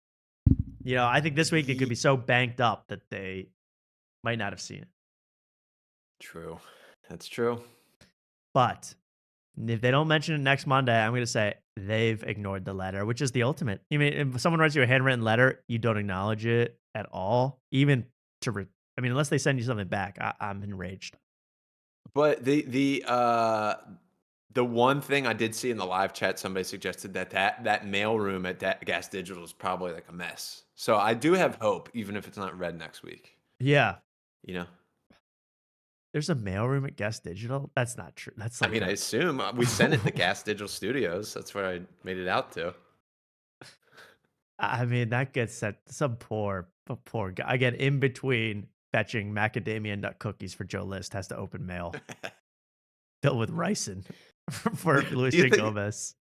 You know, I think this week it could be so banked up that they might not have seen it. True. That's true. But if they don't mention it next Monday, I'm going to say they've ignored the letter, which is the ultimate. I mean, if someone writes you a handwritten letter, you don't acknowledge it at all, even to, unless they send you something back, I'm enraged. But the one thing I did see in the live chat, somebody suggested that mail room at Gas Digital is probably like a mess. So I do have hope, even if it's not read next week. Yeah. You know? There's a mailroom at Gas Digital? That's not true. That's like I assume we sent it to Gas Digital Studios. That's where I made it out to. I mean, that gets sent some poor guy. Again, in between fetching macadamia nut cookies for Joe List, has to open mail filled with ricin for Luis J. Gomez.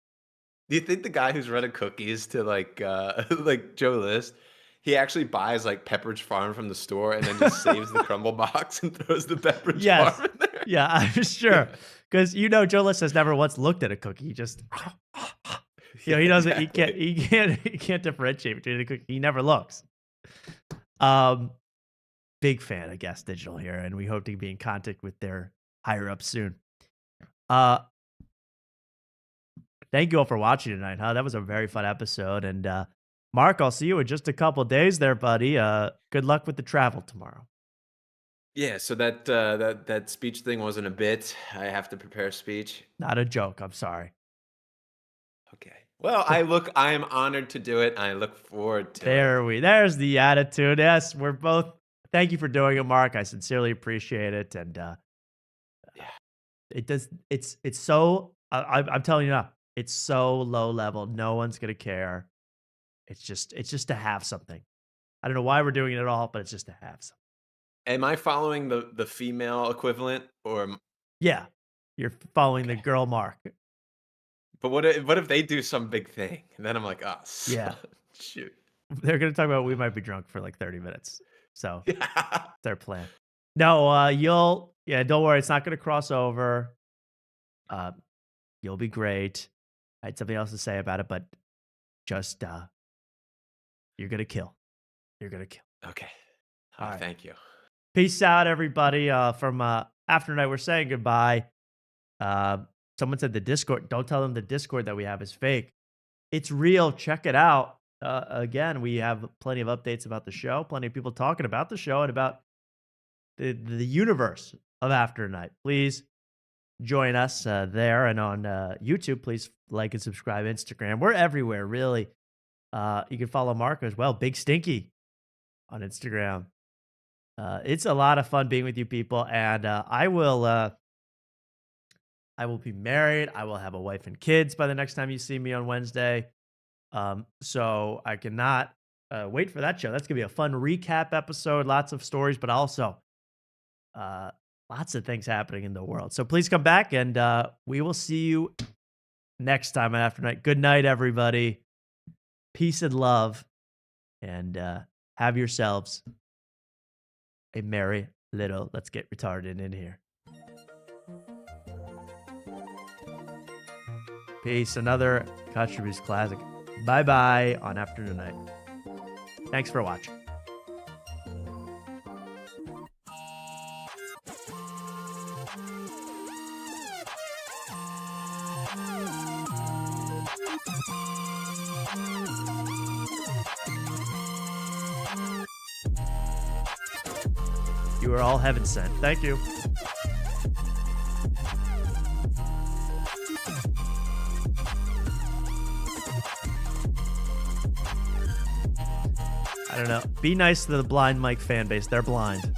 Do you think the guy who's running cookies to like Joe List, he actually buys like Pepperidge Farm from the store and then just saves the crumble box and throws the Pepperidge Farm in there? Yeah, I'm sure. Because Joe List has never once looked at a cookie. He just he doesn't. He can't differentiate between the cookie. He never looks. Big fan of Gas Digital here, and we hope to be in contact with their higher ups soon. Thank you all for watching tonight. That was a very fun episode, and Mark, I'll see you in just a couple days there, buddy. Good luck with the travel tomorrow. Yeah, so that speech thing wasn't a bit. I have to prepare a speech. Not a joke. I'm sorry. Okay. Well, I am honored to do it. I look forward to it. There's the attitude. Yes, we're both. Thank you for doing it, Mark. I sincerely appreciate it. And it does. It's so. I'm telling you now. It's so low level. No one's gonna care. It's just to have something. I don't know why we're doing it at all, but it's just to have something. Am I following the female equivalent or? Yeah, you're following the girl Mark. But what if they do some big thing and then I'm like, oh, yeah, shoot. They're gonna talk about we might be drunk for like 30 minutes. So their plan. No, don't worry. It's not gonna cross over. You'll be great. I had something else to say about it, but just you're gonna kill. You're gonna kill. Okay. All right. Thank you. Peace out, everybody. From After Night, we're saying goodbye. Someone said the Discord. Don't tell them the Discord that we have is fake. It's real. Check it out. Again, we have plenty of updates about the show. Plenty of people talking about the show and about the universe of After Night. Please join us there and on YouTube. Please like and subscribe. Instagram. We're everywhere, really. You can follow Mark as well. Big Stinky on Instagram. It's a lot of fun being with you people, and I will be married. I will have a wife and kids by the next time you see me on Wednesday. So I cannot wait for that show. That's gonna be a fun recap episode. Lots of stories, but also lots of things happening in the world. So please come back, and we will see you next time on After Night. Good night, everybody. Peace and love, and have yourselves a merry little let's get retarded in here. Peace. Another Contribution classic. Bye-bye on After Night. Thanks for watching. You are all heaven sent. Thank you. I don't know. Be nice to the Blind Mike fan base. They're blind.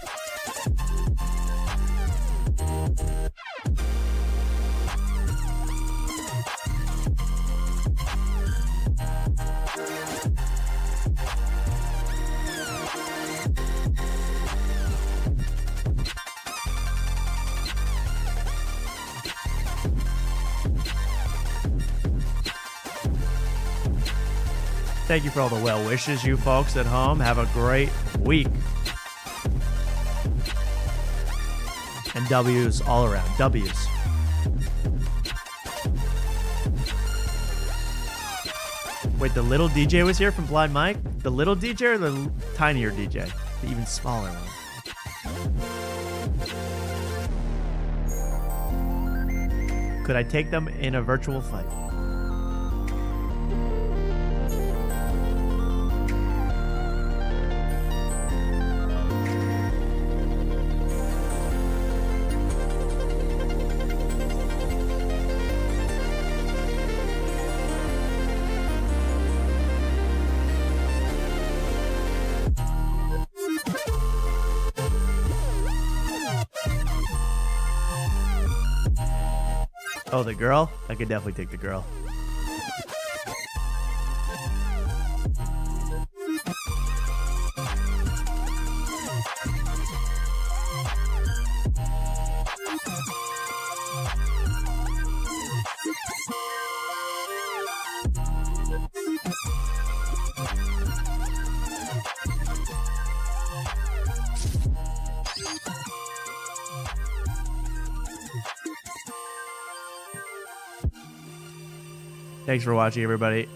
Thank you for all the well wishes, you folks at home. Have a great week. And W's all around. W's. Wait, the little DJ was here from Blind Mike? The little DJ or the tinier DJ? The even smaller one. Could I take them in a virtual fight? Oh, the girl? I could definitely take the girl. Thanks for watching, everybody.